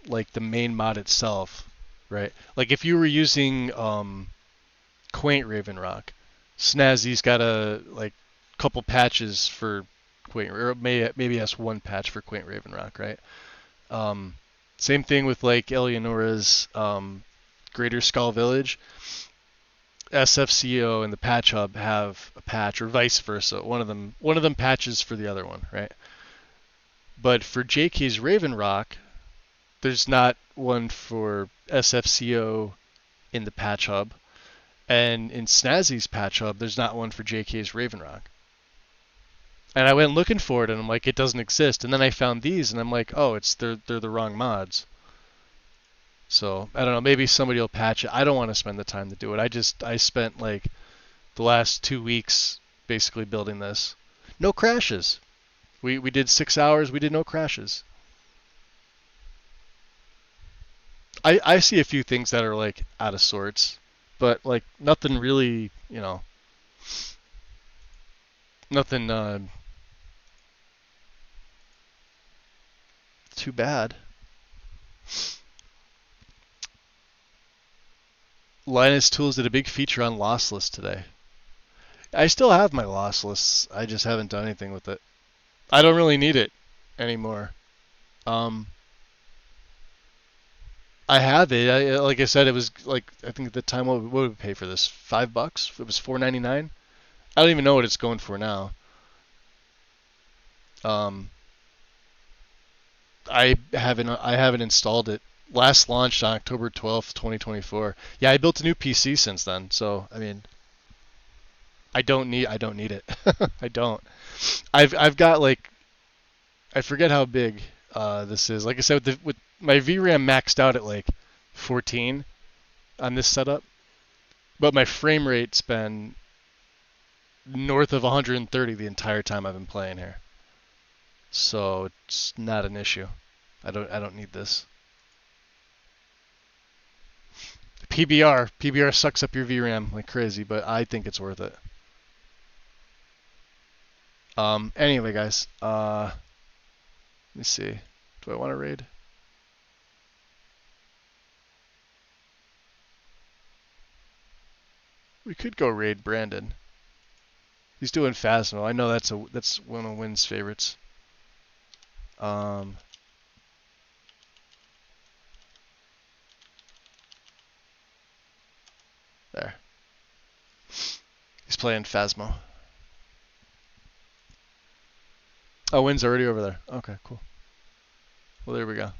mod itself, right? Like if you were using Quaint Raven Rock, snazzy's got a couple patches for Quaint, or maybe has one patch for Quaint Raven Rock, right? Same thing with like Eleonora's Greater Skull Village. SFCO and the patch hub have a patch, or vice versa. One of them patches for the other one, right? But for JK's Raven Rock, there's not one for SFCO in the patch hub, and in Snazzy's patch hub, there's not one for JK's Raven Rock. And I went looking for it, and I'm like, it doesn't exist. And then I found these, and I'm like, oh, they're the wrong mods. So I don't know. Maybe somebody will patch it. I don't want to spend the time to do it. I spent like the last 2 weeks basically building this. No crashes. We did 6 hours. We did no crashes. I see a few things that are like out of sorts, but like nothing really, nothing too bad. Linus Tools did a big feature on Lossless today. I still have my Lossless. I just haven't done anything with it. I don't really need it anymore. I have it. Like I said, it was like, I think at the time, what would we pay for this? $5? It was $4.99. I don't even know what it's going for now. I haven't installed it. Last launched on October 12th, 2024. Yeah, I built a new PC since then, so I mean, I don't need it. I don't. I've got like, I forget how big this is. Like I said, with my VRAM maxed out at like 14 on this setup, but my frame rate's been north of 130 the entire time I've been playing here. So it's not an issue. I don't need this. PBR sucks up your VRAM like crazy, but I think it's worth it. Anyway, guys, let me see. Do I want to raid? We could go raid Brandon. He's doing Phasmo. I know that's one of Wynn's favorites. There. He's playing Phasmo. Oh, Wynn's already over there. Okay, cool. Well, there we go.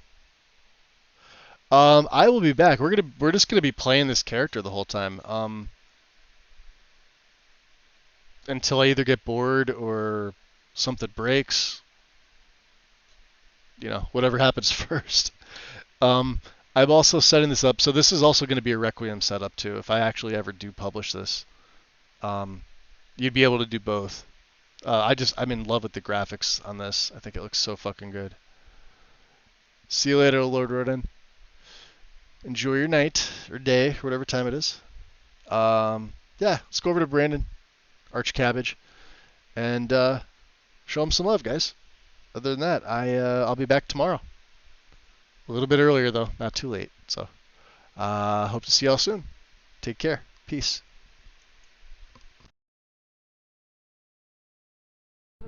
I will be back. We're just gonna be playing this character the whole time. Until I either get bored or something breaks. Whatever happens first. I'm also setting this up, so this is also going to be a Requiem setup too. If I actually ever do publish this, you'd be able to do both. I'm in love with the graphics on this. I think it looks so fucking good. See you later, Lord Rodin. Enjoy your night or day, or whatever time it is. Yeah, let's go over to Brandon, Arch Cabbage, and show him some love, guys. Other than that, I'll be back tomorrow. A little bit earlier though, not too late. So, hope to see y'all soon. Take care. Peace.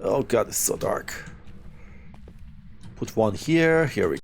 Oh god, it's so dark. Put one here. Here we